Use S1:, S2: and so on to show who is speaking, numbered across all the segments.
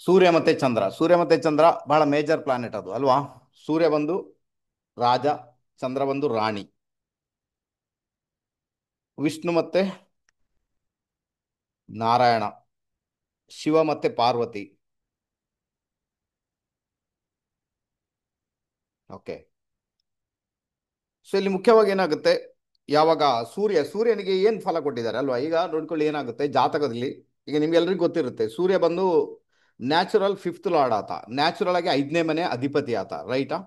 S1: ಸೂರ್ಯ ಮತ್ತೆ ಚಂದ್ರ, ಸೂರ್ಯ ಮತ್ತೆ ಚಂದ್ರ ಬಹಳ ಮೇಜರ್ ಪ್ಲಾನೆಟ್ ಅದು ಅಲ್ವಾ. ಸೂರ್ಯ ಬಂದು ರಾಜ, ಚಂದ್ರ ಬಂದು ರಾಣಿ. ವಿಷ್ಣು ಮತ್ತೆ ನಾರಾಯಣ, ಶಿವ ಮತ್ತೆ ಪಾರ್ವತಿ. ಓಕೆ. ಸೊ ಇಲ್ಲಿ ಮುಖ್ಯವಾಗಿ ಏನಾಗುತ್ತೆ, ಯಾವಾಗ ಸೂರ್ಯನಿಗೆ ಏನು ಫಲ ಕೊಟ್ಟಿದ್ದಾರೆ ಅಲ್ವಾ. ಈಗ ನೋಡ್ಕೊಳ್ಳಿ ಏನಾಗುತ್ತೆ ಜಾತಕದಲ್ಲಿ. ಈಗ ನಿಮ್ಗೆಲ್ರಿಗೂ ಗೊತ್ತಿರುತ್ತೆ, ಸೂರ್ಯ ಬಂದು ನ್ಯಾಚುರಲ್ ಫಿಫ್ತ್ ಲಾರ್ಡ್ ಆತ, ನ್ಯಾಚುರಲ್ ಆಗಿ 5ನೇ ಮನೆ ಅಧಿಪತಿ ಆತ, ರೈಟಾ.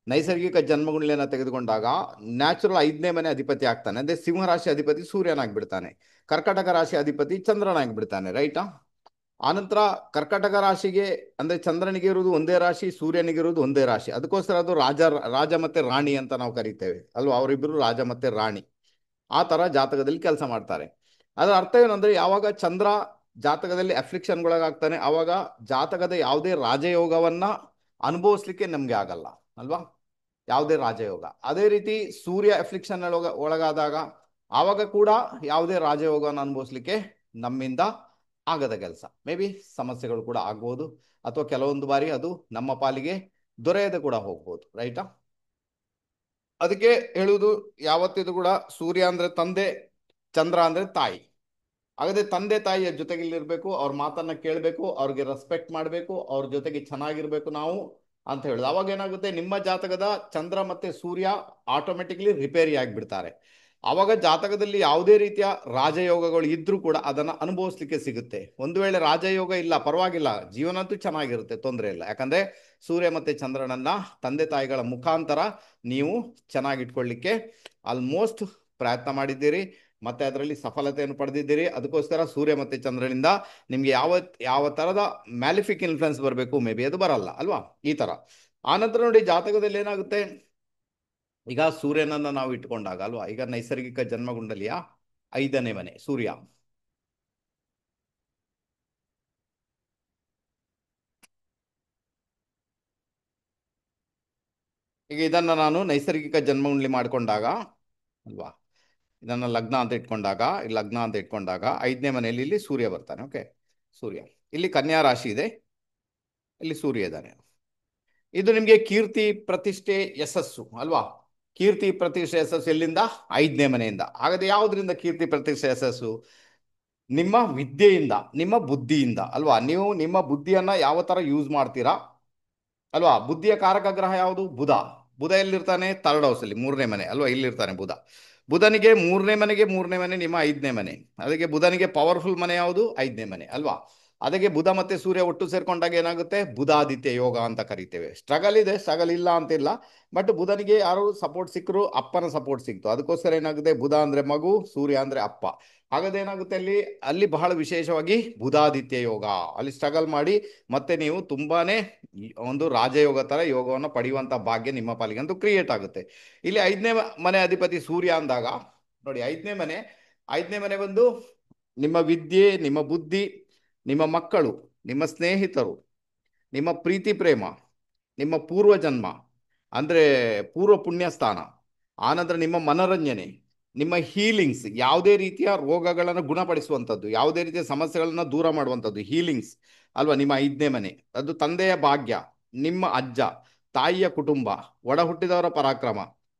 S1: ನೈಸರ್ಗಿಕ ಜನ್ಮಗುಳ್ಳೆನ ತೆಗೆದುಕೊಂಡಾಗ ನ್ಯಾಚುರಲ್ 5ನೇ ಮನೆ ಅಧಿಪತಿ ಆಗ್ತಾನೆ, ಅಂದ್ರೆ ಸಿಂಹರಾಶಿ ಅಧಿಪತಿ ಸೂರ್ಯನಾಗ್ಬಿಡ್ತಾನೆ, ಕರ್ಕಟಕ ರಾಶಿ ಅಧಿಪತಿ ಚಂದ್ರನಾಗ್ಬಿಡ್ತಾನೆ, ರೈಟಾ. ಆನಂತರ ಕರ್ಕಟಕ ರಾಶಿಗೆ ಅಂದ್ರೆ ಚಂದ್ರನಿಗೆ ಇರುವುದು ಒಂದೇ ರಾಶಿ, ಸೂರ್ಯನಿಗೆ ಇರುವುದು ಒಂದೇ ರಾಶಿ, ಅದಕ್ಕೋಸ್ಕರ ಅದು ರಾಜ ಮತ್ತೆ ರಾಣಿ ಅಂತ ನಾವು ಕರಿತೇವೆ ಅಲ್ವಾ. ಅವರಿಬ್ಬರು ರಾಜ ಮತ್ತೆ ರಾಣಿ ಆ ತರ ಜಾತಕದಲ್ಲಿ ಕೆಲಸ ಮಾಡ್ತಾರೆ. ಅದರ ಅರ್ಥ ಏನಂದ್ರೆ, ಯಾವಾಗ ಚಂದ್ರ ಜಾತಕದಲ್ಲಿ ಅಫ್ಲಿಕ್ಷನ್ಗೊಳಗಾಗ್ತಾನೆ ಆವಾಗ ಜಾತಕದ ಯಾವುದೇ ರಾಜಯೋಗವನ್ನ ಅನುಭವಿಸ್ಲಿಕ್ಕೆ ನಮ್ಗೆ ಆಗಲ್ಲ ಅಲ್ವಾ, ಯಾವುದೇ ರಾಜಯೋಗ. ಅದೇ ರೀತಿ ಸೂರ್ಯ ಅಫ್ಲಿಕ್ಷನ್ ಒಳಗಾದಾಗ ಆವಾಗ ಕೂಡ ಯಾವುದೇ ರಾಜಯೋಗವನ್ನು ಅನುಭವಿಸ್ಲಿಕ್ಕೆ ನಮ್ಮಿಂದ ಆಗದ ಕೆಲಸ. ಮೇ ಬಿ ಸಮಸ್ಯೆಗಳು ಕೂಡ ಆಗ್ಬೋದು, ಅಥವಾ ಕೆಲವೊಂದು ಬಾರಿ ಅದು ನಮ್ಮ ಪಾಲಿಗೆ ದೊರೆಯದೆ ಕೂಡ ಹೋಗ್ಬೋದು, ರೈಟಾ. ಅದಕ್ಕೆ ಹೇಳುವುದು, ಯಾವತ್ತಿದು ಕೂಡ ಸೂರ್ಯ ಅಂದ್ರೆ ತಂದೆ, ಚಂದ್ರ ಅಂದ್ರೆ ತಾಯಿ. ಹಾಗಾದ್ರೆ ತಂದೆ ತಾಯಿಯ ಜೊತೆಗಿಲ್ಲಿರ್ಬೇಕು, ಅವ್ರ ಮಾತನ್ನ ಕೇಳಬೇಕು, ಅವ್ರಿಗೆ ರೆಸ್ಪೆಕ್ಟ್ ಮಾಡಬೇಕು, ಅವ್ರ ಜೊತೆಗೆ ಚೆನ್ನಾಗಿರ್ಬೇಕು ನಾವು ಅಂತ ಹೇಳುದು. ಅವಾಗ ಏನಾಗುತ್ತೆ, ನಿಮ್ಮ ಜಾತಕದ ಚಂದ್ರ ಮತ್ತೆ ಸೂರ್ಯ ಆಟೋಮೆಟಿಕ್ಲಿ ರಿಪೇರಿ ಆಗಿಬಿಡ್ತಾರೆ. ಆವಾಗ ಜಾತಕದಲ್ಲಿ ಯಾವುದೇ ರೀತಿಯ ರಾಜಯೋಗಗಳು ಇದ್ರೂ ಕೂಡ ಅದನ್ನ ಅನುಭವಿಸ್ಲಿಕ್ಕೆ ಸಿಗುತ್ತೆ. ಒಂದು ವೇಳೆ ರಾಜಯೋಗ ಇಲ್ಲ ಪರವಾಗಿಲ್ಲ, ಜೀವನ ಅಂತೂ ಚೆನ್ನಾಗಿರುತ್ತೆ, ತೊಂದರೆ ಇಲ್ಲ. ಯಾಕಂದ್ರೆ ಸೂರ್ಯ ಮತ್ತೆ ಚಂದ್ರನನ್ನ ತಂದೆ ತಾಯಿಗಳ ಮುಖಾಂತರ ನೀವು ಚೆನ್ನಾಗಿಟ್ಕೊಳ್ಳಿಕ್ಕೆ ಆಲ್ಮೋಸ್ಟ್ ಪ್ರಯತ್ನ ಮಾಡಿದ್ದೀರಿ, ಮತ್ತೆ ಅದರಲ್ಲಿ ಸಫಲತೆಯನ್ನು ಪಡೆದಿದ್ದೀರಿ. ಅದಕ್ಕೋಸ್ಕರ ಸೂರ್ಯ ಮತ್ತೆ ಚಂದ್ರನಿಂದ ನಿಮ್ಗೆ ಯಾವ ತರದ ಮ್ಯಾಲಿಫಿಕ್ ಇನ್ಫ್ಲುಯೆನ್ಸ್ ಬರಬೇಕು, ಮೇ ಬಿ ಅದು ಬರಲ್ಲ ಅಲ್ವಾ, ಈ ತರ. ಆನಂತರ ನೋಡಿ ಜಾತಕದಲ್ಲಿ ಏನಾಗುತ್ತೆ, ಈಗ ಸೂರ್ಯನನ್ನ ನಾವು ಇಟ್ಕೊಂಡಾಗ ಅಲ್ವಾ, ಈಗ ನೈಸರ್ಗಿಕ ಜನ್ಮಗುಂಡಲಿಯ 5ನೇ ಮನೆ ಸೂರ್ಯ. ಈಗ ಇದನ್ನ ನಾನು ನೈಸರ್ಗಿಕ ಜನ್ಮಗುಂಡಲಿ ಮಾಡ್ಕೊಂಡಾಗ ಅಲ್ವಾ, ಇದನ್ನ ಲಗ್ನ ಅಂತ ಇಟ್ಕೊಂಡಾಗ, ಈ ಲಗ್ನ ಅಂತ ಇಟ್ಕೊಂಡಾಗ 5ನೇ ಮನೆಯಲ್ಲಿ ಇಲ್ಲಿ ಸೂರ್ಯ ಬರ್ತಾನೆ. ಓಕೆ, ಸೂರ್ಯ ಇಲ್ಲಿ ಕನ್ಯಾ ರಾಶಿ ಇದೆ, ಇಲ್ಲಿ ಸೂರ್ಯ ಇದ್ದಾನೆ. ಇದು ನಿಮಗೆ ಕೀರ್ತಿ ಪ್ರತಿಷ್ಠೆ ಯಶಸ್ಸು ಅಲ್ವಾ. ಕೀರ್ತಿ ಪ್ರತಿಷ್ಠೆ ಯಶಸ್ಸು ಎಲ್ಲಿಂದ? 5ನೇ ಮನೆಯಿಂದ. ಹಾಗಾದ್ರೆ ಯಾವುದರಿಂದ ಕೀರ್ತಿ ಪ್ರತಿಷ್ಠೆ ಯಶಸ್ಸು? ನಿಮ್ಮ ವಿದ್ಯೆಯಿಂದ, ನಿಮ್ಮ ಬುದ್ಧಿಯಿಂದ ಅಲ್ವಾ. ನೀವು ನಿಮ್ಮ ಬುದ್ಧಿಯನ್ನ ಯಾವ ತರ ಯೂಸ್ ಮಾಡ್ತೀರಾ ಅಲ್ವಾ. ಬುದ್ಧಿಯ ಕಾರಕ ಗ್ರಹ ಯಾವುದು? ಬುಧ. ಬುಧ ಎಲ್ಲಿರ್ತಾನೆ? 3rd ಹೌಸ್ ಅಲ್ಲಿ, 3ನೇ ಮನೆ ಅಲ್ವಾ, ಇಲ್ಲಿರ್ತಾನೆ ಬುಧ. ಬುಧನಿಗೆ 3ನೇ ಮನೆ ನಿಮ್ಮ 5ನೇ ಮನೆ. ಅದಕ್ಕೆ ಬುಧನಿಗೆ ಪವರ್ಫುಲ್ ಮನೆ ಯಾವುದು? 5ನೇ ಮನೆ ಅಲ್ವಾ. ಅದಕ್ಕೆ ಬುಧ ಮತ್ತೆ ಸೂರ್ಯ ಒಟ್ಟು ಸೇರ್ಕೊಂಡಾಗ ಏನಾಗುತ್ತೆ? ಬುಧಾದಿತ್ಯ ಯೋಗ ಅಂತ ಕರಿತೇವೆ. ಸ್ಟ್ರಗಲ್ ಇದೆ, ಸ್ಟ್ರಗಲ್ ಇಲ್ಲ ಅಂತಿಲ್ಲ, ಬಟ್ ಬುಧನಿಗೆ ಯಾರು ಸಪೋರ್ಟ್ ಸಿಕ್ಕರು? ಅಪ್ಪನ ಸಪೋರ್ಟ್ ಸಿಕ್ತು. ಅದಕ್ಕೋಸ್ಕರ ಏನಾಗುತ್ತೆ, ಬುಧ ಅಂದ್ರೆ ಮಗು, ಸೂರ್ಯ ಅಂದ್ರೆ ಅಪ್ಪ. ಹಾಗಾದ್ರೆ ಏನಾಗುತ್ತೆ ಅಲ್ಲಿ, ಅಲ್ಲಿ ಬಹಳ ವಿಶೇಷವಾಗಿ ಬುಧಾದಿತ್ಯ ಯೋಗ, ಅಲ್ಲಿ ಸ್ಟ್ರಗಲ್ ಮಾಡಿ ಮತ್ತೆ ನೀವು ತುಂಬಾನೇ ಒಂದು ರಾಜಯೋಗ ತರ ಯೋಗವನ್ನು ಪಡೆಯುವಂತ ಭಾಗ್ಯ ನಿಮ್ಮ ಪಾಲಿಗಂತೂ ಕ್ರಿಯೇಟ್ ಆಗುತ್ತೆ. ಇಲ್ಲಿ 5ನೇ ಮನೆ ಅಧಿಪತಿ ಸೂರ್ಯ ಅಂದಾಗ ನೋಡಿ, 5ನೇ ಮನೆ ಬಂದು ನಿಮ್ಮ ವಿದ್ಯೆ, ನಿಮ್ಮ ಬುದ್ಧಿ, ನಿಮ್ಮ ಮಕ್ಕಳು, ನಿಮ್ಮ ಸ್ನೇಹಿತರು, ನಿಮ್ಮ ಪ್ರೀತಿ ಪ್ರೇಮ, ನಿಮ್ಮ ಪೂರ್ವ ಜನ್ಮ ಅಂದ್ರೆ ಪೂರ್ವ ಪುಣ್ಯ ಸ್ಥಾನ, ಆನಂತರ ನಿಮ್ಮ ಮನರಂಜನೆ, ನಿಮ್ಮ ಹೀಲಿಂಗ್ಸ್, ಯಾವುದೇ ರೀತಿಯ ರೋಗಗಳನ್ನು ಗುಣಪಡಿಸುವಂಥದ್ದು, ಯಾವುದೇ ರೀತಿಯ ಸಮಸ್ಯೆಗಳನ್ನು ದೂರ ಮಾಡುವಂಥದ್ದು, ಹೀಲಿಂಗ್ಸ್ ಅಲ್ವಾ. ನಿಮ್ಮ 5ನೇ ಮನೆ ಅದು ತಂದೆಯ ಭಾಗ್ಯ, ನಿಮ್ಮ ಅಜ್ಜ ತಾಯಿಯ ಕುಟುಂಬ, ಒಡ ಹುಟ್ಟಿದವರ ಪರಾಕ್ರಮ,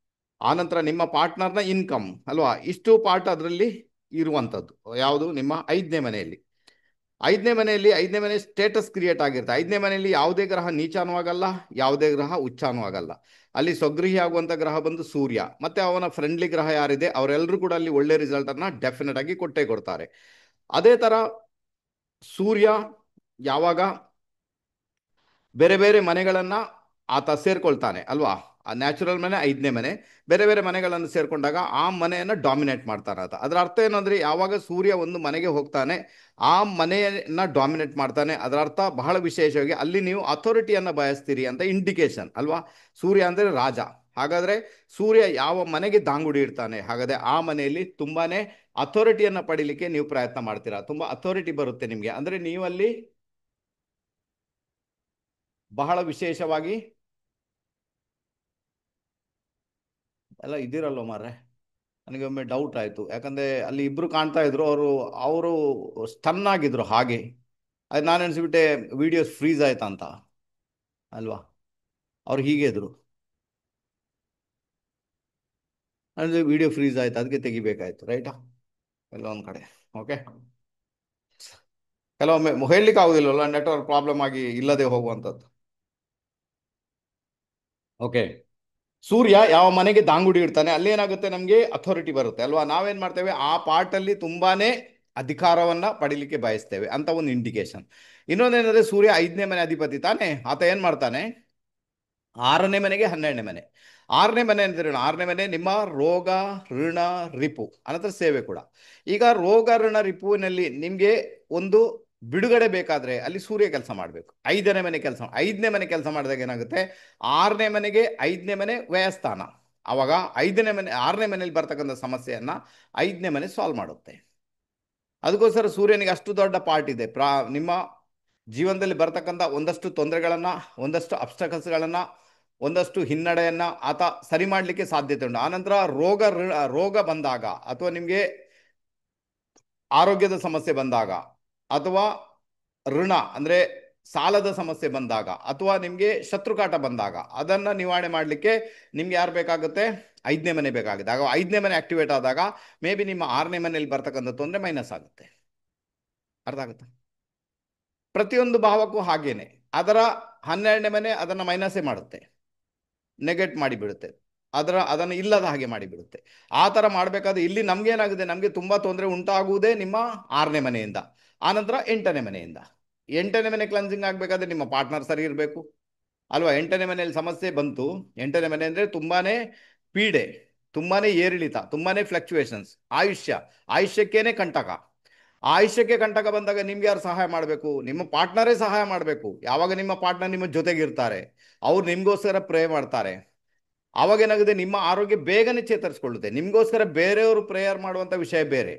S1: ಆನಂತರ ನಿಮ್ಮ ಪಾರ್ಟ್ನರ್ನ ಇನ್ಕಮ್ ಅಲ್ವಾ. ಇಷ್ಟು ಪಾರ್ಟ್ ಅದರಲ್ಲಿ ಇರುವಂಥದ್ದು ಯಾವುದು? ನಿಮ್ಮ 5ನೇ ಮನೆಯಲ್ಲಿ. 5ನೇ ಮನೆ ಸ್ಟೇಟಸ್ ಕ್ರಿಯೇಟ್ ಆಗಿರುತ್ತೆ. 5ನೇ ಮನೆಯಲ್ಲಿ ಯಾವುದೇ ಗ್ರಹ ನೀಚಾನೂ ಆಗಲ್ಲ, ಯಾವುದೇ ಗ್ರಹ ಉಚ್ಚಾನೂ ಆಗಲ್ಲ. ಅಲ್ಲಿ ಸ್ವಗೃಹಿ ಆಗುವಂಥ ಗ್ರಹ ಬಂದು ಸೂರ್ಯ, ಮತ್ತೆ ಅವನ ಫ್ರೆಂಡ್ಲಿ ಗ್ರಹ ಯಾರಿದೆ ಅವರೆಲ್ಲರೂ ಕೂಡ ಅಲ್ಲಿ ಒಳ್ಳೆ ರಿಸಲ್ಟ್ ಅನ್ನ ಡೆಫಿನೆಟ್ ಆಗಿ ಕೊಟ್ಟೇ ಕೊಡ್ತಾರೆ. ಅದೇ ತರ ಸೂರ್ಯ ಯಾವಾಗ ಬೇರೆ ಬೇರೆ ಮನೆಗಳನ್ನ ಆತ ಸೇರ್ಕೊಳ್ತಾನೆ ಅಲ್ವಾ, ಆ ನ್ಯಾಚುರಲ್ ಮನೆ 5ನೇ ಮನೆ, ಬೇರೆ ಬೇರೆ ಮನೆಗಳನ್ನು ಸೇರ್ಕೊಂಡಾಗ ಆ ಮನೆಯನ್ನು ಡಾಮಿನೇಟ್ ಮಾಡ್ತಾನೆ ಆತ. ಅದರ ಅರ್ಥ ಏನಂದ್ರೆ, ಯಾವಾಗ ಸೂರ್ಯ ಒಂದು ಮನೆಗೆ ಹೋಗ್ತಾನೆ ಆ ಮನೆಯನ್ನ ಡಾಮಿನೇಟ್ ಮಾಡ್ತಾನೆ. ಅದರ ಅರ್ಥ ಬಹಳ ವಿಶೇಷವಾಗಿ ಅಲ್ಲಿ ನೀವು ಅಥಾರಿಟಿಯನ್ನ ಬಯಸ್ತೀರಿ ಅಂತ ಇಂಡಿಕೇಶನ್ ಅಲ್ವಾ. ಸೂರ್ಯ ಅಂದ್ರೆ ರಾಜ. ಹಾಗಾದ್ರೆ ಸೂರ್ಯ ಯಾವ ಮನೆಗೆ ದಾಂಗುಡಿ ಇಡ್ತಾನೆ, ಹಾಗಾದ್ರೆ ಆ ಮನೆಯಲ್ಲಿ ತುಂಬಾನೇ ಅಥಾರಿಟಿಯನ್ನ ಪಡಿಲಿಕ್ಕೆ ನೀವು ಪ್ರಯತ್ನ ಮಾಡ್ತೀರಾ, ತುಂಬಾ ಅಥಾರಿಟಿ ಬರುತ್ತೆ ನಿಮ್ಗೆ. ಅಂದ್ರೆ ನೀವು ಅಲ್ಲಿ ಬಹಳ ವಿಶೇಷವಾಗಿ ಎಲ್ಲ ಇದ್ದೀರಲ್ವ ಮಾರ್ರೆ. ನನಗೆ ಒಮ್ಮೆ ಡೌಟ್ ಆಯಿತು, ಯಾಕಂದರೆ ಅಲ್ಲಿ ಇಬ್ಬರು ಕಾಣ್ತಾ ಇದ್ರು, ಅವರು ಅವರು ಸ್ಟನ್ ಆಗಿದ್ರು ಹಾಗೆ ಅದು ನಾನು ಅನಿಸ್ಬಿಟ್ಟೆ ವಿಡಿಯೋಸ್ ಫ್ರೀಸ್ ಆಯ್ತಾ ಅಂತ, ಅಲ್ವಾ? ಅವ್ರು ಹೀಗೆ ಇದ್ರು, ಅಂದರೆ ವಿಡಿಯೋ ಫ್ರೀಸ್ ಆಯ್ತು ಅದಕ್ಕೆ ತೆಗಿಬೇಕಾಯ್ತು, ರೈಟಾ? ಎಲ್ಲ ಒಂದು ಕಡೆ. ಓಕೆ, ಕೆಲವೊಮ್ಮೆ ಹೇಳಲಿಕ್ಕೆ ಆಗುದಿಲ್ಲವಲ್ಲ, ನೆಟ್ವರ್ಕ್ ಪ್ರಾಬ್ಲಮ್ ಆಗಿ ಇಲ್ಲದೆ ಹೋಗುವಂಥದ್ದು. ಓಕೆ, ಸೂರ್ಯ ಯಾವ ಮನೆಗೆ ದಾಂಗುಡಿ ಇಡ್ತಾನೆ ಅಲ್ಲೇನಾಗುತ್ತೆ, ನಮಗೆ ಅಥಾರಿಟಿ ಬರುತ್ತೆ ಅಲ್ವಾ? ನಾವೇನ್ ಮಾಡ್ತೇವೆ, ಆ ಪಾರ್ಟಲ್ಲಿ ತುಂಬಾನೇ ಅಧಿಕಾರವನ್ನ ಪಡಿಲಿಕ್ಕೆ ಬಯಸ್ತೇವೆ ಅಂತ ಒಂದು ಇಂಡಿಕೇಶನ್. ಇನ್ನೊಂದೇನಂದ್ರೆ, ಸೂರ್ಯ 5ನೇ ಮನೆ ಅಧಿಪತಿ ತಾನೆ, ಆತ ಏನ್ ಮಾಡ್ತಾನೆ, 6ನೇ ಮನೆಗೆ 12ನೇ ಮನೆ. 6ನೇ ಮನೆ ಅಂದ್ರೆ 6ನೇ ಮನೆ ನಿಮ್ಮ ರೋಗ ಋಣ ರಿಪು, ಅನಂತರ ಸೇವೆ ಕೂಡ. ಈಗ ರೋಗ ಋಣ ರಿಪುವಿನಲ್ಲಿ ನಿಮ್ಗೆ ಒಂದು ಬಿಡುಗಡೆ ಬೇಕಾದ್ರೆ ಅಲ್ಲಿ ಸೂರ್ಯ ಕೆಲಸ ಮಾಡಬೇಕು. 5ನೇ ಮನೆ ಕೆಲಸ ಮಾಡಿದಾಗ ಏನಾಗುತ್ತೆ, 6ನೇ ಮನೆಗೆ 5ನೇ ಮನೆ ವ್ಯಯಸ್ಥಾನ. ಅವಾಗ 6ನೇ ಮನೆಯಲ್ಲಿ ಬರ್ತಕ್ಕಂಥ ಸಮಸ್ಯೆಯನ್ನ 5ನೇ ಮನೆ ಸಾಲ್ವ್ ಮಾಡುತ್ತೆ. ಅದಕ್ಕೋಸ್ಕರ ಸೂರ್ಯನಿಗೆ ಅಷ್ಟು ದೊಡ್ಡ ಪಾರ್ಟ್ ಇದೆ. ನಿಮ್ಮ ಜೀವನದಲ್ಲಿ ಬರ್ತಕ್ಕಂಥ ಒಂದಷ್ಟು ತೊಂದರೆಗಳನ್ನ, ಒಂದಷ್ಟು ಅಬ್ಸ್ಟಕಲ್ಸ್ಗಳನ್ನ, ಒಂದಷ್ಟು ಹಿನ್ನಡೆಯನ್ನ ಆತ ಸರಿ ಮಾಡಲಿಕ್ಕೆ ಸಾಧ್ಯತೆ ಉಂಟು. ಆನಂತರ ರೋಗ ಬಂದಾಗ, ಅಥವಾ ನಿಮಗೆ ಆರೋಗ್ಯದ ಸಮಸ್ಯೆ ಬಂದಾಗ, ಅಥವಾ ಋಣ ಅಂದ್ರೆ ಸಾಲದ ಸಮಸ್ಯೆ ಬಂದಾಗ, ಅಥವಾ ನಿಮಗೆ ಶತ್ರುಕಾಟ ಬಂದಾಗ, ಅದನ್ನ ನಿವಾರಣೆ ಮಾಡಲಿಕ್ಕೆ ನಿಮ್ಗೆ ಯಾರು ಬೇಕಾಗುತ್ತೆ, 5ನೇ ಮನೆ ಬೇಕಾಗುತ್ತೆ. ಆಗ 5ನೇ ಮನೆ ಆಕ್ಟಿವೇಟ್ ಆದಾಗ ಮೇ ಬಿ ನಿಮ್ಮ 6ನೇ ಮನೆಯಲ್ಲಿ ಬರ್ತಕ್ಕಂಥ ತೊಂದರೆ ಮೈನಸ್ ಆಗುತ್ತೆ. ಅರ್ಥ ಆಗುತ್ತೆ? ಪ್ರತಿಯೊಂದು ಭಾವಕ್ಕೂ ಹಾಗೇನೆ. ಅದರ 12ನೇ ಮನೆ ಅದನ್ನು ಮೈನಸ್ಸೇ ಮಾಡುತ್ತೆ, ನೆಗೆಟ್ ಮಾಡಿಬಿಡುತ್ತೆ, ಅದನ್ನು ಇಲ್ಲದ ಹಾಗೆ ಮಾಡಿಬಿಡುತ್ತೆ. ಆ ಥರ ಮಾಡಬೇಕಾದ್ರೆ ಇಲ್ಲಿ ನಮ್ಗೇನಾಗಿದೆ, ನಮಗೆ ತುಂಬ ತೊಂದರೆ ಉಂಟಾಗುವುದೇ ನಿಮ್ಮ 6ನೇ ಮನೆಯಿಂದ. ಆನಂತರ 8ನೇ ಮನೆಯಿಂದ. 8ನೇ ಮನೆ ಕ್ಲನ್ಸಿಂಗ್ ಆಗಬೇಕಾದ್ರೆ ನಿಮ್ಮ ಪಾರ್ಟ್ನರ್ ಸರಿ ಇರಬೇಕು ಅಲ್ವಾ? 8ನೇ ಮನೆಯಲ್ಲಿ ಸಮಸ್ಯೆ ಬಂತು. 8ನೇ ಮನೆ ಅಂದರೆ ತುಂಬಾನೇ ಪೀಡೆ, ತುಂಬಾನೇ ಏರಿಳಿತ, ತುಂಬಾನೇ ಫ್ಲಕ್ಚುಯೇಷನ್ಸ್, ಆಯುಷ್ಯಕ್ಕೇನೆ ಕಂಟಕ. ಆಯುಷ್ಯಕ್ಕೆ ಕಂಟಕ ಬಂದಾಗ ನಿಮ್ಗೆ ಯಾರು ಸಹಾಯ ಮಾಡಬೇಕು, ನಿಮ್ಮ ಪಾರ್ಟ್ನರೇ ಸಹಾಯ ಮಾಡಬೇಕು. ಯಾವಾಗ ನಿಮ್ಮ ಪಾರ್ಟ್ನರ್ ನಿಮ್ಮ ಜೊತೆಗಿರ್ತಾರೆ, ಅವ್ರು ನಿಮ್ಗೋಸ್ಕರ ಪ್ರೇ ಮಾಡ್ತಾರೆ, ಅವಾಗ ಏನಾಗುತ್ತೆ, ನಿಮ್ಮ ಆರೋಗ್ಯ ಬೇಗನೆ ಚೇತರಿಸ್ಕೊಳ್ಳುತ್ತೆ. ನಿಮ್ಗೋಸ್ಕರ ಬೇರೆಯವರು ಪ್ರೇಯರ್ ಮಾಡುವಂಥ ವಿಷಯ ಬೇರೆ,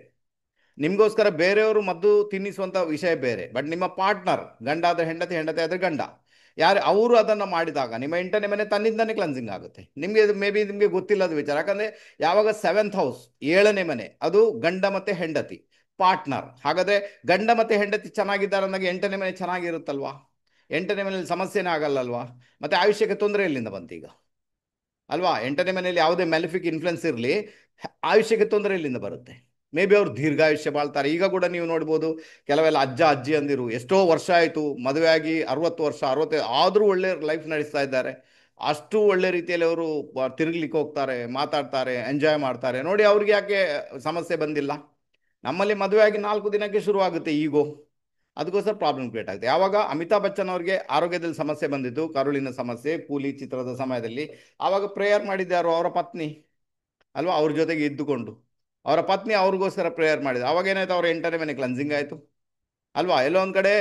S1: ನಿಮ್ಗೋಸ್ಕರ ಬೇರೆಯವರು ಮದ್ದು ತಿನ್ನಿಸುವಂಥ ವಿಷಯ ಬೇರೆ. ಬಟ್ ನಿಮ್ಮ ಪಾರ್ಟ್ನರ್, ಗಂಡ ಆದ್ರೆ ಹೆಂಡತಿ, ಹೆಂಡತಿ ಆದ್ರೆ ಗಂಡ, ಯಾರು ಅವರು ಅದನ್ನು ಮಾಡಿದಾಗ ನಿಮ್ಮ 8ನೇ ಮನೆ ತನ್ನಿಂದಾನೇ ಕ್ಲನ್ಸಿಂಗ್ ಆಗುತ್ತೆ. ನಿಮಗೆ ಮೇ ಬಿ ನಿಮಗೆ ಗೊತ್ತಿಲ್ಲದ ವಿಚಾರ. ಯಾಕಂದ್ರೆ ಯಾವಾಗ 7th ಹೌಸ್ 7ನೇ ಮನೆ ಅದು ಗಂಡ ಮತ್ತೆ ಹೆಂಡತಿ ಪಾರ್ಟ್ನರ್. ಹಾಗಾದ್ರೆ ಗಂಡ ಮತ್ತೆ ಹೆಂಡತಿ ಚೆನ್ನಾಗಿದ್ದಾರೆ ಅಂದಾಗ 8ನೇ ಮನೆ ಚೆನ್ನಾಗಿರುತ್ತಲ್ವಾ? 8ನೇ ಮನೆಯಲ್ಲಿ ಸಮಸ್ಯೆನೇ ಆಗಲ್ಲಲ್ವಾ? ಮತ್ತೆ ಆಯುಷ್ಯಕ್ಕೆ ತೊಂದರೆ ಎಲ್ಲಿಂದ ಬಂತೀಗ, ಅಲ್ವಾ? 8ನೇ ಮನೆಯಲ್ಲಿ ಯಾವುದೇ ಮ್ಯಾಲಿಫಿಕ್ ಇನ್ಫ್ಲುಯೆನ್ಸ್ ಇರಲಿ, ಆಯುಷ್ಯಕ್ಕೆ ತೊಂದರೆ ಎಲ್ಲಿಂದ ಬರುತ್ತೆ? ಮೇ ಬಿ ಅವ್ರು ದೀರ್ಘಾಯುಷ್ಯ ಬಾಳ್ತಾರೆ. ಈಗ ಕೂಡ ನೀವು ನೋಡ್ಬೋದು, ಕೆಲವೆಲ್ಲ ಅಜ್ಜ ಅಜ್ಜಿ ಅಂದಿರು ಎಷ್ಟೋ ವರ್ಷ ಆಯಿತು ಮದುವೆ ಆಗಿ, 60 ವರ್ಷ 60 ಆದರೂ ಒಳ್ಳೆ ಲೈಫ್ ನಡೆಸ್ತಾ ಇದ್ದಾರೆ. ಅಷ್ಟು ಒಳ್ಳೆ ರೀತಿಯಲ್ಲಿ ಅವರು ತಿರುಗ್ಲಿಕ್ಕೆ ಹೋಗ್ತಾರೆ, ಮಾತಾಡ್ತಾರೆ, ಎಂಜಾಯ್ ಮಾಡ್ತಾರೆ. ನೋಡಿ ಅವ್ರಿಗೆ ಯಾಕೆ ಸಮಸ್ಯೆ ಬಂದಿಲ್ಲ? ನಮ್ಮಲ್ಲಿ ಮದುವೆ ಆಗಿ 4 ದಿನಕ್ಕೆ ಶುರುವಾಗುತ್ತೆ ಈಗೋ. ಅದಕ್ಕೋಸ್ಕರ ಪ್ರಾಬ್ಲಮ್ ಕ್ರಿಯೇಟ್ ಆಗುತ್ತೆ. ಯಾವಾಗ ಅಮಿತಾಬ್ ಬಚ್ಚನ್ ಅವರಿಗೆ ಆರೋಗ್ಯದಲ್ಲಿ ಸಮಸ್ಯೆ ಬಂದಿದ್ದು, ಕರುಳಿನ ಸಮಸ್ಯೆ, ಕೂಲಿ ಚಿತ್ರದ ಸಮಯದಲ್ಲಿ, ಆವಾಗ ಪ್ರೇಯರ್ ಮಾಡಿದ್ದಾರು ಅವರ ಪತ್ನಿ ಅಲ್ವಾ? ಅವ್ರ ಜೊತೆಗೆ ಇದ್ದುಕೊಂಡು ಅವರ ಪತ್ನಿ ಅವ್ರಿಗೋಸ್ಕರ ಪ್ರೇಯರ್ ಮಾಡಿದ್ರು. ಅವಾಗ ಏನಾಯ್ತು, ಅವ್ರ 8ನೇ ಮನೆ ಕ್ಲನ್ಸಿಂಗ್ ಆಯಿತು ಅಲ್ವಾ? ಎಲ್ಲೋ ಒಂದು ಕಡೆ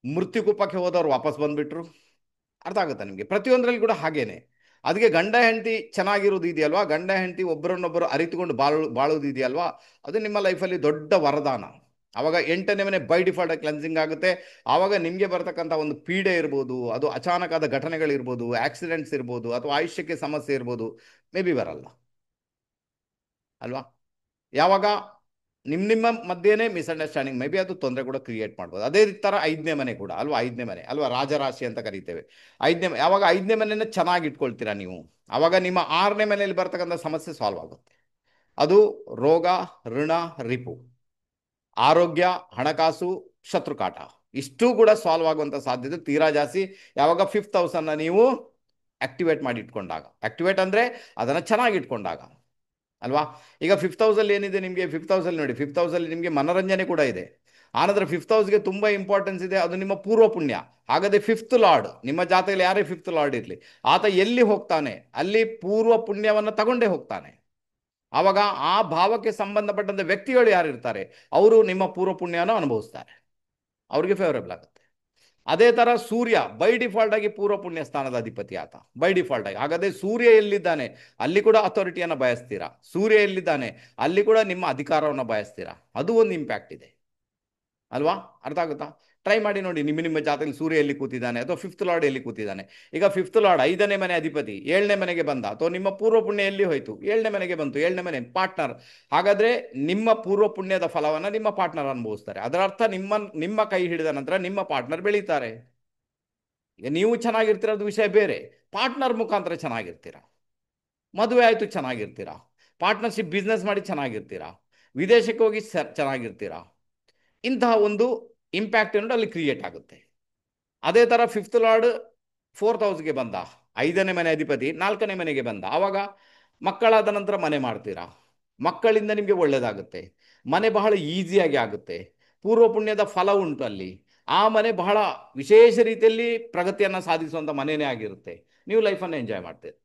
S1: ಮೃತ್ಯುಕೂಪಕ್ಕೆ ಹೋದವ್ರು ವಾಪಸ್ ಬಂದ್ಬಿಟ್ರು. ಅರ್ಥ ಆಗುತ್ತಾ ನಿಮಗೆ? ಪ್ರತಿಯೊಂದರಲ್ಲಿ ಕೂಡ ಹಾಗೇನೆ. ಅದಕ್ಕೆ ಗಂಡ ಹೆಂಡತಿ ಚೆನ್ನಾಗಿರೋದು ಇದೆಯಲ್ವಾ, ಗಂಡ ಹೆಂಡತಿ ಒಬ್ಬರನ್ನೊಬ್ಬರು ಅರಿತುಕೊಂಡು ಬಾಳೋದು ಇದೆಯಲ್ವಾ, ಅದು ನಿಮ್ಮ ಲೈಫಲ್ಲಿ ದೊಡ್ಡ ವರದಾನ. ಆವಾಗ 8ನೇ ಮನೆ ಬೈ ಡಿಫಾಲ್ಟ್ ಕ್ಲೆನ್ಸಿಂಗ್ ಆಗುತ್ತೆ. ಆವಾಗ ನಿಮಗೆ ಬರ್ತಕ್ಕಂಥ ಒಂದು ಪೀಡೆ ಇರ್ಬೋದು, ಅದು ಅಚಾನಕ್ ಆದ ಘಟನೆಗಳಿರ್ಬೋದು, ಆಕ್ಸಿಡೆಂಟ್ಸ್ ಇರ್ಬೋದು, ಅಥವಾ ಆಯುಷ್ಯಕ್ಕೆ ಸಮಸ್ಯೆ ಇರ್ಬೋದು, ಮೇ ಬಿ ಬರಲ್ಲ ಅಲ್ವಾ? ಯಾವಾಗ ನಿಮ್ಮ ಮಧ್ಯೆನೇ ಮಿಸ್ಅಂಡರ್ಸ್ಟ್ಯಾಂಡಿಂಗ್, ಮೇ ಬಿ ಅದು ತೊಂದರೆ ಕೂಡ ಕ್ರಿಯೇಟ್ ಮಾಡ್ಬೋದು. ಅದೇ ಥರ 5ನೇ ಮನೆ ಕೂಡ ಅಲ್ವಾ? 5ನೇ ಮನೆ ಅಲ್ವಾ ರಾಜರಾಶಿ ಅಂತ ಕರಿತೇವೆ. ಯಾವಾಗ 5ನೇ ಮನೆಯನ್ನು ಚೆನ್ನಾಗಿ ಇಟ್ಕೊಳ್ತೀರಾ ನೀವು, ಅವಾಗ ನಿಮ್ಮ 6ನೇ ಮನೆಯಲ್ಲಿ ಬರ್ತಕ್ಕಂಥ ಸಮಸ್ಯೆ ಸಾಲ್ವ್ ಆಗುತ್ತೆ. ಅದು ರೋಗ ಋಣ ರಿಪು, ಆರೋಗ್ಯ, ಹಣಕಾಸು, ಶತ್ರುಕಾಟ, ಇಷ್ಟೂ ಕೂಡ ಸಾಲ್ವ್ ಆಗುವಂಥ ಸಾಧ್ಯತೆ ತೀರಾ ಜಾಸ್ತಿ. ಯಾವಾಗ 5th ಹೌಸನ್ನು ನೀವು ಆಕ್ಟಿವೇಟ್ ಮಾಡಿ ಇಟ್ಕೊಂಡಾಗ. ಆಕ್ಟಿವೇಟ್ ಅಂದರೆ ಅದನ್ನು ಚೆನ್ನಾಗಿ ಇಟ್ಕೊಂಡಾಗ ಅಲ್ವಾ? ಈಗ 5th ಹೌಸಲ್ಲಿ ಏನಿದೆ ನಿಮಗೆ, 5th ಹೌಸಲ್ಲಿ ನೋಡಿ, 5th ಹೌಸಲ್ಲಿ ನಿಮಗೆ ಮನೋರಂಜನೆ ಕೂಡ ಇದೆ. ಆನಂತರ 5th ಹೌಸ್ಗೆ ತುಂಬ ಇಂಪಾರ್ಟೆನ್ಸ್ ಇದೆ, ಅದು ನಿಮ್ಮ ಪೂರ್ವ ಪುಣ್ಯ. ಹಾಗಾದರೆ 5th ಲಾರ್ಡ್, ನಿಮ್ಮ ಜಾತಕದಲ್ಲಿ ಯಾರೇ 5th ಲಾರ್ಡ್ ಇರಲಿ, ಆತ ಎಲ್ಲಿ ಹೋಗ್ತಾನೆ ಅಲ್ಲಿ ಪೂರ್ವ ಪುಣ್ಯವನ್ನು ತಗೊಂಡೇ ಹೋಗ್ತಾನೆ. ಆವಾಗ ಆ ಭಾವಕ್ಕೆ ಸಂಬಂಧಪಟ್ಟಂತ ವ್ಯಕ್ತಿಗಳು ಯಾರು ಇರ್ತಾರೆ, ಅವರು ನಿಮ್ಮ ಪೂರ್ವ ಪುಣ್ಯನ ಅನುಭವಿಸ್ತಾರೆ, ಅವ್ರಿಗೆ ಫೇವರೇಬಲ್ ಆಗುತ್ತೆ. ಅದೇ ತರ ಸೂರ್ಯ ಬೈ ಡಿಫಾಲ್ಟ್ ಆಗಿ ಪೂರ್ವ ಪುಣ್ಯ ಸ್ಥಾನದ ಅಧಿಪತಿ ಆತ, ಬೈ ಡಿಫಾಲ್ಟ್ ಆಗಿ. ಹಾಗಾದ್ರೆ ಸೂರ್ಯ ಎಲ್ಲಿದ್ದಾನೆ ಅಲ್ಲಿ ಕೂಡ ಅಥಾರಿಟಿಯನ್ನು ಬಯಸ್ತೀರಾ, ಸೂರ್ಯ ಎಲ್ಲಿದ್ದಾನೆ ಅಲ್ಲಿ ಕೂಡ ನಿಮ್ಮ ಅಧಿಕಾರವನ್ನು ಬಯಸ್ತೀರಾ, ಅದು ಒಂದು ಇಂಪ್ಯಾಕ್ಟ್ ಇದೆ ಅಲ್ವಾ? ಅರ್ಥ ಆಗುತ್ತಾ? ಟ್ರೈ ಮಾಡಿ ನೋಡಿ, ನಿಮ್ಮ ಜಾತಕದಲ್ಲಿ ಸೂರ್ಯ ಎಲ್ಲಿ ಕೂತಿದ್ದಾನೆ ಅಥವಾ ಫಿಫ್ತ್ ಲಾರ್ಡ್ ಎಲ್ಲಿ ಕೂತಿದ್ದಾನೆ. ಈಗ ಫಿಫ್ತ್ ಲಾರ್ಡ್ 5ನೇ ಮನೆ ಅಧಿಪತಿ 7ನೇ ಮನೆಗೆ ಬಂದ, ಅಥವಾ ನಿಮ್ಮ ಪೂರ್ವ ಪುಣ್ಯ ಎಲ್ಲಿ ಹೋಯ್ತು? 7ನೇ ಮನೆಗೆ ಬಂತು. 7ನೇ ಮನೆ ಪಾರ್ಟ್ನರ್. ಹಾಗಾದ್ರೆ ನಿಮ್ಮ ಪೂರ್ವ ಪುಣ್ಯದ ಫಲವನ್ನು ನಿಮ್ಮ ಪಾರ್ಟ್ನರ್ ಅನುಭವಿಸ್ತಾರೆ. ಅದರ ಅರ್ಥ ನಿಮ್ಮ ಕೈ ಹಿಡಿದ ನಂತರ ನಿಮ್ಮ ಪಾರ್ಟ್ನರ್ ಬೆಳೀತಾರೆ. ಈಗ ನೀವು ಚೆನ್ನಾಗಿರ್ತಿರೋದು ವಿಷಯ ಬೇರೆ, ಪಾರ್ಟ್ನರ್ ಮುಖಾಂತರ ಚೆನ್ನಾಗಿರ್ತೀರಾ. ಮದುವೆ ಆಯಿತು, ಚೆನ್ನಾಗಿರ್ತೀರಾ. ಪಾರ್ಟ್ನರ್ಶಿಪ್ ಬಿಸ್ನೆಸ್ ಮಾಡಿ ಚೆನ್ನಾಗಿರ್ತೀರಾ. ವಿದೇಶಕ್ಕೆ ಹೋಗಿ ಚೆನ್ನಾಗಿರ್ತೀರಾ. ಇಂತಹ ಒಂದು ಇಂಪ್ಯಾಕ್ಟ್ ಏನೋ ಅಲ್ಲಿ ಕ್ರಿಯೇಟ್ ಆಗುತ್ತೆ. ಅದೇ ಥರ ಫಿಫ್ತ್ ಲಾರ್ಡ್ 4th ಹೌಸ್ಗೆ ಬಂದ, 5ನೇ ಮನೆ ಅಧಿಪತಿ 4ನೇ ಮನೆಗೆ ಬಂದ. ಆವಾಗ ಮಕ್ಕಳಾದ ನಂತರ ಮನೆ ಮಾಡ್ತೀರಾ. ಮಕ್ಕಳಿಂದ ನಿಮಗೆ ಒಳ್ಳೆಯದಾಗುತ್ತೆ. ಮನೆ ಬಹಳ ಈಸಿಯಾಗಿ ಆಗುತ್ತೆ. ಪೂರ್ವ ಪುಣ್ಯದ ಫಲ ಉಂಟು ಅಲ್ಲಿ. ಆ ಮನೆ ಬಹಳ ವಿಶೇಷ ರೀತಿಯಲ್ಲಿ ಪ್ರಗತಿಯನ್ನು ಸಾಧಿಸುವಂಥ ಮನೆಯೇ ಆಗಿರುತ್ತೆ. ನೀವು ಲೈಫನ್ನು ಎಂಜಾಯ್ ಮಾಡ್ತೀರಿ.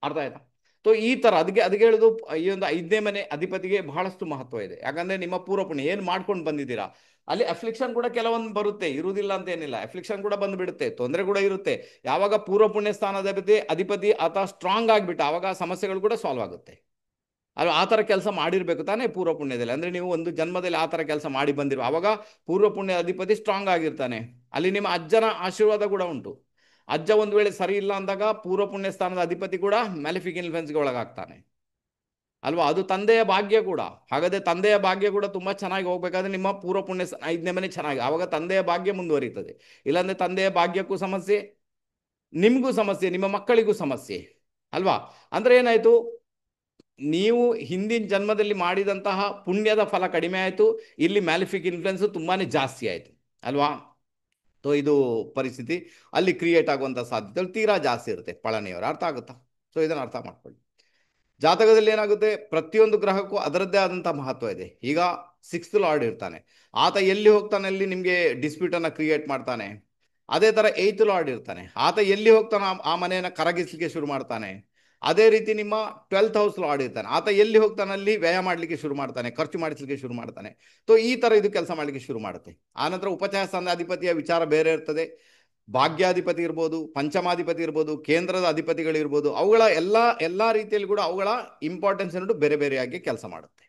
S1: ಅರ್ಥ ಆಯ್ತಾ? ಸೊ ಈ ಥರ ಅದಕ್ಕೆ ಹೇಳೋದು, ಈ ಒಂದು 5ನೇ ಮನೆ ಅಧಿಪತಿಗೆ ಬಹಳಷ್ಟು ಮಹತ್ವ ಇದೆ. ಯಾಕಂದರೆ ನಿಮ್ಮ ಪೂರ್ವ ಪುಣ್ಯ ಏನು ಮಾಡ್ಕೊಂಡು ಬಂದಿದ್ದೀರಾ, ಅಲ್ಲಿ ಅಫ್ಲಿಕ್ಷನ್ ಕೂಡ ಕೆಲವೊಂದು ಬರುತ್ತೆ, ಇರುವುದಿಲ್ಲ ಅಂತ ಏನಿಲ್ಲ. ಅಫ್ಲಿಕ್ಷನ್ ಕೂಡ ಬಂದುಬಿಡುತ್ತೆ, ತೊಂದರೆ ಕೂಡ ಇರುತ್ತೆ. ಯಾವಾಗ ಪೂರ್ವ ಪುಣ್ಯ ಸ್ಥಾನದ ಅಧಿಪತಿ ಆತ ಸ್ಟ್ರಾಂಗ್ ಆಗಿಬಿಟ್ಟು, ಆವಾಗ ಸಮಸ್ಯೆಗಳು ಕೂಡ ಸಾಲ್ವ್ ಆಗುತ್ತೆ. ಅಲ್ವಾ? ಆ ಥರ ಕೆಲಸ ಮಾಡಿರಬೇಕು ತಾನೇ ಪೂರ್ವ ಪುಣ್ಯದಲ್ಲಿ. ಅಂದರೆ ನೀವು ಒಂದು ಜನ್ಮದಲ್ಲಿ ಆ ಥರ ಕೆಲಸ ಮಾಡಿ ಬಂದಿರುವ, ಆವಾಗ ಪೂರ್ವ ಪುಣ್ಯ ಅಧಿಪತಿ ಸ್ಟ್ರಾಂಗ್ ಆಗಿರ್ತಾನೆ. ಅಲ್ಲಿ ನಿಮ್ಮ ಅಜ್ಜನ ಆಶೀರ್ವಾದ ಕೂಡ ಉಂಟು. ಅಜ್ಜ ಒಂದು ವೇಳೆ ಸರಿ ಇಲ್ಲ ಅಂದಾಗ ಪೂರ್ವ ಪುಣ್ಯ ಸ್ಥಾನದ ಅಧಿಪತಿ ಕೂಡ ಮ್ಯಾಲಿಫಿಕ್ ಇನ್ಫ್ಲುಯೆನ್ಸ್ಗೆ ಒಳಗಾಗ್ತಾನೆ. ಅಲ್ವಾ? ಅದು ತಂದೆಯ ಭಾಗ್ಯ ಕೂಡ. ಹಾಗಾದರೆ ತಂದೆಯ ಭಾಗ್ಯ ಕೂಡ ತುಂಬ ಚೆನ್ನಾಗಿ ಹೋಗ್ಬೇಕಾದ್ರೆ ನಿಮ್ಮ ಪೂರ್ವ ಪುಣ್ಯ 5ನೇ ಮನೆ ಚೆನ್ನಾಗಿ, ಆವಾಗ ತಂದೆಯ ಭಾಗ್ಯ ಮುಂದುವರಿತದೆ. ಇಲ್ಲಾಂದರೆ ತಂದೆಯ ಭಾಗ್ಯಕ್ಕೂ ಸಮಸ್ಯೆ, ನಿಮಗೂ ಸಮಸ್ಯೆ, ನಿಮ್ಮ ಮಕ್ಕಳಿಗೂ ಸಮಸ್ಯೆ. ಅಲ್ವಾ? ಅಂದರೆ ಏನಾಯಿತು, ನೀವು ಹಿಂದಿನ ಜನ್ಮದಲ್ಲಿ ಮಾಡಿದಂತಹ ಪುಣ್ಯದ ಫಲ ಕಡಿಮೆ ಆಯಿತು, ಇಲ್ಲಿ ಮ್ಯಾಲಿಫಿಕ್ ಇನ್ಫ್ಲುಯೆನ್ಸ್ ತುಂಬಾ ಜಾಸ್ತಿ ಆಯಿತು. ಅಲ್ವಾ? ಸೊ ಇದು ಪರಿಸ್ಥಿತಿ ಅಲ್ಲಿ ಕ್ರಿಯೇಟ್ ಆಗುವಂಥ ಸಾಧ್ಯತೆಗಳು ತೀರಾ ಜಾಸ್ತಿ ಇರುತ್ತೆ. ಪಳನಿಯವರು ಅರ್ಥ ಆಗುತ್ತಾ? ಸೊ ಇದನ್ನು ಅರ್ಥ ಮಾಡ್ಕೊಳ್ಳಿ. ಜಾತಕದಲ್ಲಿ ಏನಾಗುತ್ತೆ, ಪ್ರತಿಯೊಂದು ಗ್ರಹಕ್ಕೂ ಅದರದ್ದೇ ಆದಂಥ ಮಹತ್ವ ಇದೆ. ಈಗ 6th ಲಾರ್ಡ್ ಇರ್ತಾನೆ, ಆತ ಎಲ್ಲಿ ಹೋಗ್ತಾನೆ ಅಲ್ಲಿ ನಿಮಗೆ ಡಿಸ್ಪ್ಯೂಟನ್ನು ಕ್ರಿಯೇಟ್ ಮಾಡ್ತಾನೆ. ಅದೇ ಥರ 8th ಲಾರ್ಡ್ ಇರ್ತಾನೆ, ಆತ ಎಲ್ಲಿ ಹೋಗ್ತಾನೆ ಆ ಮನೆಯನ್ನು ಕರಗಿಸಲಿಕ್ಕೆ ಶುರು ಮಾಡ್ತಾನೆ. ಅದೇ ರೀತಿ ನಿಮ್ಮ 12th ಹೌಸ್ ಲಾರ್ಡ್ ಇರ್ತಾನೆ, ಆತ ಎಲ್ಲಿ ಹೋಗ್ತಾನೆ ಅಲ್ಲಿ ವ್ಯಯ ಮಾಡಲಿಕ್ಕೆ ಶುರು ಮಾಡ್ತಾನೆ, ಖರ್ಚು ಮಾಡಿಸಲಿಕ್ಕೆ ಶುರು ಮಾಡ್ತಾನೆ. ಸೊ ಈ ಥರ ಇದು ಕೆಲಸ ಮಾಡಲಿಕ್ಕೆ ಶುರು ಮಾಡುತ್ತೆ. ಆನಂತರ ಉಪಚಯ ಸ್ಥಾನಾಧಿಪತಿಯ ವಿಚಾರ ಬೇರೆ ಇರ್ತದೆ. ಭಾಗ್ಯಾಧಿಪತಿ ಇರ್ಬೋದು, ಪಂಚಮಾಧಿಪತಿ ಇರ್ಬೋದು, ಕೇಂದ್ರದ ಅಧಿಪತಿಗಳಿರ್ಬೋದು, ಅವುಗಳ ಎಲ್ಲ ರೀತಿಯಲ್ಲಿ ಕೂಡ ಅವುಗಳ ಇಂಪಾರ್ಟೆನ್ಸ್ ಅನ್ನೋದು ಬೇರೆ ಬೇರೆಯಾಗಿ ಕೆಲಸ ಮಾಡುತ್ತೆ.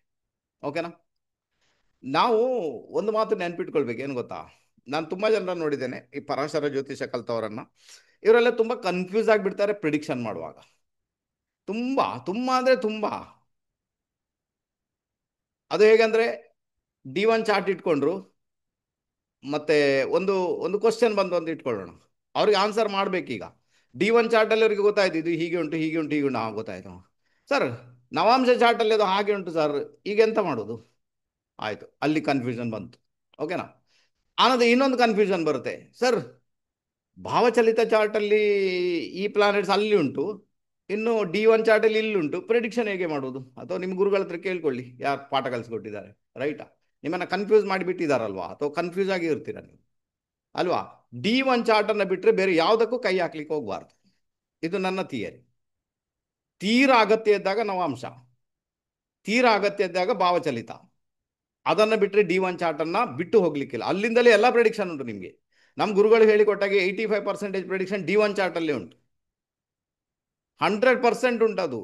S1: ಓಕೆನಾ? ನಾವು ಒಂದು ಮಾತು ನೆನ್ಪಿಟ್ಕೊಳ್ಬೇಕು, ಏನು ಗೊತ್ತಾ, ನಾನು ತುಂಬ ಜನರನ್ನು ನೋಡಿದ್ದೇನೆ ಈ ಪರಾಶರ ಜ್ಯೋತಿಷ ಕಲ್ತವರನ್ನು. ಇವರೆಲ್ಲ ತುಂಬ ಕನ್ಫ್ಯೂಸ್ ಆಗಿಬಿಡ್ತಾರೆ ಪ್ರಿಡಿಕ್ಷನ್ ಮಾಡುವಾಗ. ತುಂಬ ತುಂಬ ಅಂದರೆ ತುಂಬ. ಅದು ಹೇಗೆಂದರೆ, D1 ಚಾರ್ಟ್ ಇಟ್ಕೊಂಡ್ರು, ಮತ್ತೆ ಒಂದು ಒಂದು ಕ್ವಶನ್ ಬಂದು ಅಂತ ಇಟ್ಕೊಳ್ಳೋಣ, ಅವ್ರಿಗೆ ಆನ್ಸರ್ ಮಾಡಬೇಕೀಗ. D1 ಚಾರ್ಟಲ್ಲಿ ಅವರಿಗೆ ಗೊತ್ತಾಯ್ತು ಇದು ಹೀಗೆ ಉಂಟು ಹೀಗೆ ಉಂಟು ಹೀಗೆ ಉಂಟು, ಗೊತ್ತಾಯ್ತು ಸರ್. ನವಾಂಶ ಚಾರ್ಟಲ್ಲಿ ಅದು ಹಾಗೆ ಉಂಟು ಸರ್, ಈಗ ಎಂತ ಮಾಡೋದು? ಆಯಿತು, ಅಲ್ಲಿ ಕನ್ಫ್ಯೂಷನ್ ಬಂತು. ಓಕೆನಾ? ಆನಂತರ ಇನ್ನೊಂದು ಕನ್ಫ್ಯೂಷನ್ ಬರುತ್ತೆ, ಸರ್ ಭಾವಚಲಿತ ಚಾರ್ಟಲ್ಲಿ ಈ ಪ್ಲಾನೆಟ್ಸ್ ಅಲ್ಲಿ ಉಂಟು, ಇನ್ನು D1 ಚಾರ್ಟಲ್ಲಿ ಇಲ್ಲಿ ಉಂಟು, ಪ್ರಿಡಿಕ್ಷನ್ ಹೇಗೆ ಮಾಡೋದು? ಅಥವಾ ನಿಮ್ಮ ಗುರುಗಳ ಹತ್ರ ಕೇಳ್ಕೊಳ್ಳಿ, ಯಾರು ಪಾಠ ಕಲಿಸ್ಕೊಟ್ಟಿದ್ದಾರೆ. ರೈಟಾ? ನಿಮ್ಮನ್ನು ಕನ್ಫ್ಯೂಸ್ ಮಾಡಿಬಿಟ್ಟಿದ್ದಾರಲ್ವಾ, ಅಥವಾ ಕನ್ಫ್ಯೂಸ್ ಆಗಿ ಇರ್ತೀರ ನೀವು, ಅಲ್ವಾ? D1 ಚಾರ್ಟನ್ನು ಬಿಟ್ಟರೆ ಬೇರೆ ಯಾವುದಕ್ಕೂ ಕೈ ಹಾಕ್ಲಿಕ್ಕೆ ಹೋಗಬಾರ್ದು. ಇದು ನನ್ನ ಥಿಯರಿ. ತೀರಾ ಅಗತ್ಯ ಇದ್ದಾಗ ನವಾಂಶ, ತೀರಾ ಅಗತ್ಯ ಇದ್ದಾಗ ಭಾವಚಲಿತ, ಅದನ್ನು ಬಿಟ್ಟರೆ D1 ಚಾರ್ಟನ್ನು ಬಿಟ್ಟು ಹೋಗ್ಲಿಕ್ಕಿಲ್ಲ. ಅಲ್ಲಿಂದಲೇ ಎಲ್ಲ ಪ್ರಿಡಿಕ್ಷನ್ ಉಂಟು ನಿಮಗೆ. ನಮ್ಮ ಗುರುಗಳು ಹೇಳಿಕೊಟ್ಟಾಗೆ 85% ಪ್ರಿಡಿಕ್ಷನ್ D1 ಚಾರ್ಟಲ್ಲಿ ಉಂಟು. 100% ಉಂಟು ಅದು.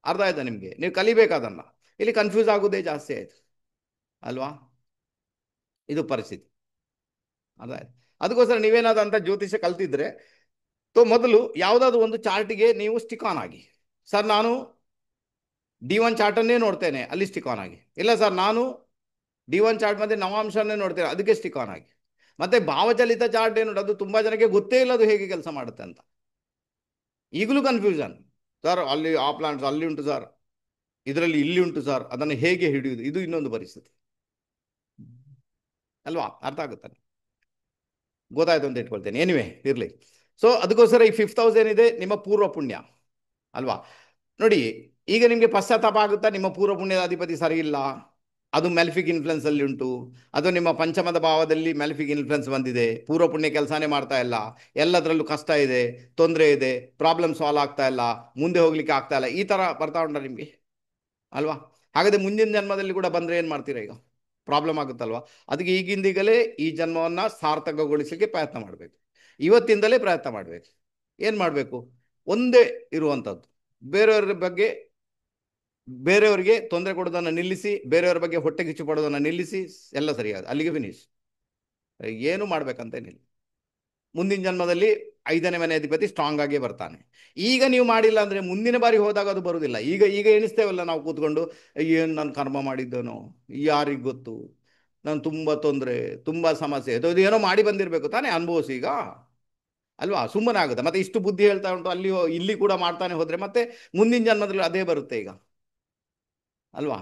S1: ಅರ್ಥ ಆಯ್ತಾ ನಿಮಗೆ? ನೀವು ಕಲಿಬೇಕಾದನ್ನ. ಇಲ್ಲಿ ಕನ್ಫ್ಯೂಸ್ ಆಗೋದೇ ಜಾಸ್ತಿ ಆಯಿತು, ಅಲ್ವಾ? ಇದು ಪರಿಸ್ಥಿತಿ. ಅರ್ಥ ಆಯ್ತು? ಅದಕ್ಕೋಸ್ಕರ ನೀವೇನಾದ್ರು ಅಂತ ಜ್ಯೋತಿಷ್ಯ ಕಲ್ತಿದ್ರೆ ಮೊದಲು ಯಾವುದಾದ್ರು ಒಂದು ಚಾರ್ಟಿಗೆ ನೀವು ಸ್ಟಿಕ್ ಆನ್ ಆಗಿ. ಸರ್ ನಾನು D1 ಚಾರ್ಟನ್ನೇ ನೋಡ್ತೇನೆ, ಅಲ್ಲಿ ಸ್ಟಿಕ್ ಆನ್ ಆಗಿ. ಇಲ್ಲ ಸರ್ ನಾನು D1 ಚಾರ್ಟ್ ಮತ್ತೆ ನವಾಂಶನೇ ನೋಡ್ತೇನೆ, ಅದಕ್ಕೆ ಸ್ಟಿಕ್ ಆನ್ ಆಗಿ. ಮತ್ತೆ ಭಾವಚಲಿತ ಚಾರ್ಟ್ ಏನು, ಅದು ತುಂಬ ಜನಕ್ಕೆ ಗೊತ್ತೇ ಇಲ್ಲ ಅದು ಹೇಗೆ ಕೆಲಸ ಮಾಡುತ್ತೆ ಅಂತ. ಈಗಲೂ ಕನ್ಫ್ಯೂಷನ್, ಸರ್ ಅಲ್ಲಿ ಆ ಪ್ಲಾಂಟ್ಸ್ ಅಲ್ಲಿ ಉಂಟು ಸರ್, ಇದರಲ್ಲಿ ಇಲ್ಲಿ ಉಂಟು ಸರ್, ಅದನ್ನು ಹೇಗೆ ಹಿಡಿಯುವುದು? ಇದು ಇನ್ನೊಂದು ಪರಿಸ್ಥಿತಿ, ಅಲ್ವಾ? ಅರ್ಥ ಆಗುತ್ತಾನೆ? ಗೊತ್ತಾಯ್ತು ಅಂತ ಇಟ್ಕೊಳ್ತೇನೆ. ಎನಿವೆ ಇರಲಿ. ಸೊ ಅದಕ್ಕೋಸ್ಕರ ಈ 5th ಹೌಸ್ ಏನಿದೆ ನಿಮ್ಮ ಪೂರ್ವ ಪುಣ್ಯ, ಅಲ್ವಾ? ನೋಡಿ, ಈಗ ನಿಮಗೆ ಪಶ್ಚಾತ್ತಾಪ ಆಗುತ್ತಾ, ನಿಮ್ಮ ಪೂರ್ವ ಪುಣ್ಯದ ಅಧಿಪತಿ ಸರಿ ಇಲ್ಲ, ಅದು ಮ್ಯಾಲಿಫಿಕ್ ಇನ್ಫ್ಲುಯೆನ್ಸ್ ಅಲ್ಲಿ ಉಂಟು, ಅದು ನಿಮ್ಮ ಪಂಚಮದ ಭಾವದಲ್ಲಿ ಮ್ಯಾಲಿಫಿಕ್ ಇನ್ಫ್ಲುಯೆನ್ಸ್ ಬಂದಿದೆ, ಪೂರ್ವ ಪುಣ್ಯ ಕೆಲಸನೇ ಮಾಡ್ತಾ ಇಲ್ಲ, ಎಲ್ಲದರಲ್ಲೂ ಕಷ್ಟ ಇದೆ, ತೊಂದರೆ ಇದೆ, ಪ್ರಾಬ್ಲಮ್ ಸಾಲ್ವ್ ಆಗ್ತಾ ಇಲ್ಲ, ಮುಂದೆ ಹೋಗ್ಲಿಕ್ಕೆ ಆಗ್ತಾ ಇಲ್ಲ, ಈ ಥರ ಬರ್ತಾ ಉಂಟ ನಿಮಗೆ, ಅಲ್ವಾ? ಹಾಗಾದರೆ ಮುಂದಿನ ಜನ್ಮದಲ್ಲಿ ಕೂಡ ಬಂದರೆ ಏನು ಮಾಡ್ತೀರಾ? ಈಗ ಪ್ರಾಬ್ಲಮ್ ಆಗುತ್ತಲ್ವಾ? ಅದಕ್ಕೆ ಈಗಿಂದೀಗಲೇ ಈ ಜನ್ಮವನ್ನು ಸಾರ್ಥಕಗೊಳಿಸಲಿಕ್ಕೆ ಪ್ರಯತ್ನ ಮಾಡಬೇಕು. ಇವತ್ತಿಂದಲೇ ಪ್ರಯತ್ನ ಮಾಡಬೇಕು. ಏನು ಮಾಡಬೇಕು? ಒಂದೇ ಇರುವಂಥದ್ದು, ಬೇರೆಯವರ ಬಗ್ಗೆ ಬೇರೆಯವರಿಗೆ ತೊಂದರೆ ಕೊಡೋದನ್ನು ನಿಲ್ಲಿಸಿ, ಬೇರೆಯವರ ಬಗ್ಗೆ ಹೊಟ್ಟೆ ಕಿಚ್ಚು ಪಡೋದನ್ನು ನಿಲ್ಲಿಸಿ, ಎಲ್ಲ ಸರಿಯಾದ ಅಲ್ಲಿಗೆ ಫಿನಿಶ್. ಏನು ಮಾಡ್ಬೇಕಂತೇನಿಲ್ಲ. ಮುಂದಿನ ಜನ್ಮದಲ್ಲಿ 5ನೇ ಮನೆ ಅಧಿಪತಿ ಸ್ಟ್ರಾಂಗ್ ಆಗೇ ಬರ್ತಾನೆ. ಈಗ ನೀವು ಮಾಡಿಲ್ಲ ಅಂದರೆ ಮುಂದಿನ ಬಾರಿ ಹೋದಾಗ ಅದು ಬರುವುದಿಲ್ಲ. ಈಗ ಈಗ ಎಣಿಸ್ತೇವಲ್ಲ ನಾವು ಕೂತ್ಕೊಂಡು, ಏನು ನಾನು ಕರ್ಮ ಮಾಡಿದ್ದೇನೋ ಯಾರಿಗೆ ಗೊತ್ತು, ನಾನು ತುಂಬ ತೊಂದರೆ, ತುಂಬ ಸಮಸ್ಯೆ, ಅದು ಏನೋ ಮಾಡಿ ಬಂದಿರಬೇಕು ತಾನೇ, ಅನುಭವಿಸಿ ಈಗ, ಅಲ್ವಾ? ಸುಮ್ಮನೆ ಆಗುತ್ತೆ. ಮತ್ತೆ ಇಷ್ಟು ಬುದ್ಧಿ ಹೇಳ್ತಾ ಉಂಟು, ಅಲ್ಲಿ ಇಲ್ಲಿ ಕೂಡ ಮಾಡ್ತಾನೆ ಹೋದರೆ ಮತ್ತೆ ಮುಂದಿನ ಜನ್ಮದಲ್ಲಿ ಅದೇ ಬರುತ್ತೆ ಈಗ, ಅಲ್ವಾ?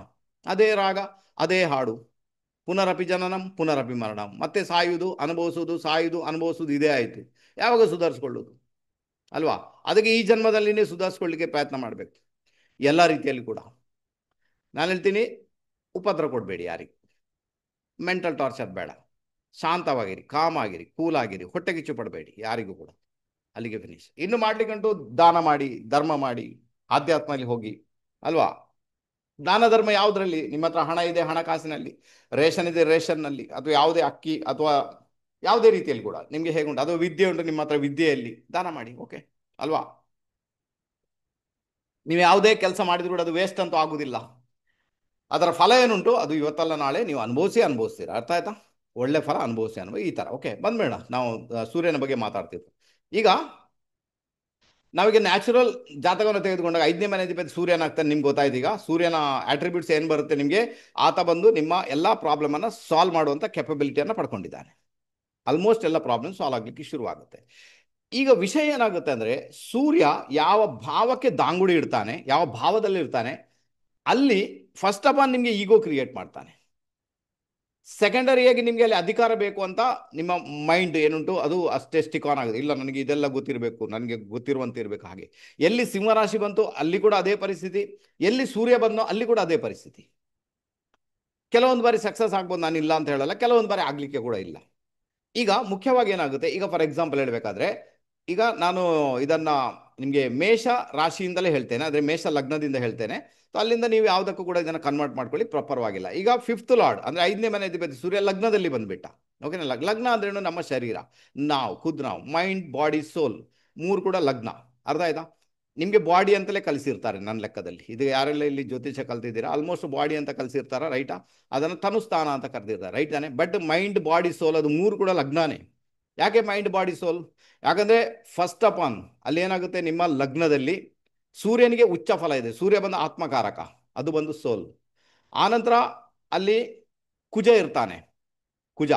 S1: ಅದೇ ರಾಗ, ಅದೇ ಹಾಡು, ಪುನರಪಿ ಜನನಂ ಪುನರಪಿ ಮರಣಂ. ಮತ್ತೆ ಸಾಯುವುದು ಅನುಭವಿಸುವುದು, ಸಾಯುವುದು ಅನುಭವಿಸುವುದು, ಇದೇ ಆಯಿತು. ಯಾವಾಗ ಸುಧಾರಿಸ್ಕೊಳ್ಳೋದು, ಅಲ್ವಾ? ಅದಕ್ಕೆ ಈ ಜನ್ಮದಲ್ಲಿನೇ ಸುಧಾರಿಸ್ಕೊಳ್ಳಿಕ್ಕೆ ಪ್ರಯತ್ನ ಮಾಡಬೇಕು ಎಲ್ಲ ರೀತಿಯಲ್ಲಿ ಕೂಡ. ನಾನು ಹೇಳ್ತೀನಿ, ಉಪದ್ರ ಕೊಡಬೇಡಿ ಯಾರಿಗೆ, ಮೆಂಟಲ್ ಟಾರ್ಚರ್ ಬೇಡ, ಶಾಂತವಾಗಿರಿ, ಕಾಮ್ ಆಗಿರಿ, ಕೂಲ್ ಆಗಿರಿ, ಹೊಟ್ಟೆ ಕಿಚ್ಚು ಪಡಬೇಡಿ ಯಾರಿಗೂ ಕೂಡ. ಅಲ್ಲಿಗೆ ಫಿನಿಶ್. ಇನ್ನು ಮಾಡ್ಲಿಕ್ಕಂಟು ದಾನ ಮಾಡಿ, ಧರ್ಮ ಮಾಡಿ, ಆಧ್ಯಾತ್ಮದಲ್ಲಿ ಹೋಗಿ, ಅಲ್ವಾ? ದಾನ ಧರ್ಮ ಯಾವುದರಲ್ಲಿ? ನಿಮ್ಮ ಹತ್ರ ಹಣ ಇದೆ, ಹಣಕಾಸಿನಲ್ಲಿ, ರೇಷನ್ ಇದೆ, ರೇಷನ್ನಲ್ಲಿ, ಅಥವಾ ಯಾವುದೇ ಅಕ್ಕಿ ಅಥವಾ ಯಾವುದೇ ರೀತಿಯಲ್ಲಿ ಕೂಡ ನಿಮಗೆ ಹೇಗುಂಟು, ಅಥವಾ ವಿದ್ಯೆ ಉಂಟು ನಿಮ್ಮ ಹತ್ರ, ವಿದ್ಯೆಯಲ್ಲಿ ದಾನ ಮಾಡಿ, ಓಕೆ ಅಲ್ವಾ? ನೀವು ಯಾವುದೇ ಕೆಲಸ ಮಾಡಿದ್ರು ಕೂಡ ಅದು ವೇಸ್ಟ್ ಅಂತೂ ಆಗುದಿಲ್ಲ. ಅದರ ಫಲ ಏನುಂಟು ಅದು ಇವತ್ತಲ್ಲ ನಾಳೆ ನೀವು ಅನುಭವಿಸ್ತೀರಾ. ಅರ್ಥ ಆಯ್ತಾ? ಒಳ್ಳೆ ಫಲ ಅನುಭವಿಸಿ ಈ ಥರ. ಓಕೆ, ಬಂದ್ಬೇಡ ನಾವು ಸೂರ್ಯನ ಬಗ್ಗೆ ಮಾತಾಡ್ತಿದ್ವಿ. ಈಗ ನಾವೀಗ ನ್ಯಾಚುರಲ್ ಜಾತಕವನ್ನು ತೆಗೆದುಕೊಂಡಾಗ 5ನೇ ಮನೆ ಅಧಿಪತಿ ಸೂರ್ಯನಾಗ್ತಾನೆ. ನಿಮ್ಗೆ ಗೊತ್ತಾಯ್ತು ಈಗ ಸೂರ್ಯನ ಆಟ್ರಿಬ್ಯೂಟ್ಸ್ ಏನು ಬರುತ್ತೆ ನಿಮಗೆ. ಆತ ಬಂದು ನಿಮ್ಮ ಎಲ್ಲ ಪ್ರಾಬ್ಲಮನ್ನು ಸಾಲ್ವ್ ಮಾಡುವಂಥ ಕೆಪಬಿಲಿಟಿಯನ್ನು ಪಡ್ಕೊಂಡಿದ್ದಾನೆ. ಆಲ್ಮೋಸ್ಟ್ ಎಲ್ಲ ಪ್ರಾಬ್ಲಮ್ ಸಾಲ್ವ್ ಆಗಲಿಕ್ಕೆ ಶುರುವಾಗುತ್ತೆ. ಈಗ ವಿಷಯ ಏನಾಗುತ್ತೆ ಅಂದರೆ, ಸೂರ್ಯ ಯಾವ ಭಾವಕ್ಕೆ ದಾಂಗುಡಿ ಇಡ್ತಾನೆ, ಯಾವ ಭಾವದಲ್ಲಿ ಇರ್ತಾನೆ, ಅಲ್ಲಿ ಫಸ್ಟ್ ಆಫ್ ಆಲ್ ನಿಮಗೆ ಈಗೋ ಕ್ರಿಯೇಟ್ ಮಾಡ್ತಾನೆ. ಸೆಕೆಂಡರಿಯಾಗಿ ನಿಮಗೆ ಅಲ್ಲಿ ಅಧಿಕಾರ ಬೇಕು ಅಂತ ನಿಮ್ಮ ಮೈಂಡ್ ಏನುಂಟು ಅದು ಅಷ್ಟೇ ಸ್ಟಿಕ್ ಆನ್ ಆಗುತ್ತೆ. ಇಲ್ಲ, ನನಗೆ ಇದೆಲ್ಲ ಗೊತ್ತಿರಬೇಕು, ನನಗೆ ಗೊತ್ತಿರುವಂತೆ ಇರಬೇಕು. ಹಾಗೆ ಎಲ್ಲಿ ಸಿಂಹರಾಶಿ ಬಂತು ಅಲ್ಲಿ ಕೂಡ ಅದೇ ಪರಿಸ್ಥಿತಿ, ಎಲ್ಲಿ ಸೂರ್ಯ ಬಂದೋ ಅಲ್ಲಿ ಕೂಡ ಅದೇ ಪರಿಸ್ಥಿತಿ. ಕೆಲವೊಂದು ಬಾರಿ ಸಕ್ಸಸ್ ಆಗ್ಬೋದು, ನಾನು ಇಲ್ಲ ಅಂತ ಹೇಳಲ್ಲ, ಕೆಲವೊಂದು ಬಾರಿ ಆಗಲಿಕ್ಕೆ ಕೂಡ ಇಲ್ಲ. ಈಗ ಮುಖ್ಯವಾಗಿ ಏನಾಗುತ್ತೆ, ಈಗ ಫಾರ್ ಎಕ್ಸಾಂಪಲ್ ಹೇಳಬೇಕಾದ್ರೆ, ಈಗ ನಾನು ಇದನ್ನು ನಿಮಗೆ ಮೇಷ ರಾಶಿಯಿಂದಲೇ ಹೇಳ್ತೇನೆ, ಅಂದರೆ ಮೇಷ ಲಗ್ನದಿಂದ ಹೇಳ್ತೇನೆ. ಸೊ ಅಲ್ಲಿಂದ ನೀವು ಯಾವುದಕ್ಕೂ ಕೂಡ ಇದನ್ನು ಕನ್ವರ್ಟ್ ಮಾಡ್ಕೊಳ್ಳಿ, ಪರವಾಗಿಲ್ಲ. ಈಗ 5th ಲಾರ್ಡ್ ಅಂದರೆ 5ನೇ ಮನೆ ಅಧಿಪತಿ ಸೂರ್ಯ ಲಗ್ನದಲ್ಲಿ ಬಂದುಬಿಟ್ಟ. ಓಕೆನಾ? ಲಗ್ನ ಅಂದ್ರೇನು? ನಮ್ಮ ಶರೀರ, ನಾವು ಮೈಂಡ್, ಬಾಡಿ, ಸೋಲ್, ಮೂರು ಕೂಡ ಲಗ್ನ. ಅರ್ಥ ಆಯ್ತಾ? ನಿಮಗೆ ಬಾಡಿ ಅಂತಲೇ ಕಲಿಸಿರ್ತಾರೆ ನನ್ನ ಲೆಕ್ಕದಲ್ಲಿ. ಇದು ಯಾರೆಲ್ಲ ಇಲ್ಲಿ ಜ್ಯೋತಿಷ ಕಲ್ತಿದ್ದೀರಾ ಆಲ್ಮೋಸ್ಟ್ ಬಾಡಿ ಅಂತ ಕಲಿಸಿರ್ತಾರ, ರೈಟಾ? ಅದನ್ನು ತನುಸ್ಥಾನ ಅಂತ ಕರೆದಿರ್ತಾರೆ, ರೈಟ್ ತಾನೆ? ಬಟ್ ಮೈಂಡ್, ಬಾಡಿ, ಸೋಲ್ ಅದು ಮೂರು ಕೂಡ ಲಗ್ನಾನೇ. ಯಾಕೆ ಮೈಂಡ್, ಬಾಡಿ, ಸೋಲ್? ಯಾಕಂದರೆ ಫಸ್ಟ್ ಆಫ್ ಆಲ್ ಅಲ್ಲಿ ಏನಾಗುತ್ತೆ, ನಿಮ್ಮ ಲಗ್ನದಲ್ಲಿ ಸೂರ್ಯನಿಗೆ ಉಚ್ಚ ಫಲ ಇದೆ. ಸೂರ್ಯ ಬಂದು ಆತ್ಮಕಾರಕ, ಅದು ಬಂದು ಸೋಲ್. ಆನಂತರ ಅಲ್ಲಿ ಕುಜ ಇರ್ತಾನೆ. ಕುಜ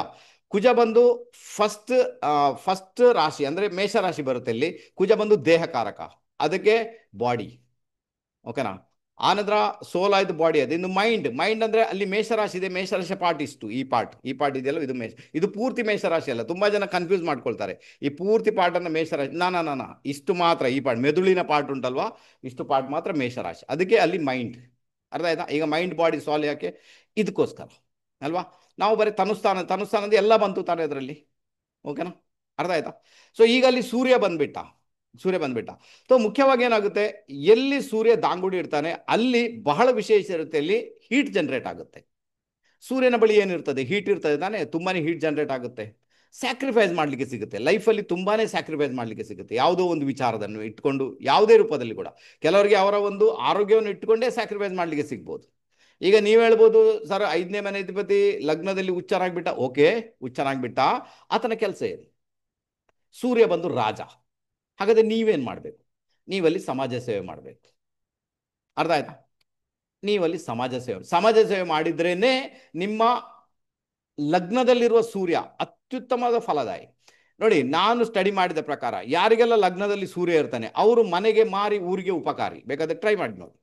S1: ಕುಜ ಬಂದು ಫಸ್ಟ್ ರಾಶಿ ಅಂದರೆ ಮೇಷರಾಶಿ ಬರುತ್ತೆ. ಇಲ್ಲಿ ಕುಜ ಬಂದು ದೇಹಕಾರಕ, ಅದಕ್ಕೆ ಬಾಡಿ. ಓಕೆನಾ? ಆನಂತರ ಸೋಲ್ ಆಯ್ತು, ಬಾಡಿ. ಅದು ಇನ್ನು ಮೈಂಡ್ ಅಂದರೆ ಅಲ್ಲಿ ಮೇಷರಾಶಿ ಇದೆ. ಮೇಷರಾಶಿ ಪಾರ್ಟ್ ಇಷ್ಟು, ಈ ಪಾರ್ಟ್ ಇದೆಯಲ್ಲ, ಇದು ಇದು ಪೂರ್ತಿ ಮೇಷರಾಶಿ ಅಲ್ಲ. ತುಂಬ ಜನ ಕನ್ಫ್ಯೂಸ್ ಮಾಡ್ಕೊಳ್ತಾರೆ. ಈ ಪೂರ್ತಿ ಪಾರ್ಟನ್ನು ಮೇಷರಾಶಿ, ನಾನಾ ಇಷ್ಟು ಮಾತ್ರ, ಈ ಪಾರ್ಟ್ ಮೆದುಳಿನ ಪಾರ್ಟ್ ಉಂಟಲ್ವಾ, ಇಷ್ಟು ಪಾರ್ಟ್ ಮಾತ್ರ ಮೇಷರಾಶಿ, ಅದಕ್ಕೆ ಅಲ್ಲಿ ಮೈಂಡ್. ಅರ್ಥ ಆಯ್ತಾ? ಈಗ ಮೈಂಡ್, ಬಾಡಿ, ಸೋಲ್ ಯಾಕೆ? ಇದಕ್ಕೋಸ್ಕರ ಅಲ್ವಾ? ನಾವು ಬರೀ ತನುಸ್ಥಾನದ ಎಲ್ಲ ಬಂತು ತಾನೇ ಅದರಲ್ಲಿ. ಓಕೆನಾ? ಅರ್ಥ ಆಯ್ತಾ? ಸೊ ಈಗ ಅಲ್ಲಿ ಸೂರ್ಯ ಬಂದ್ಬಿಟ್ಟ. ಸೊ ಮುಖ್ಯವಾಗಿ ಏನಾಗುತ್ತೆ, ಎಲ್ಲಿ ಸೂರ್ಯ ದಾಂಗುಡಿ ಇಡ್ತಾನೆ ಅಲ್ಲಿ ಬಹಳ ವಿಶೇಷ ಇರುತ್ತೆ, ಅಲ್ಲಿ ಹೀಟ್ ಜನರೇಟ್ ಆಗುತ್ತೆ. ಸೂರ್ಯನ ಬಳಿ ಏನಿರ್ತದೆ, ಹೀಟ್ ಇರ್ತದೆ ತಾನೇ, ತುಂಬಾನೇ ಹೀಟ್ ಜನರೇಟ್ ಆಗುತ್ತೆ. ಸ್ಯಾಕ್ರಿಫೈಸ್ ಮಾಡಲಿಕ್ಕೆ ಸಿಗುತ್ತೆ ಲೈಫಲ್ಲಿ, ತುಂಬಾನೇ ಸ್ಯಾಕ್ರಿಫೈಸ್ ಮಾಡಲಿಕ್ಕೆ ಸಿಗುತ್ತೆ. ಯಾವುದೋ ಒಂದು ವಿಚಾರವನ್ನು ಇಟ್ಕೊಂಡು, ಯಾವುದೇ ರೂಪದಲ್ಲಿ ಕೂಡ. ಕೆಲವರಿಗೆ ಅವರ ಒಂದು ಆರೋಗ್ಯವನ್ನು ಇಟ್ಟುಕೊಂಡೇ ಸ್ಯಾಕ್ರಿಫೈಸ್ ಮಾಡಲಿಕ್ಕೆ ಸಿಗ್ಬೋದು. ಈಗ ನೀವು ಹೇಳ್ಬೋದು, ಸರ್ 5ನೇ ಮನೆ ಅಧಿಪತಿ ಲಗ್ನದಲ್ಲಿ ಹುಚ್ಚನಾಗ್ಬಿಟ್ಟ. ಓಕೆ, ಹುಚ್ಚನಾಗ್ಬಿಟ್ಟ, ಆತನ ಕೆಲಸ ಏನು? ಸೂರ್ಯ ಬಂದು ರಾಜ. ಹಾಗಾದ್ರೆ ನೀವೇನು ಮಾಡಬೇಕು? ನೀವಲ್ಲಿ ಸಮಾಜ ಸೇವೆ ಮಾಡಬೇಕು. ಅರ್ಥ ಆಯ್ತಾ? ನೀವಲ್ಲಿ ಸಮಾಜ ಸೇವೆ ಮಾಡಿದ್ರೇನೆ ನಿಮ್ಮ ಲಗ್ನದಲ್ಲಿರುವ ಸೂರ್ಯ ಅತ್ಯುತ್ತಮವಾದ ಫಲದಾಯಿ. ನೋಡಿ, ನಾನು ಸ್ಟಡಿ ಮಾಡಿದ ಪ್ರಕಾರ ಯಾರಿಗೆಲ್ಲ ಲಗ್ನದಲ್ಲಿ ಸೂರ್ಯ ಇರ್ತಾನೆ ಅವರು ಮನೆಗೆ ಮಾರಿ ಊರಿಗೆ ಉಪಕಾರಿ. ಬೇಕಾದ್ರೆ ಟ್ರೈ ಮಾಡಿ ನೋಡಿ.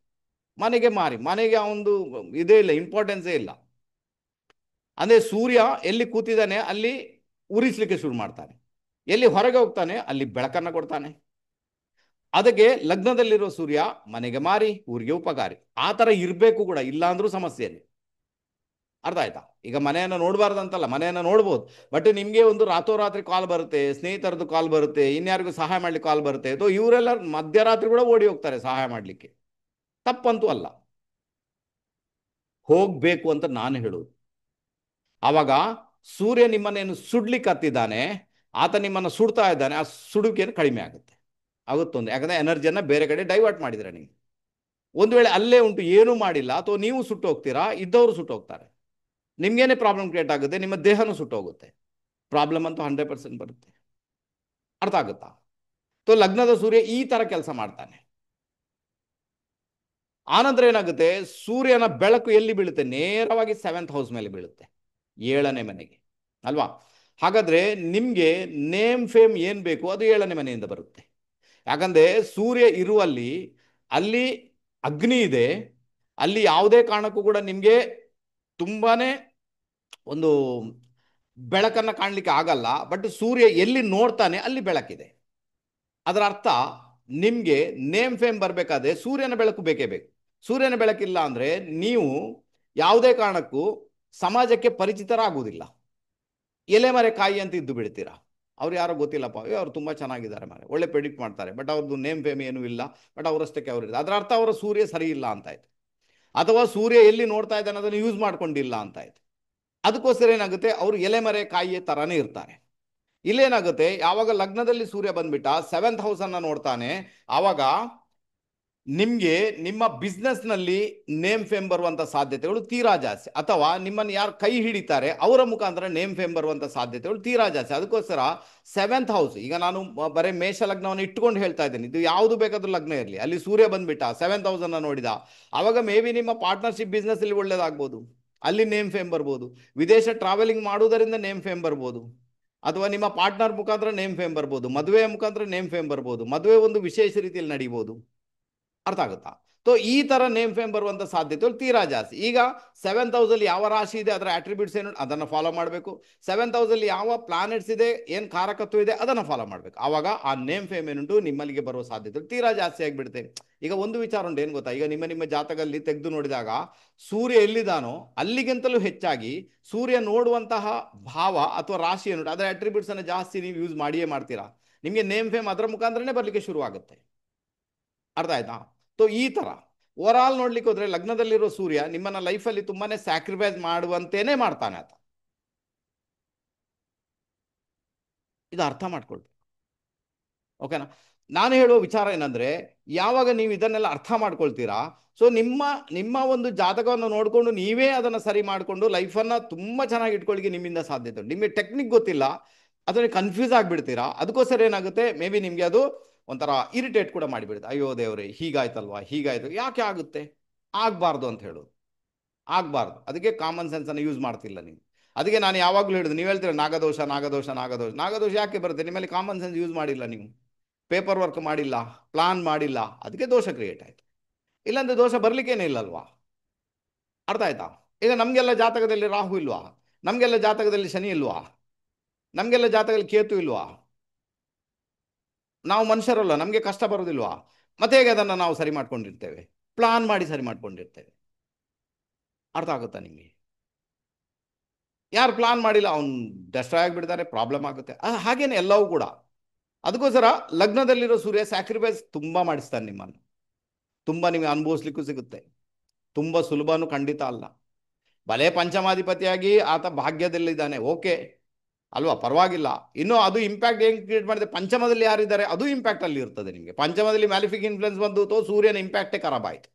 S1: ಮನೆಗೆ ಮಾರಿ, ಮನೆಗೆ ಒಂದು ಇದೇ ಇಲ್ಲ, ಇಂಪಾರ್ಟೆನ್ಸೇ ಇಲ್ಲ. ಅಂದರೆ ಸೂರ್ಯ ಎಲ್ಲಿ ಕೂತಿದ್ದಾನೆ ಅಲ್ಲಿ ಉರಿಸ್ಲಿಕ್ಕೆ ಶುರು ಮಾಡ್ತಾನೆ, ಎಲ್ಲಿ ಹೊರಗೆ ಹೋಗ್ತಾನೆ ಅಲ್ಲಿ ಬೆಳಕನ್ನು ಕೊಡ್ತಾನೆ. ಅದಕ್ಕೆ ಲಗ್ನದಲ್ಲಿರೋ ಸೂರ್ಯ ಮನೆಗೆ ಮಾರಿ ಊರಿಗೆ ಉಪಕಾರಿ. ಆ ಥರ ಇರಬೇಕು ಕೂಡ, ಇಲ್ಲ ಅಂದ್ರೂ ಸಮಸ್ಯೆಯಲ್ಲಿ. ಅರ್ಥ ಆಯ್ತಾ? ಈಗ ಮನೆಯನ್ನು ನೋಡಬಾರ್ದಂತಲ್ಲ, ಮನೆಯನ್ನು ನೋಡ್ಬೋದು. ಬಟ್ ನಿಮಗೆ ಒಂದು ರಾತ್ರೋರಾತ್ರಿ ಕಾಲ್ ಬರುತ್ತೆ, ಸ್ನೇಹಿತರದ್ದು ಕಾಲ್ ಬರುತ್ತೆ, ಇನ್ಯಾರಿಗೂ ಸಹಾಯ ಮಾಡ್ಲಿಕ್ಕೆ ಕಾಲ್ ಬರುತ್ತೆ. ಸೊ ಇವರೆಲ್ಲ ಮಧ್ಯರಾತ್ರಿ ಕೂಡ ಓಡಿ ಹೋಗ್ತಾರೆ ಸಹಾಯ ಮಾಡಲಿಕ್ಕೆ. ತಪ್ಪಂತೂ ಅಲ್ಲ, ಹೋಗಬೇಕು ಅಂತ ನಾನು ಹೇಳೋದು. ಆವಾಗ ಸೂರ್ಯ ನಿಮ್ಮನ್ನೇನು ಸುಡ್ಲಿಕ್ಕೆ ಹತ್ತಿದ್ದಾನೆ, ಆತ ನಿಮ್ಮನ್ನು ಸುಡ್ತಾ ಇದ್ದಾನೆ, ಆ ಸುಡುವಿಕೆಯನ್ನು ಕಡಿಮೆ ಆಗುತ್ತೆ. ಆಗುತ್ತೊಂದು, ಯಾಕಂದರೆ ಎನರ್ಜಿಯನ್ನು ಬೇರೆ ಕಡೆ ಡೈವರ್ಟ್ ಮಾಡಿದ್ರೆ ನೀವು. ಒಂದು ವೇಳೆ ಅಲ್ಲೇ ಉಂಟು ಏನೂ ಮಾಡಿಲ್ಲ ಅಥವಾ ನೀವು ಸುಟ್ಟು ಹೋಗ್ತೀರಾ, ಇದ್ದವರು ಸುಟ್ಟು ಹೋಗ್ತಾರೆ, ನಿಮ್ಗೇನೆ ಪ್ರಾಬ್ಲಮ್ ಕ್ರಿಯೇಟ್ ಆಗುತ್ತೆ, ನಿಮ್ಮ ದೇಹನೂ ಸುಟ್ಟು ಹೋಗುತ್ತೆ. ಪ್ರಾಬ್ಲಮ್ ಅಂತೂ 100% ಬರುತ್ತೆ. ಅರ್ಥ ಆಗುತ್ತಾ? ಸೊ ಲಗ್ನದ ಸೂರ್ಯ ಈ ತರ ಕೆಲಸ ಮಾಡ್ತಾನೆ. ಆನಂತರ ಏನಾಗುತ್ತೆ, ಸೂರ್ಯನ ಬೆಳಕು ಎಲ್ಲಿ ಬೀಳುತ್ತೆ? ನೇರವಾಗಿ 7th ಹೌಸ್ ಮೇಲೆ ಬೀಳುತ್ತೆ, 7ನೇ ಮನೆಗೆ ಅಲ್ವಾ? ಹಾಗಾದ್ರೆ ನಿಮ್ಗೆ ನೇಮ್ ಫೇಮ್ ಏನ್ ಬೇಕು ಅದು 7ನೇ ಮನೆಯಿಂದ ಬರುತ್ತೆ. ಯಾಕಂದ್ರೆ ಸೂರ್ಯ ಇರುವಲ್ಲಿ ಅಲ್ಲಿ ಅಗ್ನಿ ಇದೆ, ಅಲ್ಲಿ ಯಾವುದೇ ಕಾರಣಕ್ಕೂ ಕೂಡ ನಿಮ್ಗೆ ತುಂಬಾನೇ ಒಂದು ಬೆಳಕನ್ನ ಕಾಣ್ಲಿಕ್ಕೆ ಆಗಲ್ಲ. ಬಟ್ ಸೂರ್ಯ ಎಲ್ಲಿ ನೋಡ್ತಾನೆ ಅಲ್ಲಿ ಬೆಳಕಿದೆ. ಅದರ ಅರ್ಥ ನಿಮ್ಗೆ ನೇಮ್ ಫೇಮ್ ಬರಬೇಕಾದ್ರೆ ಸೂರ್ಯನ ಬೆಳಕು ಬೇಕೇ ಬೇಕು. ಸೂರ್ಯನ ಬೆಳಕಿಲ್ಲ ಅಂದ್ರೆ ನೀವು ಯಾವುದೇ ಕಾರಣಕ್ಕೂ ಸಮಾಜಕ್ಕೆ ಪರಿಚಿತರಾಗುವುದಿಲ್ಲ. ಎಲೆ ಮರೆ ಕಾಯಿ ಅಂತ ಇದ್ದು ಬಿಡ್ತೀರಾ. ಅವ್ರು ಯಾರೋ ಗೊತ್ತಿಲ್ಲಪ್ಪ, ಅವ್ರು ತುಂಬಾ ಚೆನ್ನಾಗಿದ್ದಾರೆ ಮಾರೆ, ಒಳ್ಳೆ ಪ್ರೆಡಿಕ್ಟ್ ಮಾಡ್ತಾರೆ, ಬಟ್ ಅವ್ರದ್ದು ನೇಮ್ ಫೇಮ್ ಏನೂ ಇಲ್ಲ, ಬಟ್ ಅವರಷ್ಟಕ್ಕೆ ಅವರು ಅದರ ಅರ್ಥ ಅವರ ಸೂರ್ಯ ಸರಿ ಇಲ್ಲ ಅಂತಾಯ್ತು. ಅಥವಾ ಸೂರ್ಯ ಎಲ್ಲಿ ನೋಡ್ತಾ ಇದ್ದಾನೆ ಅದನ್ನು ಯೂಸ್ ಮಾಡ್ಕೊಂಡಿಲ್ಲ ಅಂತಾಯ್ತು. ಅದಕ್ಕೋಸ್ಕರ ಏನಾಗುತ್ತೆ, ಅವರು ಎಲೆ ಮರೆ ಕಾಯಿಯ ತರಾನೇ ಇರ್ತಾರೆ. ಇಲ್ಲೇನಾಗುತ್ತೆ, ಯಾವಾಗ ಲಗ್ನದಲ್ಲಿ ಸೂರ್ಯ ಬಂದ್ಬಿಟ್ಟ 7th ಹೌಸ್ ಅನ್ನ ನೋಡ್ತಾನೆ, ಆವಾಗ ನಿಮ್ಗೆ ನಿಮ್ಮ ಬಿಸ್ನೆಸ್ ನಲ್ಲಿ ನೇಮ್ ಫೇಮ್ ಬರುವಂತ ಸಾಧ್ಯತೆಗಳು ತೀರಾ ಜಾಸ್ತಿ. ಅಥವಾ ನಿಮ್ಮನ್ನು ಯಾರು ಕೈ ಹಿಡಿತಾರೆ ಅವರ ಮುಖಾಂತರ ನೇಮ್ ಫೇಮ್ ಬರುವಂತ ಸಾಧ್ಯತೆಗಳು ತೀರಾ ಜಾಸ್ತಿ. ಅದಕ್ಕೋಸ್ಕರ 7th ಹೌಸ್, ಈಗ ನಾನು ಬರೀ ಮೇಷ ಲಗ್ನವನ್ನು ಇಟ್ಕೊಂಡು ಹೇಳ್ತಾ ಇದ್ದೇನೆ, ಇದು ಯಾವುದು ಬೇಕಾದ್ರೂ ಲಗ್ನ ಇರಲಿ, ಅಲ್ಲಿ ಸೂರ್ಯ ಬಂದ್ಬಿಟ್ಟ 7th ಹೌಸ್ ಅನ್ನ ನೋಡಿದ, ಅವಾಗ ಮೇ ಬಿ ನಿಮ್ಮ ಪಾರ್ಟ್ನರ್ಶಿಪ್ ಬಿಸ್ನೆಸ್ ಅಲ್ಲಿ ಒಳ್ಳೇದಾಗ್ಬೋದು, ಅಲ್ಲಿ ನೇಮ್ ಫೇಮ್ ಬರ್ಬೋದು. ವಿದೇಶ ಟ್ರಾವೆಲಿಂಗ್ ಮಾಡುವುದರಿಂದ ನೇಮ್ ಫೇಮ್ ಬರ್ಬೋದು. ಅಥವಾ ನಿಮ್ಮ ಪಾರ್ಟ್ನರ್ ಮುಖಾಂತರ ನೇಮ್ ಫೇಮ್ ಬರ್ಬೋದು. ಮದುವೆಯ ಮುಖಾಂತರ ನೇಮ್ ಫೇಮ್ ಬರ್ಬೋದು. ಮದುವೆ ಒಂದು ವಿಶೇಷ ರೀತಿಯಲ್ಲಿ ನಡೀಬೋದು. ಅರ್ಥ ಆಗುತ್ತಾ? ಸೊ ಈ ತರ ನೇಮ್ ಫೇಮ್ ಬರುವಂತ ಸಾಧ್ಯತೆಗಳು ತೀರಾ ಜಾಸ್ತಿ. ಈಗ 7th ಹೌಸ್ ಅಲ್ಲಿ ಯಾವ ರಾಶಿ ಇದೆ, ಅದರ ಅಟ್ರಿಬ್ಯೂಟ್ಸ್ ಏನು, ಅದನ್ನ ಫಾಲೋ ಮಾಡಬೇಕು. 7th ಹೌಸ್ ಅಲ್ಲಿ ಯಾವ ಪ್ಲಾನೆಟ್ಸ್ ಇದೆ, ಏನ್ ಕಾರಕತ್ವ ಇದೆ, ಅದನ್ನ ಫಾಲೋ ಮಾಡಬೇಕು. ಆವಾಗ ಆ ನೇಮ್ ಫೇಮ್ ಏನುಂಟು ನಿಮ್ಮಲ್ಲಿಗೆ ಬರುವ ಸಾಧ್ಯತೆಗಳು ತೀರಾ ಜಾಸ್ತಿ ಆಗಿಬಿಡುತ್ತೆ. ಈಗ ಒಂದು ವಿಚಾರ ಉಂಟು, ಏನ್ ಗೊತ್ತಾ, ಈಗ ನಿಮ್ಮ ಜಾತಕದಲ್ಲಿ ತೆಗೆದು ನೋಡಿದಾಗ ಸೂರ್ಯ ಎಲ್ಲಿದ್ದಾನೋ ಅಲ್ಲಿಗಿಂತಲೂ ಹೆಚ್ಚಾಗಿ ಸೂರ್ಯ ನೋಡುವಂತಹ ಭಾವ ಅಥವಾ ರಾಶಿ ಏನುಂಟು ಅದರ ಅಟ್ರಿಬ್ಯೂಟ್ಸ್ ಅನ್ನು ಜಾಸ್ತಿ ನೀವು ಯೂಸ್ ಮಾಡಿಯೇ ಮಾಡ್ತೀರಾ. ನಿಮಗೆ ನೇಮ್ ಫೇಮ್ ಅದರ ಮುಖಾಂತರನೇ ಬರ್ಲಿಕ್ಕೆ ಶುರು ಆಗುತ್ತೆ. ಅರ್ಥ ಆಯ್ತಾ? ಸೊ ಈ ತರ ಓವರ್ ಆಲ್ ನೋಡ್ಲಿಕ್ಕೆ ಹೋದ್ರೆ ಲಗ್ನದಲ್ಲಿರೋ ಸೂರ್ಯ ನಿಮ್ಮನ್ನ ಲೈಫಲ್ಲಿ ತುಂಬಾನೇ ಸ್ಯಾಕ್ರಿಫೈಸ್ ಮಾಡುವಂತೇನೆ ಮಾಡ್ತಾನೆ ಆತ. ಇದು ಅರ್ಥ ಮಾಡ್ಕೊಳ್ಬೇಕು. ಓಕೆನಾ? ನಾನು ಹೇಳುವ ವಿಚಾರ ಏನಂದ್ರೆ, ಯಾವಾಗ ನೀವು ಇದನ್ನೆಲ್ಲ ಅರ್ಥ ಮಾಡ್ಕೊಳ್ತೀರಾ, ಸೊ ನಿಮ್ಮ ನಿಮ್ಮ ಒಂದು ಜಾತಕವನ್ನು ನೋಡಿಕೊಂಡು ನೀವೇ ಅದನ್ನ ಸರಿ ಮಾಡಿಕೊಂಡು ಲೈಫನ್ನ ತುಂಬಾ ಚೆನ್ನಾಗಿ ಇಟ್ಕೊಳ್ಳಿಕ್ಕೆ ನಿಮ್ಮಿಂದ ಸಾಧ್ಯತೆ ಉಂಟು. ನಿಮಗೆ ಟೆಕ್ನಿಕ್ ಗೊತ್ತಿಲ್ಲ, ಅದನ್ನ ಕನ್ಫ್ಯೂಸ್ ಆಗಿಬಿಡ್ತೀರಾ. ಅದಕ್ಕೋಸ್ಕರ ಏನಾಗುತ್ತೆ, ಮೇ ಬಿ ನಿಮ್ಗೆ ಅದು ಒಂಥರ ಇರಿಟೇಟ್ ಕೂಡ ಮಾಡಿಬಿಡುತ್ತೆ. ಅಯ್ಯೋ ದೇವ್ರೆ, ಹೀಗಾಯ್ತಲ್ವಾ, ಹೀಗಾಯ್ತು, ಯಾಕೆ ಆಗುತ್ತೆ, ಆಗ್ಬಾರ್ದು ಅಂತ ಹೇಳೋದು. ಆಗ್ಬಾರ್ದು, ಅದಕ್ಕೆ ಕಾಮನ್ ಸೆನ್ಸ್ ಅನ್ನು ಯೂಸ್ ಮಾಡ್ತಿಲ್ಲ ನೀವು. ಅದಕ್ಕೆ ನಾನು ಯಾವಾಗಲೂ ಹೇಳಿದ್ರು, ನೀವು ಹೇಳ್ತೀರ ನಾಗದೋಷ ನಾಗದೋಷ ನಾಗದೋಷ. ನಾಗದೋಷ ಯಾಕೆ ಬರುತ್ತೆ? ನಿಮ್ಮಲ್ಲಿ ಕಾಮನ್ ಸೆನ್ಸ್ ಯೂಸ್ ಮಾಡಿಲ್ಲ ನೀವು, ಪೇಪರ್ ವರ್ಕ್ ಮಾಡಿಲ್ಲ, ಪ್ಲಾನ್ ಮಾಡಿಲ್ಲ, ಅದಕ್ಕೆ ದೋಷ ಕ್ರಿಯೇಟ್ ಆಯ್ತು. ಇಲ್ಲಾಂದ್ರೆ ದೋಷ ಬರ್ಲಿಕ್ಕೇನೆ ಇಲ್ಲಲ್ವಾ? ಅರ್ಥ ಆಯ್ತಾ? ಈಗ ನಮಗೆಲ್ಲ ಜಾತಕದಲ್ಲಿ ರಾಹು ಇಲ್ವಾ? ನಮಗೆಲ್ಲ ಜಾತಕದಲ್ಲಿ ಶನಿ ಇಲ್ವಾ? ನಮಗೆಲ್ಲ ಜಾತಕದಲ್ಲಿ ಕೇತು ಇಲ್ವಾ? ನಾವು ಮನುಷ್ಯರಲ್ಲ, ನಮಗೆ ಕಷ್ಟ ಬರೋದಿಲ್ವಾ? ಮತ್ತೆ ಹೇಗೆ ಅದನ್ನು ನಾವು ಸರಿ ಮಾಡ್ಕೊಂಡಿರ್ತೇವೆ? ಪ್ಲಾನ್ ಮಾಡಿ ಸರಿ ಮಾಡ್ಕೊಂಡಿರ್ತೇವೆ. ಅರ್ಥ ಆಗುತ್ತಾ ನಿಮಗೆ? ಯಾರು ಪ್ಲಾನ್ ಮಾಡಿಲ್ಲ ಅವ್ನು ಡೆಸ್ಟ್ರಾಯ್ ಆಗಿಬಿಡ್ತಾರೆ, ಪ್ರಾಬ್ಲಮ್ ಆಗುತ್ತೆ. ಹಾಗೇನೆ ಎಲ್ಲವೂ ಕೂಡ. ಅದಕ್ಕೋಸ್ಕರ ಲಗ್ನದಲ್ಲಿರೋ ಸೂರ್ಯ ಸ್ಯಾಕ್ರಿಫೈಸ್ ತುಂಬಾ ಮಾಡಿಸ್ತಾನೆ ನಿಮ್ಮನ್ನು. ತುಂಬಾ ನಿಮಗೆ ಅನುಭವಿಸ್ಲಿಕ್ಕೂ ಸಿಗುತ್ತೆ. ತುಂಬಾ ಸುಲಭನೂ ಖಂಡಿತ ಅಲ್ಲ. ಭಲೆ ಪಂಚಮಾಧಿಪತಿಯಾಗಿ ಆತ ಭಾಗ್ಯದಲ್ಲಿದ್ದಾನೆ, ಓಕೆ ಅಲ್ವಾ, ಪರವಾಗಿಲ್ಲ. ಇನ್ನು ಅದು ಇಂಪ್ಯಾಕ್ಟ್ ಹೆಂಗ್ ಕ್ರಿಯೇಟ್ ಮಾಡಿದೆ, ಪಂಚಮದಲ್ಲಿ ಯಾರಿದ್ದಾರೆ ಅದು ಇಂಪ್ಯಾಕ್ಟ್ ಅಲ್ಲಿ ಇರ್ತದೆ ನಿಮಗೆ. ಪಂಚಮದಲ್ಲಿ ಮ್ಯಾಲಿಫಿಕ್ ಇನ್ಫ್ಲುಯೆನ್ಸ್ ಬಂದು ತೋ ಸೂರ್ಯನ ಇಂಪ್ಯಾಕ್ಟೇ ಖರಾಬ್ ಆಯ್ತು,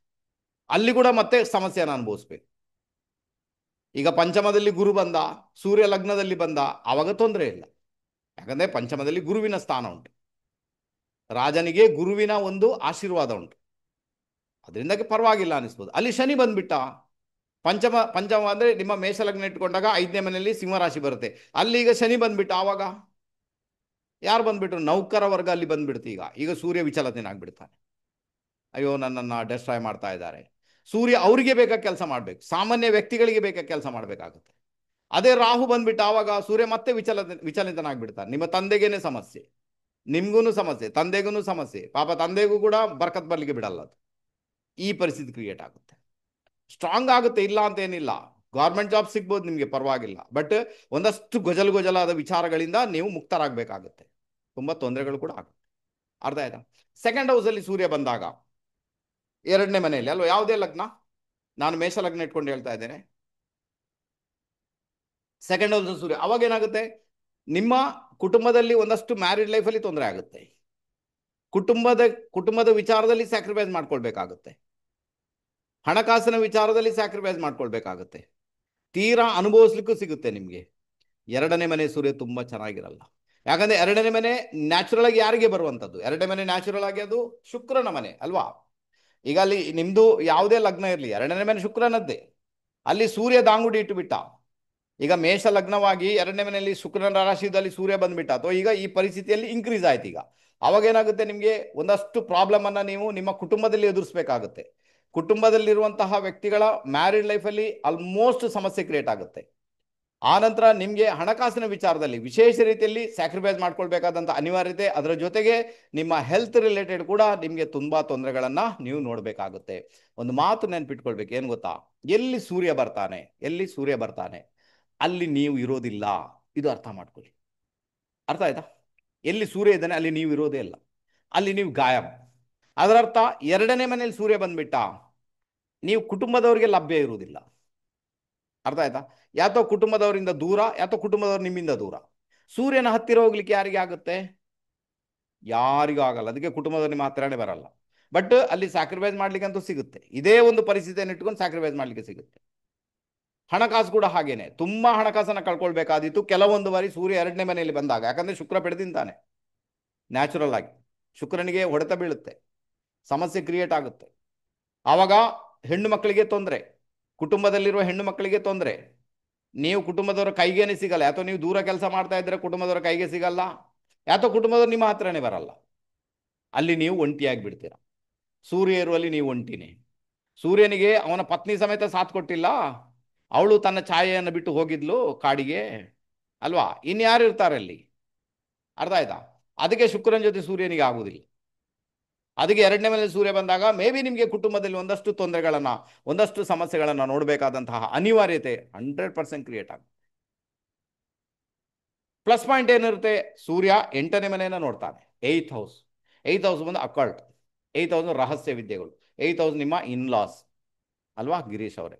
S1: ಅಲ್ಲಿ ಕೂಡ ಮತ್ತೆ ಸಮಸ್ಯೆನ ಅನುಭವಿಸ್ಬೇಕು. ಈಗ ಪಂಚಮದಲ್ಲಿ ಗುರು ಬಂದ, ಸೂರ್ಯ ಲಗ್ನದಲ್ಲಿ ಬಂದ, ಆವಾಗ ತೊಂದರೆ ಇಲ್ಲ. ಯಾಕಂದ್ರೆ ಪಂಚಮದಲ್ಲಿ ಗುರುವಿನ ಸ್ಥಾನ ಉಂಟು, ರಾಜನಿಗೆ ಗುರುವಿನ ಒಂದು ಆಶೀರ್ವಾದ ಉಂಟು, ಅದರಿಂದಾಗಿ ಪರವಾಗಿಲ್ಲ ಅನಿಸ್ಬೋದು. ಅಲ್ಲಿ ಶನಿ ಬಂದ್ಬಿಟ್ಟ, ಪಂಚಮ ಅಂದ್ರೆ ನಿಮ್ಮ ಮೇಷ ಲಗ್ನ ಇಟ್ಕೊಂಡಾಗ 5ನೇ ಮನೆಯಲ್ಲಿ ಸಿಂಹರಾಶಿ ಬರುತ್ತೆ, ಅಲ್ಲಿ ಈಗ ಶನಿ ಬಂದ್ಬಿಟ್ಟ. ಆವಾಗ ಯಾರು ಬಂದ್ಬಿಟ್ರು? ನೌಕರ ವರ್ಗ ಅಲ್ಲಿ ಬಂದ್ಬಿಡ್ತು. ಈಗ ಸೂರ್ಯ ವಿಚಲತೆನಾಗ್ಬಿಡ್ತಾನೆ. ಅಯ್ಯೋ ನನ್ನನ್ನು ಡೆಸ್ಟ್ರಾಯ್ ಮಾಡ್ತಾ ಇದ್ದಾರೆ. ಸೂರ್ಯ ಅವರಿಗೆ ಬೇಕಾದ ಕೆಲಸ ಮಾಡ್ಬೇಕು, ಸಾಮಾನ್ಯ ವ್ಯಕ್ತಿಗಳಿಗೆ ಬೇಕಾದ ಕೆಲಸ ಮಾಡಬೇಕಾಗುತ್ತೆ. ಅದೇ ರಾಹು ಬಂದ್ಬಿಟ್ಟು ಆವಾಗ ಸೂರ್ಯ ಮತ್ತೆ ವಿಚಲಿತನಾಗ್ಬಿಡ್ತಾನೆ. ನಿಮ್ಮ ತಂದೆಗೇನೆ ಸಮಸ್ಯೆ, ನಿಮ್ಗೂ ಸಮಸ್ಯೆ, ತಂದೆಗೂ ಸಮಸ್ಯೆ. ಪಾಪ ತಂದೆಗೂ ಕೂಡ ಬರ್ಕತ್ ಬರ್ಲಿಕ್ಕೆ ಬಿಡಲ್ಲ ಅದು. ಈ ಪರಿಸ್ಥಿತಿ ಕ್ರಿಯೇಟ್ ಆಗುತ್ತೆ. ಸ್ಟ್ರಾಂಗ್ ಆಗುತ್ತೆ, ಇಲ್ಲ ಅಂತ ಏನಿಲ್ಲ, ಗೌರ್ಮೆಂಟ್ ಜಾಬ್ ಸಿಗ್ಬೋದು ನಿಮಗೆ, ಪರವಾಗಿಲ್ಲ. ಬಟ್ ಒಂದಷ್ಟು ಗೊಜಲಾದ ವಿಚಾರಗಳಿಂದ ನೀವು ಮುಕ್ತರಾಗಬೇಕಾಗುತ್ತೆ. ತುಂಬಾ ತೊಂದರೆಗಳು ಕೂಡ ಆಗುತ್ತೆ. ಅರ್ಥ ಆಯ್ತಾ? 2nd ಹೌಸ್ ಅಲ್ಲಿ ಸೂರ್ಯ ಬಂದಾಗ 2ನೇ ಮನೆಯಲ್ಲಿ ಅಲ್ವಾ, ಯಾವುದೇ ಲಗ್ನ, ನಾನು ಮೇಷ ಲಗ್ನ ಇಟ್ಕೊಂಡು ಹೇಳ್ತಾ ಇದ್ದೇನೆ. 2nd ಹೌಸ್ ಸೂರ್ಯ, ಅವಾಗ ಏನಾಗುತ್ತೆ, ನಿಮ್ಮ ಕುಟುಂಬದಲ್ಲಿ ಒಂದಷ್ಟು ಮ್ಯಾರಿಡ್ ಲೈಫಲ್ಲಿ ತೊಂದರೆ ಆಗುತ್ತೆ. ಕುಟುಂಬದ ವಿಚಾರದಲ್ಲಿ ಸ್ಯಾಕ್ರಿಫೈಸ್ ಮಾಡ್ಕೊಳ್ಬೇಕಾಗುತ್ತೆ. ಹಣಕಾಸಿನ ವಿಚಾರದಲ್ಲಿ ಸ್ಯಾಕ್ರಿಫೈಸ್ ಮಾಡ್ಕೊಳ್ಬೇಕಾಗತ್ತೆ. ತೀರಾ ಅನುಭವಿಸ್ಲಿಕ್ಕೂ ಸಿಗುತ್ತೆ ನಿಮಗೆ. ಎರಡನೇ ಮನೆ ಸೂರ್ಯ ತುಂಬ ಚೆನ್ನಾಗಿರಲ್ಲ. ಯಾಕಂದರೆ ಎರಡನೇ ಮನೆ ನ್ಯಾಚುರಲ್ ಆಗಿ ಯಾರಿಗೆ ಬರುವಂಥದ್ದು? ಎರಡನೇ ಮನೆ ನ್ಯಾಚುರಲ್ ಆಗಿ ಅದು ಶುಕ್ರನ ಮನೆ ಅಲ್ವಾ? ಈಗ ಅಲ್ಲಿ ನಿಮ್ಮದು ಯಾವುದೇ ಲಗ್ನ ಇರಲಿ, ಎರಡನೇ ಮನೆ ಶುಕ್ರನದ್ದೇ. ಅಲ್ಲಿ ಸೂರ್ಯ ದಾಂಗುಡಿ ಇಟ್ಟುಬಿಟ್ಟ. ಈಗ ಮೇಷ ಲಗ್ನವಾಗಿ ಎರಡನೇ ಮನೆಯಲ್ಲಿ ಶುಕ್ರನ ರಾಶಿಯಲ್ಲಿ ಸೂರ್ಯ ಬಂದ್ಬಿಟ್ಟ, ಅಥವಾ ಈಗ ಈ ಪರಿಸ್ಥಿತಿಯಲ್ಲಿ ಇನ್ಕ್ರೀಸ್ ಆಯ್ತು. ಈಗ ಅವಾಗ ಏನಾಗುತ್ತೆ, ನಿಮಗೆ ಒಂದಷ್ಟು ಪ್ರಾಬ್ಲಮನ್ನು ನೀವು ನಿಮ್ಮ ಕುಟುಂಬದಲ್ಲಿ ಎದುರಿಸಬೇಕಾಗುತ್ತೆ. ಕುಟುಂಬದಲ್ಲಿರುವಂತಹ ವ್ಯಕ್ತಿಗಳ ಮ್ಯಾರಿಡ್ ಲೈಫಲ್ಲಿ ಆಲ್ಮೋಸ್ಟ್ ಸಮಸ್ಯೆ ಕ್ರಿಯೇಟ್ ಆಗುತ್ತೆ. ಆನಂತರ ನಿಮಗೆ ಹಣಕಾಸಿನ ವಿಚಾರದಲ್ಲಿ ವಿಶೇಷ ರೀತಿಯಲ್ಲಿ ಸ್ಯಾಕ್ರಿಫೈಸ್ ಮಾಡ್ಕೊಳ್ಬೇಕಾದಂಥ ಅನಿವಾರ್ಯತೆ, ಅದರ ಜೊತೆಗೆ ನಿಮ್ಮ ಹೆಲ್ತ್ ರಿಲೇಟೆಡ್ ಕೂಡ ನಿಮಗೆ ತುಂಬ ತೊಂದರೆಗಳನ್ನು ನೀವು ನೋಡಬೇಕಾಗುತ್ತೆ. ಒಂದು ಮಾತು ನೆನ್ಪಿಟ್ಕೊಳ್ಬೇಕು, ಏನು ಗೊತ್ತಾ? ಎಲ್ಲಿ ಸೂರ್ಯ ಬರ್ತಾನೆ, ಎಲ್ಲಿ ಸೂರ್ಯ ಬರ್ತಾನೆ ಅಲ್ಲಿ ನೀವು ಇರೋದಿಲ್ಲ. ಇದು ಅರ್ಥ ಮಾಡ್ಕೊಳ್ಳಿ. ಅರ್ಥ ಆಯ್ತಾ? ಎಲ್ಲಿ ಸೂರ್ಯ ಇದ್ದಾನೆ ಅಲ್ಲಿ ನೀವು ಇರೋದೇ ಇಲ್ಲ, ಅಲ್ಲಿ ನೀವು ಗಾಯಬ್. ಅದರರ್ಥ ಎರಡನೇ ಮನೆಯಲ್ಲಿ ಸೂರ್ಯ ಬಂದ್ಬಿಟ್ಟ, ನೀವು ಕುಟುಂಬದವರಿಗೆ ಲಭ್ಯ ಇರುವುದಿಲ್ಲ. ಅರ್ಥ ಆಯ್ತಾ? ಯಾತೋ ಕುಟುಂಬದವರಿಂದ ದೂರ, ಯಾತೋ ಕುಟುಂಬದವರು ನಿಮ್ಮಿಂದ ದೂರ. ಸೂರ್ಯನ ಹತ್ತಿರ ಹೋಗ್ಲಿಕ್ಕೆ ಯಾರಿಗೆ ಆಗುತ್ತೆ? ಯಾರಿಗೂ ಆಗಲ್ಲ. ಅದಕ್ಕೆ ಕುಟುಂಬದವ್ರು ನಿಮ್ಮ ಹತ್ತಿರನೇ ಬರಲ್ಲ. ಬಟ್ ಅಲ್ಲಿ ಸ್ಯಾಕ್ರಿಫೈಸ್ ಮಾಡ್ಲಿಕ್ಕೆ ಅಂತೂ ಸಿಗುತ್ತೆ. ಇದೇ ಒಂದು ಪರಿಸ್ಥಿತಿಯನ್ನು ಇಟ್ಕೊಂಡು ಸ್ಯಾಕ್ರಿಫೈಸ್ ಮಾಡ್ಲಿಕ್ಕೆ ಸಿಗುತ್ತೆ. ಹಣಕಾಸು ಕೂಡ ಹಾಗೇನೆ. ತುಂಬಾ ಹಣಕಾಸನ್ನು ಕಳ್ಕೊಳ್ಬೇಕಾದಿತ್ತು ಕೆಲವೊಂದು ಬಾರಿ ಸೂರ್ಯ ಎರಡನೇ ಮನೆಯಲ್ಲಿ ಬಂದಾಗ. ಯಾಕಂದ್ರೆ ಶುಕ್ರ ಬೆಳೆದಿಂತಾನೆ ನ್ಯಾಚುರಲ್ ಆಗಿ. ಶುಕ್ರನಿಗೆ ಹೊಡೆತ ಬೀಳುತ್ತೆ, ಸಮಸ್ಯೆ ಕ್ರಿಯೇಟ್ ಆಗುತ್ತೆ. ಆವಾಗ ಹೆಣ್ಣು ಮಕ್ಕಳಿಗೆ ತೊಂದರೆ, ಕುಟುಂಬದಲ್ಲಿರುವ ಹೆಣ್ಣು ಮಕ್ಕಳಿಗೆ ತೊಂದರೆ. ನೀವು ಕುಟುಂಬದವರ ಕೈಗೇನೆ ಸಿಗಲ್ಲ. ಯಾತೋ ನೀವು ದೂರ ಕೆಲಸ ಮಾಡ್ತಾ ಇದ್ರೆ ಕುಟುಂಬದವರ ಕೈಗೆ ಸಿಗಲ್ಲ, ಯಾತೋ ಕುಟುಂಬದವರು ನಿಮ್ಮ ಹತ್ರನೇ ಬರಲ್ಲ. ಅಲ್ಲಿ ನೀವು ಒಂಟಿಯಾಗಿ ಬಿಡ್ತೀರ. ಸೂರ್ಯ ಇರುವಲ್ಲಿ ನೀವು ಒಂಟಿನೇ. ಸೂರ್ಯನಿಗೆ ಅವನ ಪತ್ನಿ ಸಮೇತ ಸಾಥ್ ಕೊಟ್ಟಿಲ್ಲ, ಅವಳು ತನ್ನ ಛಾಯೆಯನ್ನು ಬಿಟ್ಟು ಹೋಗಿದ್ಲು ಕಾಡಿಗೆ ಅಲ್ವಾ? ಇನ್ಯಾರು ಇರ್ತಾರೆ ಅಲ್ಲಿ? ಅರ್ಥ ಆಯ್ತಾ? ಅದಕ್ಕೆ ಶುಕ್ರನ ಜೊತೆ ಸೂರ್ಯನಿಗೆ ಆಗುವುದಿಲ್ಲ. ಅದಕ್ಕೆ ಎರಡನೇ ಮೇಲೆ ಸೂರ್ಯ ಬಂದಾಗ ಮೇ ಬಿ ನಿಮಗೆ ಕುಟುಂಬದಲ್ಲಿ ಒಂದಷ್ಟು ತೊಂದರೆಗಳನ್ನು, ಒಂದಷ್ಟು ಸಮಸ್ಯೆಗಳನ್ನು ನೋಡಬೇಕಾದಂತಹ ಅನಿವಾರ್ಯತೆ 100% ಕ್ರಿಯೇಟ್ ಆಗುತ್ತೆ. ಪ್ಲಸ್ ಪಾಯಿಂಟ್ ಏನಿರುತ್ತೆ? ಸೂರ್ಯ 8ನೇ ಮನೆಯನ್ನು ನೋಡ್ತಾನೆ, 8th ಹೌಸ್. 8th ಹೌಸ್ ಬಂದು ಅಕಲ್ಟ್, 8th ಹೌಸ್ ರಹಸ್ಯ ವಿದ್ಯೆಗಳು, 8th ಹೌಸ್ ನಿಮ್ಮ ಇನ್ಲಾಸ್ ಅಲ್ವಾ ಗಿರೀಶ್ ಅವರೇ?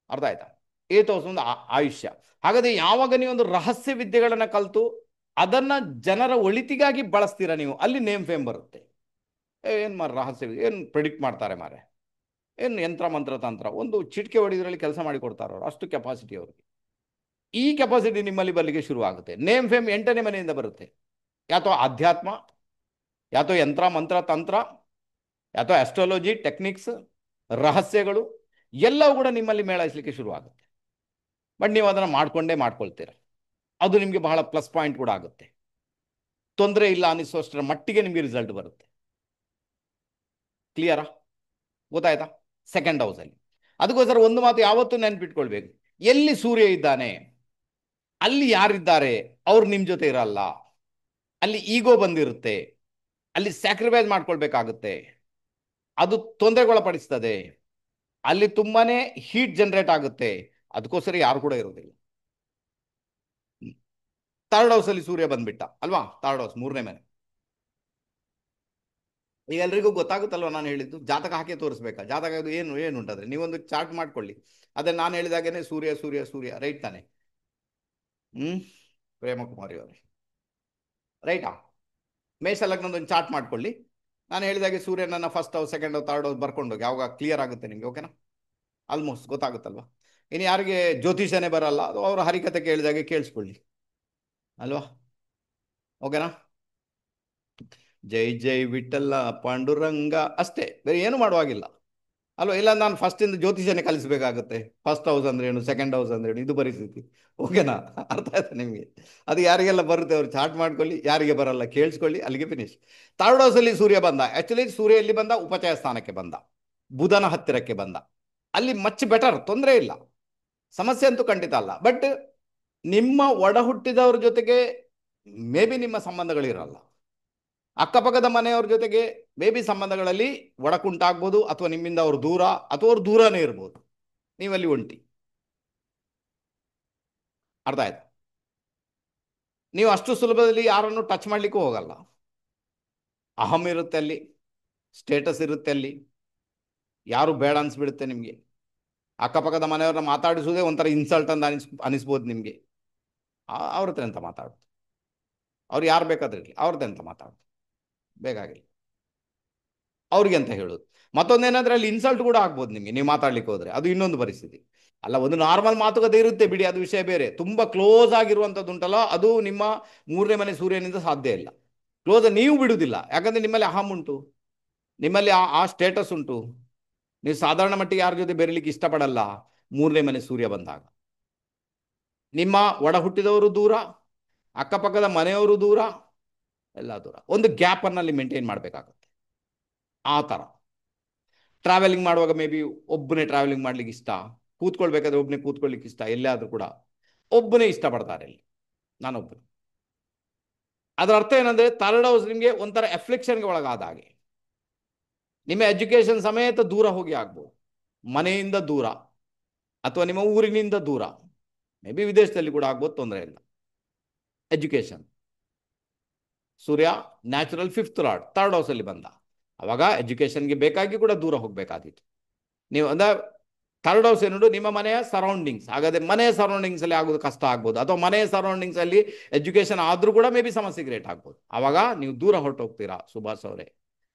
S1: ಅರ್ಥ ಆಯ್ತಾ? 8th ಹೌಸ್ ಒಂದು ಆಯುಷ್ಯ. ಹಾಗಾದ್ರೆ ಯಾವಾಗ ನೀವು ಒಂದು ರಹಸ್ಯ ವಿದ್ಯೆಗಳನ್ನು ಕಲಿತು ಅದನ್ನ ಜನರ ಒಳಿತಿಗಾಗಿ ಬಳಸ್ತೀರಾ ನೀವು, ಅಲ್ಲಿ ನೇಮ್ ಫೇಮ್ ಬರುತ್ತೆ. ಏನು ಮಾರ ರಹಸ್ಯ ಏನು ಪ್ರಿಡಿಕ್ಟ್ ಮಾಡ್ತಾರೆ ಮಾರೆ, ಏನು ಯಂತ್ರ ಮಂತ್ರ ತಂತ್ರ, ಒಂದು ಚಿಟಿಕೆ ಹೊಡಿದ್ರಲ್ಲಿ ಕೆಲಸ ಮಾಡಿ ಕೊಡ್ತಾರೆ ಅವರು, ಅಷ್ಟು ಕೆಪಾಸಿಟಿ ಅವ್ರಿಗೆ. ಈ ಕೆಪಾಸಿಟಿ ನಿಮ್ಮಲ್ಲಿ ಬರಲಿಕ್ಕೆ ಶುರು ಆಗುತ್ತೆ. ನೇಮ್ ಫೇಮ್ 8ನೇ ಮನೆಯಿಂದ ಬರುತ್ತೆ. ಯಾತೋ ಅಧ್ಯಾತ್ಮ, ಯಾತೋ ಯಂತ್ರ ಮಂತ್ರ ತಂತ್ರ, ಯಾತೋ ಆಸ್ಟ್ರಾಲಜಿ ಟೆಕ್ನಿಕ್ಸ್, ರಹಸ್ಯಗಳು ಎಲ್ಲವೂ ಕೂಡ ನಿಮ್ಮಲ್ಲಿ ಮೇಳೈಸಲಿಕ್ಕೆ ಶುರು ಆಗುತ್ತೆ. ಬಟ್ ನೀವು ಅದನ್ನು ಮಾಡ್ಕೊಳ್ತೀರ. ಅದು ನಿಮಗೆ ಬಹಳ ಪ್ಲಸ್ ಪಾಯಿಂಟ್ ಕೂಡ ಆಗುತ್ತೆ. ತೊಂದರೆ ಇಲ್ಲ ಅನ್ನಿಸುವಷ್ಟರ ಮಟ್ಟಿಗೆ ನಿಮಗೆ ರಿಸಲ್ಟ್ ಬರುತ್ತೆ. ಕ್ಲಿಯರಾ? ಗೊತ್ತಾಯ್ತಾ? ಸೆಕೆಂಡ್ ಹೌಸಲ್ಲಿ. ಅದಕ್ಕೋಸ್ಕರ ಒಂದು ಮಾತು ಯಾವತ್ತೂ ನೆನ್ಪಿಟ್ಕೊಳ್ಬೇಕು, ಎಲ್ಲಿ ಸೂರ್ಯ ಇದ್ದಾನೆ ಅಲ್ಲಿ ಯಾರಿದ್ದಾರೆ ಅವ್ರು ನಿಮ್ಮ ಜೊತೆ ಇರಲ್ಲ. ಅಲ್ಲಿ ಈಗೋ ಬಂದಿರುತ್ತೆ, ಅಲ್ಲಿ ಸ್ಯಾಕ್ರಿಫೈಸ್ ಮಾಡ್ಕೊಳ್ಬೇಕಾಗುತ್ತೆ, ಅದು ತೊಂದರೆಗೊಳಪಡಿಸ್ತದೆ, ಅಲ್ಲಿ ತುಂಬಾನೇ ಹೀಟ್ ಜನರೇಟ್ ಆಗುತ್ತೆ. ಅದಕ್ಕೋಸ್ಕರ ಯಾರು ಕೂಡ ಇರೋದಿಲ್ಲ. ಥರ್ಡ್ ಹೌಸಲ್ಲಿ ಸೂರ್ಯ ಬಂದ್ಬಿಟ್ಟ ಅಲ್ವಾ? ಥರ್ಡ್ ಹೌಸ್ 3ನೇ ಮನೆ. ಈಗ ಎಲ್ರಿಗೂ ಗೊತ್ತಾಗುತ್ತಲ್ವ ನಾನು ಹೇಳಿದ್ದು? ಜಾತಕ ಹಾಕಿ ತೋರಿಸ್ಬೇಕಾ? ಜಾತಕ ಅದು ಏನು ಉಂಟಾದ್ರೆ ನೀವೊಂದು ಚಾರ್ಟ್ ಮಾಡ್ಕೊಳ್ಳಿ. ಅದೇ ನಾನು ಹೇಳಿದಾಗೇನೆ ಸೂರ್ಯ ಸೂರ್ಯ ಸೂರ್ಯ, ರೈಟ್ ತಾನೆ? ಪ್ರೇಮಕುಮಾರಿ ಅವರೇ, ರೈಟಾ? ಮೇಷ ಲಗ್ನದೊಂದು ಚಾರ್ಟ್ ಮಾಡ್ಕೊಳ್ಳಿ. ನಾನು ಹೇಳಿದಾಗೆ ಸೂರ್ಯನನ್ನ first house, second house, third house ಬರ್ಕೊಂಡು ಯಾವಾಗ ಕ್ಲಿಯರ್ ಆಗುತ್ತೆ ನಿಮಗೆ. ಓಕೆನಾ? ಆಲ್ಮೋಸ್ಟ್ ಗೊತ್ತಾಗುತ್ತಲ್ವಾ? ಇನ್ನು ಯಾರಿಗೆ ಜ್ಯೋತಿಷನೇ ಬರಲ್ಲ ಅದು ಅವರು ಹರಿಕತೆ ಕೇಳಿದಾಗೆ ಕೇಳಿಸ್ಕೊಳ್ಳಿ ಅಲ್ವಾ? ಓಕೆನಾ? ಜೈ ಜೈ ವಿಠಲ್ಲ ಪಾಂಡುರಂಗ ಅಷ್ಟೇ, ಬೇರೆ ಏನು ಮಾಡುವಾಗಿಲ್ಲ ಅಲ್ವಾ? ಇಲ್ಲ ನಾನು ಫಸ್ಟಿಂದ ಜ್ಯೋತಿಷನೇ ಕಲಿಸಬೇಕಾಗುತ್ತೆ. ಫಸ್ಟ್ ಹೌಸ್ ಅಂದ್ರೆ ಏನು, ಸೆಕೆಂಡ್ ಹೌಸ್ ಅಂದ್ರೆ ಏನು, ಇದು ಪರಿಸ್ಥಿತಿ. ಓಕೆನಾ? ಅರ್ಥ ಆಯ್ತಾ ನಿಮಗೆ? ಅದು ಯಾರಿಗೆಲ್ಲ ಬರುತ್ತೆ ಅವರು ಚಾರ್ಟ್ ಮಾಡ್ಕೊಳ್ಳಿ, ಯಾರಿಗೆ ಬರಲ್ಲ ಕೇಳಿಸ್ಕೊಳ್ಳಿ, ಅಲ್ಲಿಗೆ ಫಿನಿಶ್. ಥರ್ಡ್ ಹೌಸಲ್ಲಿ ಸೂರ್ಯ ಬಂದ. ಆ್ಯಕ್ಚುಲಿ ಸೂರ್ಯ ಎಲ್ಲಿ ಬಂದ? ಉಪಚಯ ಸ್ಥಾನಕ್ಕೆ ಬಂದ, ಬುಧನ ಹತ್ತಿರಕ್ಕೆ ಬಂದ. ಅಲ್ಲಿ ಮಚ್ ಬೆಟರ್, ತೊಂದರೆ ಇಲ್ಲ, ಸಮಸ್ಯೆ ಅಂತೂ ಖಂಡಿತ ಅಲ್ಲ. ಬಟ್ ನಿಮ್ಮ ಒಡ ಹುಟ್ಟಿದವ್ರ ಜೊತೆಗೆ ಮೇ ಬಿ ನಿಮ್ಮ ಸಂಬಂಧಗಳಿರಲ್ಲ. ಅಕ್ಕಪಕ್ಕದ ಮನೆಯವ್ರ ಜೊತೆಗೆ ಮೇ ಬಿ ಸಂಬಂಧಗಳಲ್ಲಿ ಒಡಕುಂಟಾಗ್ಬೋದು, ಅಥವಾ ನಿಮ್ಮಿಂದ ಅವ್ರು ದೂರ, ಅಥವಾ ಅವ್ರು ದೂರನೇ ಇರ್ಬೋದು, ನೀವಲ್ಲಿ ಒಂಟಿ. ಅರ್ಥ ಆಯ್ತು? ನೀವು ಅಷ್ಟು ಸುಲಭದಲ್ಲಿ ಯಾರನ್ನು ಟಚ್ ಮಾಡಲಿಕ್ಕೂ ಹೋಗಲ್ಲ. ಅಹಂ ಇರುತ್ತೆ ಅಲ್ಲಿ, ಸ್ಟೇಟಸ್ ಇರುತ್ತೆ ಅಲ್ಲಿ, ಯಾರು ಬೇಡ ಅನಿಸ್ಬಿಡುತ್ತೆ ನಿಮಗೆ. ಅಕ್ಕಪಕ್ಕದ ಮನೆಯವ್ರನ್ನ ಮಾತಾಡಿಸೋದೇ ಒಂಥರ ಇನ್ಸಲ್ಟ್ ಅಂತ ಅನಿಸ್ಬೋದು ನಿಮಗೆ. ಅವ್ರ ಹತ್ರ ಎಂತ ಮಾತಾಡೋದು? ಅವ್ರು ಯಾರು ಬೇಕಾದ್ರೆ ಇರಲಿ, ಅವ್ರದ್ದು ಎಂತ ಮಾತಾಡೋದು? ಬೇಕಾಗಿಲ್ಲ. ಅವ್ರಿಗೆ ಅಂತ ಹೇಳೋದು. ಮತ್ತೊಂದೇನಂದ್ರೆ ಅಲ್ಲಿ ಇನ್ಸಲ್ಟ್ ಕೂಡ ಆಗ್ಬೋದು ನಿಮಗೆ, ನೀವು ಮಾತಾಡ್ಲಿಕ್ಕೆ ಹೋದ್ರೆ, ಅದು ಇನ್ನೊಂದು ಪರಿಸ್ಥಿತಿ. ಅಲ್ಲ, ಒಂದು ನಾರ್ಮಲ್ ಮಾತುಕತೆ ಇರುತ್ತೆ ಬಿಡಿ, ಅದು ವಿಷಯ ಬೇರೆ. ತುಂಬಾ ಕ್ಲೋಸ್ ಆಗಿರುವಂಥದ್ದು ಉಂಟಲ್ಲ, ಅದು ನಿಮ್ಮ ಮೂರನೇ ಮನೆ ಸೂರ್ಯನಿಂದ ಸಾಧ್ಯ ಇಲ್ಲ. ಕ್ಲೋಸ್ ನೀವು ಬಿಡುವುದಿಲ್ಲ, ಯಾಕಂದ್ರೆ ನಿಮ್ಮಲ್ಲಿ ಅಹಂ ಉಂಟು, ನಿಮ್ಮಲ್ಲಿ ಆ ಸ್ಟೇಟಸ್ ಉಂಟು. ನೀವು ಸಾಧಾರಣ ಮಟ್ಟಿಗೆ ಯಾರ ಜೊತೆ ಬೆರಲಿಕ್ಕೆ ಇಷ್ಟಪಡಲ್ಲ. ಮೂರನೇ ಮನೆ ಸೂರ್ಯ ಬಂದಾಗ ನಿಮ್ಮ ಒಡ ಹುಟ್ಟಿದವರು ದೂರ, ಅಕ್ಕಪಕ್ಕದ ಮನೆಯವರು ದೂರ, ಎಲ್ಲ ದೂರ. ಒಂದು ಗ್ಯಾಪ್ ಅನ್ನಲ್ಲಿ ಮೇಂಟೈನ್ ಮಾಡಬೇಕಾಗುತ್ತೆ. ಆ ಥರ ಟ್ರಾವೆಲಿಂಗ್ ಮಾಡುವಾಗ ಮೇ ಬಿ ಒಬ್ಬನೇ ಟ್ರಾವೆಲಿಂಗ್ ಮಾಡ್ಲಿಕ್ಕೆ ಇಷ್ಟ, ಕೂತ್ಕೊಳ್ಬೇಕಾದ್ರೆ ಒಬ್ಬನೇ ಕೂತ್ಕೊಳ್ಳಿಕ್ಕೆ ಇಷ್ಟ, ಎಲ್ಲೇ ಆದರೂ ಕೂಡ ಒಬ್ಬನೇ ಇಷ್ಟಪಡ್ತಾರೆ ಇಲ್ಲಿ, ನಾನೊಬ್ಬನೇ. ಅದರ ಅರ್ಥ ಏನಂದ್ರೆ ಥರ್ಡ್ ಹೌಸ್ ನಿಮಗೆ ಒಂಥರ ಅಫ್ಲಿಕ್ಷನ್ಗೆ ಒಳಗಾದ ಹಾಗೆ. ನಿಮ್ಮ ಎಜುಕೇಶನ್ ಸಮೇತ ದೂರ ಹೋಗಿ ಆಗ್ಬೋದು, ಮನೆಯಿಂದ ದೂರ ಅಥವಾ ನಿಮ್ಮ ಊರಿನಿಂದ ದೂರ, ಮೇ ಬಿ ವಿದೇಶದಲ್ಲಿ ಕೂಡ ಆಗ್ಬೋದು, ತೊಂದರೆ ಇಲ್ಲ. ಎಜುಕೇಶನ್ ಸೂರ್ಯ ನ್ಯಾಚುರಲ್ ಫಿಫ್ತ್ ಲಾರ್ಡ್ ಥರ್ಡ್ ಹೌಸಲ್ಲಿ ಬಂದ, ಅವಾಗ ಎಜುಕೇಶನ್ಗೆ ಬೇಕಾಗಿ ಕೂಡ ದೂರ ಹೋಗಬೇಕಾದಿತ್ತು ನೀವು. ಅಂದ್ರೆ ಥರ್ಡ್ ಹೌಸ್ ಏನೋಡು ನಿಮ್ಮ ಮನೆಯ ಸರೌಂಡಿಂಗ್ಸ್. ಹಾಗಾದ್ರೆ ಮನೆಯ ಸರೌಂಡಿಂಗ್ಸ್ ಅಲ್ಲಿ ಆಗೋದು ಕಷ್ಟ ಆಗ್ಬೋದು, ಅಥವಾ ಮನೆಯ ಸರೌಂಡಿಂಗ್ಸ್ ಅಲ್ಲಿ ಎಜುಕೇಶನ್ ಆದ್ರೂ ಕೂಡ ಮೇ ಬಿ ಸಮಸ್ಯೆ ಕ್ರಿಯೇಟ್ ಆಗ್ಬೋದು. ಅವಾಗ ನೀವು ದೂರ ಹೊರಟೋಗ್ತೀರಾ ಸುಭಾಷ್ ಅವರೇ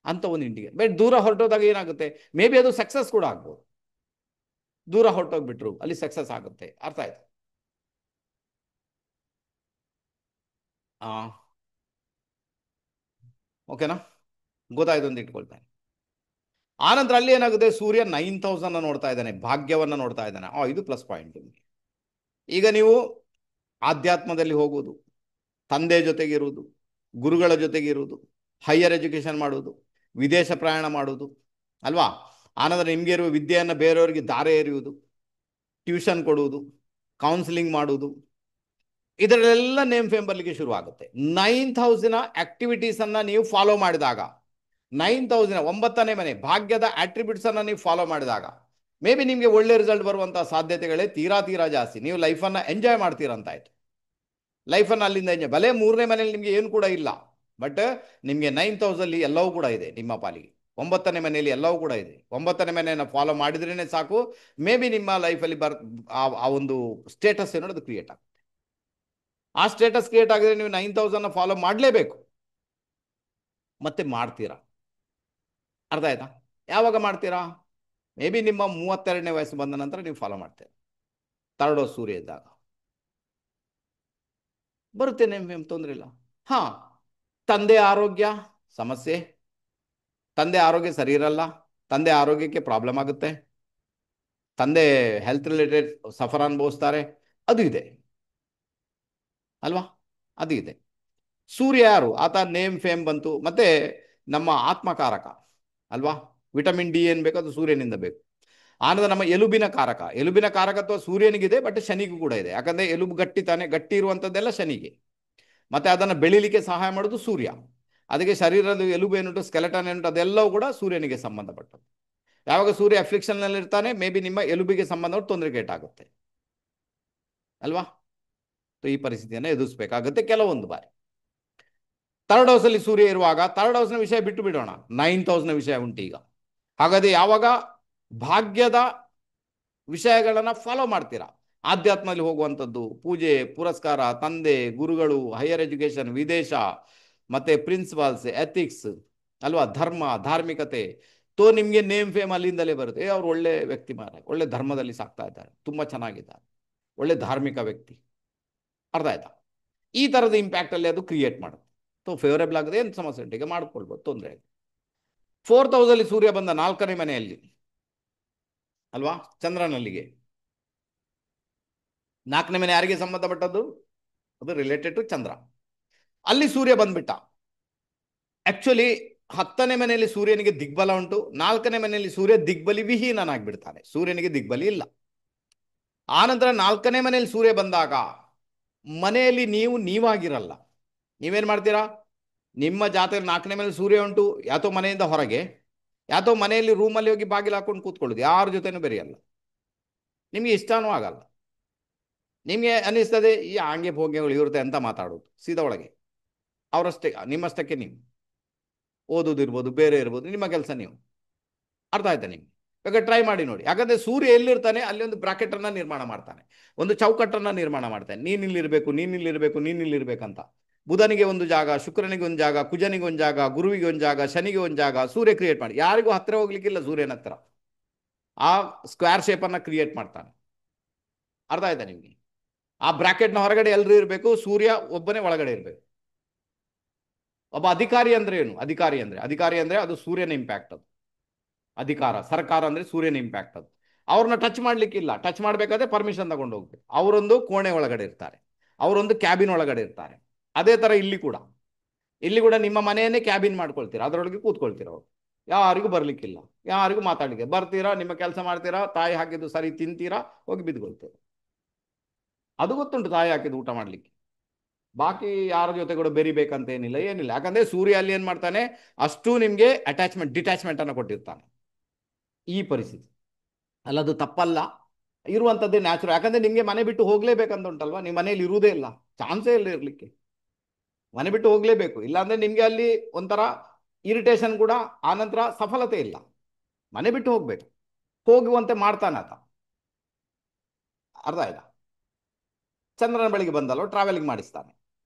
S1: ಅಂತ ಒಂದು ಇಂಡಿಗೆ. ಬಟ್ ದೂರ ಹೊರಟೋದಾಗ ಏನಾಗುತ್ತೆ, ಮೇ ಬಿ ಅದು ಸಕ್ಸಸ್ ಕೂಡ ಆಗ್ಬೋದು. ದೂರ ಹೊರಟೋಗ್ಬಿಟ್ರು ಅಲ್ಲಿ ಸಕ್ಸಸ್ ಆಗುತ್ತೆ. ಅರ್ಥ ಆಯ್ತು? ಆ ಓಕೆನಾ, ಗೊತ್ತಾಯ್ತು ಅಂತ ಇಟ್ಕೊಳ್ತಾನೆ. ಆನಂತರ ಅಲ್ಲಿ ಏನಾಗುತ್ತೆ, ಸೂರ್ಯ 9000 ನೋಡ್ತಾ ಇದ್ದಾನೆ, ಭಾಗ್ಯವನ್ನ ನೋಡ್ತಾ ಇದ್ದಾನೆ. ಇದು ಪ್ಲಸ್ ಪಾಯಿಂಟ್ ನಿಮಗೆ. ಈಗ ನೀವು ಆಧ್ಯಾತ್ಮದಲ್ಲಿ ಹೋಗುವುದು, ತಂದೆ ಜೊತೆಗಿರುವುದು, ಗುರುಗಳ ಜೊತೆಗಿರುವುದು, ಹೈಯರ್ ಎಜುಕೇಶನ್ ಮಾಡುವುದು, ವಿದೇಶ ಪ್ರಯಾಣ ಮಾಡುವುದು ಅಲ್ವಾ. ಆನಂತರ ನಿಮಗೆ ಇರುವ ವಿದ್ಯೆಯನ್ನು ಬೇರೆಯವರಿಗೆ ದಾರೆ ಎರೆಯುವುದು, ಟ್ಯೂಷನ್ ಕೊಡುವುದು, ಕೌನ್ಸಿಲಿಂಗ್ ಮಾಡುವುದು, ಇದರಲ್ಲೆಲ್ಲ ನೇಮ್ ಫೇಮ್ ಬರಲಿಕ್ಕೆ ಶುರು ಆಗುತ್ತೆ. 9000 ಆಕ್ಟಿವಿಟೀಸ್ ಅನ್ನ ನೀವು ಫಾಲೋ ಮಾಡಿದಾಗ, 9000 9ನೇ ಮನೆ ಭಾಗ್ಯದ ಆಟ್ರಿಬ್ಯೂಟ್ಸ್ ಅನ್ನ ನೀವು ಫಾಲೋ ಮಾಡಿದಾಗ ಮೇ ಬಿ ನಿಮಗೆ ಒಳ್ಳೆ ರಿಸಲ್ಟ್ ಬರುವಂತಹ ಸಾಧ್ಯತೆಗಳೇ ತೀರಾ ತೀರಾ ಜಾಸ್ತಿ. ನೀವು ಲೈಫನ್ನು ಎಂಜಾಯ್ ಮಾಡ್ತೀರಂತಾಯ್ತು. ಲೈಫನ್ನು ಅಲ್ಲಿಂದ ಎಂಜಾಯ್. ಭಲೆ 3ನೇ ಮನೆಯಲ್ಲಿ ನಿಮಗೆ ಏನು ಕೂಡ ಇಲ್ಲ, ಬಟ್ ನಿಮಗೆ 9000 ಎಲ್ಲವೂ ಕೂಡ ಇದೆ ನಿಮ್ಮ ಪಾಲಿಗೆ. 9ನೇ ಮನೆಯಲ್ಲಿ ಎಲ್ಲವೂ ಕೂಡ ಇದೆ. 9ನೇ ಮನೆಯನ್ನು ಫಾಲೋ ಮಾಡಿದ್ರೇನೆ ಸಾಕು, ಮೇ ಬಿ ನಿಮ್ಮ ಲೈಫಲ್ಲಿ ಆ ಒಂದು ಸ್ಟೇಟಸ್ ಏನೋದು ಕ್ರಿಯೇಟ್ ಆಗುತ್ತೆ. ಆ ಸ್ಟೇಟಸ್ ಕ್ರಿಯೇಟ್ ಆಗಿದ್ರೆ ನೀವು 9000 ಫಾಲೋ ಮಾಡಲೇಬೇಕು, ಮತ್ತೆ ಮಾಡ್ತೀರಾ. ಅರ್ಥ ಆಯ್ತಾ? ಯಾವಾಗ ಮಾಡ್ತೀರಾ? ಮೇ ಬಿ ನಿಮ್ಮ 32ನೇ ವಯಸ್ಸು ಬಂದ ನಂತರ ನೀವು ಫಾಲೋ ಮಾಡ್ತೀರಾ. ಥರ್ಡ್ ಹೌಸ್ ಸೂರ್ಯ ಇದ್ದಾಗ ಬರುತ್ತೆ, ನಿಮ್ಗೆ ತೊಂದರೆ ಇಲ್ಲ. ಹಾ, ತಂದೆ ಆರೋಗ್ಯ ಸಮಸ್ಯೆ, ತಂದೆ ಆರೋಗ್ಯ ಸರಿ ಇರಲ್ಲ, ತಂದೆ ಆರೋಗ್ಯಕ್ಕೆ ಪ್ರಾಬ್ಲಮ್ ಆಗುತ್ತೆ, ತಂದೆ ಹೆಲ್ತ್ ರಿಲೇಟೆಡ್ ಸಫರ್ ಅನುಭವಿಸ್ತಾರೆ, ಅದು ಇದೆ ಅಲ್ವಾ, ಅದು ಇದೆ. ಸೂರ್ಯ ಯಾರು? ಆತ ನೇಮ್ ಫೇಮ್ ಬಂತು, ಮತ್ತೆ ನಮ್ಮ ಆತ್ಮಕಾರಕ ಅಲ್ವಾ. ವಿಟಮಿನ್ ಡಿ ಏನು ಬೇಕು ಅದು ಸೂರ್ಯನಿಂದ ಬೇಕು. ಆನಂತರ ನಮ್ಮ ಎಲುಬಿನ ಕಾರಕ, ಎಲುಬಿನ ಕಾರಕತ್ವ ಸೂರ್ಯನಿಗಿದೆ, ಬಟ್ ಶನಿಗೂ ಕೂಡ ಇದೆ. ಯಾಕಂದ್ರೆ ಎಲುಬು ಗಟ್ಟಿ ತಾನೆ, ಗಟ್ಟಿ ಇರುವಂಥದ್ದೆಲ್ಲ ಶನಿಗೆ, ಮತ್ತೆ ಅದನ್ನು ಬೆಳಿಲಿಕ್ಕೆ ಸಹಾಯ ಮಾಡೋದು ಸೂರ್ಯ. ಅದಕ್ಕೆ ಶರೀರದ ಎಲುಬು ಏನುಂಟು, ಸ್ಕೆಲೆಟನ್ ಏನುಂಟು, ಅದೆಲ್ಲವೂ ಕೂಡ ಸೂರ್ಯನಿಗೆ ಸಂಬಂಧಪಟ್ಟದ್ದು. ಯಾವಾಗ ಸೂರ್ಯ ಅಫ್ಲಿಕ್ಷನ್ನಲ್ಲಿ ಇರ್ತಾನೆ, ಮೇ ಬಿ ನಿಮ್ಮ ಎಲುಬಿಗೆ ಸಂಬಂಧಪಟ್ಟು ತೊಂದರೆ ಕೇಟಾಗುತ್ತೆ ಅಲ್ವಾ. ಈ ಪರಿಸ್ಥಿತಿಯನ್ನು ಎದುರಿಸಬೇಕಾಗುತ್ತೆ ಕೆಲವೊಂದು ಬಾರಿ. ಥರ್ಡ್ ಹೌಸಲ್ಲಿ ಸೂರ್ಯ ಇರುವಾಗ ಥರ್ಡ್ ಹೌಸ್ನ ವಿಷಯ ಬಿಟ್ಟು ಬಿಡೋಣ, 9000 ವಿಷಯ ಉಂಟು ಈಗ. ಹಾಗಾದ್ರೆ ಯಾವಾಗ ಭಾಗ್ಯದ ವಿಷಯಗಳನ್ನು ಫಾಲೋ ಮಾಡ್ತೀರಾ, ಆಧ್ಯಾತ್ಮದಲ್ಲಿ ಹೋಗುವಂಥದ್ದು, ಪೂಜೆ ಪುರಸ್ಕಾರ, ತಂದೆ ಗುರುಗಳು, ಹೈಯರ್ ಎಜುಕೇಶನ್, ವಿದೇಶ, ಮತ್ತೆ ಪ್ರಿನ್ಸಿಪಾಲ್ಸ್, ಎಥಿಕ್ಸ್ ಅಲ್ವಾ, ಧರ್ಮ ಧಾರ್ಮಿಕತೆ, ತೋ ನಿಮಗೆ ನೇಮ್ ಫೇಮ್ ಅಲ್ಲಿಂದಲೇ ಬರುತ್ತೆ. ಅವ್ರು ಒಳ್ಳೆ ವ್ಯಕ್ತಿ ಮಾರ, ಒಳ್ಳೆ ಧರ್ಮದಲ್ಲಿ ಸಾಕ್ತಾ ಇದ್ದಾರೆ, ತುಂಬ ಚೆನ್ನಾಗಿದ್ದಾರೆ, ಒಳ್ಳೆ ಧಾರ್ಮಿಕ ವ್ಯಕ್ತಿ. ಅರ್ಥ ಆಯ್ತಾ? ಈ ಥರದ ಇಂಪ್ಯಾಕ್ಟ್ ಅಲ್ಲಿ ಅದು ಕ್ರಿಯೇಟ್ ಮಾಡುತ್ತೆ. ಸೊ ಫೇವರೇಬಲ್ ಆಗದೆ ಏನು ಸಮಸ್ಯೆ ಉಂಟು, ಈಗ ಮಾಡ್ಕೊಳ್ಬೋದು, ತೊಂದರೆ ಇಲ್ಲ. 4000 ಸೂರ್ಯ ಬಂದ 4ನೇ ಮನೆಯಲ್ಲಿ ಅಲ್ವಾ, ಚಂದ್ರನಲ್ಲಿಗೆ. 4ನೇ ಮನೆ ಯಾರಿಗೆ ಸಂಬಂಧಪಟ್ಟದ್ದು? ಅದು ರಿಲೇಟೆಡ್ ಟು ಚಂದ್ರ. ಅಲ್ಲಿ ಸೂರ್ಯ ಬಂದ್ಬಿಟ್ಟ. ಆಕ್ಚುಲಿ 10ನೇ ಮನೆಯಲ್ಲಿ ಸೂರ್ಯನಿಗೆ ದಿಗ್ಬಲ ಉಂಟು, 4ನೇ ಮನೆಯಲ್ಲಿ ಸೂರ್ಯ ದಿಗ್ಬಲಿ ವಿಹೀನನಾಗ್ಬಿಡ್ತಾನೆ, ಸೂರ್ಯನಿಗೆ ದಿಗ್ಬಲಿ ಇಲ್ಲ. ಆನಂತರ 4ನೇ ಮನೆಯಲ್ಲಿ ಸೂರ್ಯ ಬಂದಾಗ ಮನೆಯಲ್ಲಿ ನೀವಾಗಿರಲ್ಲ. ನೀವೇನು ಮಾಡ್ತೀರಾ? ನಿಮ್ಮ ಜಾತಕ 4ನೇ ಮನೆಯಲ್ಲಿ ಸೂರ್ಯ ಉಂಟು, ಯಾತೋ ಮನೆಯಿಂದ ಹೊರಗೆ, ಯಾತೋ ಮನೆಯಲ್ಲಿ ರೂಮಲ್ಲಿ ಹೋಗಿ ಬಾಗಿಲು ಹಾಕೊಂಡು ಕೂತ್ಕೊಳ್ಳೋದು, ಯಾರ ಜೊತೆನೂ ಬೆರೆಯಲ್ಲ, ನಿಮಗೆ ಇಷ್ಟನೂ ಆಗಲ್ಲ. ನಿಮಗೆ ಅನ್ನಿಸ್ತದೆ ಈ ಹಂಗೆ ಭೋಗ್ಯಗಳು ಇರುತ್ತೆ ಅಂತ ಮಾತಾಡೋದು, ಸೀದಾ ಒಳಗೆ ಅವರಷ್ಟೇ, ನಿಮ್ಮಷ್ಟಕ್ಕೆ ನೀವು ಓದೋದಿರ್ಬೋದು, ಬೇರೆ ಇರ್ಬೋದು, ನಿಮ್ಮ ಕೆಲಸ ನೀವು. ಅರ್ಥ ಆಯ್ತಾ ನಿಮ್ಗೆ? ಇವಾಗ ಟ್ರೈ ಮಾಡಿ ನೋಡಿ. ಯಾಕಂದ್ರೆ ಸೂರ್ಯ ಎಲ್ಲಿರ್ತಾನೆ ಅಲ್ಲಿ ಒಂದು ಬ್ರಾಕೆಟನ್ನು ನಿರ್ಮಾಣ ಮಾಡ್ತಾನೆ, ಒಂದು ಚೌಕಟ್ಟನ್ನು ನಿರ್ಮಾಣ ಮಾಡ್ತಾನೆ. ನೀನಿಲ್ಲಿರ್ಬೇಕು, ನೀನಿಲ್ಲಿರ್ಬೇಕು, ನೀನಿಲ್ಲಿರ್ಬೇಕಂತ. ಬುಧನಿಗೆ ಒಂದು ಜಾಗ, ಶುಕ್ರನಿಗೆ ಒಂದು ಜಾಗ, ಕುಜನಿಗೆ ಒಂದು ಜಾಗ, ಗುರುವಿಗೆ ಒಂದು ಜಾಗ, ಶನಿಗೆ ಒಂದು ಜಾಗ ಸೂರ್ಯ ಕ್ರಿಯೇಟ್ ಮಾಡಿ. ಯಾರಿಗೂ ಹತ್ತಿರ ಹೋಗ್ಲಿಕ್ಕಿಲ್ಲ ಸೂರ್ಯನ ಹತ್ರ. ಆ ಸ್ಕ್ವೇರ್ ಶೇಪನ್ನು ಕ್ರಿಯೇಟ್ ಮಾಡ್ತಾನೆ. ಅರ್ಥ ಆಯ್ತಾ ನಿಮಗೆ? ಆ ಬ್ರಾಕೆಟ್ನ ಹೊರಗಡೆ ಎಲ್ಲರೂ ಇರಬೇಕು, ಸೂರ್ಯ ಒಬ್ಬನೇ ಒಳಗಡೆ ಇರಬೇಕು. ಒಬ್ಬ ಅಧಿಕಾರಿ ಅಂದ್ರೆ ಏನು? ಅಧಿಕಾರಿ ಅಂದ್ರೆ ಅದು ಸೂರ್ಯನ ಇಂಪ್ಯಾಕ್ಟ್. ಅದು ಅಧಿಕಾರ, ಸರ್ಕಾರ ಅಂದ್ರೆ ಸೂರ್ಯನ ಇಂಪ್ಯಾಕ್ಟ್. ಅದು ಅವ್ರನ್ನ ಟಚ್ ಮಾಡ್ಲಿಕ್ಕಿಲ್ಲ. ಟಚ್ ಮಾಡಬೇಕಾದ್ರೆ ಪರ್ಮಿಷನ್ ತಗೊಂಡು ಹೋಗ್ಬೇಕು. ಅವರೊಂದು ಕೋಣೆ ಒಳಗಡೆ ಇರ್ತಾರೆ, ಅವರೊಂದು ಕ್ಯಾಬಿನ್ ಒಳಗಡೆ ಇರ್ತಾರೆ. ಅದೇ ತರ ಇಲ್ಲಿ ಕೂಡ ನಿಮ್ಮ ಮನೆಯನ್ನೇ ಕ್ಯಾಬಿನ್ ಮಾಡ್ಕೊಳ್ತೀರಾ, ಅದರೊಳಗೆ ಕೂತ್ಕೊಳ್ತೀರಾ. ಅವರು ಯಾರಿಗೂ ಬರ್ಲಿಕ್ಕಿಲ್ಲ, ಯಾರಿಗೂ ಮಾತಾಡ್ಲಿಕ್ಕೆ. ಬರ್ತೀರಾ, ನಿಮ್ಮ ಕೆಲಸ ಮಾಡ್ತೀರಾ, ತಾಯಿ ಹಾಕಿದ್ದು ಸರಿ ತಿಂತೀರಾ, ಹೋಗಿ ಬಿದ್ದುಕೊಳ್ತೀರಾ. ಅದು ಗೊತ್ತುಂಟು ತಾಯಿ ಹಾಕಿದ್ದು ಊಟ ಮಾಡ್ಲಿಕ್ಕೆ. ಬಾಕಿ ಯಾರ ಜೊತೆ ಕೂಡ ಬೆರಿಬೇಕಂತ ಏನಿಲ್ಲ. ಯಾಕಂದ್ರೆ ಸೂರ್ಯ ಅಲ್ಲಿ ಏನ್ ಮಾಡ್ತಾನೆ, ಅಷ್ಟು ನಿಮ್ಗೆ ಡಿಟ್ಯಾಚ್ಮೆಂಟ್ ಅನ್ನು ಕೊಟ್ಟಿರ್ತಾನೆ. ಈ ಪರಿಸ್ಥಿತಿ ಅಲ್ಲ, ಅದು ತಪ್ಪಲ್ಲ, ಇರುವಂತದ್ದೇ ನ್ಯಾಚುರಲ್. ಯಾಕಂದ್ರೆ ನಿಮ್ಗೆ ಮನೆ ಬಿಟ್ಟು ಹೋಗ್ಲೇಬೇಕಂತ ಉಂಟಲ್ವಾ, ನೀವು ಮನೆಯಲ್ಲಿ ಇರುವುದೇ ಇಲ್ಲ, ಚಾನ್ಸೇ ಇಲ್ಲ ಇರ್ಲಿಕ್ಕೆ. ಮನೆ ಬಿಟ್ಟು ಹೋಗ್ಲೇಬೇಕು, ಇಲ್ಲಾಂದ್ರೆ ನಿಮ್ಗೆ ಅಲ್ಲಿ ಒಂಥರ ಇರಿಟೇಷನ್ ಕೂಡ, ಆನಂತರ ಸಫಲತೆ ಇಲ್ಲ. ಮನೆ ಬಿಟ್ಟು ಹೋಗ್ಬೇಕು, ಹೋಗುವಂತೆ ಮಾಡ್ತಾನೆ ಆತ. ಅರ್ಥ ಆಯ್ತಾ? ಚಂದ್ರನ ಬಳಿಗೆ ಬಂದಲ್ಲೋ ಟ್ರಾವೆಲಿಂಗ್ ಮಾಡಿಸ್ತಾನೆ,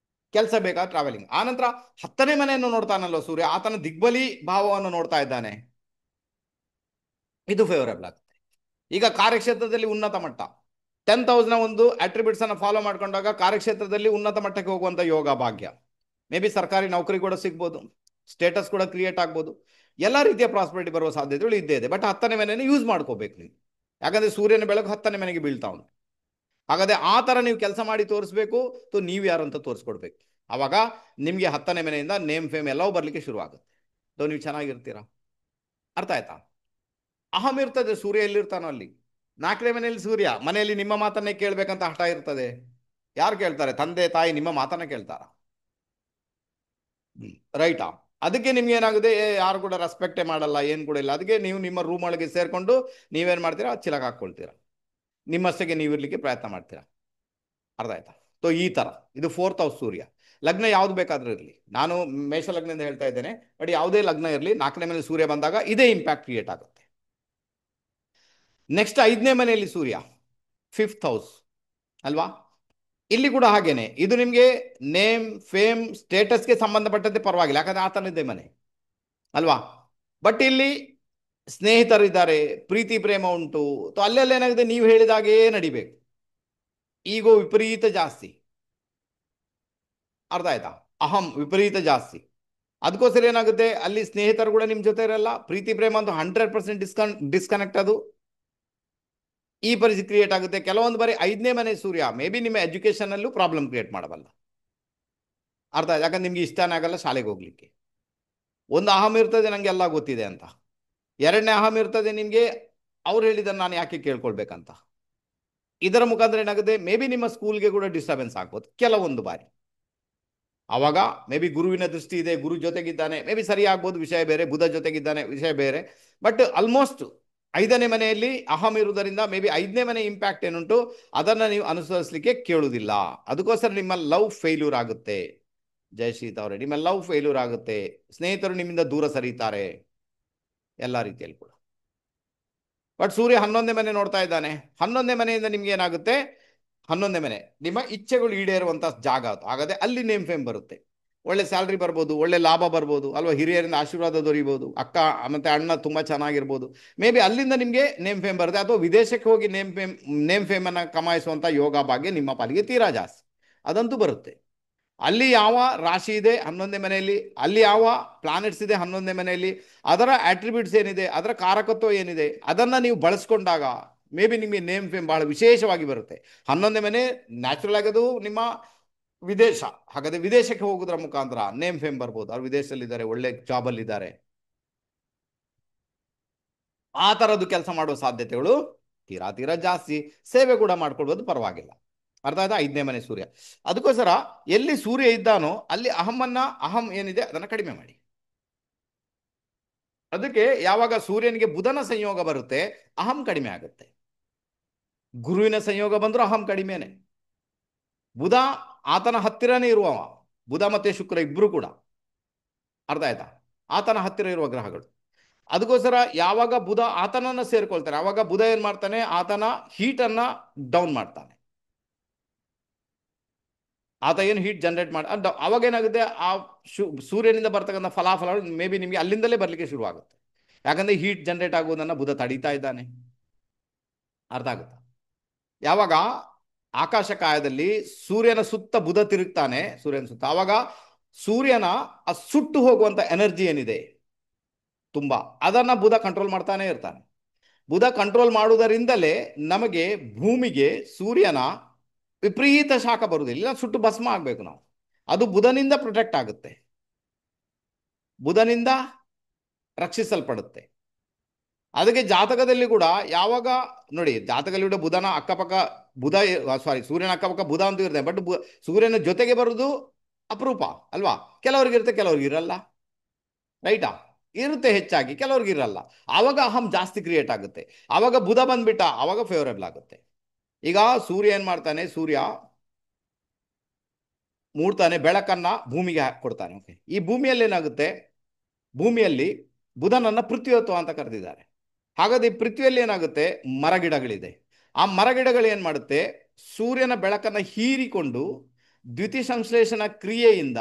S1: ಕೆಲಸ ಬೇಕಾ ಟ್ರಾವೆಲಿಂಗ್. ಆನಂತರ 10ನೇ ಮನೆಯನ್ನು ನೋಡ್ತಾನಲ್ಲೋ ಸೂರ್ಯ, ಆತನ ದಿಗ್ಬಲಿ ಭಾವವನ್ನು ನೋಡ್ತಾ ಇದ್ದಾನೆ. ಇದು ಫೇವರೇಬಲ್ ಆಗುತ್ತೆ. ಈಗ ಕಾರ್ಯಕ್ಷೇತ್ರದಲ್ಲಿ ಉನ್ನತ ಮಟ್ಟ, 10,000 ಒಂದು ಅಟ್ರಿಬ್ಯೂಟ್ಸ್ ಅನ್ನು ಫಾಲೋ ಮಾಡ್ಕೊಂಡಾಗ ಕಾರ್ಯಕ್ಷೇತ್ರದಲ್ಲಿ ಉನ್ನತ ಮಟ್ಟಕ್ಕೆ ಹೋಗುವಂತ ಯೋಗ ಭಾಗ್ಯ. ಮೇ ಬಿ ಸರ್ಕಾರಿ ನೌಕರಿ ಕೂಡ ಸಿಗ್ಬೋದು, ಸ್ಟೇಟಸ್ ಕೂಡ ಕ್ರಿಯೇಟ್ ಆಗ್ಬೋದು, ಎಲ್ಲ ರೀತಿಯ ಪ್ರಾಸ್ಪರಿಟಿ ಬರುವ ಸಾಧ್ಯತೆಗಳು ಇದ್ದೇ ಇದೆ. ಬಟ್ 10ನೇ ಮನೆಯನ್ನು ಯೂಸ್ ಮಾಡ್ಕೋಬೇಕು ನೀವು, ಯಾಕಂದ್ರೆ ಸೂರ್ಯನ ಬೆಳಕು 10ನೇ ಮನೆಗೆ ಬೀಳ್ತಾ ಉಂಟು. ಹಾಗಾದ್ರೆ ಆ ತರ ನೀವು ಕೆಲಸ ಮಾಡಿ ತೋರಿಸ್ಬೇಕು, ನೀವು ಯಾರು ಅಂತ ತೋರಿಸ್ಕೊಡ್ಬೇಕು. ಅವಾಗ ನಿಮ್ಗೆ 10ನೇ ಮನೆಯಿಂದ ನೇಮ್ ಫೇಮ್ ಎಲ್ಲವೂ ಬರ್ಲಿಕ್ಕೆ ಶುರು ಆಗುತ್ತೆ. ನೀವು ಚೆನ್ನಾಗಿರ್ತೀರಾ. ಅರ್ಥ ಆಯ್ತಾ? ಅಹಂ ಇರ್ತದೆ, ಸೂರ್ಯ ಎಲ್ಲಿರ್ತಾನೋ ಅಲ್ಲಿ. 4ನೇ ಮನೆಯಲ್ಲಿ ಸೂರ್ಯ, ಮನೆಯಲ್ಲಿ ನಿಮ್ಮ ಮಾತನ್ನೇ ಕೇಳ್ಬೇಕಂತ ಹಠ ಇರ್ತದೆ. ಯಾರು ಕೇಳ್ತಾರೆ? ತಂದೆ ತಾಯಿ ನಿಮ್ಮ ಮಾತನ್ನ ಕೇಳ್ತಾರ? ರೈಟಾ? ಅದಕ್ಕೆ ನಿಮ್ಗೆ ಏನಾಗುತ್ತೆ, ಯಾರು ಕೂಡ ರೆಸ್ಪೆಕ್ಟೇ ಮಾಡಲ್ಲ, ಏನು ಕೂಡ ಇಲ್ಲ. ಅದಕ್ಕೆ ನೀವು ನಿಮ್ಮ ರೂಮ್ ಒಳಗೆ ಸೇರ್ಕೊಂಡು ನೀವೇನ್ ಮಾಡ್ತೀರಾ, ಚಿಲಕ ಹಾಕೊಳ್ತೀರಾ, ನಿಮ್ಮಷ್ಟಕ್ಕೆ ನೀವು ಇರ್ಲಿಕ್ಕೆ ಪ್ರಯತ್ನ ಮಾಡ್ತೀರಾ. ಅರ್ಥ ಆಯ್ತಾ? ಈ ತರ ಇದು 4th ಹೌಸ್ ಸೂರ್ಯ. ಲಗ್ನ ಯಾವ್ದು ಬೇಕಾದ್ರೂ ಇರಲಿ, ನಾನು ಮೇಷ ಲಗ್ನದಿಂದ ಹೇಳ್ತಾ ಇದ್ದೇನೆ, ಬಟ್ ಯಾವುದೇ ಲಗ್ನ ಇರಲಿ, 4ನೇ ಮನೆಯಲ್ಲಿ ಸೂರ್ಯ ಬಂದಾಗ ಇದೇ ಇಂಪ್ಯಾಕ್ಟ್ ಕ್ರಿಯೇಟ್ ಆಗುತ್ತೆ. ನೆಕ್ಸ್ಟ್ 5ನೇ ಮನೆಯಲ್ಲಿ ಸೂರ್ಯ, 5th ಹೌಸ್ ಅಲ್ವಾ? ಇಲ್ಲಿ ಕೂಡ ಹಾಗೇನೆ, ಇದು ನಿಮ್ಗೆ ನೇಮ್ ಫೇಮ್ ಸ್ಟೇಟಸ್ಗೆ ಸಂಬಂಧಪಟ್ಟಂತೆ ಪರವಾಗಿಲ್ಲ, ಯಾಕಂದ್ರೆ ಆತನದ್ದೇ ಮನೆ ಅಲ್ವಾ? ಬಟ್ ಇಲ್ಲಿ ಸ್ನೇಹಿತರಿದ್ದಾರೆ, ಪ್ರೀತಿ ಪ್ರೇಮ ಉಂಟು, ಅಲ್ಲೆಲ್ಲ ಏನಾಗಿದೆ, ನೀವು ಹೇಳಿದಾಗೇ ನಡಿಬೇಕು. ಈಗೋ ವಿಪರೀತ ಜಾಸ್ತಿ. ಅರ್ಥ ಆಯ್ತಾ? ಅಹಂ ವಿಪರೀತ ಜಾಸ್ತಿ. ಅದಕ್ಕೋಸ್ಕರ ಏನಾಗುತ್ತೆ, ಅಲ್ಲಿ ಸ್ನೇಹಿತರು ಕೂಡ ನಿಮ್ ಜೊತೆ ಇರಲ್ಲ, ಪ್ರೀತಿ ಪ್ರೇಮ ಅಂತೂ 100% ಡಿಸ್ಕನೆಕ್ಟ್. ಅದು ಈ ಪರಿಸ್ಥಿತಿ ಕ್ರಿಯೇಟ್ ಆಗುತ್ತೆ. ಕೆಲವೊಂದು ಬಾರಿ 5ನೇ ಮನೆ ಸೂರ್ಯ ಮೇ ಬಿ ನಿಮ್ಮ ಎಜುಕೇಶನ್ ಅಲ್ಲೂ ಪ್ರಾಬ್ಲಮ್ ಕ್ರಿಯೇಟ್ ಮಾಡಬಲ್ಲ. ಅರ್ಥ ಆಯ್ತು? ಯಾಕಂದ್ರೆ ನಿಮ್ಗೆ ಇಷ್ಟನೇ ಆಗಲ್ಲ ಶಾಲೆಗೆ ಹೋಗ್ಲಿಕ್ಕೆ. ಒಂದು ಅಹಂ ಇರ್ತದೆ, ನಂಗೆ ಎಲ್ಲ ಗೊತ್ತಿದೆ ಅಂತ. 2ನೇ ಅಹಂ ಇರ್ತದೆ ನಿಮ್ಗೆ, ಅವ್ರು ಹೇಳಿದ್ದನ್ನು ನಾನು ಯಾಕೆ ಕೇಳ್ಕೊಳ್ಬೇಕಂತ. ಇದರ ಮುಖಾಂತರ ಏನಾಗುತ್ತೆ, ಮೇ ಬಿ ನಿಮ್ಮ ಸ್ಕೂಲ್ಗೆ ಕೂಡ ಡಿಸ್ಟರ್ಬೆನ್ಸ್ ಆಗ್ಬೋದು ಕೆಲವೊಂದು ಬಾರಿ. ಅವಾಗ ಮೇ ಬಿ ಗುರುವಿನ ದೃಷ್ಟಿ ಇದೆ, ಗುರು ಜೊತೆಗಿದ್ದಾನೆ, ಮೇ ಬಿ ಸರಿ ಆಗ್ಬೋದು, ವಿಷಯ ಬೇರೆ. ಬುಧ ಜೊತೆಗಿದ್ದಾನೆ, ವಿಷಯ ಬೇರೆ. ಬಟ್ ಆಲ್ಮೋಸ್ಟ್ 5ನೇ ಮನೆಯಲ್ಲಿ ಅಹಂ ಇರುವುದರಿಂದ ಮೇ ಬಿ 5ನೇ ಮನೆ ಇಂಪ್ಯಾಕ್ಟ್ ಏನುಂಟು ಅದನ್ನು ನೀವು ಅನುಸರಿಸಲಿಕ್ಕೆ ಕೇಳುವುದಿಲ್ಲ. ಅದಕ್ಕೋಸ್ಕರ ನಿಮ್ಮ ಲವ್ ಫೇಲ್ಯೂರ್ ಆಗುತ್ತೆ. ಜಯಶ್ರೀತ್ ಅವರೇ, ನಿಮ್ಮ ಲವ್ ಫೇಲ್ಯೂರ್ ಆಗುತ್ತೆ, ಸ್ನೇಹಿತರು ನಿಮ್ಮಿಂದ ದೂರ ಸರಿತಾರೆ, ಎಲ್ಲ ರೀತಿಯಲ್ಲಿ ಕೂಡ. ಬಟ್ ಸೂರ್ಯ 11ನೇ ಮನೆ ನೋಡ್ತಾ ಇದ್ದಾನೆ. 11ನೇ ಮನೆಯಿಂದ ನಿಮ್ಗೆ ಏನಾಗುತ್ತೆ, 11ನೇ ಮನೆ ನಿಮ್ಮ ಇಚ್ಛೆಗಳು ಈಡೇರುವಂತ ಜಾಗ ಅದು. ಹಾಗಾದ್ರೆ ಅಲ್ಲಿ ನೇಮ್ ಫೇಮ್ ಬರುತ್ತೆ, ಒಳ್ಳೆ ಸ್ಯಾಲ್ರಿ ಬರ್ಬೋದು, ಒಳ್ಳೆ ಲಾಭ ಬರ್ಬೋದು ಅಲ್ವಾ, ಹಿರಿಯರಿಂದ ಆಶೀರ್ವಾದ ದೊರೀಬೋದು, ಅಕ್ಕ ಮತ್ತೆ ಅಣ್ಣ ತುಂಬಾ ಚೆನ್ನಾಗಿರ್ಬೋದು. ಮೇ ಬಿ ಅಲ್ಲಿಂದ ನಿಮಗೆ ನೇಮ್ ಫೇಮ್ ಬರುತ್ತೆ, ಅಥವಾ ವಿದೇಶಕ್ಕೆ ಹೋಗಿ ನೇಮ್ ಫೇಮ್ ಅನ್ನ ಕಮಾಯಿಸುವಂತ ಯೋಗ ಭಾಗ್ಯ ನಿಮ್ಮ ಪಾಲಿಗೆ ತೀರಾ ಜಾಸ್ತಿ, ಅದಂತೂ ಬರುತ್ತೆ. ಅಲ್ಲಿ ಯಾವ ರಾಶಿ ಇದೆ 11ನೇ ಮನೆಯಲ್ಲಿ, ಅಲ್ಲಿ ಯಾವ ಪ್ಲಾನೆಟ್ಸ್ ಇದೆ 11ನೇ ಮನೆಯಲ್ಲಿ, ಅದರ ಆಟ್ರಿಬ್ಯೂಟ್ಸ್ ಏನಿದೆ, ಅದರ ಕಾರಕತ್ವ ಏನಿದೆ, ಅದನ್ನ ನೀವು ಬಳಸ್ಕೊಂಡಾಗ ಮೇ ಬಿ ನಿಮಗೆ ನೇಮ್ ಫೇಮ್ ಬಹಳ ವಿಶೇಷವಾಗಿ ಬರುತ್ತೆ. 11ನೇ ಮನೆ ನ್ಯಾಚುರಲ್ ಆಗೋದು ನಿಮ್ಮ ವಿದೇಶ. ಹಾಗಾದ್ರೆ ವಿದೇಶಕ್ಕೆ ಹೋಗೋದ್ರ ಮುಖಾಂತರ ನೇಮ್ ಫೇಮ್ ಬರ್ಬೋದು, ಅವ್ರು ವಿದೇಶದಲ್ಲಿದ್ದಾರೆ, ಒಳ್ಳೆ ಜಾಬಲ್ಲಿ ಇದ್ದಾರೆ, ಆ ಥರದ್ದು ಕೆಲಸ ಮಾಡುವ ಸಾಧ್ಯತೆಗಳು ತೀರಾ ತೀರಾ ಜಾಸ್ತಿ. ಸೇವೆ ಕೂಡ ಮಾಡ್ಕೊಳ್ಬೋದು, ಪರವಾಗಿಲ್ಲ. ಅರ್ಥ ಆಯ್ತಾ? 5ನೇ ಮನೆ ಸೂರ್ಯ. ಅದಕ್ಕೋಸ್ಕರ ಎಲ್ಲಿ ಸೂರ್ಯ ಇದ್ದಾನೋ ಅಲ್ಲಿ ಅಹಂ ಏನಿದೆ ಅದನ್ನ ಕಡಿಮೆ ಮಾಡಿ. ಅದಕ್ಕೆ ಯಾವಾಗ ಸೂರ್ಯನಿಗೆ ಬುಧನ ಸಂಯೋಗ ಬರುತ್ತೆ ಅಹಂ ಕಡಿಮೆ ಆಗುತ್ತೆ, ಗುರುವಿನ ಸಂಯೋಗ ಬಂದರೂ ಅಹಂ ಕಡಿಮೆನೆ. ಬುಧ ಆತನ ಹತ್ತಿರನೇ ಇರುವವ, ಬುಧ ಮತ್ತೆ ಶುಕ್ರ ಇಬ್ರು ಕೂಡ. ಅರ್ಥ ಆಯ್ತಾ? ಆತನ ಹತ್ತಿರ ಇರುವ ಗ್ರಹಗಳು. ಅದಕ್ಕೋಸ್ಕರ ಯಾವಾಗ ಬುಧ ಆತನನ್ನ ಸೇರ್ಕೊಳ್ತಾನೆ ಆವಾಗ ಬುಧ ಏನ್ ಮಾಡ್ತಾನೆ, ಆತನ ಹೀಟ್ ಅನ್ನ ಡೌನ್ ಮಾಡ್ತಾನೆ. ಆತ ಏನು ಹೀಟ್ ಜನರೇಟ್ ಮಾಡಿ ಅವಾಗ ಏನಾಗುತ್ತೆ, ಆ ಸೂರ್ಯನಿಂದ ಬರ್ತಕ್ಕಂಥ ಫಲಾಫಲಗಳು ಮೇ ಬಿ ನಿಮಗೆ ಅಲ್ಲಿಂದಲೇ ಬರಲಿಕ್ಕೆ ಶುರುವಾಗುತ್ತೆ. ಯಾಕಂದರೆ ಹೀಟ್ ಜನರೇಟ್ ಆಗುವುದನ್ನು ಬುಧ ತಡೀತಾ ಇದ್ದಾನೆ. ಅರ್ಥ ಆಗುತ್ತಾ? ಯಾವಾಗ ಆಕಾಶಕಾಯದಲ್ಲಿ ಸೂರ್ಯನ ಸುತ್ತ ಬುಧ ತಿರುಗ್ತಾನೆ, ಸೂರ್ಯನ ಸುತ್ತ, ಆವಾಗ ಸೂರ್ಯನ ಆ ಸುಟ್ಟು ಹೋಗುವಂಥ ಎನರ್ಜಿ ಏನಿದೆ ತುಂಬ, ಅದನ್ನು ಬುಧ ಕಂಟ್ರೋಲ್ ಮಾಡ್ತಾನೆ ಇರ್ತಾನೆ. ಬುಧ ಕಂಟ್ರೋಲ್ ಮಾಡುವುದರಿಂದಲೇ ನಮಗೆ ಭೂಮಿಗೆ ಸೂರ್ಯನ ವಿಪರೀತ ಶಾಖ ಬರುವುದಿಲ್ಲ, ಇಲ್ಲ ಸುಟ್ಟು ಭಸ್ಮ ಆಗಬೇಕು ನಾವು. ಅದು ಬುಧನಿಂದ ಪ್ರೊಟೆಕ್ಟ್ ಆಗುತ್ತೆ, ಬುಧನಿಂದ ರಕ್ಷಿಸಲ್ಪಡುತ್ತೆ. ಅದಕ್ಕೆ ಜಾತಕದಲ್ಲಿ ಕೂಡ ಯಾವಾಗ ನೋಡಿ, ಜಾತಕದಲ್ಲಿ ಕೂಡ ಬುಧನ ಅಕ್ಕಪಕ್ಕ ಬುಧ, ಸಾರಿ ಸೂರ್ಯನ ಅಕ್ಕಪಕ್ಕ ಬುಧ ಅಂತ ಇರುತ್ತೆ, ಬಟ್ ಸೂರ್ಯನ ಜೊತೆಗೆ ಬರೋದು ಅಪರೂಪ ಅಲ್ವಾ. ಕೆಲವ್ರಿಗೆ ಇರುತ್ತೆ, ಕೆಲವ್ರಿಗೆ ಇರಲ್ಲ, ರೈಟಾ? ಇರುತ್ತೆ ಹೆಚ್ಚಾಗಿ, ಕೆಲವ್ರಿಗೆ ಇರಲ್ಲ. ಆವಾಗ ಅಹಂ ಜಾಸ್ತಿ ಕ್ರಿಯೇಟ್ ಆಗುತ್ತೆ. ಆವಾಗ ಬುಧ ಬಂದ್ಬಿಟ್ಟ, ಆವಾಗ ಫೇವರೇಬಲ್ ಆಗುತ್ತೆ. ಈಗ ಸೂರ್ಯ ಏನು ಮಾಡ್ತಾನೆ, ಸೂರ್ಯ ಮೂಡ್ತಾನೆ, ಬೆಳಕನ್ನ ಭೂಮಿಗೆ ಕೊಡ್ತಾನೆ. ಓಕೆ, ಈ ಭೂಮಿಯಲ್ಲಿ ಏನಾಗುತ್ತೆ, ಭೂಮಿಯಲ್ಲಿ ಬುಧನನ್ನ ಪೃಥ್ವಿಯತ್ವ ಅಂತ ಕರೆದಿದ್ದಾರೆ. ಹಾಗಾದ್ರೆ ಈ ಪೃಥ್ವಿಯಲ್ಲಿ ಏನಾಗುತ್ತೆ, ಮರಗಿಡಗಳಿದೆ. ಆ ಮರಗಿಡಗಳು ಏನು ಮಾಡುತ್ತೆ, ಸೂರ್ಯನ ಬೆಳಕನ್ನು ಹೀರಿಕೊಂಡು ದ್ಯುತಿ ಸಂಶ್ಲೇಷಣ ಕ್ರಿಯೆಯಿಂದ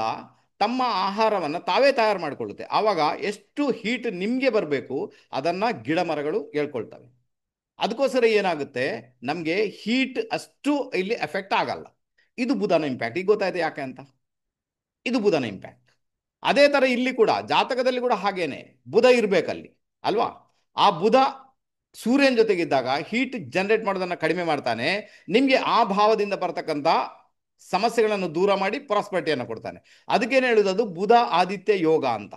S1: ತಮ್ಮ ಆಹಾರವನ್ನು ತಾವೇ ತಯಾರು ಮಾಡಿಕೊಳ್ಳುತ್ತೆ. ಆವಾಗ ಎಷ್ಟು ಹೀಟ್ ನಿಮಗೆ ಬರಬೇಕು ಅದನ್ನು ಗಿಡ ಮರಗಳು ಹೇಳ್ಕೊಳ್ತವೆ. ಅದಕ್ಕೋಸ್ಕರ ಏನಾಗುತ್ತೆ, ನಮಗೆ ಹೀಟ್ ಅಷ್ಟು ಇಲ್ಲಿ ಎಫೆಕ್ಟ್ ಆಗಲ್ಲ. ಇದು ಬುಧನ ಇಂಪ್ಯಾಕ್ಟ್. ಈಗ ಗೊತ್ತಾಯ್ತು ಯಾಕೆ ಅಂತ. ಇದು ಬುಧನ ಇಂಪ್ಯಾಕ್ಟ್. ಅದೇ ಥರ ಇಲ್ಲಿ ಕೂಡ ಜಾತಕದಲ್ಲಿ ಕೂಡ ಹಾಗೇನೆ ಬುಧ ಇರಬೇಕಲ್ಲಿ ಅಲ್ವಾ. ಆ ಬುಧ ಸೂರ್ಯನ ಜೊತೆಗಿದ್ದಾಗ ಹೀಟ್ ಜನರೇಟ್ ಮಾಡೋದನ್ನು ಕಡಿಮೆ ಮಾಡ್ತಾನೆ, ನಿಮಗೆ ಆ ಭಾವದಿಂದ ಬರ್ತಕ್ಕಂಥ ಸಮಸ್ಯೆಗಳನ್ನು ದೂರ ಮಾಡಿ ಪ್ರಾಸ್ಪರಿಟಿಯನ್ನು ಕೊಡ್ತಾನೆ. ಅದಕ್ಕೇನು ಹೇಳುವುದು, ಅದು ಬುಧ ಆದಿತ್ಯ ಯೋಗ ಅಂತ.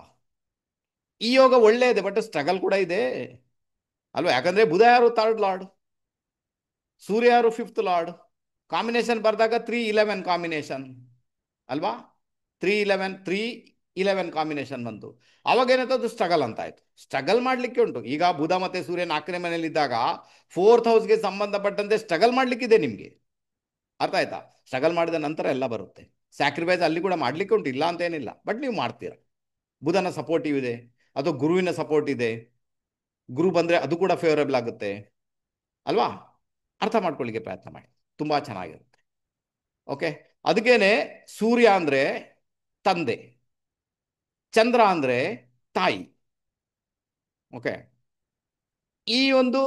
S1: ಈ ಯೋಗ ಒಳ್ಳೆಯದೇ, ಬಟ್ ಸ್ಟ್ರಗಲ್ ಕೂಡ ಇದೆ ಅಲ್ವಾ. ಯಾಕಂದ್ರೆ ಬುಧ ಯಾರು, ಥರ್ಡ್ ಲಾರ್ಡ್, ಸೂರ್ಯ ಯಾರು, ಫಿಫ್ತ್ ಲಾರ್ಡ್. ಕಾಂಬಿನೇಷನ್ ಬರೆದಾಗ 3-11 ಕಾಂಬಿನೇಷನ್ ಅಲ್ವಾ. 3-11 ಕಾಂಬಿನೇಷನ್ ಬಂತು. ಅವಾಗ ಏನಾಯ್ತು, ಅದು ಸ್ಟ್ರಗಲ್ ಅಂತ ಆಯ್ತು. ಸ್ಟ್ರಗಲ್ ಮಾಡಲಿಕ್ಕೆ ಉಂಟು. ಈಗ ಬುಧ ಮತ್ತೆ ಸೂರ್ಯ 4ನೇ ಮನೆಯಲ್ಲಿ ಇದ್ದಾಗ 4th ಹೌಸ್ಗೆ ಸಂಬಂಧಪಟ್ಟಂತೆ ಸ್ಟ್ರಗಲ್ ಮಾಡಲಿಕ್ಕಿದೆ ನಿಮಗೆ. ಅರ್ಥ ಆಯ್ತಾ? ಸ್ಟ್ರಗಲ್ ಮಾಡಿದ ನಂತರ ಎಲ್ಲ ಬರುತ್ತೆ. ಸ್ಯಾಕ್ರಿಫೈಸ್ ಅಲ್ಲಿ ಕೂಡ ಮಾಡಲಿಕ್ಕೆ ಉಂಟು, ಇಲ್ಲ ಅಂತ ಏನಿಲ್ಲ, ಬಟ್ ನೀವು ಮಾಡ್ತೀರ. ಬುಧನ ಸಪೋರ್ಟಿವ್ ಇದೆ, ಅಥವಾ ಗುರುವಿನ ಸಪೋರ್ಟ್ ಇದೆ. ಗುರು ಬಂದರೆ ಅದು ಕೂಡ ಫೇವರೇಬಲ್ ಆಗುತ್ತೆ ಅಲ್ವಾ. ಅರ್ಥ ಮಾಡ್ಕೊಳ್ಳಿಕ್ಕೆ ಪ್ರಯತ್ನ ಮಾಡಿ, ತುಂಬ ಚೆನ್ನಾಗಿರುತ್ತೆ. ಓಕೆ, ಅದಕ್ಕೇನೆ ಸೂರ್ಯ ಅಂದರೆ ತಂದೆ, ಚಂದ್ರ ಅಂದರೆ ತಾಯಿ. ಓಕೆ, ಈ ಒಂದು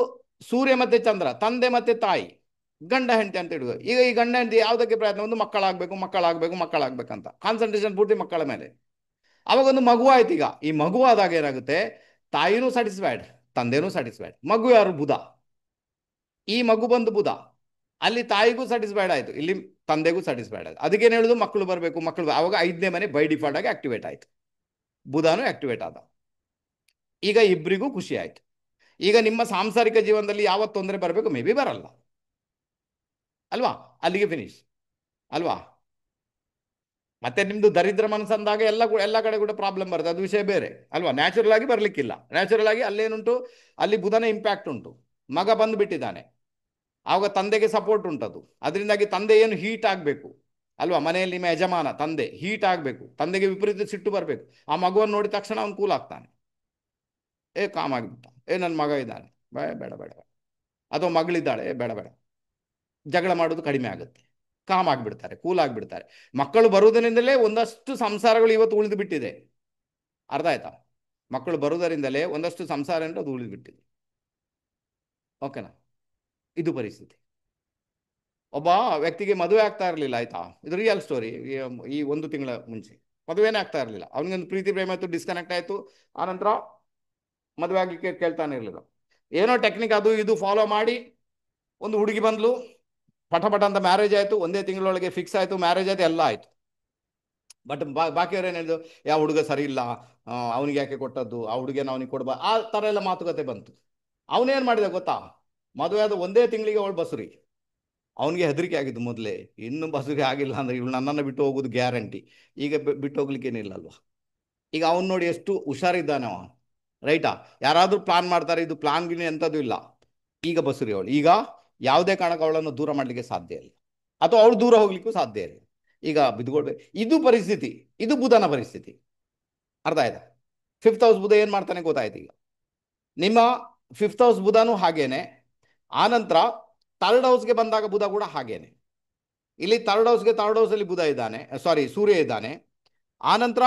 S1: ಸೂರ್ಯ ಮತ್ತೆ ಚಂದ್ರ ತಂದೆ ಮತ್ತೆ ತಾಯಿ, ಗಂಡ ಹೆಂಡತಿ ಅಂತ ಇಡುವ. ಈಗ ಈ ಗಂಡ ಹೆಂಡತಿ ಯಾವುದಕ್ಕೆ ಪ್ರಯತ್ನ, ಒಂದು ಮಕ್ಕಳಾಗಬೇಕಂತ ಕಾನ್ಸಂಟ್ರೇಷನ್ ಪೂರ್ತಿ ಮಕ್ಕಳ ಮೇಲೆ. ಅವಾಗ ಒಂದು ಮಗು ಆಯ್ತು. ಈಗ ಈ ಮಗು ಆದಾಗ ಏನಾಗುತ್ತೆ, ತಾಯಿನೂ ಸ್ಯಾಟಿಸ್ಫೈಡ್, ತಂದೆನೂ ಸ್ಯಾಟಿಸ್ಫೈಡ್. ಮಗು ಯಾರು, ಬುಧ. ಈ ಮಗು ಬಂದು ಬುಧ, ಅಲ್ಲಿ ತಾಯಿಗೂ ಸ್ಯಾಟಿಸ್ಫೈಡ್ ಆಯಿತು, ಇಲ್ಲಿ ತಂದೆಗೂ ಸ್ಯಾಟಿಸ್ಫೈಡ್ ಆಯಿತು. ಅದಕ್ಕೇನು ಹೇಳುದು, ಮಕ್ಕಳು ಬರಬೇಕು, ಮಕ್ಕಳು. ಅವಾಗ 5ನೇ ಮನೆ ಬೈ ಡಿಫಾಲ್ಟ್ ಆಗಿ ಆಕ್ಟಿವೇಟ್ ಆಯಿತು, ಬುಧನೂ ಆಕ್ಟಿವೇಟ್ ಆದ. ಈಗ ಇಬ್ಬರಿಗೂ ಖುಷಿ ಆಯಿತು. ಈಗ ನಿಮ್ಮ ಸಾಂಸಾರಿಕ ಜೀವನದಲ್ಲಿ ಯಾವ ತೊಂದರೆ ಬರಬೇಕು, ಮೇ ಬಿ ಬರಲ್ಲ ಅಲ್ವಾ. ಅಲ್ಲಿಗೆ ಫಿನಿಶ್ ಅಲ್ವಾ. ಮತ್ತೆ ನಿಮ್ದು ದರಿದ್ರ ಮನಸ್ಸಂದಾಗ ಎಲ್ಲ ಕಡೆ ಕೂಡ ಪ್ರಾಬ್ಲಮ್ ಬರುತ್ತೆ, ಅದು ವಿಷಯ ಬೇರೆ ಅಲ್ವಾ. ನ್ಯಾಚುರಲ್ ಆಗಿ ಬರಲಿಕ್ಕಿಲ್ಲ. ನ್ಯಾಚುರಲ್ ಆಗಿ ಅಲ್ಲೇನುಂಟು, ಅಲ್ಲಿ ಬುಧನ ಇಂಪ್ಯಾಕ್ಟ್ ಉಂಟು. ಮಗ ಬಂದುಬಿಟ್ಟಿದ್ದಾನೆ, ಆವಾಗ ತಂದೆಗೆ ಸಪೋರ್ಟ್ ಉಂಟದು. ಅದರಿಂದಾಗಿ ತಂದೆ ಏನು ಹೀಟ್ ಆಗಬೇಕು ಅಲ್ವಾ. ಮನೆಯಲ್ಲಿ ನಿಮ್ಮ ಯಜಮಾನ ತಂದೆ ಹೀಟ್ ಆಗಬೇಕು, ತಂದೆಗೆ ವಿಪರೀತ ಸಿಟ್ಟು ಬರಬೇಕು. ಆ ಮಗುವನ್ನು ನೋಡಿದ ತಕ್ಷಣ ಅವನು ಕೂಲ್ ಆಗ್ತಾನೆ, ಕಾಮ್ ಆಗಿಬಿಟ್ಟ, ನನ್ನ ಮಗ ಇದ್ದಾನೆ, ಬೇಡ ಬೇಡ ಬೇಡ. ಅಥವಾ ಮಗಳಿದ್ದಾಳೆ, ಬೇಡ ಬೇಡ. ಜಗಳ ಮಾಡೋದು ಕಡಿಮೆ ಆಗುತ್ತೆ, ಕಾಮ್ ಆಗಿಬಿಡ್ತಾರೆ, ಕೂಲ್ ಆಗಿಬಿಡ್ತಾರೆ. ಮಕ್ಕಳು ಬರುವುದರಿಂದಲೇ ಒಂದಷ್ಟು ಸಂಸಾರಗಳು ಇವತ್ತು ಉಳಿದು ಬಿಟ್ಟಿದೆ. ಅರ್ಥ ಆಯ್ತಾ? ಮಕ್ಕಳು ಬರುವುದರಿಂದಲೇ ಒಂದಷ್ಟು ಸಂಸಾರ ಅಂದರೆ ಅದು ಉಳಿದು ಬಿಟ್ಟಿದೆ. ಓಕೆನಾ? ಇದು ಪರಿಸ್ಥಿತಿ. ಒಬ್ಬ ವ್ಯಕ್ತಿಗೆ ಮದುವೆ ಆಗ್ತಾ ಇರಲಿಲ್ಲ, ಆಯ್ತಾ, ಇದು ರಿಯಲ್ ಸ್ಟೋರಿ. ಈ 1 ತಿಂಗಳ ಮುಂಚೆ ಮದುವೆನೇ ಆಗ್ತಾ ಇರಲಿಲ್ಲ. ಅವನಿಗೊಂದು ಪ್ರೀತಿ ಪ್ರೇಮ ಆಯಿತು, ಡಿಸ್ಕನೆಕ್ಟ್ ಆಯಿತು. ಆನಂತರ ಮದುವೆ ಆಗಲಿಕ್ಕೆ ಕೇಳ್ತಾನೆ ಇರಲಿಲ್ಲ. ಏನೋ ಟೆಕ್ನಿಕ್ ಅದು ಇದು ಫಾಲೋ ಮಾಡಿ ಒಂದು ಹುಡುಗಿ ಬಂದ್ಲು, ಪಟ ಅಂತ ಮ್ಯಾರೇಜ್ ಆಯಿತು. 1 ತಿಂಗಳೊಳಗೆ ಫಿಕ್ಸ್ ಆಯಿತು, ಮ್ಯಾರೇಜ್ ಆಯಿತು, ಎಲ್ಲ ಆಯಿತು. ಬಟ್ ಬಾಕಿಯವ್ರು ಏನು ಹೇಳಿದ್ರು, ಯಾವ ಹುಡುಗ ಸರಿ ಇಲ್ಲ, ಅವನಿಗೆ ಯಾಕೆ ಕೊಟ್ಟದ್ದು, ಆ ಹುಡುಗಿಯನ್ನು ಅವನಿಗೆ ಕೊಡ್ಬಾ, ಆ ಥರ ಎಲ್ಲ ಮಾತುಕತೆ ಬಂತು. ಅವನೇನು ಮಾಡಿದ ಗೊತ್ತಾ, ಮದುವೆ ಆದ 1 ತಿಂಗಳಿಗೆ ಅವಳು ಬಸುರಿ. ಅವನಿಗೆ ಹೆದರಿಕೆ ಆಗಿದ್ದು ಮೊದಲೇ, ಇನ್ನೂ ಬಸುರಿ ಆಗಿಲ್ಲ ಅಂದರೆ ಇವಳು ನನ್ನನ್ನು ಬಿಟ್ಟು ಹೋಗೋದು ಗ್ಯಾರಂಟಿ. ಈಗ ಬಿಟ್ಟು ಹೋಗ್ಲಿಕ್ಕೇನಿಲ್ಲ. ಈಗ ಅವನು ನೋಡಿ ಎಷ್ಟು ಹುಷಾರಿದ್ದಾನೆ ಅವ, ರೈಟಾ. ಯಾರಾದರೂ ಪ್ಲಾನ್ ಮಾಡ್ತಾರೆ, ಇದು ಪ್ಲಾನ್ಗಿನ ಎಂಥದ್ದು ಇಲ್ಲ. ಈಗ ಬಸುರಿ ಅವಳು. ಈಗ ಯಾವುದೇ ಕಾರಣಕ್ಕೆ ಅವಳನ್ನು ದೂರ ಮಾಡಲಿಕ್ಕೆ ಸಾಧ್ಯ ಇಲ್ಲ, ಅಥವಾ ಅವಳು ದೂರ ಹೋಗ್ಲಿಕ್ಕೂ ಸಾಧ್ಯ ಇಲ್ಲ. ಈಗ ಬಿದ್ದುಕೊಳ್ಬೇಕು. ಇದು ಪರಿಸ್ಥಿತಿ, ಇದು ಬುಧನ ಪರಿಸ್ಥಿತಿ. ಅರ್ಥ ಆಯ್ತಾ? 5th ಹೌಸ್ ಬುಧ ಏನು ಮಾಡ್ತಾನೆ ಗೊತ್ತಾಯ್ತು. ಈಗ ನಿಮ್ಮ 5th ಹೌಸ್ ಬುಧನೂ ಹಾಗೇನೆ, ಆನಂತರ 3rd ಹೌಸ್ಗೆ ಬಂದಾಗ ಬುಧ ಕೂಡ ಹಾಗೇನೆ. ಇಲ್ಲಿ ಥರ್ಡ್ ಹೌಸಲ್ಲಿ ಬುಧ ಇದ್ದಾನೆ, ಸಾರಿ ಸೂರ್ಯ ಇದ್ದಾನೆ. ಆನಂತರ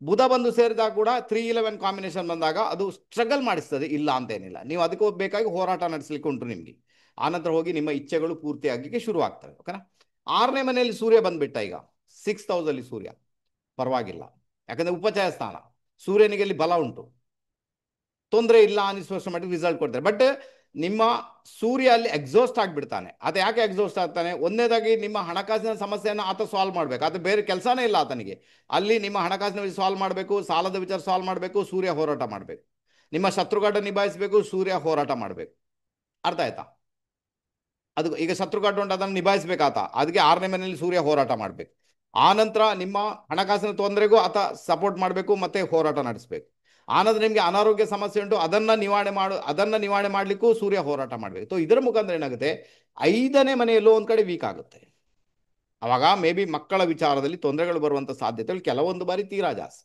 S1: ಬುಧ ಬಂದು ಸೇರಿದಾಗ ಕೂಡ 3-11 ಕಾಂಬಿನೇಷನ್ ಬಂದಾಗ ಅದು ಸ್ಟ್ರಗಲ್ ಮಾಡಿಸ್ತದೆ, ಇಲ್ಲ ಅಂತೇನಿಲ್ಲ. ನೀವು ಅದಕ್ಕೆ ಬೇಕಾಗಿ ಹೋರಾಟ ನಡೆಸಲಿಕ್ಕೆ ಉಂಟು ನಿಮಗೆ. ಆನಂತರ ಹೋಗಿ ನಿಮ್ಮ ಇಚ್ಛೆಗಳು ಪೂರ್ತಿ ಆಗಲಿಕ್ಕೆ ಶುರು ಆಗ್ತವೆ. ಓಕೆನಾ. 6ನೇ ಮನೆಯಲ್ಲಿ ಸೂರ್ಯ ಬಂದ್ಬಿಟ್ಟ, ಈಗ 6th ಹೌಸಲ್ಲಿ ಸೂರ್ಯ, ಪರವಾಗಿಲ್ಲ. ಯಾಕಂದ್ರೆ ಉಪಚಯ ಸ್ಥಾನ, ಸೂರ್ಯನಿಗೆ ಅಲ್ಲಿ ಬಲ ಉಂಟು, ತೊಂದರೆ ಇಲ್ಲ ಅನಿಸುವಷ್ಟು ಮಟ್ಟಿಗೆ ರಿಸಲ್ಟ್ ಕೊಡ್ತಾರೆ. ಬಟ್ ನಿಮ್ಮ ಸೂರ್ಯ ಅಲ್ಲಿ ಎಕ್ಸಾಸ್ಟ್ ಆಗಿಬಿಡ್ತಾನೆ. ಅದು ಯಾಕೆ ಎಕ್ಸಾಸ್ಟ್ ಆಗ್ತಾನೆ? ಒಂದನೇದಾಗಿ ನಿಮ್ಮ ಹಣಕಾಸಿನ ಸಮಸ್ಯೆಯನ್ನು ಆತ ಸಾಲ್ವ್ ಮಾಡಬೇಕು, ಅದು ಬೇರೆ ಕೆಲಸನೇ ಇಲ್ಲ ಆತನಿಗೆ. ಅಲ್ಲಿ ನಿಮ್ಮ ಹಣಕಾಸಿನ ವಿಷಯ ಸಾಲ್ವ್ ಮಾಡಬೇಕು, ಸಾಲದ ವಿಚಾರ ಸಾಲ್ವ್ ಮಾಡಬೇಕು, ಸೂರ್ಯ ಹೋರಾಟ ಮಾಡಬೇಕು. ನಿಮ್ಮ ಶತ್ರುಘಾಟ ನಿಭಾಯಿಸಬೇಕು, ಸೂರ್ಯ ಹೋರಾಟ ಮಾಡಬೇಕು. ಅರ್ಥ ಆಯ್ತಾ? ಅದು ಈಗ ಶತ್ರುಘಾಟ ಉಂಟು, ಅದನ್ನು ನಿಭಾಯಿಸಬೇಕಾತ, ಅದಕ್ಕೆ 6ನೇ ಮನೆಯಲ್ಲಿ ಸೂರ್ಯ ಹೋರಾಟ ಮಾಡಬೇಕು. ಆನಂತರ ನಿಮ್ಮ ಹಣಕಾಸಿನ ತೊಂದರೆಗೂ ಆತ ಸಪೋರ್ಟ್ ಮಾಡಬೇಕು ಮತ್ತೆ ಹೋರಾಟ ನಡೆಸಬೇಕು. ಆನಂತರ ನಿಮಗೆ ಅನಾರೋಗ್ಯ ಸಮಸ್ಯೆ ಉಂಟು, ಅದನ್ನ ನಿವಾರಣೆ ಮಾಡಲಿಕ್ಕೂ ಸೂರ್ಯ ಹೋರಾಟ ಮಾಡಬೇಕು. ಸೊ ಇದರ ಮುಖಾಂತರ ಏನಾಗುತ್ತೆ, 5ನೇ ಮನೆಯಲ್ಲೂ ಒಂದು ಕಡೆ ವೀಕ್ ಆಗುತ್ತೆ. ಅವಾಗ ಮೇ ಬಿ ಮಕ್ಕಳ ವಿಚಾರದಲ್ಲಿ ತೊಂದರೆಗಳು ಬರುವಂಥ ಸಾಧ್ಯತೆಗಳು ಕೆಲವೊಂದು ಬಾರಿ ತೀರಾ ಜಾಸ್ತಿ.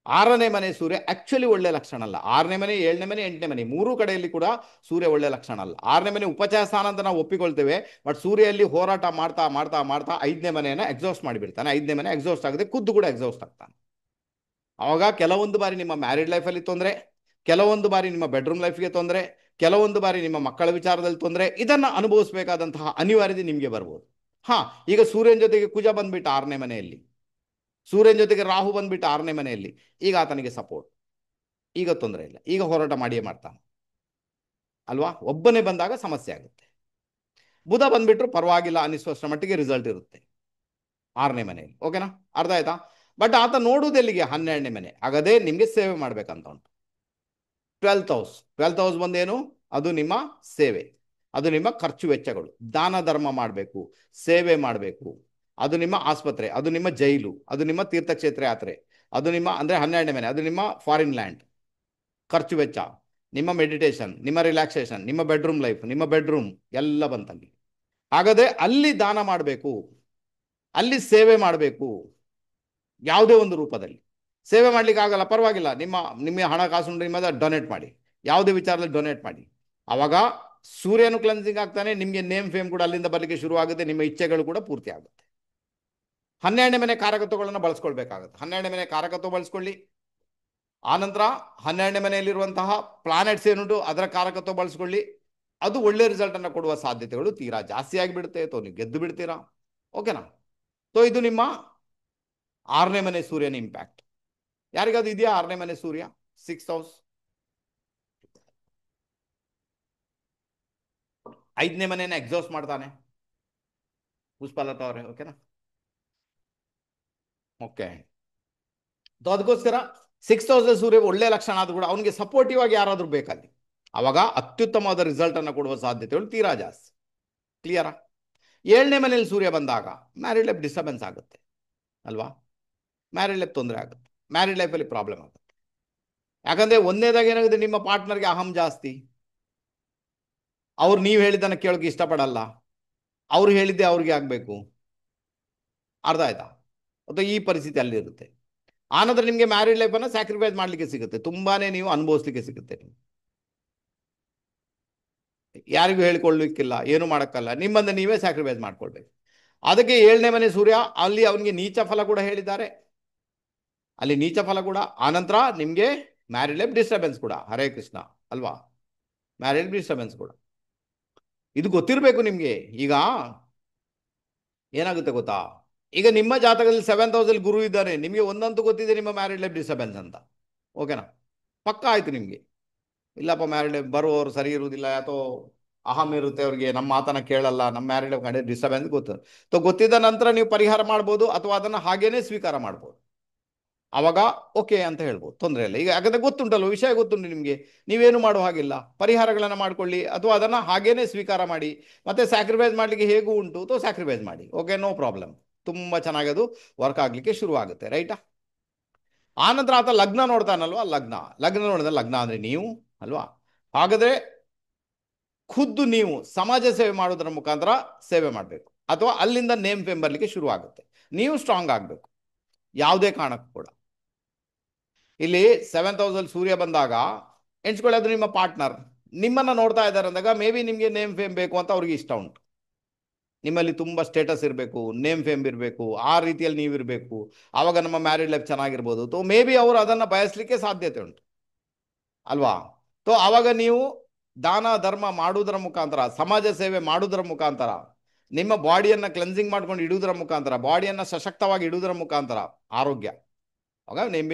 S1: 6ನೇ ಮನೆ ಸೂರ್ಯ ಆಕ್ಚುಲಿ ಒಳ್ಳೆ ಲಕ್ಷಣ ಅಲ್ಲ. 6ನೇ ಮನೆ, 7ನೇ ಮನೆ, 8ನೇ ಮನೆ, ಮೂರೂ ಕಡೆಯಲ್ಲಿ ಕೂಡ ಸೂರ್ಯ ಒಳ್ಳೆ ಲಕ್ಷಣ ಅಲ್ಲ. 6ನೇ ಮನೆ ಉಪಚಯ ಸ್ಥಾನ ಅಂತ ನಾವು ಒಪ್ಪಿಕೊಳ್ತೇವೆ, ಬಟ್ ಸೂರ್ಯಲ್ಲಿ ಹೋರಾಟ ಮಾಡ್ತಾ ಮಾಡ್ತಾ ಮಾಡ್ತಾ 5ನೇ ಮನೆಯನ್ನು ಎಕ್ಸಾಸ್ಟ್ ಮಾಡಿಬಿಡ್ತಾನೆ. 5ನೇ ಮನೆ ಎಕ್ಸಾಸ್ಟ್ ಆಗದೆ ಖುದ್ದು ಕೂಡ ಎಕ್ಸಾಸ್ಟ್ ಆಗ್ತಾನೆ. ಅವಾಗ ಕೆಲವೊಂದು ಬಾರಿ ನಿಮ್ಮ ಮ್ಯಾರಿಡ್ ಲೈಫಲ್ಲಿ ತೊಂದರೆ, ಕೆಲವೊಂದು ಬಾರಿ ನಿಮ್ಮ ಬೆಡ್ರೂಮ್ ಲೈಫ್ಗೆ ತೊಂದರೆ, ಕೆಲವೊಂದು ಬಾರಿ ನಿಮ್ಮ ಮಕ್ಕಳ ವಿಚಾರದಲ್ಲಿ ತೊಂದರೆ, ಇದನ್ನು ಅನುಭವಿಸಬೇಕಾದಂತಹ ಅನಿವಾರ್ಯತೆ ನಿಮಗೆ ಬರ್ಬೋದು. ಹಾ, ಈಗ ಸೂರ್ಯನ ಜೊತೆಗೆ ಕುಜ ಬಂದ್ಬಿಟ್ಟು 6ನೇ ಮನೆಯಲ್ಲಿ, ಸೂರ್ಯನ ಜೊತೆಗೆ ರಾಹು ಬಂದ್ಬಿಟ್ಟು 6ನೇ ಮನೆಯಲ್ಲಿ, ಈಗ ಆತನಿಗೆ ಸಪೋರ್ಟ್, ಈಗ ತೊಂದರೆ ಇಲ್ಲ, ಈಗ ಹೋರಾಟ ಮಾಡಿಯೇ ಮಾಡ್ತಾನೆ ಅಲ್ವಾ. ಒಬ್ಬನೇ ಬಂದಾಗ ಸಮಸ್ಯೆ ಆಗುತ್ತೆ. ಬುಧ ಬಂದ್ಬಿಟ್ರು ಪರವಾಗಿಲ್ಲ ಅನ್ನಿಸುವಷ್ಟರ ಮಟ್ಟಿಗೆ ರಿಸಲ್ಟ್ ಇರುತ್ತೆ 6ನೇ ಮನೆಯಲ್ಲಿ. ಓಕೆನಾ, ಅರ್ಥ ಆಯ್ತಾ? ಬಟ್ ಆತ ನೋಡುವುದೆಲ್ಲಿಗೆ? 12ನೇ ಮನೆ. ಆಗದೇ ನಿಮಗೆ ಸೇವೆ ಮಾಡ್ಬೇಕಂತ ಉಂಟು. 12th house ಬಂದೇನು? ಅದು ನಿಮ್ಮ ಸೇವೆ, ಅದು ನಿಮ್ಮ ಖರ್ಚು ವೆಚ್ಚಗಳು, ದಾನ ಧರ್ಮ ಮಾಡಬೇಕು, ಸೇವೆ ಮಾಡಬೇಕು. ಅದು ನಿಮ್ಮ ಆಸ್ಪತ್ರೆ, ಅದು ನಿಮ್ಮ ಜೈಲು, ಅದು ನಿಮ್ಮ ತೀರ್ಥಕ್ಷೇತ್ರ ಯಾತ್ರೆ, ಅದು ನಿಮ್ಮ ಅಂದರೆ 12ನೇ ಮನೆ, ಅದು ನಿಮ್ಮ ಫಾರಿನ್ ಲ್ಯಾಂಡ್, ಖರ್ಚು ವೆಚ್ಚ, ನಿಮ್ಮ ಮೆಡಿಟೇಷನ್, ನಿಮ್ಮ ರಿಲ್ಯಾಕ್ಸೇಷನ್, ನಿಮ್ಮ ಬೆಡ್ರೂಮ್ ಲೈಫ್, ನಿಮ್ಮ ಬೆಡ್ರೂಮ್ ಎಲ್ಲ ಬಂತಲ್ಲಿ. ಹಾಗಾದರೆ ಅಲ್ಲಿ ದಾನ ಮಾಡಬೇಕು, ಅಲ್ಲಿ ಸೇವೆ ಮಾಡಬೇಕು, ಯಾವುದೇ ಒಂದು ರೂಪದಲ್ಲಿ. ಸೇವೆ ಮಾಡ್ಲಿಕ್ಕೆ ಆಗಲ್ಲ, ಪರವಾಗಿಲ್ಲ, ನಿಮ್ಮ ಹಣಕಾಸು ನಿಮ್ಮದ ಡೊನೇಟ್ ಮಾಡಿ, ಯಾವುದೇ ವಿಚಾರದಲ್ಲಿ ಡೊನೇಟ್ ಮಾಡಿ. ಆವಾಗ ಸೂರ್ಯನು ಕ್ಲೆನ್ಸಿಂಗ್ ಆಗ್ತಾನೆ, ನಿಮಗೆ ನೇಮ್ ಫೇಮ್ ಕೂಡ ಅಲ್ಲಿಂದ ಬರಲಿಕ್ಕೆ ಶುರು ಆಗುತ್ತೆ, ನಿಮ್ಮ ಇಚ್ಛೆಗಳು ಕೂಡ ಪೂರ್ತಿ ಆಗುತ್ತೆ. 12ನೇ ಮನೆ ಕಾರಕತ್ವಗಳನ್ನು ಬಳಸ್ಕೊಳ್ಬೇಕಾಗುತ್ತೆ. 12ನೇ ಮನೆ ಕಾರಕತ್ವ ಬಳಸ್ಕೊಳ್ಳಿ. ಆನಂತರ 12ನೇ ಮನೆಯಲ್ಲಿರುವಂತಹ ಪ್ಲಾನೆಟ್ಸ್ ಏನುಂಟು ಅದರ ಕಾರಕತ್ವ ಬಳಸ್ಕೊಳ್ಳಿ. ಅದು ಒಳ್ಳೆ ರಿಸಲ್ಟನ್ನು ಕೊಡುವ ಸಾಧ್ಯತೆಗಳು ತೀರಾ ಜಾಸ್ತಿ ಆಗಿಬಿಡುತ್ತೆ. ಅಥವಾ ನೀವು ಗೆದ್ದು ಬಿಡ್ತೀರಾ. ಓಕೆನಾ? ಸೊ ಇದು ನಿಮ್ಮ 6ನೇ ಮನೆ ಸೂರ್ಯನ ಇಂಪ್ಯಾಕ್ಟ್. ಯಾರಿಗಾದ್ರು ಇದೆಯಾ 6ನೇ ಮನೆ ಸೂರ್ಯ 6th ಹೌಸ್? 5ನೇ ಮನೆಯನ್ನು ಎಕ್ಸಾಸ್ಟ್ ಮಾಡ್ತಾನೆ ಪುಷ್ಪಲತಾ ಅವರೇ. ಓಕೆನಾ? ಓಕೆ. ಅದಕ್ಕೋಸ್ಕರ 6th ಹೌಸ್ ಸೂರ್ಯ ಒಳ್ಳೆ ಲಕ್ಷಣ ಆದ್ರೂ ಕೂಡ ಅವನಿಗೆ ಸಪೋರ್ಟಿವ್ ಆಗಿ ಯಾರಾದರೂ ಬೇಕಲ್ಲಿ, ಅವಾಗ ಅತ್ಯುತ್ತಮವಾದ ರಿಸಲ್ಟ್ ಅನ್ನು ಕೊಡುವ ಸಾಧ್ಯತೆಗಳು ತೀರಾ ಜಾಸ್ತಿ. ಕ್ಲಿಯರಾ? 7ನೇ ಮನೆಯಲ್ಲಿ ಸೂರ್ಯ ಬಂದಾಗ ಮ್ಯಾರಿಡ್ ಲೈಫ್ ಡಿಸ್ಟರ್ಬೆನ್ಸ್ ಆಗುತ್ತೆ ಅಲ್ವಾ. ಮ್ಯಾರಿಡ್ ಲೈಫ್ ತೊಂದರೆ ಆಗುತ್ತೆ, ಮ್ಯಾರಿಡ್ ಲೈಫಲ್ಲಿ ಪ್ರಾಬ್ಲಮ್ ಆಗುತ್ತೆ. ಯಾಕಂದ್ರೆ ಒಂದನೇದಾಗಿ ಏನಾಗುತ್ತೆ, ನಿಮ್ಮ ಪಾರ್ಟ್ನರ್ಗೆ ಅಹಂ ಜಾಸ್ತಿ, ಅವ್ರು ನೀವು ಹೇಳಿದ್ದನ್ನು ಕೇಳೋಕೆ ಇಷ್ಟಪಡಲ್ಲ, ಅವ್ರು ಹೇಳಿದ್ದೆ ಅವ್ರಿಗೆ ಆಗಬೇಕು. ಅರ್ಥ ಆಯ್ತಾ? ಅಥವಾ ಈ ಪರಿಸ್ಥಿತಿ ಅಲ್ಲಿರುತ್ತೆ. ಆನಂತರ ನಿಮಗೆ ಮ್ಯಾರಿಡ್ ಲೈಫನ್ನು ಸ್ಯಾಕ್ರಿಫೈಸ್ ಮಾಡಲಿಕ್ಕೆ ಸಿಗುತ್ತೆ, ತುಂಬಾನೇ ನೀವು ಅನುಭವಿಸ್ಲಿಕ್ಕೆ ಸಿಗುತ್ತೆ. ಯಾರಿಗೂ ಹೇಳಿಕೊಳ್ಳಲಿಕ್ಕಿಲ್ಲ, ಏನು ಮಾಡೋಕ್ಕಲ್ಲ, ನಿಮ್ಮನ್ನು ನೀವೇ ಸ್ಯಾಕ್ರಿಫೈಸ್ ಮಾಡ್ಕೊಳ್ಬೇಕು. ಅದಕ್ಕೆ 7ನೇ ಮನೆ ಸೂರ್ಯ ಅಲ್ಲಿ ಅವನಿಗೆ ನೀಚ ಫಲ ಕೂಡ ಹೇಳಿದ್ದಾರೆ, ಅಲ್ಲಿ ನೀಚ ಫಲ ಕೂಡ. ಆನಂತರ ನಿಮಗೆ ಮ್ಯಾರಿಡ್ ಲೈಫ್ ಡಿಸ್ಟರ್ಬೆನ್ಸ್ ಕೂಡ. ಹರೇ ಕೃಷ್ಣ ಅಲ್ವಾ, ಮ್ಯಾರಿಡ್ ಡಿಸ್ಟರ್ಬೆನ್ಸ್ ಕೂಡ ಇದು ಗೊತ್ತಿರಬೇಕು ನಿಮಗೆ. ಈಗ ಏನಾಗುತ್ತೆ ಗೊತ್ತಾ, ಈಗ ನಿಮ್ಮ ಜಾತಕದಲ್ಲಿ 7th ಹೌಸಲ್ಲಿ ಗುರು ಇದ್ದಾರೆ, ನಿಮಗೆ ಒಂದಂತೂ ಗೊತ್ತಿದೆ ನಿಮ್ಮ ಮ್ಯಾರಿಡ್ ಲೈಫ್ ಡಿಸ್ಟರ್ಬೆನ್ಸ್ ಅಂತ. ಓಕೆನಾ? ಪಕ್ಕ ಆಯ್ತು ನಿಮಗೆ. ಇಲ್ಲಪ್ಪ ಮ್ಯಾರಿಡ್ ಲೈಫ್ ಬರುವವರು ಸರಿ ಇರುವುದಿಲ್ಲ, ಅಥವಾ ಅಹಂ ಇರುತ್ತೆ ಅವ್ರಿಗೆ, ನಮ್ಮ ಮಾತನ್ನ ಕೇಳಲ್ಲ, ನಮ್ಮ ಮ್ಯಾರಿಡ್ ಲೈಫ್ ಕಡೆ ಡಿಸ್ಟರ್ಬೆನ್ಸ್ ಗೊತ್ತಿದ್ದ ನಂತರ ನೀವು ಪರಿಹಾರ ಮಾಡ್ಬೋದು, ಅಥವಾ ಅದನ್ನು ಹಾಗೇನೆ ಸ್ವೀಕಾರ ಮಾಡ್ಬೋದು. ಅವಾಗ ಓಕೆ ಅಂತ ಹೇಳ್ಬೋದು, ತೊಂದರೆ ಇಲ್ಲ. ಈಗ ಯಾಕಂದ್ರೆ ಗೊತ್ತುಂಟಲ್ಲ, ವಿಷಯ ಗೊತ್ತುಂಟು ನಿಮಗೆ, ನೀವೇನು ಮಾಡೋ ಹಾಗಿಲ್ಲ, ಪರಿಹಾರಗಳನ್ನು ಮಾಡ್ಕೊಳ್ಳಿ, ಅಥವಾ ಅದನ್ನು ಹಾಗೇನೆ ಸ್ವೀಕಾರ ಮಾಡಿ. ಮತ್ತೆ ಸ್ಯಾಕ್ರಿಫೈಸ್ ಮಾಡಲಿಕ್ಕೆ ಹೇಗೂ ಉಂಟು, ಅಥವಾ ಸ್ಯಾಕ್ರಿಫೈಸ್ ಮಾಡಿ. Okay, no problem. ತುಂಬ ಚೆನ್ನಾಗಿ ಅದು ವರ್ಕ್ ಆಗಲಿಕ್ಕೆ ಶುರು ಆಗುತ್ತೆ. ರೈಟಾ? ಆನಂತರ ಆತ ಲಗ್ನ ನೋಡ್ತಾನಲ್ವಾ, ಲಗ್ನ ನೋಡಿದ್ರೆ, ಲಗ್ನ ಅಂದರೆ ನೀವು ಅಲ್ವಾ. ಹಾಗಾದರೆ ಖುದ್ದು ನೀವು ಸಮಾಜ ಸೇವೆ ಮಾಡೋದ್ರ ಮುಖಾಂತರ ಸೇವೆ ಮಾಡಬೇಕು, ಅಥವಾ ಅಲ್ಲಿಂದ ನೇಮ್ ಫೇಮ್ ಬರಲಿಕ್ಕೆ ಶುರು ಆಗುತ್ತೆ. ನೀವು ಸ್ಟ್ರಾಂಗ್ ಆಗಬೇಕು ಯಾವುದೇ ಕಾರಣಕ್ಕೂ ಕೂಡ. ಇಲ್ಲಿ 7th ಹೌಸಲ್ಲಿ ಸೂರ್ಯ ಬಂದಾಗ ಎಣಿಸ್ಕೊಳ್ಳಿ, ಅದು ನಿಮ್ಮ ಪಾರ್ಟ್ನರ್ ನಿಮ್ಮನ್ನು ನೋಡ್ತಾ ಇದ್ದಾರೆ ಅಂದಾಗ ಮೇ ಬಿ ನಿಮಗೆ ನೇಮ್ ಫೇಮ್ ಬೇಕು ಅಂತ ಅವ್ರಿಗೆ ಇಷ್ಟ ಉಂಟು. ನಿಮ್ಮಲ್ಲಿ ತುಂಬ ಸ್ಟೇಟಸ್ ಇರಬೇಕು, ನೇಮ್ ಫೇಮ್ ಇರಬೇಕು, ಆ ರೀತಿಯಲ್ಲಿ ನೀವಿರಬೇಕು. ಆವಾಗ ನಮ್ಮ ಮ್ಯಾರಿಡ್ ಲೈಫ್ ಚೆನ್ನಾಗಿರ್ಬೋದು. ತೋ ಮೇ ಬಿ ಅವರು ಅದನ್ನು ಬಯಸಲಿಕ್ಕೆ ಸಾಧ್ಯತೆ ಉಂಟು ಅಲ್ವಾ. ತೋ ಆವಾಗ ನೀವು ದಾನ ಧರ್ಮ ಮಾಡುವುದರ ಮುಖಾಂತರ, ಸಮಾಜ ಸೇವೆ ಮಾಡುವುದರ ಮುಖಾಂತರ, ನಿಮ್ಮ ಬಾಡಿಯನ್ನು ಕ್ಲೆನ್ಸಿಂಗ್ ಮಾಡ್ಕೊಂಡು ಇಡುವುದರ ಮುಖಾಂತರ, ಬಾಡಿಯನ್ನು ಸಶಕ್ತವಾಗಿ ಇಡುವುದರ ಮುಖಾಂತರ ಆರೋಗ್ಯ, ಆಗ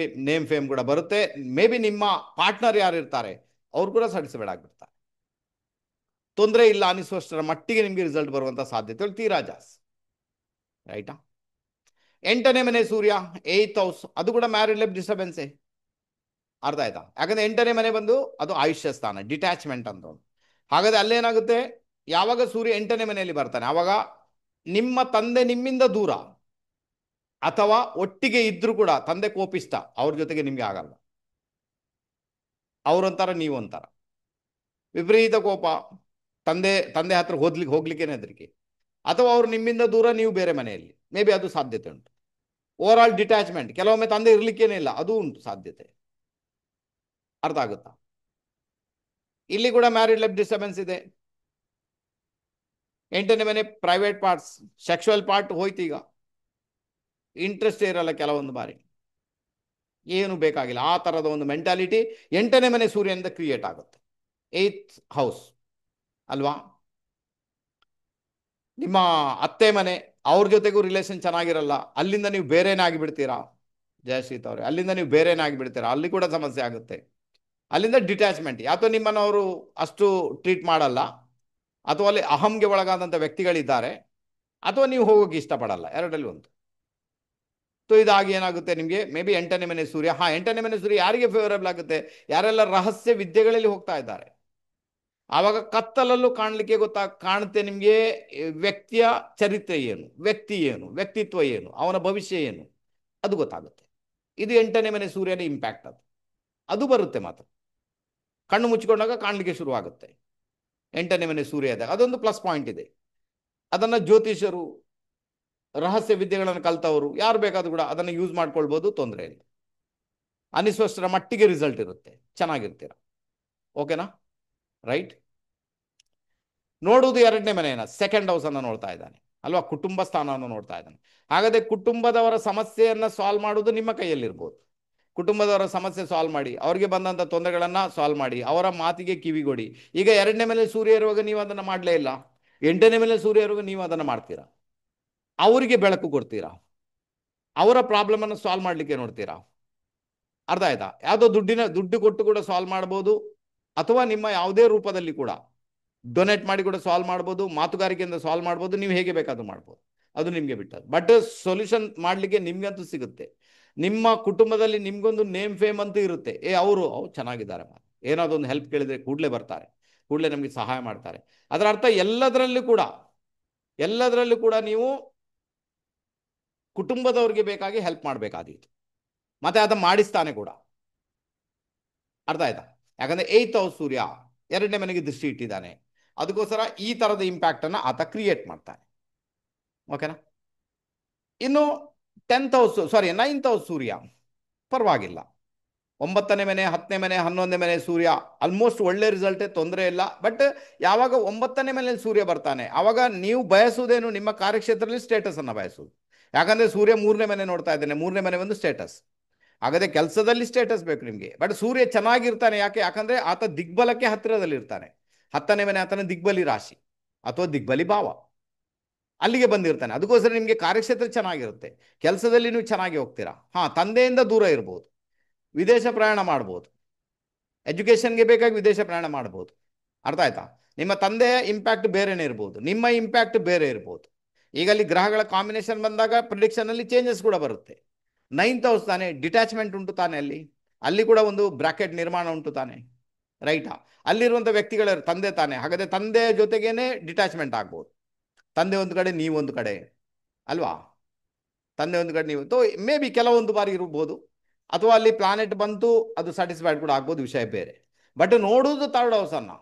S1: ನೇಮ್ ಫೇಮ್ ಕೂಡ ಬರುತ್ತೆ. ಮೇ ಬಿ ನಿಮ್ಮ ಪಾರ್ಟ್ನರ್ ಯಾರು ಇರ್ತಾರೆ ಅವ್ರು ಕೂಡ ಸ್ಯಾಟಿಸ್ಫೈಡ್ ಆಗಿಬಿಡ್ತಾರೆ. ತೊಂದರೆ ಇಲ್ಲ ಅನಿಸುವಷ್ಟರ ಮಟ್ಟಿಗೆ ನಿಮಗೆ ರಿಸಲ್ಟ್ ಬರುವಂಥ ಸಾಧ್ಯತೆಗಳು ತೀರಾ ಜಾಸ್ತಿ. ರೈಟಾ. 8ನೇ ಮನೆ ಸೂರ್ಯ 8th ಹೌಸ್, ಅದು ಕೂಡ ಮ್ಯಾರಿಡ್ ಲೈಫ್ ಡಿಸ್ಟರ್ಬೆನ್ಸೇ. ಅರ್ಥ ಆಯ್ತಾ. ಯಾಕಂದ್ರೆ 8ನೇ ಮನೆ ಬಂದು ಅದು ಆಯುಷ್ಯ ಸ್ಥಾನ, ಡಿಟ್ಯಾಚ್ಮೆಂಟ್ ಅಂತ ಒಂದು. ಹಾಗಾದ್ರೆ ಅಲ್ಲೇನಾಗುತ್ತೆ, ಯಾವಾಗ ಸೂರ್ಯ 8ನೇ ಮನೆಯಲ್ಲಿ ಬರ್ತಾನೆ ಆವಾಗ ನಿಮ್ಮ ತಂದೆ ನಿಮ್ಮಿಂದ ದೂರ, ಅಥವಾ ಒಟ್ಟಿಗೆ ಇದ್ರೂ ಕೂಡ ತಂದೆ ಕೋಪಿಷ್ಟ, ಅವ್ರ ಜೊತೆಗೆ ನಿಮ್ಗೆ ಆಗಲ್ಲ. ಅವ್ರೊಂಥರ ನೀವೊಂಥರ, ವಿಪರೀತ ಕೋಪ, ತಂದೆ ತಂದೆ ಹತ್ರ ಹೋಗ್ಲಿಕ್ಕೆ ಹೆದರಿಕೆ, ಅಥವಾ ಅವ್ರು ನಿಮ್ಮಿಂದ ದೂರ, ನೀವು ಬೇರೆ ಮನೆಯಲ್ಲಿ, ಮೇ ಬಿ ಅದು ಸಾಧ್ಯತೆ ಉಂಟು. ಓವರ್ ಆಲ್ ಡಿಟ್ಯಾಚ್ಮೆಂಟ್, ಕೆಲವೊಮ್ಮೆ ತಂದೆ ಇರ್ಲಿಕ್ಕೇನೆ ಇಲ್ಲ, ಅದು ಉಂಟು ಸಾಧ್ಯತೆ. ಅರ್ಥ ಆಗುತ್ತಾ. ಇಲ್ಲಿ ಕೂಡ ಮ್ಯಾರಿಡ್ ಲೈಫ್ ಡಿಸ್ಟರ್ಬೆನ್ಸ್ ಇದೆ. 8ನೇ ಮನೆ ಪ್ರೈವೇಟ್ ಪಾರ್ಟ್ಸ್, ಸೆಕ್ಷುವಲ್ ಪಾರ್ಟ್ ಹೋಯ್ತು. ಈಗ ಇಂಟ್ರೆಸ್ಟ್ ಇರಲ್ಲ ಕೆಲವೊಂದು ಬಾರಿ, ಏನು ಬೇಕಾಗಿಲ್ಲ, ಆ ಥರದ ಒಂದು ಮೆಂಟಾಲಿಟಿ 8ನೇ ಮನೆ ಸೂರ್ಯನಿಂದ ಕ್ರಿಯೇಟ್ ಆಗುತ್ತೆ. 8th ಹೌಸ್ ಅಲ್ವಾ. ನಿಮ್ಮ ಅತ್ತೆ ಮನೆ, ಅವ್ರ ಜೊತೆಗೂ ರಿಲೇಷನ್ ಚೆನ್ನಾಗಿರಲ್ಲ, ಅಲ್ಲಿಂದ ನೀವು ಬೇರೆನೇ ಆಗಿಬಿಡ್ತೀರಾ. ಜಯಶ್ರೀತ್ ಅವರೇ, ಅಲ್ಲಿಂದ ನೀವು ಬೇರೆನೇ ಆಗಿಬಿಡ್ತೀರಾ, ಅಲ್ಲಿ ಕೂಡ ಸಮಸ್ಯೆ ಆಗುತ್ತೆ. ಅಲ್ಲಿಂದ ಡಿಟ್ಯಾಚ್ಮೆಂಟ್, ಯಾತೋ ನಿಮ್ಮನ್ನು ಅವರು ಅಷ್ಟು ಟ್ರೀಟ್ ಮಾಡಲ್ಲ, ಅಥವಾ ಅಲ್ಲಿ ಅಹಂಗೆ ಒಳಗಾದಂಥ ವ್ಯಕ್ತಿಗಳಿದ್ದಾರೆ, ಅಥವಾ ನೀವು ಹೋಗೋಕೆ ಇಷ್ಟಪಡಲ್ಲ, ಎರಡರಲ್ಲಿ ಒಂದು. ಸೊ ಇದಾಗಿ ಏನಾಗುತ್ತೆ ನಿಮಗೆ, ಮೇ ಬಿ 8ನೇ ಮನೆ ಸೂರ್ಯ. 8ನೇ ಮನೆ ಸೂರ್ಯ ಯಾರಿಗೆ ಫೇವರಬಲ್ ಆಗುತ್ತೆ, ಯಾರೆಲ್ಲ ರಹಸ್ಯ ವಿದ್ಯೆಗಳಲ್ಲಿ ಹೋಗ್ತಾ ಇದ್ದಾರೆ. ಆವಾಗ ಕತ್ತಲಲ್ಲೂ ಕಾಣಲಿಕ್ಕೆ ಕಾಣುತ್ತೆ ನಿಮಗೆ ವ್ಯಕ್ತಿಯ ಚರಿತ್ರೆ ಏನು, ವ್ಯಕ್ತಿ ಏನು, ವ್ಯಕ್ತಿತ್ವ ಏನು, ಅವನ ಭವಿಷ್ಯ ಏನು, ಅದು ಗೊತ್ತಾಗುತ್ತೆ. ಇದು 8ನೇ ಮನೆ ಸೂರ್ಯನ ಇಂಪ್ಯಾಕ್ಟ್. ಅದು ಬರುತ್ತೆ ಮಾತ್ರ, ಕಣ್ಣು ಮುಚ್ಚಿಕೊಂಡಾಗ ಕಾಣಲಿಕ್ಕೆ ಶುರುವಾಗುತ್ತೆ 8ನೇ ಮನೆ ಸೂರ್ಯ ಇದ್ದಾಗ. ಅದೊಂದು ಪ್ಲಸ್ ಪಾಯಿಂಟ್ ಇದೆ. ಅದನ್ನು ಜ್ಯೋತಿಷರು, ರಹಸ್ಯ ವಿದ್ಯೆಗಳನ್ನು ಕಲ್ತವರು ಯಾರು ಬೇಕಾದ್ರೂ ಕೂಡ ಅದನ್ನು ಯೂಸ್ ಮಾಡ್ಕೊಳ್ಬೋದು, ತೊಂದರೆ ಇಲ್ಲ. ಅನಿಸುವಷ್ಟರ ಮಟ್ಟಿಗೆ ರಿಸಲ್ಟ್ ಇರುತ್ತೆ, ಚೆನ್ನಾಗಿರ್ತೀರ. ಓಕೆನಾ. ರೈಟ್. ನೋಡುವುದು 2ನೇ ಮನೆಯನ್ನ, ಸೆಕೆಂಡ್ ಹೌಸ್ ಅನ್ನು ನೋಡ್ತಾ ಇದ್ದಾನೆ ಅಲ್ವಾ, ಕುಟುಂಬ ಸ್ಥಾನವನ್ನು ನೋಡ್ತಾ ಇದ್ದಾನೆ. ಹಾಗಾದ್ರೆ ಕುಟುಂಬದವರ ಸಮಸ್ಯೆಯನ್ನು ಸಾಲ್ವ್ ಮಾಡುವುದು ನಿಮ್ಮ ಕೈಯಲ್ಲಿರ್ಬೋದು. ಕುಟುಂಬದವರ ಸಮಸ್ಯೆ ಸಾಲ್ವ್ ಮಾಡಿ, ಅವರಿಗೆ ಬಂದಂಥ ತೊಂದರೆಗಳನ್ನು ಸಾಲ್ವ್ ಮಾಡಿ, ಅವರ ಮಾತಿಗೆ ಕಿವಿಗೊಡಿ. ಈಗ 2ನೇ ಮೇಲೆ ಸೂರ್ಯ ಇರುವಾಗ ನೀವು ಅದನ್ನು ಮಾಡಲೇ ಇಲ್ಲ, 8ನೇ ಮೇಲೆ ಸೂರ್ಯ ಇರುವಾಗ ನೀವು ಅದನ್ನು ಮಾಡ್ತೀರಾ, ಅವರಿಗೆ ಬೆಳಕು ಕೊಡ್ತೀರಾ, ಅವರ ಪ್ರಾಬ್ಲಮನ್ನು ಸಾಲ್ವ್ ಮಾಡಲಿಕ್ಕೆ ನೋಡ್ತೀರಾ. ಅರ್ಥ ಆಯ್ತಾ. ಯಾವುದೋ ದುಡ್ಡು ಕೊಟ್ಟು ಕೂಡ ಸಾಲ್ವ್ ಮಾಡ್ಬೋದು, ಅಥವಾ ನಿಮ್ಮ ಯಾವುದೇ ರೂಪದಲ್ಲಿ ಕೂಡ ಡೊನೇಟ್ ಮಾಡಿ ಕೂಡ ಸಾಲ್ವ್ ಮಾಡ್ಬೋದು, ಮಾತುಗಾರಿಕೆಯಿಂದ ಸಾಲ್ವ್ ಮಾಡ್ಬೋದು, ನೀವು ಹೇಗೆ ಬೇಕಾದ್ರೂ ಮಾಡ್ಬೋದು, ಅದು ನಿಮಗೆ ಬಿಟ್ಟದ್ದು. ಬಟ್ ಸೊಲ್ಯೂಷನ್ ಮಾಡಲಿಕ್ಕೆ ನಿಮ್ಗಂತೂ ಸಿಗುತ್ತೆ. ನಿಮ್ಮ ಕುಟುಂಬದಲ್ಲಿ ನಿಮ್ಗೊಂದು ನೇಮ್ ಫೇಮ್ ಅಂತೂ ಇರುತ್ತೆ. ಅವರು ಚೆನ್ನಾಗಿದ್ದಾರೆ, ಏನಾದ್ರು ಒಂದು ಹೆಲ್ಪ್ ಕೇಳಿದ್ರೆ ಕೂಡಲೇ ಬರ್ತಾರೆ, ಕೂಡಲೇ ನಮಗೆ ಸಹಾಯ ಮಾಡ್ತಾರೆ. ಅದರ ಅರ್ಥ ಎಲ್ಲದರಲ್ಲೂ ಕೂಡ ನೀವು ಕುಟುಂಬದವ್ರಿಗೆ ಬೇಕಾಗಿ ಹೆಲ್ಪ್ ಮಾಡಬೇಕಾದೀತು, ಮತ್ತೆ ಅದನ್ನು ಮಾಡಿಸ್ತಾನೆ ಕೂಡ. ಅರ್ಥ ಆಯ್ತಾ. ಯಾಕಂದ್ರೆ 8th ಹೌಸ್ ಸೂರ್ಯ 2ನೇ ಮನೆಗೆ ದೃಷ್ಟಿ ಇಟ್ಟಿದ್ದಾನೆ, ಅದಕ್ಕೋಸ್ಕರ ಈ ಥರದ ಇಂಪ್ಯಾಕ್ಟನ್ನು ಆತ ಕ್ರಿಯೇಟ್ ಮಾಡ್ತಾನೆ. ಓಕೆನಾ. ಇನ್ನು 9th ಹೌಸ್ ಸೂರ್ಯ ಪರವಾಗಿಲ್ಲ. 9ನೇ ಮನೆ, 10ನೇ ಮನೆ, 11ನೇ ಮನೆ ಸೂರ್ಯ ಆಲ್ಮೋಸ್ಟ್ ಒಳ್ಳೆ ರಿಸಲ್ಟೇ, ತೊಂದರೆ ಇಲ್ಲ. ಬಟ್ ಯಾವಾಗ 9ನೇ ಮನೆಯಲ್ಲಿ ಸೂರ್ಯ ಬರ್ತಾನೆ ಆವಾಗ ನೀವು ಬಯಸುವುದೇನು, ನಿಮ್ಮ ಕಾರ್ಯಕ್ಷೇತ್ರದಲ್ಲಿ ಸ್ಟೇಟಸ್ ಅನ್ನು ಬಯಸುವುದು. ಯಾಕಂದ್ರೆ ಸೂರ್ಯ 3ನೇ ಮನೆ ನೋಡ್ತಾ ಇದ್ದಾನೆ, 3ನೇ ಮನೆ ಒಂದು ಸ್ಟೇಟಸ್. ಹಾಗಾದ್ರೆ ಕೆಲಸದಲ್ಲಿ ಸ್ಟೇಟಸ್ ಬೇಕು ನಿಮಗೆ. ಬಟ್ ಸೂರ್ಯ ಚೆನ್ನಾಗಿರ್ತಾನೆ, ಯಾಕಂದ್ರೆ ಆತ ದಿಗ್ಬಲಕ್ಕೆ ಹತ್ತಿರದಲ್ಲಿ ಇರ್ತಾನೆ. 10ನೇ ಮನೆ ಆತನ ದಿಗ್ಬಲಿ ರಾಶಿ ಅಥವಾ ದಿಗ್ಬಲಿ ಭಾವ, ಅಲ್ಲಿಗೆ ಬಂದಿರ್ತಾನೆ. ಅದಕ್ಕೋಸ್ಕರ ನಿಮಗೆ ಕಾರ್ಯಕ್ಷೇತ್ರ ಚೆನ್ನಾಗಿರುತ್ತೆ, ಕೆಲಸದಲ್ಲಿ ನೀವು ಚೆನ್ನಾಗಿ ಹೋಗ್ತೀರಾ. ತಂದೆಯಿಂದ ದೂರ ಇರ್ಬೋದು, ವಿದೇಶ ಪ್ರಯಾಣ ಮಾಡ್ಬೋದು, ಎಜುಕೇಷನ್ಗೆ ಬೇಕಾಗಿ ವಿದೇಶ ಪ್ರಯಾಣ ಮಾಡ್ಬೋದು. ಅರ್ಥ ಆಯ್ತಾ. ನಿಮ್ಮ ತಂದೆಯ ಇಂಪ್ಯಾಕ್ಟ್ ಬೇರೆನೇ ಇರ್ಬೋದು, ನಿಮ್ಮ ಇಂಪ್ಯಾಕ್ಟ್ ಬೇರೆ ಇರ್ಬೋದು. ಈಗ ಅಲ್ಲಿ ಗ್ರಹಗಳ ಕಾಂಬಿನೇಷನ್ ಬಂದಾಗ ಪ್ರಿಡಿಕ್ಷನಲ್ಲಿ ಚೇಂಜಸ್ ಕೂಡ ಬರುತ್ತೆ. 9th ಹೌಸ್ ತಾನೆ, ಡಿಟ್ಯಾಚ್ಮೆಂಟ್ ಉಂಟು ತಾನೆ, ಅಲ್ಲಿ ಕೂಡ ಒಂದು ಬ್ರಾಕೆಟ್ ನಿರ್ಮಾಣ ಉಂಟು ತಾನೆ. ರೈಟಾ. ಅಲ್ಲಿರುವಂಥ ವ್ಯಕ್ತಿಗಳ ತಂದೆ ತಾನೆ, ಹಾಗಾದರೆ ತಂದೆಯ ಜೊತೆಗೇನೆ ಡಿಟ್ಯಾಚ್ಮೆಂಟ್ ಆಗ್ಬೋದು. ತಂದೆ ಒಂದು ಕಡೆ, ನೀವೊಂದು ಕಡೆ ಅಲ್ವಾ. ತಂದೆ ಒಂದು ಕಡೆ, ನೀವು ಮೇ ಬಿ ಕೆಲವೊಂದು ಬಾರಿ ಇರ್ಬೋದು, ಅಥವಾ ಅಲ್ಲಿ ಪ್ಲಾನೆಟ್ ಬಂತು, ಅದು ಸ್ಯಾಟಿಸ್ಫೈಡ್ ಕೂಡ ಆಗ್ಬೋದು, ವಿಷಯ ಬೇರೆ. ಬಟ್ ನೋಡುವುದು ಥರ್ಡ್ ಹೌಸನ್ನು,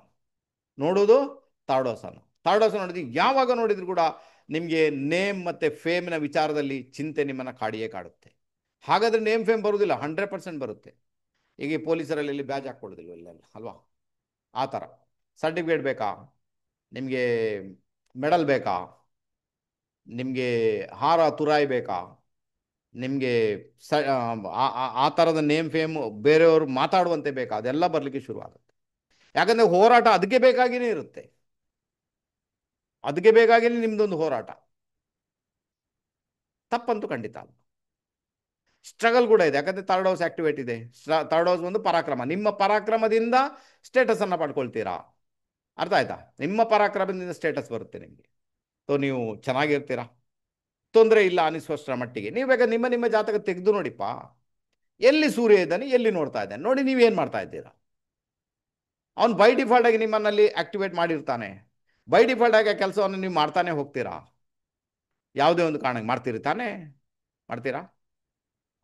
S1: ಥರ್ಡ್ ಹೌಸ್ ನೋಡಿದ್ರೆ ಯಾವಾಗ ನೋಡಿದ್ರು ಕೂಡ ನಿಮಗೆ ನೇಮ್ ಮತ್ತು ಫೇಮ್ನ ವಿಚಾರದಲ್ಲಿ ಚಿಂತೆ ನಿಮ್ಮನ್ನು ಕಾಡಿಯೇ ಕಾಡುತ್ತೆ. ಹಾಗಾದರೆ ನೇಮ್ ಫೇಮ್ ಬರುವುದಿಲ್ಲ, 100% ಬರುತ್ತೆ. ಈಗ ಈ ಪೊಲೀಸರಲ್ಲಿ ಇಲ್ಲಿ ಬ್ಯಾಜ್ ಹಾಕ್ಕೊಳ್ಳೋದಿಲ್ಲ ಇಲ್ಲೆಲ್ಲ ಅಲ್ವಾ, ಆ ಥರ. ಸರ್ಟಿಫಿಕೇಟ್ ಬೇಕಾ ನಿಮಗೆ, ಮೆಡಲ್ ಬೇಕಾ, ನಿಮಗೆ ಹಾರ ತುರಾಯಿ ಬೇಕಾ, ನಿಮಗೆ ಸ ಆ ಥರದ ನೇಮ್ ಫೇಮ್ ಬೇರೆಯವರು ಮಾತಾಡುವಂತೆ ಬೇಕಾ, ಅದೆಲ್ಲ ಬರಲಿಕ್ಕೆ ಶುರು ಆಗುತ್ತೆ. ಯಾಕಂದರೆ ಹೋರಾಟ ಅದಕ್ಕೆ ಬೇಕಾಗಿಯೇ ಇರುತ್ತೆ, ಅದಕ್ಕೆ ಬೇಕಾಗಿಯೇ ನಿಮ್ಮದೊಂದು ಹೋರಾಟ. ತಪ್ಪಂತೂ ಖಂಡಿತ ಅಲ್ಲ. ಸ್ಟ್ರಗಲ್ ಕೂಡ ಇದೆ, ಯಾಕಂದರೆ ಥರ್ಡ್ ಹೌಸ್ ಆಕ್ಟಿವೇಟ್ ಇದೆ. ಥರ್ಡ್ ಹೌಸ್ ಒಂದು ಪರಾಕ್ರಮ, ನಿಮ್ಮ ಪರಾಕ್ರಮದಿಂದ ಸ್ಟೇಟಸನ್ನು ಪಡ್ಕೊಳ್ತೀರಾ. ಅರ್ಥ ಆಯ್ತಾ? ನಿಮ್ಮ ಪರಾಕ್ರಮದಿಂದ ಸ್ಟೇಟಸ್ ಬರುತ್ತೆ ನಿಮಗೆ. ಸೊ ನೀವು ಚೆನ್ನಾಗಿರ್ತೀರಾ, ತೊಂದರೆ ಇಲ್ಲ ಅನಿಸುವಷ್ಟರ ಮಟ್ಟಿಗೆ. ನೀವು ಬೇಕಾದ್ರೆ ನಿಮ್ಮ ನಿಮ್ಮ ಜಾತಕ ತೆಗೆದು ನೋಡಿಪ್ಪ, ಎಲ್ಲಿ ಸೂರ್ಯ ಇದ್ದಾನೆ, ಎಲ್ಲಿ ನೋಡ್ತಾ ಇದ್ದಾನೆ ನೋಡಿ, ನೀವೇನು ಮಾಡ್ತಾ ಇದ್ದೀರಾ. ಅವನು ಬೈ ಡಿಫಾಲ್ಟ್ ಆಗಿ ನಿಮ್ಮನ್ನಲ್ಲಿ ಆಕ್ಟಿವೇಟ್ ಮಾಡಿರ್ತಾನೆ. ಬೈ ಡಿಫಾಲ್ಟ್ ಆಗಿ ಆ ಕೆಲಸವನ್ನು ನೀವು ಮಾಡ್ತಾನೆ ಹೋಗ್ತೀರಾ, ಯಾವುದೇ ಒಂದು ಕಾರಣಕ್ಕೆ ಮಾಡ್ತೀರಿ ತಾನೇ, ಮಾಡ್ತೀರಾ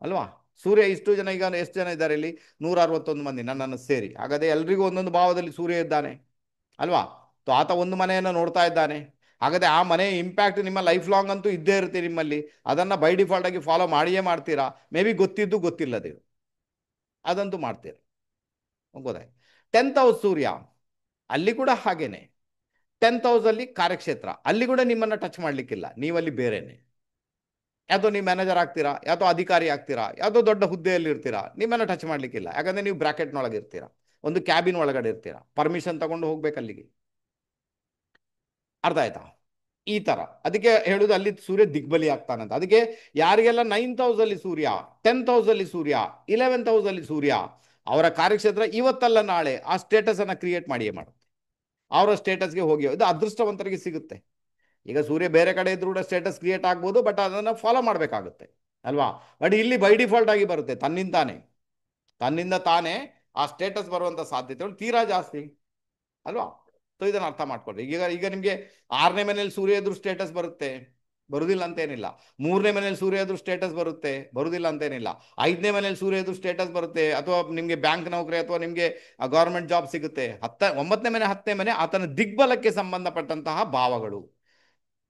S1: ಅಲ್ವಾ? ಸೂರ್ಯ ಇಷ್ಟು ಜನ, ಈಗ ಎಷ್ಟು ಜನ ಇದ್ದಾರೆ ಇಲ್ಲಿ, 161 ಮಂದಿ ನನ್ನನ್ನು ಸೇರಿ. ಹಾಗಾದರೆ ಎಲ್ರಿಗೂ ಒಂದೊಂದು ಭಾವದಲ್ಲಿ ಸೂರ್ಯ ಇದ್ದಾನೆ ಅಲ್ವಾ? ಸೊ ಆತ ಒಂದು ಮನೆಯನ್ನು ನೋಡ್ತಾ ಇದ್ದಾನೆ. ಹಾಗಾದರೆ ಆ ಮನೆ ಇಂಪ್ಯಾಕ್ಟ್ ನಿಮ್ಮ ಲೈಫ್ ಲಾಂಗ್ ಅಂತೂ ಇದ್ದೇ ಇರುತ್ತೆ ನಿಮ್ಮಲ್ಲಿ. ಅದನ್ನು ಬೈ ಡಿಫಾಲ್ಟ್ ಆಗಿ ಫಾಲೋ ಮಾಡಿಯೇ ಮಾಡ್ತೀರಾ. ಮೇ ಬಿ ಗೊತ್ತಿದ್ದು ಗೊತ್ತಿಲ್ಲದೆ ಅದಂತೂ ಮಾಡ್ತೀರಾ. ಗೊತ್ತಾಯ್ತು? 10th ಹೌಸ್ ಸೂರ್ಯ, ಅಲ್ಲಿ ಕೂಡ ಹಾಗೇನೆ. 10th ಹೌಸಲ್ಲಿ ಕಾರ್ಯಕ್ಷೇತ್ರ, ಅಲ್ಲಿ ಕೂಡ ನಿಮ್ಮನ್ನು ಟಚ್ ಮಾಡಲಿಕ್ಕಿಲ್ಲ, ನೀವಲ್ಲಿ ಬೇರೆನೆ. ಯಾವುದೋ ನೀವು ಮ್ಯಾನೇಜರ್ ಆಗ್ತೀರಾ, ಯಾವುದೋ ಅಧಿಕಾರಿ ಆಗ್ತೀರಾ, ಯಾವುದೋ ದೊಡ್ಡ ಹುದ್ದೆಯಲ್ಲಿ ಇರ್ತೀರಾ, ನಿಮ್ಮನ್ನು ಟಚ್ ಮಾಡಲಿಕ್ಕಿಲ್ಲ. ಯಾಕಂದರೆ ನೀವು ಬ್ರಾಕೆಟ್ನೊಳಗೆ ಇರ್ತೀರಾ, ಒಂದು ಕ್ಯಾಬಿನ್ ಒಳಗಡೆ ಇರ್ತೀರಾ, ಪರ್ಮಿಷನ್ ತಗೊಂಡು ಹೋಗ್ಬೇಕು ಅಲ್ಲಿಗೆ. ಅರ್ಥ ಆಯ್ತಾ? ಈ ಥರ ಅದಕ್ಕೆ ಹೇಳುವುದು ಅಲ್ಲಿ ಸೂರ್ಯ ದಿಗ್ಬಲಿ ಆಗ್ತಾನಂತ. ಅದಕ್ಕೆ ಯಾರಿಗೆಲ್ಲ 9th ಹೌಸಲ್ಲಿ ಸೂರ್ಯ, 10th ಹೌಸಲ್ಲಿ ಸೂರ್ಯ, 11th ಹೌಸಲ್ಲಿ ಸೂರ್ಯ, ಅವರ ಕಾರ್ಯಕ್ಷೇತ್ರ ಇವತ್ತಲ್ಲ ನಾಳೆ ಆ ಸ್ಟೇಟಸನ್ನು ಕ್ರಿಯೇಟ್ ಮಾಡಿಯೇ ಮಾಡುತ್ತೆ. ಅವರ ಸ್ಟೇಟಸ್ಗೆ ಹೋಗಿ ಇದು ಅದೃಷ್ಟವಂತರಿಗೆ ಸಿಗುತ್ತೆ. ಈಗ ಸೂರ್ಯ ಬೇರೆ ಕಡೆ ಇದ್ರೂ ಕೂಡ ಸ್ಟೇಟಸ್ ಕ್ರಿಯೇಟ್ ಆಗ್ಬೋದು, ಬಟ್ ಅದನ್ನು ಫಾಲೋ ಮಾಡಬೇಕಾಗುತ್ತೆ ಅಲ್ವಾ? ಬಟ್ ಇಲ್ಲಿ ಬೈ ಡಿಫಾಲ್ಟ್ ಆಗಿ ಬರುತ್ತೆ, ತನ್ನಿಂದ ತಾನೇ ಆ ಸ್ಟೇಟಸ್ ಬರುವಂಥ ಸಾಧ್ಯತೆಗಳು ತೀರಾ ಜಾಸ್ತಿ ಅಲ್ವಾ? ಸೊ ಇದನ್ನು ಅರ್ಥ ಮಾಡ್ಕೊಳ್ರಿ. ಈಗ ಈಗ ನಿಮಗೆ 6ನೇ ಮನೆಯಲ್ಲಿ ಸೂರ್ಯ ಎದುರು ಸ್ಟೇಟಸ್ ಬರುತ್ತೆ, ಬರುವುದಿಲ್ಲ ಅಂತೇನಿಲ್ಲ. 3ನೇ ಮನೆಯಲ್ಲಿ ಸೂರ್ಯ ಎದುರು ಸ್ಟೇಟಸ್ ಬರುತ್ತೆ, ಬರುವುದಿಲ್ಲ ಅಂತೇನಿಲ್ಲ. 5ನೇ ಮನೆಯಲ್ಲಿ ಸೂರ್ಯ ಎದುರು ಸ್ಟೇಟಸ್ ಬರುತ್ತೆ, ಅಥವಾ ನಿಮಗೆ ಬ್ಯಾಂಕ್ ನೌಕರಿ ಅಥವಾ ನಿಮಗೆ ಗೌರ್ಮೆಂಟ್ ಜಾಬ್ ಸಿಗುತ್ತೆ. 9ನೇ ಮನೆ 10ನೇ ಮನೆ ಆತನ ದಿಗ್ಬಲಕ್ಕೆ ಸಂಬಂಧಪಟ್ಟಂತಹ ಭಾವಗಳು.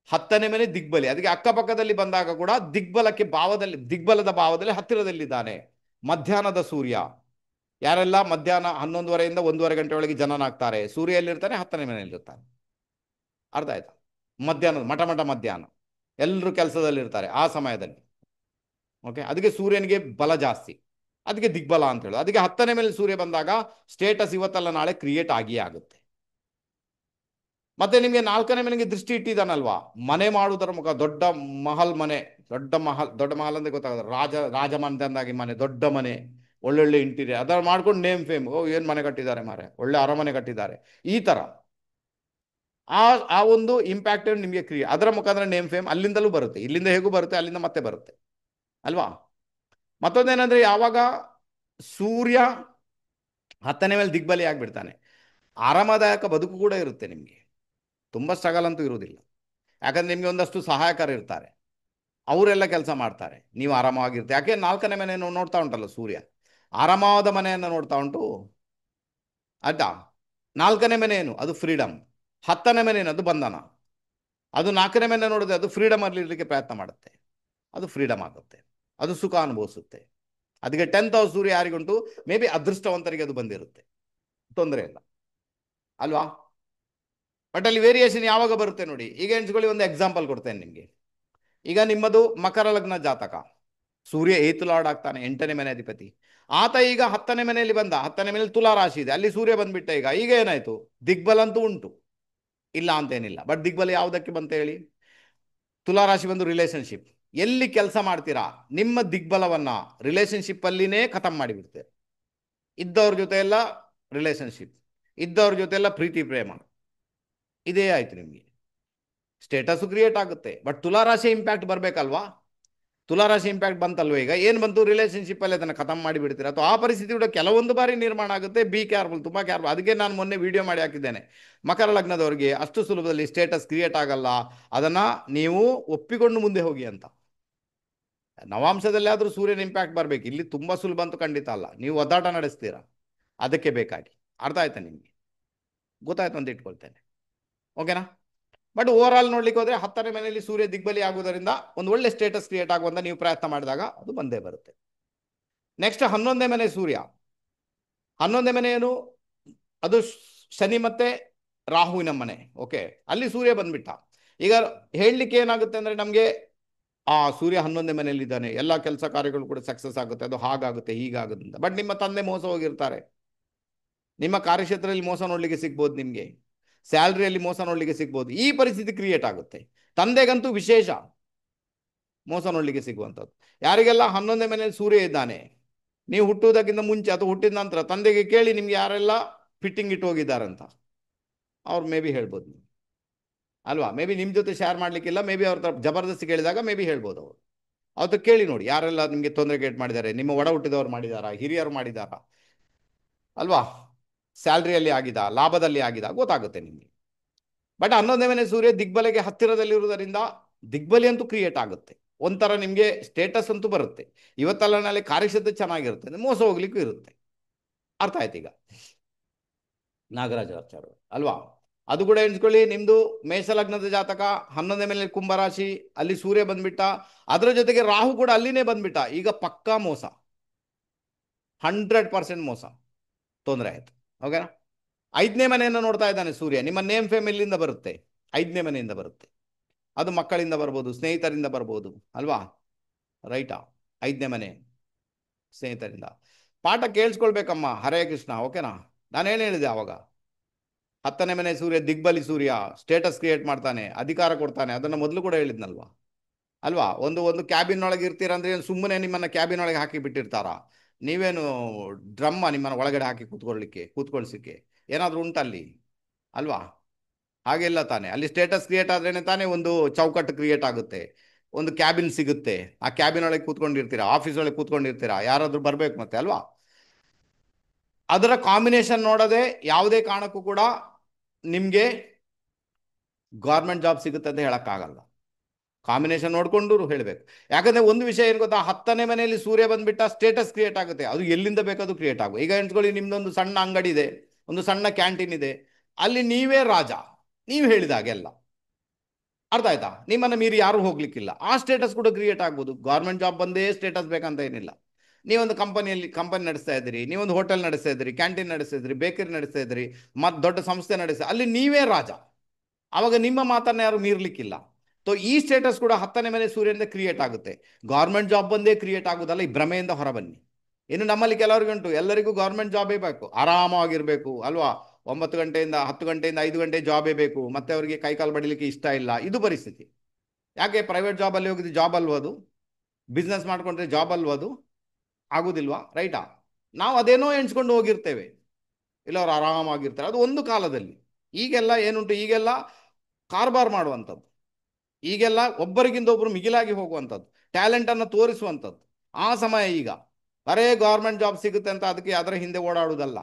S1: 10ನೇ ಮನೆ ದಿಗ್ಬಲಿ, ಅದಕ್ಕೆ ಅಕ್ಕಪಕ್ಕದಲ್ಲಿ ಬಂದಾಗ ಕೂಡ ದಿಗ್ಬಲದ ಭಾವದಲ್ಲಿ ಹತ್ತಿರದಲ್ಲಿದ್ದಾನೆ. ಮಧ್ಯಾಹ್ನದ ಸೂರ್ಯ, ಯಾರೆಲ್ಲ ಮಧ್ಯಾಹ್ನ 11:30 1:30 ಗಂಟೆ ಒಳಗೆ ಜನನಾಗ್ತಾರೆ, ಸೂರ್ಯ ಎಲ್ಲಿರ್ತಾನೆ, 10ನೇ ಮನೆಯಲ್ಲಿರ್ತಾನೆ. ಅರ್ಥ ಆಯ್ತಾ? ಮಧ್ಯಾಹ್ನದ ಮಠ ಮಧ್ಯಾಹ್ನ ಎಲ್ಲರೂ ಕೆಲಸದಲ್ಲಿರ್ತಾರೆ ಆ ಸಮಯದಲ್ಲಿ. ಓಕೆ, ಅದಕ್ಕೆ ಸೂರ್ಯನಿಗೆ ಬಲ ಜಾಸ್ತಿ, ಅದಕ್ಕೆ ದಿಗ್ಬಲ ಅಂತ ಹೇಳೋದು. ಅದಕ್ಕೆ 10ನೇ ಮೇಲೆ ಸೂರ್ಯ ಬಂದಾಗ ಸ್ಟೇಟಸ್ ಇವತ್ತಲ್ಲ ನಾಳೆ ಕ್ರಿಯೇಟ್ ಆಗಿಯೇ ಆಗುತ್ತೆ. ಮತ್ತೆ ನಿಮಗೆ 4ನೇ ಮನೆಗೆ ದೃಷ್ಟಿ ಇಟ್ಟಿದ್ದಾನಲ್ವಾ, ಮನೆ ಮಾಡುವುದರ ಮುಖ, ದೊಡ್ಡ ಮಹಲ್ ಮನೆ, ದೊಡ್ಡ ಮಹಲ್ ಅಂದ್ರೆ ಗೊತ್ತಾಗೋದು, ರಾಜಮನೆತನದಾಗಿ ಮನೆ, ದೊಡ್ಡ ಮನೆ, ಒಳ್ಳೊಳ್ಳೆ ಇಂಟೀರಿಯರ್, ಅದರ ಮಾಡ್ಕೊಂಡು ನೇಮ್ ಫೇಮ್, ಏನು ಮನೆ ಕಟ್ಟಿದ್ದಾರೆ ಮಾರೆ, ಒಳ್ಳೆ ಅರಮನೆ ಕಟ್ಟಿದ್ದಾರೆ, ಈ ಥರ ಆ ಒಂದು ಇಂಪ್ಯಾಕ್ಟ್ ನಿಮಗೆ ಅದರ ಮುಖಾಂತರ ನೇಮ್ ಫೇಮ್ ಅಲ್ಲಿಂದಲೂ ಬರುತ್ತೆ, ಇಲ್ಲಿಂದ ಹೇಗೂ ಬರುತ್ತೆ, ಅಲ್ಲಿಂದ ಮತ್ತೆ ಬರುತ್ತೆ ಅಲ್ವಾ? ಮತ್ತೊಂದೇನೆಂದರೆ, ಯಾವಾಗ ಸೂರ್ಯ 10ನೇ ಮೇಲೆ ದಿಗ್ಬಲಿ ಆಗಿಬಿಡ್ತಾನೆ, ಆರಾಮದಾಯಕ ಬದುಕು ಕೂಡ ಇರುತ್ತೆ ನಿಮಗೆ, ತುಂಬ ಸ್ಟ್ರಗಲ್ ಅಂತೂ ಇರುವುದಿಲ್ಲ. ಯಾಕಂದ್ರೆ ನಿಮಗೆ ಒಂದಷ್ಟು ಸಹಾಯಕರು ಇರ್ತಾರೆ, ಅವರೆಲ್ಲ ಕೆಲಸ ಮಾಡ್ತಾರೆ, ನೀವು ಆರಾಮವಾಗಿರ್ತೀರಿ. ಯಾಕೆ 4ನೇ ಮನೆಯನ್ನು ನೋಡ್ತಾ ಉಂಟಲ್ಲ ಸೂರ್ಯ, ಆರಾಮವಾದ ಮನೆಯನ್ನು ನೋಡ್ತಾ ಉಂಟು ಆಯ್ತಾ? 4ನೇ ಮನೆ ಏನು, ಅದು ಫ್ರೀಡಮ್. 10ನೇ ಮನೆ ಏನು, ಅದು ಬಂಧನ. ಅದು 4ನೇ ಮನೆ ನೋಡಿದ್ರೆ ಅದು ಫ್ರೀಡಮ್ ಅಲ್ಲಿ ಇರಲಿಕ್ಕೆ ಪ್ರಯತ್ನ ಮಾಡುತ್ತೆ, ಅದು ಫ್ರೀಡಮ್ ಆಗುತ್ತೆ, ಅದು ಸುಖ ಅನುಭವಿಸುತ್ತೆ. ಅದಕ್ಕೆ 10th ಹೌಸ್ ಸೂರ್ಯ ಯಾರಿಗುಂಟು, ಮೇ ಬಿ ಅದೃಷ್ಟವಂತರಿಗೆ ಅದು ಬಂದಿರುತ್ತೆ, ತೊಂದರೆ ಇಲ್ಲ ಅಲ್ವಾ? ಬಟ್ ಅಲ್ಲಿ ವೇರಿಯೇಷನ್ ಯಾವಾಗ ಬರುತ್ತೆ ನೋಡಿ. ಈಗ ಎಣಿಸ್ಕೊಳ್ಳಿ, ಒಂದು ಎಕ್ಸಾಂಪಲ್ ಕೊಡ್ತೇನೆ ನಿಮಗೆ. ಈಗ ನಿಮ್ಮದು ಮಕರ ಲಗ್ನ ಜಾತಕ, ಸೂರ್ಯ 8th ಲಾರ್ಡ್ ಆಗ್ತಾನೆ, 8ನೇ ಮನೆ ಅಧಿಪತಿ. ಆತ ಈಗ 10ನೇ ಮನೆಯಲ್ಲಿ ಬಂದ, 10ನೇ ಮನೆಯಲ್ಲಿ ತುಲಾ ರಾಶಿ ಇದೆ, ಅಲ್ಲಿ ಸೂರ್ಯ ಬಂದ್ಬಿಟ್ಟ. ಈಗ ಏನಾಯ್ತು, ದಿಗ್ಬಲ ಅಂತೂ ಉಂಟು, ಇಲ್ಲ ಅಂತೇನಿಲ್ಲ. ಬಟ್ ದಿಗ್ಬಲ ಯಾವುದಕ್ಕೆ ಬಂತ ಹೇಳಿ, ತುಲಾ ರಾಶಿ ಬಂದು ರಿಲೇಶನ್ಶಿಪ್. ಎಲ್ಲಿ ಕೆಲಸ ಮಾಡ್ತೀರಾ, ನಿಮ್ಮ ದಿಗ್ಬಲವನ್ನ ರಿಲೇಶನ್ಶಿಪ್ ಅಲ್ಲಿನೇ ಖತಮ್ ಮಾಡಿಬಿಡ್ತೀರ. ಇದ್ದವ್ರ ಜೊತೆ ಎಲ್ಲ ರಿಲೇಶನ್ಶಿಪ್, ಇದ್ದವ್ರ ಜೊತೆ ಎಲ್ಲ ಪ್ರೀತಿ ಪ್ರೇಮ, ಇದೇ ಆಯ್ತು ನಿಮಗೆ. ಸ್ಟೇಟಸ್ ಕ್ರಿಯೇಟ್ ಆಗುತ್ತೆ, ಬಟ್ ತುಲಾರಾಶಿ ಇಂಪ್ಯಾಕ್ಟ್ ಬರಬೇಕಲ್ವಾ? ತುಲಾರಾಶಿ ಇಂಪ್ಯಾಕ್ಟ್ ಬಂತಲ್ವ? ಈಗ ಏನು ಬಂತು, ರಿಲೇಶನ್ಶಿಪ್ ಅಲ್ಲಿ ಅದನ್ನು ಖತಮ್ ಮಾಡಿಬಿಡ್ತೀರ, ಅಥವಾ ಆ ಪರಿಸ್ಥಿತಿ ಕೂಡ ಕೆಲವೊಂದು ಬಾರಿ ನಿರ್ಮಾಣ ಆಗುತ್ತೆ. ಬಿ ಕೇರ್ಫುಲ್, ತುಂಬ ಕೇರ್ಫುಲ್. ಅದಕ್ಕೆ ನಾನು ಮೊನ್ನೆ ವಿಡಿಯೋ ಮಾಡಿ ಹಾಕಿದ್ದೇನೆ, ಮಕರ ಲಗ್ನದವರಿಗೆ ಅಷ್ಟು ಸುಲಭದಲ್ಲಿ ಸ್ಟೇಟಸ್ ಕ್ರಿಯೇಟ್ ಆಗಲ್ಲ, ಅದನ್ನು ನೀವು ಒಪ್ಪಿಕೊಂಡು ಮುಂದೆ ಹೋಗಿ ಅಂತ. ನವಾಂಶದಲ್ಲಿ ಆದರೂ ಸೂರ್ಯನ ಇಂಪ್ಯಾಕ್ಟ್ ಬರಬೇಕು, ಇಲ್ಲಿ ತುಂಬ ಸುಲಭ ಅಂತೂ ಖಂಡಿತ ಅಲ್ಲ, ನೀವು ಒದ್ದಾಟ ನಡೆಸ್ತೀರಾ ಅದಕ್ಕೆ ಬೇಕಾಗಿ. ಅರ್ಥ ಆಯ್ತಾ ನಿಮಗೆ? ಗೊತ್ತಾಯ್ತು ಅಂತ ಇಟ್ಕೊಳ್ತೇನೆ, ಓಕೆನಾ? ಬಟ್ ಓವರ್ ಆಲ್ ನೋಡ್ಲಿಕ್ಕೆ ಹೋದ್ರೆ 10ನೇ ಮನೆಯಲ್ಲಿ ಸೂರ್ಯ ದಿಗ್ಬಲಿ ಆಗುವುದರಿಂದ ಒಂದು ಒಳ್ಳೆ ಸ್ಟೇಟಸ್ ಕ್ರಿಯೇಟ್ ಆಗುವಂತ ನೀವು ಪ್ರಯತ್ನ ಮಾಡಿದಾಗ ಅದು ಬಂದೇ ಬರುತ್ತೆ. ನೆಕ್ಸ್ಟ್ 11ನೇ ಮನೆ ಸೂರ್ಯ. 11ನೇ ಮನೆ ಏನು, ಅದು ಶನಿ ಮತ್ತೆ ರಾಹುವಿನ ಮನೆ. ಓಕೆ, ಅಲ್ಲಿ ಸೂರ್ಯ ಬಂದ್ಬಿಟ್ಟ. ಈಗ ಹೇಳಲಿಕ್ಕೆ ಏನಾಗುತ್ತೆ ಅಂದರೆ ನಮಗೆ ಸೂರ್ಯ 11ನೇ ಮನೆಯಲ್ಲಿದ್ದಾನೆ, ಎಲ್ಲ ಕೆಲಸ ಕಾರ್ಯಗಳು ಕೂಡ ಸಕ್ಸಸ್ ಆಗುತ್ತೆ, ಅದು ಹಾಗಾಗುತ್ತೆ ಹೀಗಾಗುತ್ತೆ ಅಂತ. ಬಟ್ ನಿಮ್ಮ ತಂದೆ ಮೋಸ ಹೋಗಿರ್ತಾರೆ, ನಿಮ್ಮ ಕಾರ್ಯಕ್ಷೇತ್ರದಲ್ಲಿ ಮೋಸ ನೋಡಲಿಕ್ಕೆ ಸಿಗ್ಬೋದು, ನಿಮಗೆ ಸ್ಯಾಲ್ರಿಯಲ್ಲಿ ಮೋಸ ನೋಡಲಿಕ್ಕೆ ಸಿಗ್ಬೋದು. ಈ ಪರಿಸ್ಥಿತಿ ಕ್ರಿಯೇಟ್ ಆಗುತ್ತೆ. ತಂದೆಗಂತೂ ವಿಶೇಷ ಮೋಸ ನೋಡಲಿಕ್ಕೆ ಸಿಗುವಂಥದ್ದು. ಯಾರಿಗೆಲ್ಲ 11ನೇ ಮನೆಯಲ್ಲಿ ಸೂರ್ಯ ಇದ್ದಾನೆ, ನೀವು ಹುಟ್ಟುವುದಕ್ಕಿಂತ ಮುಂಚೆ ಅಥವಾ ಹುಟ್ಟಿದ ನಂತರ ತಂದೆಗೆ ಕೇಳಿ ನಿಮ್ಗೆ ಯಾರೆಲ್ಲ ಫಿಟ್ಟಿಂಗ್ ಇಟ್ಟು ಹೋಗಿದ್ದಾರಂತ, ಅವ್ರು ಮೇ ಬಿ ಹೇಳ್ಬೋದು ನೀವು, ಅಲ್ವಾ? ಮೇ ಬಿ ನಿಮ್ಮ ಜೊತೆ ಶೇರ್ ಮಾಡಲಿಕ್ಕಿಲ್ಲ, ಮೇ ಬಿ ಅವ್ರ ಜಬರ್ದಸ್ತಿ ಕೇಳಿದಾಗ ಮೇ ಬಿ ಹೇಳ್ಬೋದು ಅವರು. ಅವತ್ತು ಕೇಳಿ ನೋಡಿ ಯಾರೆಲ್ಲ ನಿಮಗೆ ತೊಂದರೆ ಗೇಟ್ ಮಾಡಿದ್ದಾರೆ, ನಿಮ್ಮ ಒಡ ಹುಟ್ಟಿದವರು ಮಾಡಿದಾರಾ, ಹಿರಿಯರು ಮಾಡಿದಾರಾ, ಅಲ್ವಾ? ಸ್ಯಾಲ್ರಿಯಲ್ಲಿ ಆಗಿದ, ಲಾಭದಲ್ಲಿ ಆಗಿದ, ಗೊತ್ತಾಗುತ್ತೆ ನಿಮಗೆ. ಬಟ್ 11ನೇ ಮನೆ ಸೂರ್ಯ ದಿಗ್ಬಲೆಗೆ ಹತ್ತಿರದಲ್ಲಿರುವುದರಿಂದ ದಿಗ್ಬಲಿ ಅಂತೂ ಕ್ರಿಯೇಟ್ ಆಗುತ್ತೆ. ಒಂಥರ ನಿಮಗೆ ಸ್ಟೇಟಸ್ ಅಂತೂ ಬರುತ್ತೆ, ಇವತ್ತೆಲ್ಲ ನಾಳೆ ಕಾರ್ಯಕ್ಷೇತ್ರ ಚೆನ್ನಾಗಿರುತ್ತೆ, ಮೋಸ ಹೋಗ್ಲಿಕ್ಕೂ ಇರುತ್ತೆ. ಅರ್ಥ ಆಯ್ತು ಈಗ ನಾಗರಾಜಾಚಾರ್ಯ, ಅಲ್ವಾ? ಅದು ಕೂಡ ಎಣಿಸ್ಕೊಳ್ಳಿ, ನಿಮ್ದು ಮೇಷಲಗ್ನದ ಜಾತಕ, 11ನೇ ಮೇಲೆ ಕುಂಭರಾಶಿ, ಅಲ್ಲಿ ಸೂರ್ಯ ಬಂದ್ಬಿಟ್ಟ, ಅದರ ಜೊತೆಗೆ ರಾಹು ಕೂಡ ಅಲ್ಲಿನೇ ಬಂದ್ಬಿಟ್ಟ. ಈಗ ಪಕ್ಕಾ ಮೋಸ, 100% ಮೋಸ, ತೊಂದರೆ ಆಯ್ತು. ಓಕೆನಾ? 5ನೇ ಮನೆಯನ್ನು ನೋಡ್ತಾ ಇದ್ದಾನೆ ಸೂರ್ಯ, ನಿಮ್ಮ ನೇಮ್ ಫ್ಯಾಮಿಲಿಯಿಂದ ಬರುತ್ತೆ, 5ನೇ ಮನೆಯಿಂದ ಬರುತ್ತೆ. ಅದು ಮಕ್ಕಳಿಂದ ಬರ್ಬೋದು, ಸ್ನೇಹಿತರಿಂದ ಬರ್ಬೋದು, ಅಲ್ವಾ? ರೈಟಾ? 5ನೇ ಮನೆ ಸ್ನೇಹಿತರಿಂದ ಪಾಠ ಕೇಳಿಸ್ಕೊಳ್ಬೇಕಮ್ಮ. ಹರೇ ಕೃಷ್ಣ. ಓಕೆನಾ? ನಾನೇನು ಹೇಳಿದೆ ಆವಾಗ? 10ನೇ ಮನೆ ಸೂರ್ಯ ದಿಗ್ಬಲಿ ಸೂರ್ಯ, ಸ್ಟೇಟಸ್ ಕ್ರಿಯೇಟ್ ಮಾಡ್ತಾನೆ, ಅಧಿಕಾರ ಕೊಡ್ತಾನೆ, ಅದನ್ನು ಮೊದಲು ಕೂಡ ಹೇಳಿದ್ನಲ್ವಾ, ಅಲ್ವಾ? ಒಂದು ಒಂದು ಕ್ಯಾಬಿನ್ ಒಳಗೆ ಇರ್ತೀರಂದ್ರೆ ಸುಮ್ಮನೆ ನಿಮ್ಮನ್ನು ಕ್ಯಾಬಿನ್ ಒಳಗೆ ಹಾಕಿ ಬಿಟ್ಟಿರ್ತಾರ? ನೀವೇನು ಡ್ರಮ್ಮ ನಿಮ್ಮನ್ನು ಒಳಗಡೆ ಹಾಕಿ ಕೂತ್ಕೊಳ್ಸಿಕ್ಕೆ ಏನಾದರೂ ಉಂಟಲ್ಲಿ, ಅಲ್ವಾ? ಹಾಗೆಲ್ಲ ತಾನೆ, ಅಲ್ಲಿ ಸ್ಟೇಟಸ್ ಕ್ರಿಯೇಟ್ ಆದ್ರೇನೆ ತಾನೇ ಒಂದು ಚೌಕಟ್ಟು ಕ್ರಿಯೇಟ್ ಆಗುತ್ತೆ, ಒಂದು ಕ್ಯಾಬಿನ್ ಸಿಗುತ್ತೆ. ಆ ಕ್ಯಾಬಿನ್ ಒಳಗೆ ಕೂತ್ಕೊಂಡಿರ್ತೀರಾ, ಆಫೀಸ್ ಒಳಗೆ ಕೂತ್ಕೊಂಡಿರ್ತೀರಾ, ಯಾರಾದರೂ ಬರ್ಬೇಕು ಮತ್ತೆ, ಅಲ್ವಾ? ಅದರ ಕಾಂಬಿನೇಷನ್ ನೋಡದೆ ಯಾವುದೇ ಕಾರಣಕ್ಕೂ ಕೂಡ ನಿಮಗೆ ಗೌರ್ಮೆಂಟ್ ಜಾಬ್ ಸಿಗುತ್ತೆ ಅಂತ ಹೇಳಕ್ಕಾಗಲ್ಲ. ಕಾಂಬಿನೇಷನ್ ನೋಡ್ಕೊಂಡು ಹೇಳಬೇಕು. ಯಾಕಂದ್ರೆ ಒಂದು ವಿಷಯ ಏನು ಗೊತ್ತಾ, 10ನೇ ಮನೆಯಲ್ಲಿ ಸೂರ್ಯ ಬಂದ್ಬಿಟ್ಟ, ಸ್ಟೇಟಸ್ ಕ್ರಿಯೇಟ್ ಆಗುತ್ತೆ, ಅದು ಎಲ್ಲಿಂದ ಬೇಕಾದ್ರೂ ಕ್ರಿಯೇಟ್ ಆಗುತ್ತೆ. ಈಗ ಎಣಿಸ್ಕೊಳ್ಳಿ, ನಿಮ್ದೊಂದು ಸಣ್ಣ ಅಂಗಡಿ ಇದೆ, ಒಂದು ಸಣ್ಣ ಕ್ಯಾಂಟೀನ್ ಇದೆ, ಅಲ್ಲಿ ನೀವೇ ರಾಜ, ನೀವು ಹೇಳಿದಾಗೆಲ್ಲ. ಅರ್ಥ ಆಯ್ತಾ? ನಿಮ್ಮನ್ನು ಮೀರಿ ಯಾರು ಹೋಗ್ಲಿಕ್ಕಿಲ್ಲ, ಆ ಸ್ಟೇಟಸ್ ಕೂಡ ಕ್ರಿಯೇಟ್ ಆಗ್ಬೋದು. ಗೌರ್ಮೆಂಟ್ ಜಾಬ್ ಬಂದೇ ಸ್ಟೇಟಸ್ ಬೇಕಂತ ಏನಿಲ್ಲ. ನೀವೊಂದು ಕಂಪನಿ ನಡೆಸ್ತಾ ಇದ್ದೀರಿ, ನೀವೊಂದು ಹೋಟೆಲ್ ನಡೆಸ್ತಾ ಇದ್ದೀರಿ, ಕ್ಯಾಂಟೀನ್ ನಡೆಸ್ತಾ ಇದ್ದೀರಿ, ಬೇಕರಿ ನಡೆಸ್ತಾ ಇದ್ದೀರಿ, ಮತ್ತು ದೊಡ್ಡ ಸಂಸ್ಥೆ ನಡೆಸ್ತಾ, ಅಲ್ಲಿ ನೀವೇ ರಾಜ. ಆವಾಗ ನಿಮ್ಮ ಮಾತನ್ನ ಯಾರು ಮೀರ್ಲಿಕ್ಕಿಲ್ಲ. ಈ ಸ್ಟೇಟಸ್ ಕೂಡ 10ನೇ ಮನೆ ಸೂರ್ಯನಿಂದ ಕ್ರಿಯೇಟ್ ಆಗುತ್ತೆ. ಗೌರ್ಮೆಂಟ್ ಜಾಬ್ ಬಂದೇ ಕ್ರಿಯೇಟ್ ಆಗುದಲ್ಲ, ಈ ಭ್ರಮೆಯಿಂದ ಹೊರಬನ್ನಿ. ಇನ್ನು ನಮ್ಮಲ್ಲಿ ಕೆಲವರಿಗಂಟು ಎಲ್ಲರಿಗೂ ಗೌರ್ಮೆಂಟ್ ಜಾಬೇ ಬೇಕು, ಆರಾಮಾಗಿರ್ಬೇಕು, ಅಲ್ವಾ? 9 ಗಂಟೆಯಿಂದ 10 ಗಂಟೆಯಿಂದ 5 ಗಂಟೆ ಜಾಬೇ ಬೇಕು, ಮತ್ತೆ ಅವರಿಗೆ ಕೈಕಾಲು ಬಡಿಲಿಕ್ಕೆ ಇಷ್ಟ ಇಲ್ಲ, ಇದು ಪರಿಸ್ಥಿತಿ. ಯಾಕೆ? ಪ್ರೈವೇಟ್ ಜಾಬಲ್ಲಿ ಹೋಗಿದ್ದು ಜಾಬ್ ಅಲ್ವದು? ಬಿಸ್ನೆಸ್ ಮಾಡ್ಕೊಂಡ್ರೆ ಜಾಬ್ ಅಲ್ವದು? ಆಗುದಿಲ್ವಾ? ರೈಟಾ? ನಾವು ಅದೇನೋ ಎಣಿಸ್ಕೊಂಡು ಹೋಗಿರ್ತೇವೆ, ಇಲ್ಲ ಅವ್ರು ಆರಾಮಾಗಿರ್ತಾರೆ, ಅದು ಒಂದು ಕಾಲದಲ್ಲಿ. ಈಗೆಲ್ಲ ಏನುಂಟು, ಈಗೆಲ್ಲ ಕಾರ್ಬಾರ್ ಮಾಡುವಂಥದ್ದು, ಈಗೆಲ್ಲ ಒಬ್ಬರಿಗಿಂತ ಒಬ್ಬರು ಮಿಗಿಲಾಗಿ ಹೋಗುವಂಥದ್ದು, ಟ್ಯಾಲೆಂಟನ್ನು ತೋರಿಸುವಂಥದ್ದು ಆ ಸಮಯ ಈಗ. ಬರೇ ಗೌರ್ಮೆಂಟ್ ಜಾಬ್ ಸಿಗುತ್ತೆ ಅಂತ ಅದಕ್ಕೆ ಅದರ ಹಿಂದೆ ಓಡಾಡುವುದಲ್ಲ,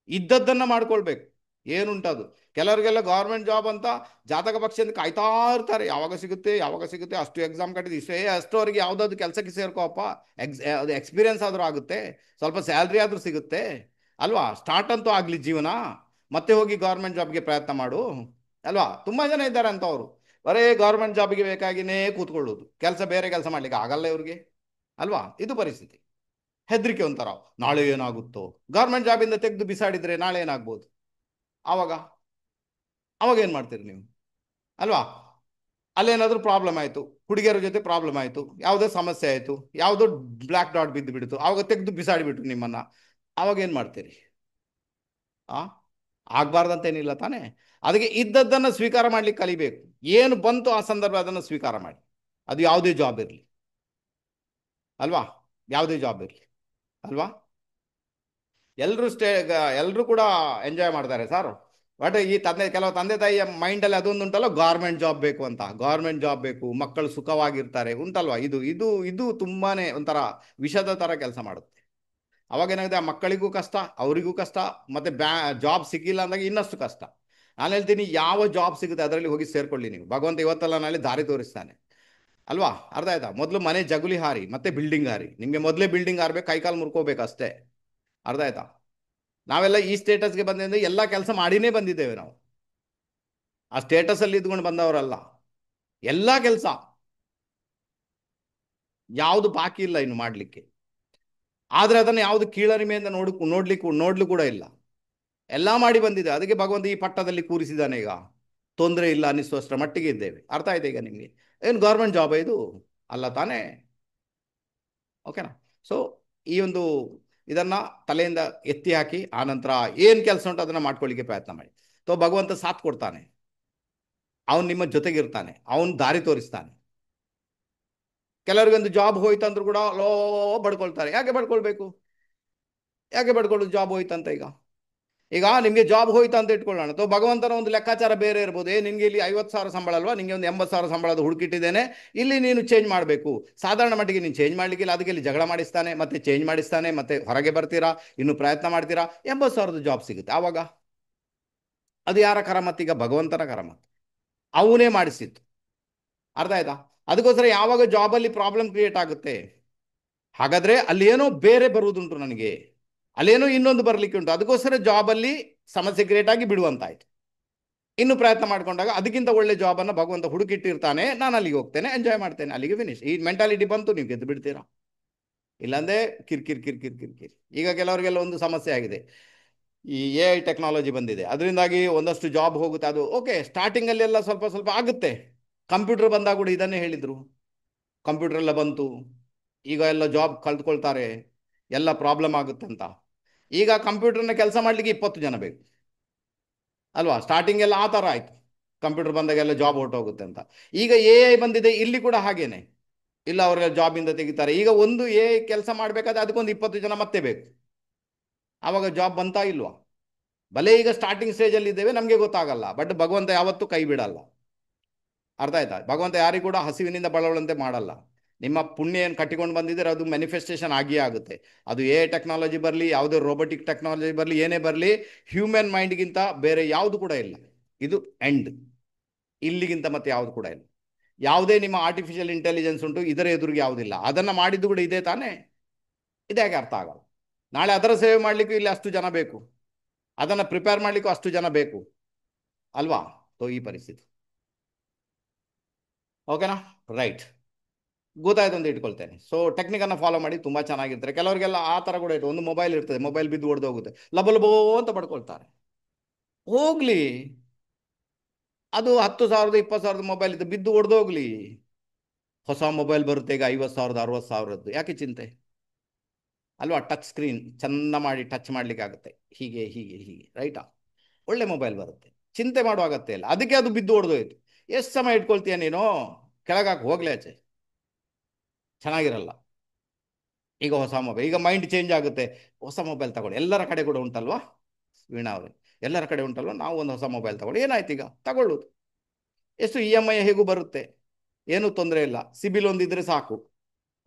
S1: ಇದ್ದದ್ದನ್ನು ಮಾಡ್ಕೊಳ್ಬೇಕು. ಏನುಂಟದು, ಕೆಲವರಿಗೆಲ್ಲ ಗೌರ್ಮೆಂಟ್ ಜಾಬ್ ಅಂತ ಜಾತಕ ಪಕ್ಷದಿಂದ ಕಾಯ್ತಾ ಇರ್ತಾರೆ, ಯಾವಾಗ ಸಿಗುತ್ತೆ ಯಾವಾಗ ಸಿಗುತ್ತೆ, ಅಷ್ಟು ಎಕ್ಸಾಮ್ ಕಟ್ಟಿದ್ದು ಅಷ್ಟು ಅವ್ರಿಗೆ ಯಾವುದಾದ್ರು ಕೆಲಸಕ್ಕೆ ಸೇರ್ಕೋಪ್ಪ, ಅದು ಎಕ್ಸ್ಪೀರಿಯನ್ಸ್ ಆದರೂ ಆಗುತ್ತೆ, ಸ್ವಲ್ಪ ಸ್ಯಾಲ್ರಿ ಆದರೂ ಸಿಗುತ್ತೆ, ಅಲ್ವಾ? ಸ್ಟಾರ್ಟ್ ಅಂತೂ ಆಗಲಿ ಜೀವನ, ಮತ್ತೆ ಹೋಗಿ ಗೌರ್ಮೆಂಟ್ ಜಾಬ್ಗೆ ಪ್ರಯತ್ನ ಮಾಡು, ಅಲ್ವಾ? ತುಂಬ ಜನ ಇದ್ದಾರೆ ಅಂತವರು, ಬರೇ ಗೌರ್ಮೆಂಟ್ ಜಾಬ್ಗೆ ಬೇಕಾಗಿನೇ ಕೂತ್ಕೊಳ್ಳೋದು, ಬೇರೆ ಕೆಲಸ ಮಾಡ್ಲಿಕ್ಕೆ ಆಗಲ್ಲ ಇವ್ರಿಗೆ, ಅಲ್ವಾ? ಇದು ಪರಿಸ್ಥಿತಿ. ಹೆದರಿಕೆ ಒಂಥರ, ನಾಳೆ ಏನಾಗುತ್ತೋ, ಗೌರ್ಮೆಂಟ್ ಜಾಬಿಂದ ತೆಗೆದು ಬಿಸಾಡಿದ್ರೆ ನಾಳೆ ಏನಾಗ್ಬೋದು, ಆವಾಗ ಅವಾಗ ಏನು ಮಾಡ್ತೀರಿ ನೀವು, ಅಲ್ವಾ? ಅಲ್ಲೇನಾದರೂ ಪ್ರಾಬ್ಲಮ್ ಆಯಿತು, ಹುಡುಗಿಯರ ಜೊತೆ ಪ್ರಾಬ್ಲಮ್ ಆಯಿತು, ಯಾವುದೋ ಸಮಸ್ಯೆ ಆಯಿತು, ಯಾವುದೋ ಬ್ಲ್ಯಾಕ್ ಡಾಟ್ ಬಿದ್ದು ಬಿಡ್ತು, ಆವಾಗ ತೆಗೆದು ಬಿಸಾಡಿಬಿಟ್ರು ನಿಮ್ಮನ್ನು, ಆವಾಗ ಏನು ಮಾಡ್ತೀರಿ? ಆ ಆಗಬಾರ್ದಂತೇನಿಲ್ಲ ತಾನೇ. ಅದಕ್ಕೆ ಇದ್ದದ್ದನ್ನು ಸ್ವೀಕಾರ ಮಾಡ್ಲಿಕ್ಕೆ ಕಲಿಬೇಕು. ಏನು ಬಂತು ಆ ಸಂದರ್ಭ ಅದನ್ನು ಸ್ವೀಕಾರ ಮಾಡಿ, ಅದು ಯಾವುದೇ ಜಾಬ್ ಇರಲಿ, ಅಲ್ವಾ? ಯಾವುದೇ ಜಾಬ್ ಇರಲಿ, ಅಲ್ವಾ? ಎಲ್ಲರೂ ಕೂಡ ಎಂಜಾಯ್ ಮಾಡ್ತಾರೆ ಸರ್. ಬಟ್ ಈ ಕೆಲವು ತಂದೆ ತಾಯಿಯ ಮೈಂಡಲ್ಲಿ ಅದೊಂದು ಉಂಟಲ್ಲ, ಗೌರ್ಮೆಂಟ್ ಜಾಬ್ ಬೇಕು ಅಂತ, ಗೌರ್ಮೆಂಟ್ ಜಾಬ್ ಬೇಕು, ಮಕ್ಕಳು ಸುಖವಾಗಿರ್ತಾರೆ ಉಂಟಲ್ವಾ, ಇದು ಇದು ಇದು ತುಂಬಾನೇ ಒಂಥರ ವಿಷದ ಥರ ಕೆಲಸ ಮಾಡುತ್ತೆ. ಅವಾಗ ಏನಾಗಿದೆ, ಆ ಮಕ್ಕಳಿಗೂ ಕಷ್ಟ, ಅವರಿಗೂ ಕಷ್ಟ, ಮತ್ತೆ ಜಾಬ್ ಸಿಕ್ಕಿಲ್ಲ ಅಂದಾಗ ಇನ್ನಷ್ಟು ಕಷ್ಟ. ನಾನು ಹೇಳ್ತೀನಿ, ಯಾವ ಜಾಬ್ ಸಿಗುತ್ತೆ ಅದರಲ್ಲಿ ಹೋಗಿ ಸೇರ್ಕೊಳ್ಳಿ ನೀವು, ಭಗವಂತ ಇವತ್ತಲ್ಲ ನಾಳೆ ದಾರಿ ತೋರಿಸ್ತಾನೆ, ಅಲ್ವಾ? ಅರ್ಥ ಆಯ್ತಾ? ಮೊದಲು ಮನೆ ಜಗುಲಿ ಹಾರಿ, ಮತ್ತೆ ಬಿಲ್ಡಿಂಗ್ ಹಾರಿ. ನಿಮಗೆ ಮೊದಲೇ ಬಿಲ್ಡಿಂಗ್ ಹಾರ್ಬೇಕು, ಕೈಕಾಲು ಮುರ್ಕೋಬೇಕು ಅಷ್ಟೇ. ಅರ್ಥ ಆಯ್ತಾ? ನಾವೆಲ್ಲ ಈ ಸ್ಟೇಟಸ್ಗೆ ಬಂದಿದ್ದರೆ ಎಲ್ಲ ಕೆಲಸ ಮಾಡಿನೇ ಬಂದಿದ್ದೇವೆ ನಾವು, ಆ ಸ್ಟೇಟಸ್ ಅಲ್ಲಿ ಇದ್ಕೊಂಡು ಬಂದವರಲ್ಲ. ಎಲ್ಲ ಕೆಲಸ ಯಾವುದು ಬಾಕಿ ಇಲ್ಲ ಇನ್ನು ಮಾಡಲಿಕ್ಕೆ, ಆದರೆ ಅದನ್ನು ಯಾವುದು ಕೀಳರಿಮೆಯಿಂದ ನೋಡ್ಲು ಕೂಡ ಇಲ್ಲ, ಎಲ್ಲ ಮಾಡಿ ಬಂದಿದೆ. ಅದಕ್ಕೆ ಭಗವಂತ ಈ ಪಟ್ಟದಲ್ಲಿ ಕೂರಿಸಿದ್ದಾನೆ. ಈಗ ತೊಂದರೆ ಇಲ್ಲ ಅನ್ನಿಸುವಷ್ಟರ ಮಟ್ಟಿಗೆ ಇದ್ದೇವೆ. ಅರ್ಥ ಆಯ್ತು ಈಗ ನಿಮಗೆ? ಏನು ಗೌರ್ಮೆಂಟ್ ಜಾಬ್ ಇದು ಅಲ್ಲ ತಾನೇ? ಓಕೆನಾ? ಸೊ ಈ ಒಂದು ಇದನ್ನು ತಲೆಯಿಂದ ಎತ್ತಿ ಹಾಕಿ ಆನಂತರ ಏನು ಕೆಲಸ ಉಂಟು ಅದನ್ನು ಮಾಡ್ಕೊಳ್ಳಿಕ್ಕೆ ಪ್ರಯತ್ನ ಮಾಡಿ. ಭಗವಂತ ಸಾಥ್ ಕೊಡ್ತಾನೆ, ಅವನು ನಿಮ್ಮ ಜೊತೆಗಿರ್ತಾನೆ, ಅವನು ದಾರಿ ತೋರಿಸ್ತಾನೆ. ಕೆಲವರಿಗೊಂದು ಜಾಬ್ ಹೋಯ್ತಂದ್ರೂ ಕೂಡ ಲೋ ಬಡ್ಕೊಳ್ತಾರೆ. ಯಾಕೆ ಬಡ್ಕೊಳ್ಬೇಕು? ಯಾಕೆ ಬಡ್ಕೊಳ್ಳೋದು? ಜಾಬ್ ಹೋಯ್ತಂತ ಈಗ ಈಗ ನಿಮಗೆ ಜಾಬ್ ಹೋಯ್ತು ಅಂತ ಇಟ್ಕೊಳ್ಳೋಣ. ಭಗವಂತನ ಒಂದು ಲೆಕ್ಕಾಚಾರ ಬೇರೆ ಇರ್ಬೋದು. ನಿನಗೆ ಇಲ್ಲಿ 50,000 ಸಂಬಳ ಅಲ್ವಾ, ನಿಮಗೆ ಒಂದು 80,000 ಸಂಬಳದ ಹುಡುಕಿಟ್ಟಿದ್ದೇನೆ, ಇಲ್ಲಿ ನೀನು ಚೇಂಜ್ ಮಾಡಬೇಕು. ಸಾಧಾರಣ ಮಟ್ಟಿಗೆ ನೀನು ಚೇಂಜ್ ಮಾಡಲಿಕ್ಕಿಲ್ಲ, ಅದಕ್ಕೆ ಇಲ್ಲಿ ಜಗಳ ಮಾಡಿಸ್ತಾನೆ, ಮತ್ತೆ ಚೇಂಜ್ ಮಾಡಿಸ್ತಾನೆ, ಮತ್ತೆ ಹೊರಗೆ ಬರ್ತೀರಾ, ಇನ್ನು ಪ್ರಯತ್ನ ಮಾಡ್ತೀರಾ, 80,000 ಜಾಬ್ ಸಿಗುತ್ತೆ. ಆವಾಗ ಅದು ಯಾರ ಕರಮತ್? ಈಗ ಭಗವಂತನ ಕರಮತ್, ಅವನೇ ಮಾಡಿಸಿತ್ತು. ಅರ್ಥ ಆಯ್ತಾ? ಅದಕ್ಕೋಸ್ಕರ ಯಾವಾಗ ಜಾಬಲ್ಲಿ ಪ್ರಾಬ್ಲಮ್ ಕ್ರಿಯೇಟ್ ಆಗುತ್ತೆ, ಹಾಗಾದ್ರೆ ಅಲ್ಲಿ ಏನೋ ಬೇರೆ ಬರುವುದುಂಟು, ನನಗೆ ಅಲ್ಲೇನೋ ಇನ್ನೊಂದು ಬರಲಿಕ್ಕೆ ಉಂಟು, ಅದಕ್ಕೋಸ್ಕರ ಜಾಬಲ್ಲಿ ಸಮಸ್ಯೆ ಕ್ರಿಯೇಟ್ ಆಗಿ ಬಿಡುವಂತಾಯ್ತು. ಇನ್ನು ಪ್ರಯತ್ನ ಮಾಡ್ಕೊಂಡಾಗ ಅದಕ್ಕಿಂತ ಒಳ್ಳೆ ಜಾಬನ್ನು ಭಗವಂತ ಹುಡುಕಿಟ್ಟಿರ್ತಾನೆ, ನಾನು ಅಲ್ಲಿಗೆ ಹೋಗ್ತೇನೆ, ಎಂಜಾಯ್ ಮಾಡ್ತೇನೆ, ಅಲ್ಲಿಗೆ ಫಿನಿಶ್. ಈ ಮೆಂಟಾಲಿಟಿ ಬಂತು, ನೀವು ಗೆದ್ದು ಬಿಡ್ತೀರಾ. ಇಲ್ಲಾಂದ್ರೆ ಕಿರ್ಕಿರ್ ಕಿರ್ಕಿರ್ ಕಿರ್ಕಿರ್. ಈಗ ಕೆಲವರಿಗೆಲ್ಲ ಒಂದು ಸಮಸ್ಯೆ ಆಗಿದೆ, ಈ AI ಟೆಕ್ನಾಲಜಿ ಬಂದಿದೆ, ಅದರಿಂದಾಗಿ ಒಂದಷ್ಟು ಜಾಬ್ ಹೋಗುತ್ತೆ. ಅದು ಓಕೆ, ಸ್ಟಾರ್ಟಿಂಗಲ್ಲಿ ಎಲ್ಲ ಸ್ವಲ್ಪ ಸ್ವಲ್ಪ ಆಗುತ್ತೆ. ಕಂಪ್ಯೂಟರ್ ಬಂದಾಗ ಕೂಡ ಇದನ್ನೇ ಹೇಳಿದರು, ಕಂಪ್ಯೂಟರ್ ಎಲ್ಲ ಬಂತು, ಈಗ ಎಲ್ಲ ಜಾಬ್ ಕಲ್ತ್ಕೊಳ್ತಾರೆ, ಎಲ್ಲ ಪ್ರಾಬ್ಲಮ್ ಆಗುತ್ತೆ ಅಂತ. ಈಗ ಕಂಪ್ಯೂಟರ್ನ ಕೆಲಸ ಮಾಡಲಿಕ್ಕೆ 20 ಜನ ಬೇಕು ಅಲ್ವಾ? ಸ್ಟಾರ್ಟಿಂಗ್ ಎಲ್ಲ ಆ ಥರ ಆಯಿತು, ಕಂಪ್ಯೂಟರ್ ಬಂದಾಗೆಲ್ಲ ಜಾಬ್ ಹೊರಟೋಗುತ್ತೆ ಅಂತ. ಈಗ AI ಬಂದಿದೆ, ಇಲ್ಲಿ ಕೂಡ ಹಾಗೇನೆ, ಇಲ್ಲ ಅವರೆಲ್ಲ ಜಾಬಿಂದ ತೆಗಿತಾರೆ. ಈಗ ಒಂದು AI ಕೆಲಸ ಮಾಡಬೇಕಾದ್ರೆ ಅದಕ್ಕೊಂದು 20 ಜನ ಮತ್ತೆ ಬೇಕು. ಆವಾಗ ಜಾಬ್ ಬಂತಾ ಇಲ್ವಾ? ಭಲೆ ಈಗ ಸ್ಟಾರ್ಟಿಂಗ್ ಸ್ಟೇಜಲ್ಲಿ ಇದ್ದೇವೆ, ನಮಗೆ ಗೊತ್ತಾಗಲ್ಲ, ಬಟ್ ಭಗವಂತ ಯಾವತ್ತೂ ಕೈ ಬಿಡಲ್ಲ. ಅರ್ಥ ಆಯ್ತಾ? ಭಗವಂತ ಯಾರಿಗೂ ಕೂಡ ಹಸಿವಿನಿಂದ ಬಳಲಂತೆ ಮಾಡಲ್ಲ. ನಿಮ್ಮ ಪುಣ್ಯ ಏನು ಕಟ್ಟಿಕೊಂಡು ಬಂದಿದ್ದರೆ ಅದು ಮ್ಯಾನಿಫೆಸ್ಟೇಷನ್ ಆಗಿಯೇ ಆಗುತ್ತೆ. ಅದು AI ಟೆಕ್ನಾಲಜಿ ಬರಲಿ, ಯಾವುದೇ ರೋಬೋಟಿಕ್ ಟೆಕ್ನಾಲಜಿ ಬರಲಿ, ಏನೇ ಬರಲಿ, ಹ್ಯೂಮನ್ ಮೈಂಡ್ಗಿಂತ ಬೇರೆ ಯಾವುದು ಕೂಡ ಇಲ್ಲ. ಇದು ಎಂಡ್, ಇಲ್ಲಿಗಿಂತ ಮತ್ತೆ ಯಾವುದು ಕೂಡ ಇಲ್ಲ. ಯಾವುದೇ ನಿಮ್ಮ ಆರ್ಟಿಫಿಷಿಯಲ್ ಇಂಟೆಲಿಜೆನ್ಸ್ ಉಂಟು, ಇದರ ಎದುರಿಗೆ ಯಾವುದಿಲ್ಲ. ಅದನ್ನು ಮಾಡಿದ್ದು ಕೂಡ ಇದೇ ತಾನೇ? ಇದೇ ಯಾಕೆ ಅರ್ಥ ಆಗಲ್ಲ? ನಾಳೆ ಅದರ ಸೇವೆ ಮಾಡಲಿಕ್ಕೂ ಇಲ್ಲಿ ಅಷ್ಟು ಜನ ಬೇಕು, ಅದನ್ನು ಪ್ರಿಪೇರ್ ಮಾಡಲಿಕ್ಕೂ ಅಷ್ಟು ಜನ ಬೇಕು ಅಲ್ವಾ? ಈ ಪರಿಸ್ಥಿತಿ. ಓಕೆನಾ? ರೈಟ್, ಗೊತ್ತಾಯ್ತು ಅಂತ ಇಟ್ಕೊಳ್ತೇನೆ. ಸೊ ಟೆಕ್ನಿಕನ್ನು ಫಾಲೋ ಮಾಡಿ, ತುಂಬ ಚೆನ್ನಾಗಿರ್ತಾರೆ. ಕೆಲವರಿಗೆಲ್ಲ ಆ ಥರ ಕೂಡ ಇಟ್ಟು, ಒಂದು ಮೊಬೈಲ್ ಇರ್ತದೆ, ಮೊಬೈಲ್ ಬಿದ್ದು ಹೊಡೆದು ಹೋಗುತ್ತೆ, ಲಬೋ ಅಂತ ಪಡ್ಕೊಳ್ತಾರೆ. ಹೋಗ್ಲಿ, ಅದು 10,000 20,000 ಮೊಬೈಲ್ ಇದ್ದು ಬಿದ್ದು ಹೊಡೆದೋಗ್ಲಿ, ಹೊಸ ಮೊಬೈಲ್ ಬರುತ್ತೆ ಈಗ 50,000 60,000, ಯಾಕೆ ಚಿಂತೆ ಅಲ್ವಾ? ಟಚ್ ಸ್ಕ್ರೀನ್ ಚೆಂದ ಮಾಡಿ ಟಚ್ ಮಾಡಲಿಕ್ಕೆ ಆಗುತ್ತೆ, ಹೀಗೆ ಹೀಗೆ ಹೀಗೆ, ರೈಟಾ? ಒಳ್ಳೆ ಮೊಬೈಲ್ ಬರುತ್ತೆ, ಚಿಂತೆ ಮಾಡುವ ಅಗತ್ಯ ಇಲ್ಲ. ಅದಕ್ಕೆ ಅದು ಬಿದ್ದು ಹೊಡೆದೋಯ್ತು, ಎಷ್ಟು ಸಮಯ ಇಟ್ಕೊಳ್ತೀಯ ನೀನು? ಕೆಳಗಾಕಿ ಹೋಗ್ಲೇ ಆಚೆ, ಚೆನ್ನಾಗಿರಲ್ಲ. ಈಗ ಹೊಸ ಮೊಬೈಲ್, ಈಗ ಮೈಂಡ್ ಚೇಂಜ್ ಆಗುತ್ತೆ, ಹೊಸ ಮೊಬೈಲ್ ತಗೊಳ್ಳಿ, ಎಲ್ಲರ ಕಡೆ ಕೂಡ ಉಂಟಲ್ವಾ ವೀಣಾ ಅವರೇ? ಎಲ್ಲರ ಕಡೆ ಉಂಟಲ್ವ, ನಾವು ಒಂದು ಹೊಸ ಮೊಬೈಲ್ ತಗೊಳ್ಳಿ, ಏನಾಯ್ತು ಈಗ ತಗೊಳ್ಳೋದು. ಎಷ್ಟು EMI ಹೇಗೂ ಬರುತ್ತೆ, ಏನೂ ತೊಂದರೆ ಇಲ್ಲ, ಸಿಬಿಲ್ ಒಂದಿದ್ರೆ ಸಾಕು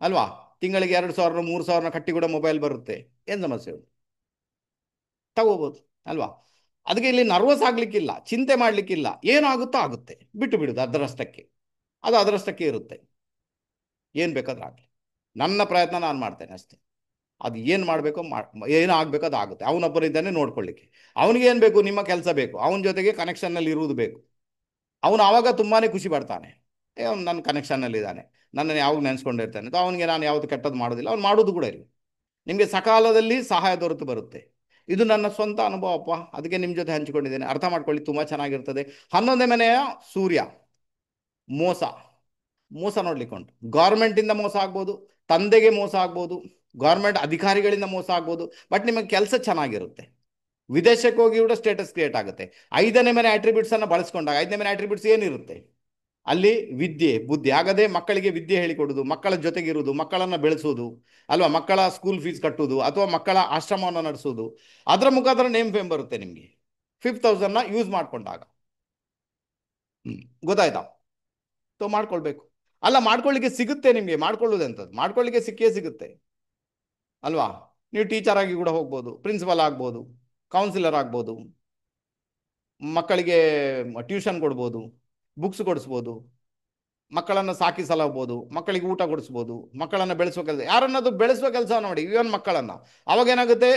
S1: ಅಲ್ವಾ? ತಿಂಗಳಿಗೆ 2,000 3,000 ಕಟ್ಟಿ ಕೂಡ ಮೊಬೈಲ್ ಬರುತ್ತೆ, ಏನು ಸಮಸ್ಯೆ ಉಂಟು? ತಗೋಬೋದು ಅಲ್ವಾ? ಅದಕ್ಕೆ ಇಲ್ಲಿ ನರ್ವಸ್ ಆಗ್ಲಿಕ್ಕಿಲ್ಲ, ಚಿಂತೆ ಮಾಡಲಿಕ್ಕಿಲ್ಲ, ಏನಾಗುತ್ತೋ ಆಗುತ್ತೆ, ಬಿಟ್ಟು ಬಿಡುದು ಅದರಷ್ಟಕ್ಕೆ, ಅದು ಅದರಷ್ಟಕ್ಕೆ ಇರುತ್ತೆ. ಏನು ಬೇಕಾದ್ರೂ ಆಗಲಿ, ನನ್ನ ಪ್ರಯತ್ನ ನಾನು ಮಾಡ್ತೇನೆ ಅಷ್ಟೇ. ಅದು ಏನು ಮಾಡಬೇಕೋ ಏನು ಆಗಬೇಕೋ ಅದು ಆಗುತ್ತೆ. ಅವನೊಬ್ಬರಿದ್ದಾನೆ ನೋಡ್ಕೊಳ್ಳಿಕ್ಕೆ, ಅವನಿಗೆ ಏನು ಬೇಕು? ನಿಮ್ಮ ಕೆಲಸ ಬೇಕು, ಅವನ ಜೊತೆಗೆ ಕನೆಕ್ಷನ್ನಲ್ಲಿ ಇರುವುದು ಬೇಕು. ಅವನು ಆವಾಗ ತುಂಬಾ ಖುಷಿ ಪಡ್ತಾನೆ, ಅವ್ನು ನನ್ನ ಕನೆಕ್ಷನ್ನಲ್ಲಿದ್ದಾನೆ, ನನ್ನನ್ನು ಯಾವಾಗ ನೆನೆಸ್ಕೊಂಡಿರ್ತಾನೆ, ಅವನಿಗೆ ನಾನು ಯಾವುದು ಕೆಟ್ಟದ್ದು ಮಾಡೋದಿಲ್ಲ, ಅವ್ನು ಮಾಡೋದು ಕೂಡ ಇಲ್ಲ. ನಿಮಗೆ ಸಕಾಲದಲ್ಲಿ ಸಹಾಯ ದೊರೆತು ಬರುತ್ತೆ. ಇದು ನನ್ನ ಸ್ವಂತ ಅನುಭವಪ್ಪ, ಅದಕ್ಕೆ ನಿಮ್ಮ ಜೊತೆ ಹಂಚಿಕೊಂಡಿದ್ದೇನೆ, ಅರ್ಥ ಮಾಡ್ಕೊಳ್ಳಿ, ತುಂಬ ಚೆನ್ನಾಗಿರ್ತದೆ. 11ನೇ ಮನೆಯ ಸೂರ್ಯ, ಮೋಸ ಮೋಸ ನೋಡ್ಲಿಕ್ಕೆ ಉಂಟು. ಗೌರ್ಮೆಂಟಿಂದ ಮೋಸ ಆಗ್ಬೋದು, ತಂದೆಗೆ ಮೋಸ ಆಗ್ಬೋದು, ಗೌರ್ಮೆಂಟ್ ಅಧಿಕಾರಿಗಳಿಂದ ಮೋಸ ಆಗ್ಬೋದು, ಬಟ್ ನಿಮಗೆ ಕೆಲಸ ಚೆನ್ನಾಗಿರುತ್ತೆ. ವಿದೇಶಕ್ಕೆ ಹೋಗಿ ಕೂಡ ಸ್ಟೇಟಸ್ ಕ್ರಿಯೇಟ್ ಆಗುತ್ತೆ. 5ನೇ ಮನೆ ಆಟ್ರಿಬ್ಯೂಟ್ಸ್ ಅನ್ನು ಬಳಸ್ಕೊಂಡಾಗ, 5ನೇ ಮನೆ ಆಟ್ರಿಬ್ಯೂಟ್ಸ್ ಏನಿರುತ್ತೆ ಅಲ್ಲಿ? ವಿದ್ಯೆ ಬುದ್ಧಿ. ಆಗದೆ ಮಕ್ಕಳಿಗೆ ವಿದ್ಯೆ ಹೇಳಿಕೊಡುವುದು, ಮಕ್ಕಳ ಜೊತೆಗಿರುವುದು, ಮಕ್ಕಳನ್ನು ಬೆಳೆಸುವುದು ಅಲ್ವಾ? ಮಕ್ಕಳ ಸ್ಕೂಲ್ ಫೀಸ್ ಕಟ್ಟುವುದು, ಅಥವಾ ಮಕ್ಕಳ ಆಶ್ರಮವನ್ನು ನಡೆಸುವುದು, ಅದರ ಮುಖಾಂತರ ನೇಮ್ ಫೇಮ್ ಬರುತ್ತೆ ನಿಮಗೆ, 5th ಹೌಸನ್ನು ಯೂಸ್ ಮಾಡಿಕೊಂಡಾಗ. ಗೊತ್ತಾಯ್ತಾ? ಮಾಡ್ಕೊಳ್ಬೇಕು ಅಲ್ಲ, ಮಾಡ್ಕೊಳ್ಳಿಕ್ಕೆ ಸಿಗುತ್ತೆ ನಿಮಗೆ, ಮಾಡ್ಕೊಳ್ಳೋದಂಥದ್ದು ಮಾಡ್ಕೊಳ್ಳಿಕ್ಕೆ ಸಿಕ್ಕೇ ಸಿಗುತ್ತೆ ಅಲ್ವಾ? ನೀವು ಟೀಚರ್ ಆಗಿ ಕೂಡ ಹೋಗ್ಬೋದು, ಪ್ರಿನ್ಸಿಪಲ್ ಆಗ್ಬೋದು, ಕೌನ್ಸಿಲರ್ ಆಗ್ಬೋದು, ಮಕ್ಕಳಿಗೆ ಟ್ಯೂಷನ್ ಕೊಡ್ಬೋದು, ಬುಕ್ಸ್ ಕೊಡಿಸ್ಬೋದು, ಮಕ್ಕಳನ್ನು ಸಾಕಿ ಸಲಹಬಹುದು, ಮಕ್ಕಳಿಗೆ ಊಟ ಕೊಡಿಸ್ಬೋದು, ಮಕ್ಕಳನ್ನು ಬೆಳೆಸುವ ಕೆಲಸ, ಯಾರನ್ನದು ಬೆಳೆಸುವ ಕೆಲಸ ನೋಡಿ, ಇವನ್ ಮಕ್ಕಳನ್ನು. ಅವಾಗ ಏನಾಗುತ್ತೆ?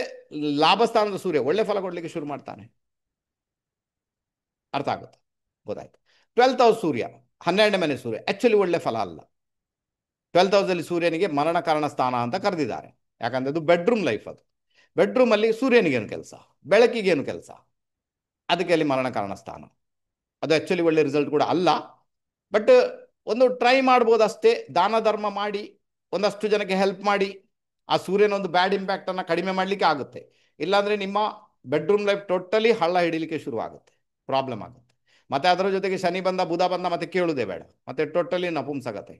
S1: ಲಾಭಸ್ಥಾನದ ಸೂರ್ಯ ಒಳ್ಳೆ ಫಲ ಕೊಡಲಿಕ್ಕೆ ಶುರು ಮಾಡ್ತಾನೆ. ಅರ್ಥ ಆಗುತ್ತೆ? ಗೊತ್ತಾಯ್ತು? 12th ಹೌಸ್ ಸೂರ್ಯ, 12ನೇ ಮನೆ ಸೂರ್ಯ ಆ್ಯಕ್ಚುಲಿ ಒಳ್ಳೆ ಫಲ ಅಲ್ಲ. 12th ಹೌಸಲ್ಲಿ ಸೂರ್ಯನಿಗೆ ಮರಣ ಕಾರಣ ಸ್ಥಾನ ಅಂತ ಕರೆದಿದ್ದಾರೆ, ಯಾಕಂದ್ರೆ ಅದು ಬೆಡ್ರೂಮ್ ಲೈಫ್. ಅದು ಬೆಡ್ರೂಮಲ್ಲಿ ಸೂರ್ಯನಿಗೇನು ಕೆಲಸ, ಬೆಳಕಿಗೇನು ಕೆಲಸ, ಅದಕ್ಕೆ ಅಲ್ಲಿ ಮರಣ ಕಾರಣ ಸ್ಥಾನ. ಅದು ಆ್ಯಕ್ಚುಲಿ ಒಳ್ಳೆ ರಿಸಲ್ಟ್ ಕೂಡ ಅಲ್ಲ. ಬಟ್ ಒಂದು ಟ್ರೈ ಮಾಡ್ಬೋದು ಅಷ್ಟೇ. ದಾನ ಧರ್ಮ ಮಾಡಿ ಒಂದಷ್ಟು ಜನಕ್ಕೆ ಹೆಲ್ಪ್ ಮಾಡಿ ಆ ಸೂರ್ಯನ ಒಂದು ಬ್ಯಾಡ್ ಇಂಪ್ಯಾಕ್ಟನ್ನು ಕಡಿಮೆ ಮಾಡಲಿಕ್ಕೆ ಆಗುತ್ತೆ. ಇಲ್ಲಾಂದರೆ ನಿಮ್ಮ ಬೆಡ್ರೂಮ್ ಲೈಫ್ ಟೋಟಲಿ ಹಳ್ಳ ಹಿಡಿಲಿಕ್ಕೆ ಶುರು ಆಗುತ್ತೆ, ಪ್ರಾಬ್ಲಮ್ ಆಗುತ್ತೆ. ಮತ್ತು ಅದರ ಜೊತೆಗೆ ಶನಿ ಬಂದ ಬುಧ ಬಂದ ಮತ್ತೆ ಕೇಳುವುದೇ ಬೇಡ, ಮತ್ತೆ ಟೋಟಲಿ ನಪುಂಸಕತೆ.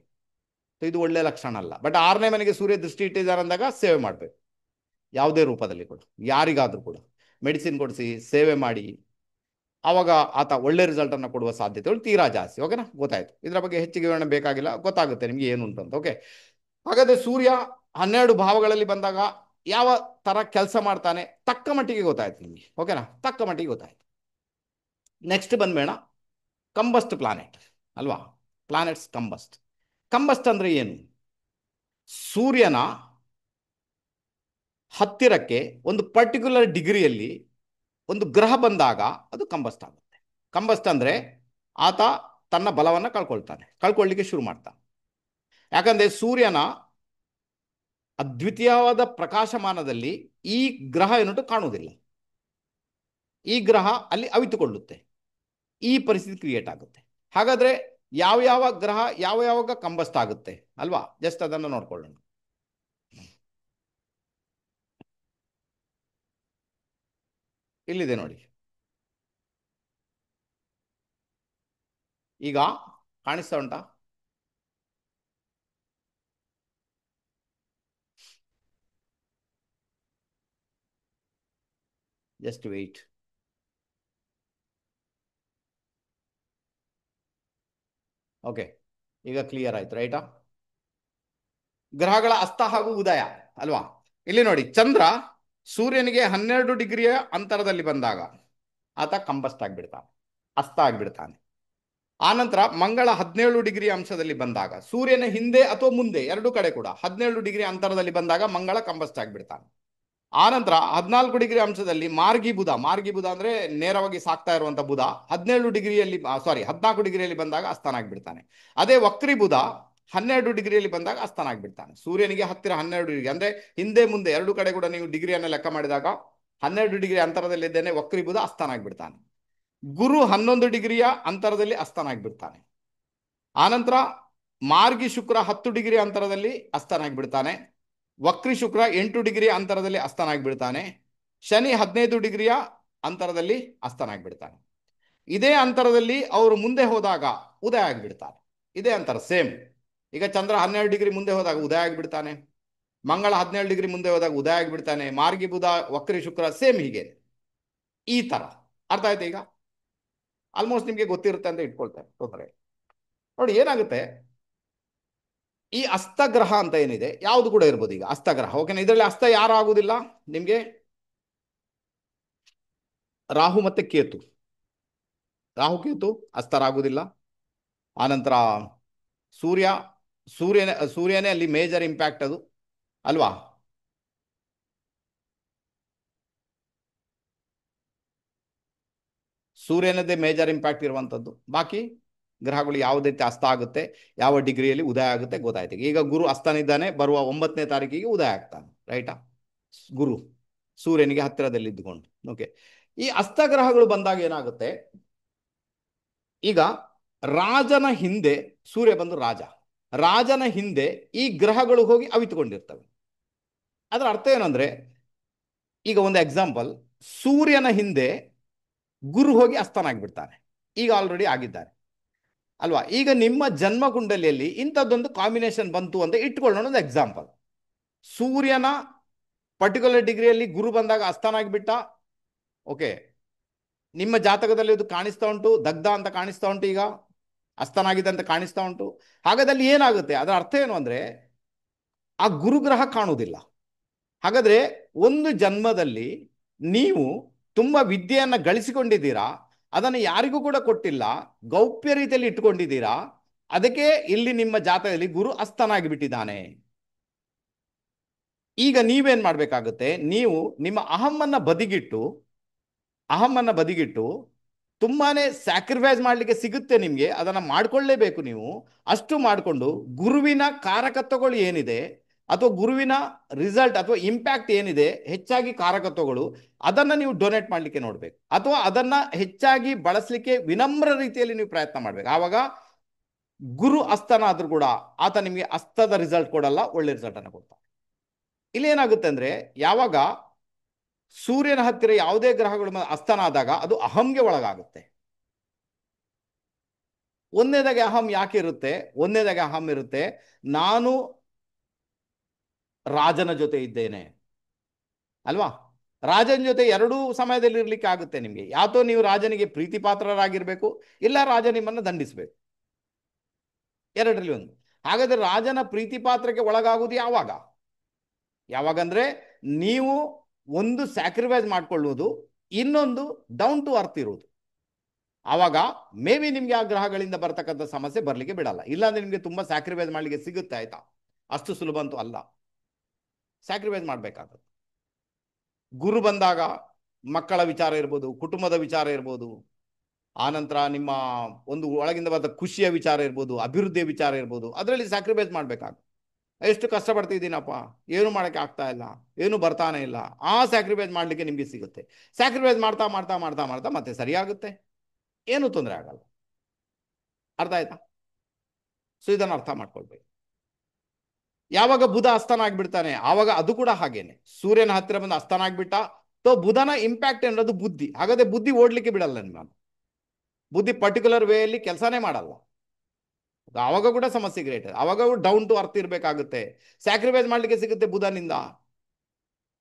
S1: ಸೊ ಇದು ಒಳ್ಳೆ ಲಕ್ಷಣ ಅಲ್ಲ. ಬಟ್ 6ನೇ ಮನೆಗೆ ಸೂರ್ಯ ದೃಷ್ಟಿ ಇಟ್ಟಿದ್ದಾರೆ ಅಂದಾಗ ಸೇವೆ ಮಾಡಬೇಕು, ಯಾವುದೇ ರೂಪದಲ್ಲಿ ಕೂಡ, ಯಾರಿಗಾದರೂ ಕೂಡ ಮೆಡಿಸಿನ್ ಕೊಡಿಸಿ ಸೇವೆ ಮಾಡಿ. ಆವಾಗ ಆತ ಒಳ್ಳೆ ರಿಸಲ್ಟನ್ನು ಕೊಡುವ ಸಾಧ್ಯತೆಗಳು ತೀರಾ ಜಾಸ್ತಿ. ಓಕೆನಾ, ಗೊತ್ತಾಯ್ತು. ಇದರ ಬಗ್ಗೆ ಹೆಚ್ಚಿಗೆ ವಿವರಣೆ ಬೇಕಾಗಿಲ್ಲ, ಗೊತ್ತಾಗುತ್ತೆ ನಿಮಗೆ ಏನುಂಟು ಅಂತ. ಓಕೆ, ಹಾಗಾದರೆ ಸೂರ್ಯ 12 ಭಾವಗಳಲ್ಲಿ ಬಂದಾಗ ಯಾವ ಥರ ಕೆಲಸ ಮಾಡ್ತಾನೆ ತಕ್ಕ ಮಟ್ಟಿಗೆ ಗೊತ್ತಾಯ್ತು ನಿಮಗೆ. ಓಕೆನಾ, ತಕ್ಕ ಮಟ್ಟಿಗೆ ಗೊತ್ತಾಯ್ತು. ನೆಕ್ಸ್ಟ್ ಬಂದ್ಬೇಡ, ಕಂಬಸ್ಟ್ ಪ್ಲಾನೆಟ್ ಅಲ್ವಾ. Planets combust. ಕಂಬಸ್ಟ್ ಅಂದರೆ ಏನು? ಸೂರ್ಯನ ಹತ್ತಿರಕ್ಕೆ ಒಂದು ಪರ್ಟಿಕ್ಯುಲರ್ ಡಿಗ್ರಿಯಲ್ಲಿ ಒಂದು ಗ್ರಹ ಬಂದಾಗ ಅದು ಕಂಬಸ್ಟ್ ಆಗುತ್ತೆ. ಕಂಬಸ್ಟ್ ಅಂದರೆ ಆತ ತನ್ನ ಬಲವನ್ನು ಕಳ್ಕೊಳ್ಳಿಕ್ಕೆ ಶುರು ಮಾಡ್ತಾನೆ. ಯಾಕಂದರೆ ಸೂರ್ಯನ ಅದ್ವಿತೀಯವಾದ ಪ್ರಕಾಶಮಾನದಲ್ಲಿ ಈ ಗ್ರಹ ಏನುಂಟು ಕಾಣುವುದಿಲ್ಲ. ಈ ಗ್ರಹ ಅಲ್ಲಿ ಅವಿತುಕೊಳ್ಳುತ್ತೆ. ಈ ಪರಿಸ್ಥಿತಿ ಕ್ರಿಯೇಟ್ ಆಗುತ್ತೆ. ಹಾಗಾದರೆ ಯಾವ ಗ್ರಹ ಯಾವಾಗ ಕಂಬಸ್ಟ್ ಆಗುತ್ತೆ ಅಲ್ವಾ, ಜಸ್ಟ್ ಅದನ್ನು ನೋಡ್ಕೊಳ್ಳೋಣ. ಇಲ್ಲಿದೆ ನೋಡಿ, ಈಗ ಕಾಣಿಸ್ತಾ ಉಂಟಾ? Just weight. ಓಕೆ, ಈಗ ಕ್ಲಿಯರ್ ಆಯ್ತು ರೈಟಾ? ಗ್ರಹಗಳ ಅಸ್ತ ಹಾಗೂ ಉದಯ ಅಲ್ವಾ. ಇಲ್ಲಿ ನೋಡಿ, ಚಂದ್ರ ಸೂರ್ಯನಿಗೆ 12 ಡಿಗ್ರಿಯ ಅಂತರದಲ್ಲಿ ಬಂದಾಗ ಆತ ಕಂಬಸ್ಟ್ ಆಗಿಬಿಡ್ತಾನೆ, ಅಸ್ತ ಆಗಿಬಿಡ್ತಾನೆ. ಆನಂತರ ಮಂಗಳ 17 ಡಿಗ್ರಿ ಅಂಶದಲ್ಲಿ ಬಂದಾಗ, ಸೂರ್ಯನ ಹಿಂದೆ ಅಥವಾ ಮುಂದೆ ಎರಡು ಕಡೆ ಕೂಡ 17 ಡಿಗ್ರಿ ಅಂತರದಲ್ಲಿ ಬಂದಾಗ ಮಂಗಳ ಕಂಬಸ್ಟ್ ಆಗಿಬಿಡ್ತಾನೆ. ಆನಂತರ 14 ಡಿಗ್ರಿ ಅಂಶದಲ್ಲಿ ಮಾರ್ಗಿ ಬುಧ ಅಂದ್ರೆ ನೇರವಾಗಿ ಸಾಕ್ತಾ ಇರುವಂತ ಬುಧ 17 ಡಿಗ್ರಿಯಲ್ಲಿ 14 ಡಿಗ್ರಿಯಲ್ಲಿ ಬಂದಾಗ ಅಸ್ತನಾಗ್ಬಿಡ್ತಾನೆ. ಅದೇ ವಕ್ರಿ ಬುಧ 12 ಡಿಗ್ರಿಯಲ್ಲಿ ಬಂದಾಗ ಅಸ್ತನಾಗ್ಬಿಡ್ತಾನೆ. ಸೂರ್ಯನಿಗೆ ಹತ್ತಿರ 12 ಡಿಗ್ರಿ ಅಂದ್ರೆ ಹಿಂದೆ ಮುಂದೆ ಎರಡು ಕಡೆ ಕೂಡ ನೀವು ಡಿಗ್ರಿಯನ್ನು ಲೆಕ್ಕ ಮಾಡಿದಾಗ 12 ಡಿಗ್ರಿ ಅಂತರದಲ್ಲಿದ್ದೇನೆ ವಕ್ರಿ ಬುಧ ಅಸ್ತನಾಗ್ಬಿಡ್ತಾನೆ. ಗುರು 11 ಡಿಗ್ರಿಯ ಅಂತರದಲ್ಲಿ ಅಸ್ತನಾಗ್ಬಿಡ್ತಾನೆ. ಆನಂತರ ಮಾರ್ಗಿ ಶುಕ್ರ 10 ಡಿಗ್ರಿ ಅಂತರದಲ್ಲಿ ಅಸ್ತನಾಗ್ಬಿಡ್ತಾನೆ. ವಕ್ರಿ ಶುಕ್ರ 8 ಡಿಗ್ರಿ ಅಂತರದಲ್ಲಿ ಅಸ್ತನಾಗ್ಬಿಡ್ತಾನೆ. ಶನಿ 15 ಡಿಗ್ರಿಯ ಅಂತರದಲ್ಲಿ ಅಸ್ತನಾಗ್ಬಿಡ್ತಾನೆ. ಇದೇ ಅಂತರದಲ್ಲಿ ಅವರು ಮುಂದೆ ಹೋದಾಗ ಉದಯ ಆಗಿಬಿಡ್ತಾನೆ. ಇದೇ ಅಂತರ ಸೇಮ್. ಈಗ ಚಂದ್ರ 12 ಡಿಗ್ರಿ ಮುಂದೆ ಹೋದಾಗ ಉದಯ ಆಗಿಬಿಡ್ತಾನೆ. ಮಂಗಳ 17 ಡಿಗ್ರಿ ಮುಂದೆ ಹೋದಾಗ ಉದಯ ಆಗಿಬಿಡ್ತಾನೆ. ಮಾರ್ಗಿ ಬುಧ ವಕ್ರಿ ಶುಕ್ರ ಸೇಮ್, ಹೀಗೆ ಈ ತರ. ಅರ್ಥ ಆಯ್ತು? ಈಗ ಆಲ್ಮೋಸ್ಟ್ ನಿಮಗೆ ಗೊತ್ತಿರುತ್ತೆ ಅಂತ ಇಟ್ಕೊಳ್ತಾರೆ, ತೊಂದರೆ. ನೋಡಿ ಏನಾಗುತ್ತೆ, ಈ ಅಸ್ತಗ್ರಹ ಅಂತ ಏನಿದೆ ಯಾವುದು ಕೂಡ ಇರ್ಬೋದು. ಈಗ ಅಸ್ತಗ್ರಹ ಓಕೆನಾ, ಇದರಲ್ಲಿ ಅಸ್ತ ಯಾರು ಆಗುದಿಲ್ಲ ನಿಮಗೆ? ರಾಹು ಮತ್ತೆ ಕೇತು. ರಾಹು ಕೇತು ಅಸ್ತರಾಗುವುದಿಲ್ಲ. ಆನಂತರ ಸೂರ್ಯ, ಸೂರ್ಯನೇ ಅಲ್ಲಿ ಮೇಜರ್ ಇಂಪ್ಯಾಕ್ಟ್ ಅದು ಅಲ್ವಾ. ಸೂರ್ಯನದೇ ಮೇಜರ್ ಇಂಪ್ಯಾಕ್ಟ್ ಇರುವಂಥದ್ದು. ಬಾಕಿ ಗ್ರಹಗಳು ಯಾವುದೇ ಅಸ್ತ ಆಗುತ್ತೆ, ಯಾವ ಡಿಗ್ರಿಯಲ್ಲಿ ಉದಯ ಆಗುತ್ತೆ ಗೊತ್ತಾಯ್ತು. ಈಗ ಗುರು ಅಸ್ತನಿದ್ದಾನೆ, ಬರುವ 9ನೇ ತಾರೀಕಿಗೆ ಉದಯ ಆಗ್ತಾನೆ ರೈಟಾ. ಗುರು ಸೂರ್ಯನಿಗೆ ಹತ್ತಿರದಲ್ಲಿ ಇದ್ದುಕೊಂಡು. ಓಕೆ, ಈ ಅಸ್ತಗ್ರಹಗಳು ಬಂದಾಗ ಏನಾಗುತ್ತೆ, ಈಗ ರಾಜನ ಹಿಂದೆ ಸೂರ್ಯ ಬಂದು ರಾಜನ ಹಿಂದೆ ಈ ಗ್ರಹಗಳು ಹೋಗಿ ಅವಿತುಕೊಂಡಿರ್ತವೆ. ಅದರ ಅರ್ಥ ಏನಂದ್ರೆ, ಈಗ ಒಂದು ಎಕ್ಸಾಂಪಲ್, ಸೂರ್ಯನ ಹಿಂದೆ ಗುರು ಹೋಗಿ ಅಸ್ತನಾಗ್ಬಿಡ್ತಾನೆ. ಈಗ ಆಲ್ರೆಡಿ ಆಗಿದ್ದಾರೆ ಅಲ್ವಾ. ಈಗ ನಿಮ್ಮ ಜನ್ಮ ಕುಂಡಲಿಯಲ್ಲಿ ಇಂಥದ್ದೊಂದು ಕಾಂಬಿನೇಷನ್ ಬಂತು ಅಂತ ಇಟ್ಕೊಳ್ಳೋಣ, ಒಂದು ಎಕ್ಸಾಂಪಲ್. ಸೂರ್ಯನ ಪರ್ಟಿಕ್ಯುಲರ್ ಡಿಗ್ರಿಯಲ್ಲಿ ಗುರು ಬಂದಾಗ ಅಸ್ತನಾಗ್ಬಿಟ್ಟ. ಓಕೆ, ನಿಮ್ಮ ಜಾತಕದಲ್ಲಿ ಇದು ಕಾಣಿಸ್ತಾ ಉಂಟು, ದಗ್ಧ ಅಂತ ಕಾಣಿಸ್ತಾ ಉಂಟು, ಈಗ ಅಸ್ತನಾಗಿದೆ ಅಂತ ಕಾಣಿಸ್ತಾ ಉಂಟು. ಹಾಗಾದಲ್ಲಿ ಏನಾಗುತ್ತೆ, ಅದರ ಅರ್ಥ ಏನು ಅಂದ್ರೆ, ಆ ಗುರುಗ್ರಹ ಕಾಣುವುದಿಲ್ಲ. ಹಾಗಾದ್ರೆ ಒಂದು ಜನ್ಮದಲ್ಲಿ ನೀವು ತುಂಬಾ ವಿದ್ಯೆಯನ್ನು ಗಳಿಸಿಕೊಂಡಿದ್ದೀರಾ, ಅದನ್ನು ಯಾರಿಗೂ ಕೂಡ ಕೊಟ್ಟಿಲ್ಲ, ಗೌಪ್ಯ ರೀತಿಯಲ್ಲಿ ಇಟ್ಟುಕೊಂಡಿದ್ದೀರಾ. ಅದಕ್ಕೆ ಇಲ್ಲಿ ನಿಮ್ಮ ಜಾತಕದಲ್ಲಿ ಗುರು ಅಸ್ತನಾಗಿ ಬಿಟ್ಟಿದ್ದಾನೆ. ಈಗ ನೀವೇನ್ ಮಾಡ್ಬೇಕಾಗುತ್ತೆ, ನೀವು ನಿಮ್ಮ ಅಹಮ್ಮನ್ನ ಬದಿಗಿಟ್ಟು ತುಂಬಾನೇ ಸ್ಯಾಕ್ರಿಫೈಸ್ ಮಾಡಲಿಕ್ಕೆ ಸಿಗುತ್ತೆ ನಿಮಗೆ, ಅದನ್ನು ಮಾಡ್ಕೊಳ್ಳೇಬೇಕು ನೀವು. ಅಷ್ಟು ಮಾಡಿಕೊಂಡು ಗುರುವಿನ ಕಾರಕತ್ವಗಳು ಏನಿದೆ, ಅಥವಾ ಗುರುವಿನ ರಿಸಲ್ಟ್ ಅಥವಾ ಇಂಪ್ಯಾಕ್ಟ್ ಏನಿದೆ ಹೆಚ್ಚಾಗಿ ಕಾರಕತ್ವಗಳು ಅದನ್ನು ನೀವು ಡೊನೇಟ್ ಮಾಡಲಿಕ್ಕೆ ನೋಡಬೇಕು, ಅಥವಾ ಅದನ್ನು ಹೆಚ್ಚಾಗಿ ಬಳಸಲಿಕ್ಕೆ ವಿನಮ್ರ ರೀತಿಯಲ್ಲಿ ನೀವು ಪ್ರಯತ್ನ ಮಾಡಬೇಕು. ಆವಾಗ ಗುರು ಅಸ್ತನ ಆದರೂ ಕೂಡ ಆತ ನಿಮಗೆ ಅಸ್ತದ ರಿಸಲ್ಟ್ ಕೊಡಲ್ಲ, ಒಳ್ಳೆ ರಿಸಲ್ಟ್ ಅನ್ನು ಕೊಡ್ತಾನೆ. ಇಲ್ಲಿ ಏನಾಗುತ್ತೆ ಅಂದರೆ, ಯಾವಾಗ ಸೂರ್ಯನ ಹತ್ತಿರ ಯಾವುದೇ ಗ್ರಹಗಳು ಅಸ್ತನ ಆದಾಗ ಅದು ಅಹಂಗೆ ಒಳಗಾಗುತ್ತೆ. ಒಂದನೇದಾಗಿ ಅಹಂ ಯಾಕೆ ಇರುತ್ತೆ? ಒಂದನೇದಾಗಿ ಅಹಂ ಇರುತ್ತೆ, ನಾನು ರಾಜನ ಜೊತೆ ಇದ್ದೇನೆ ಅಲ್ವಾ. ರಾಜನ ಜೊತೆ ಎರಡೂ ಸಮಯದಲ್ಲಿ ಇರ್ಲಿಕ್ಕೆ ಆಗುತ್ತೆ ನಿಮಗೆ. ಯಾತೋ ನೀವು ರಾಜನಿಗೆ ಪ್ರೀತಿ ಪಾತ್ರರಾಗಿರ್ಬೇಕು, ಇಲ್ಲ ರಾಜ ನಿಮ್ಮನ್ನು ದಂಡಿಸಬೇಕು, ಎರಡರಲ್ಲಿ ಒಂದು. ಹಾಗಾದ್ರೆ ರಾಜನ ಪ್ರೀತಿ ಪಾತ್ರಕ್ಕೆ ಒಳಗಾಗುವುದು ಯಾವಾಗ? ಯಾವಾಗಂದ್ರೆ ನೀವು ಒಂದು ಸ್ಯಾಕ್ರಿಫೈಸ್ ಮಾಡ್ಕೊಳ್ಳುವುದು, ಇನ್ನೊಂದು ಡೌನ್ ಟು ಅರ್ತ್ ಇರುವುದು. ಆವಾಗ ಮೇ ಬಿ ನಿಮ್ಗೆ ಆ ಗ್ರಹಗಳಿಂದ ಬರ್ತಕ್ಕಂಥ ಸಮಸ್ಯೆ ಬರ್ಲಿಕ್ಕೆ ಬಿಡಲ್ಲ. ಇಲ್ಲಾಂದ್ರೆ ನಿಮ್ಗೆ ತುಂಬಾ ಸ್ಯಾಕ್ರಿಫೈಸ್ ಮಾಡ್ಲಿಕ್ಕೆ ಸಿಗುತ್ತೆ, ಆಯ್ತಾ? ಅಷ್ಟು ಸುಲಭ ಅಂತೂ ಅಲ್ಲ, ಸ್ಯಾಕ್ರಿಫೈಸ್ ಮಾಡ್ಬೇಕಾಗುತ್ತೆ. ಗುರು ಬಂದಾಗ ಮಕ್ಕಳ ವಿಚಾರ ಇರ್ಬೋದು, ಕುಟುಂಬದ ವಿಚಾರ ಇರ್ಬೋದು, ಆನಂತರ ನಿಮ್ಮ ಒಂದು ಒಳಗಿಂದ ಬಂದ ಖುಷಿಯ ವಿಚಾರ ಇರ್ಬೋದು, ಅಭಿವೃದ್ಧಿಯ ವಿಚಾರ ಇರ್ಬೋದು, ಅದರಲ್ಲಿ ಸ್ಯಾಕ್ರಿಫೈಸ್ ಮಾಡ್ಬೇಕಾಗುತ್ತೆ. ಎಷ್ಟು ಕಷ್ಟಪಡ್ತಿದ್ದೀನಪ್ಪ, ಏನು ಮಾಡೋಕ್ಕೆ ಆಗ್ತಾ ಇಲ್ಲ, ಏನು ಬರ್ತಾನೆ ಇಲ್ಲ, ಆ ಸ್ಯಾಕ್ರಿಫೈಸ್ ಮಾಡಲಿಕ್ಕೆ ನಿಮಗೆ ಸಿಗುತ್ತೆ. ಸ್ಯಾಕ್ರಿಫೈಸ್ ಮಾಡ್ತಾ ಮಾಡ್ತಾ ಮಾಡ್ತಾ ಮಾಡ್ತಾ ಮತ್ತೆ ಸರಿಯಾಗುತ್ತೆ, ಏನು ತೊಂದರೆ ಆಗಲ್ಲ. ಅರ್ಥ ಆಯ್ತಾ? ಸೊ ಇದನ್ನು ಅರ್ಥ ಮಾಡ್ಕೊಳ್ಬೇಕು. ಯಾವಾಗ ಬುಧ ಅಸ್ತನ ಆಗ್ಬಿಡ್ತಾನೆ ಆವಾಗ ಅದು ಕೂಡ ಹಾಗೇನೆ, ಸೂರ್ಯನ ಹತ್ತಿರ ಬಂದು ಅಸ್ತನ ಆಗ್ಬಿಟ್ಟ, ತೋ ಬುಧನ ಇಂಪ್ಯಾಕ್ಟ್ ಅನ್ನೋದು ಬುದ್ಧಿ. ಹಾಗಾದ್ರೆ ಬುದ್ಧಿ ಓಡ್ಲಿಕ್ಕೆ ಬಿಡಲ್ಲ ನಾನು, ಬುದ್ಧಿ ಪರ್ಟಿಕ್ಯುಲರ್ ವೇಯಲ್ಲಿ ಕೆಲಸನೇ ಮಾಡಲ್ಲ. ಆವಾಗ ಕೂಡ ಸಮಸ್ಯೆ ಗ್ರೇಟ್. ಆವಾಗ ಡೌನ್ ಟು ಅರ್ತ್ ಇರಬೇಕಾಗುತ್ತೆ, ಸ್ಯಾಕ್ರಿಫೈಸ್ ಮಾಡಲಿಕ್ಕೆ ಸಿಗುತ್ತೆ ಬುಧನಿಂದ.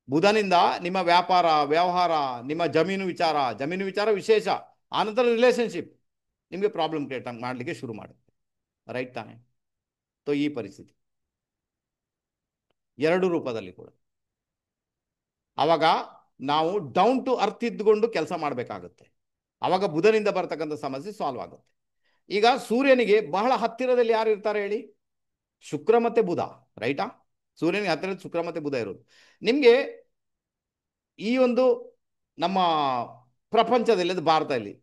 S1: ಬುಧನಿಂದ ನಿಮ್ಮ ವ್ಯಾಪಾರ ವ್ಯವಹಾರ, ನಿಮ್ಮ ಜಮೀನು ವಿಚಾರ ವಿಶೇಷ, ಆನಂತರ ರಿಲೇಶನ್ಶಿಪ್ ನಿಮಗೆ ಪ್ರಾಬ್ಲಮ್ ಕ್ರಿಯೇಟ್ ಮಾಡಲಿಕ್ಕೆ ಶುರು ಮಾಡುತ್ತೆ. ರೈಟ್ ತಾನೆ? ತೋ ಈ ಪರಿಸ್ಥಿತಿ ಎರಡು ರೂಪದಲ್ಲಿ ಕೂಡ ಆವಾಗ ನಾವು ಡೌನ್ ಟು ಅರ್ತ್ ಇದ್ದುಕೊಂಡು ಕೆಲಸ ಮಾಡಬೇಕಾಗುತ್ತೆ. ಆವಾಗ ಬುಧನಿಂದ ಬರ್ತಕ್ಕಂಥ ಸಮಸ್ಯೆ ಸಾಲ್ವ್ ಆಗುತ್ತೆ. ಈಗ ಸೂರ್ಯನಿಗೆ ಬಹಳ ಹತ್ತಿರದಲ್ಲಿ ಯಾರು ಇರ್ತಾರೆ ಹೇಳಿ? ಶುಕ್ರ ಮತ್ತೆ ಬುಧ, ರೈಟಾ? ಸೂರ್ಯನಿಗೆ ಹತ್ತಿರದ ಶುಕ್ರ ಮತ್ತೆ ಬುಧ ಇರೋದು. ನಿಮಗೆ ಈ ಒಂದು ನಮ್ಮ ಪ್ರಪಂಚದಲ್ಲಿ, ಅದು ಭಾರತದಲ್ಲಿ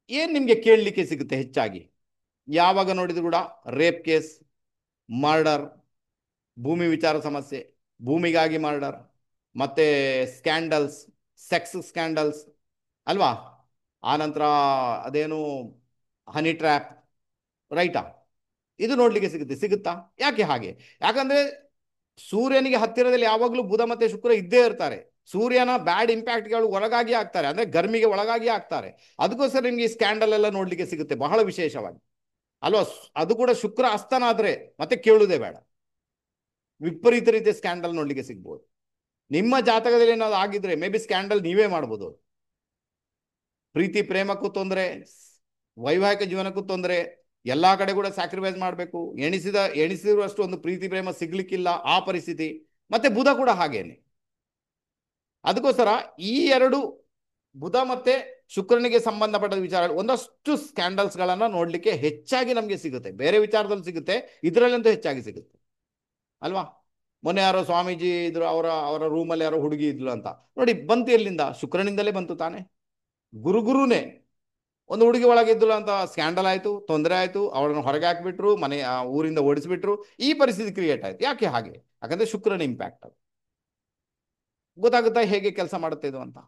S1: ಏನು ನಿಮಗೆ ಕೇಳಲಿಕ್ಕೆ ಸಿಗುತ್ತೆ ಹೆಚ್ಚಾಗಿ? ಯಾವಾಗ ನೋಡಿದ್ರು ಕೂಡ ರೇಪ್ ಕೇಸ್, ಮರ್ಡರ್, ಭೂಮಿ ವಿಚಾರ ಸಮಸ್ಯೆ, ಭೂಮಿಗಾಗಿ ಮರ್ಡರ್, ಮತ್ತೆ ಸ್ಕ್ಯಾಂಡಲ್ಸ್, ಸೆಕ್ಸ್ ಸ್ಕ್ಯಾಂಡಲ್ಸ್ ಅಲ್ವಾ? ಆನಂತರ ಅದೇನು ಹನಿ ಟ್ರ್ಯಾಪ್, ರೈಟಾ? ಇದು ನೋಡ್ಲಿಕ್ಕೆ ಸಿಗುತ್ತಾ? ಯಾಕೆ ಹಾಗೆ? ಯಾಕಂದ್ರೆ ಸೂರ್ಯನಿಗೆ ಹತ್ತಿರದಲ್ಲಿ ಯಾವಾಗಲೂ ಬುಧ ಮತ್ತೆ ಶುಕ್ರ ಇದ್ದೇ ಇರ್ತಾರೆ. ಸೂರ್ಯನ ಬ್ಯಾಡ್ ಇಂಪ್ಯಾಕ್ಟ್ಗಳು ಒಳಗಾಗಿ ಆಗ್ತಾರೆ, ಅಂದ್ರೆ ಗರ್ಮಿಗೆ ಒಳಗಾಗಿ ಆಗ್ತಾರೆ. ಅದಕ್ಕೋಸ್ಕರ ನಿಮ್ಗೆ ಈ ಸ್ಕ್ಯಾಂಡಲ್ ಎಲ್ಲ ನೋಡ್ಲಿಕ್ಕೆ ಸಿಗುತ್ತೆ ಬಹಳ ವಿಶೇಷವಾಗಿ ಅಲ್ವಾ. ಅದು ಕೂಡ ಶುಕ್ರ ಅಸ್ತನ ಆದ್ರೆ ಮತ್ತೆ ಕೇಳುವುದೇ ಬೇಡ, ವಿಪರೀತ ರೀತಿಯ ಸ್ಕ್ಯಾಂಡಲ್ ನೋಡ್ಲಿಕ್ಕೆ ಸಿಗ್ಬೋದು. ನಿಮ್ಮ ಜಾತಕದಲ್ಲಿ ಏನಾದ್ರು ಆಗಿದ್ರೆ ಮೇ ಬಿ ಸ್ಕ್ಯಾಂಡಲ್ ನೀವೇ ಮಾಡ್ಬೋದು. ಪ್ರೀತಿ ಪ್ರೇಮಕ್ಕೂ ತೊಂದರೆ, ವೈವಾಹಿಕ ಜೀವನಕ್ಕೂ ತೊಂದರೆ, ಎಲ್ಲಾ ಕಡೆ ಕೂಡ ಸ್ಯಾಕ್ರಿಫೈಸ್ ಮಾಡಬೇಕು. ಎಣಿಸಿರುವಷ್ಟು ಒಂದು ಪ್ರೀತಿ ಪ್ರೇಮ ಸಿಗ್ಲಿಕ್ಕಿಲ್ಲ, ಆ ಪರಿಸ್ಥಿತಿ. ಮತ್ತೆ ಬುಧ ಕೂಡ ಹಾಗೇನೆ. ಅದಕ್ಕೋಸ್ಕರ ಈ ಎರಡು ಬುಧ ಮತ್ತೆ ಶುಕ್ರನಿಗೆ ಸಂಬಂಧಪಟ್ಟ ವಿಚಾರ ಒಂದಷ್ಟು ಸ್ಕ್ಯಾಂಡಲ್ಸ್ಗಳನ್ನ ನೋಡ್ಲಿಕ್ಕೆ ಹೆಚ್ಚಾಗಿ ನಮಗೆ ಸಿಗುತ್ತೆ. ಬೇರೆ ವಿಚಾರದಲ್ಲಿ ಸಿಗುತ್ತೆ, ಇದರಲ್ಲಂತೂ ಹೆಚ್ಚಾಗಿ ಸಿಗುತ್ತೆ ಅಲ್ವಾ. ಮೊನ್ನೆ ಯಾರೋ ಸ್ವಾಮೀಜಿ ಇದ್ರು, ಅವರ ರೂಮಲ್ಲಿ ಯಾರೋ ಹುಡುಗಿ ಇದ್ಲು ಅಂತ ನೋಡಿ, ಬಂತು ಎಲ್ಲಿಂದ? ಶುಕ್ರನಿಂದಲೇ ಬಂತು ತಾನೆ. ಗುರುನೇ ಒಂದು ಹುಡುಗಿ ಒಳಗಿದ್ಲು ಅಂತ ಸ್ಕ್ಯಾಂಡಲ್ ಆಯ್ತು, ತೊಂದರೆ ಆಯ್ತು, ಅವಳನ್ನು ಹೊರಗೆ ಹಾಕಿಬಿಟ್ರು, ಊರಿಂದ ಓಡಿಸ್ಬಿಟ್ರು. ಈ ಪರಿಸ್ಥಿತಿ ಕ್ರಿಯೇಟ್ ಆಯ್ತು. ಯಾಕೆ ಹಾಗೆ? ಯಾಕಂದ್ರೆ ಶುಕ್ರನ ಇಂಪ್ಯಾಕ್ಟ್. ಅದು ಗೊತ್ತಾಗುತ್ತಾ ಹೇಗೆ ಕೆಲಸ ಮಾಡುತ್ತೆ ಇದು ಅಂತ?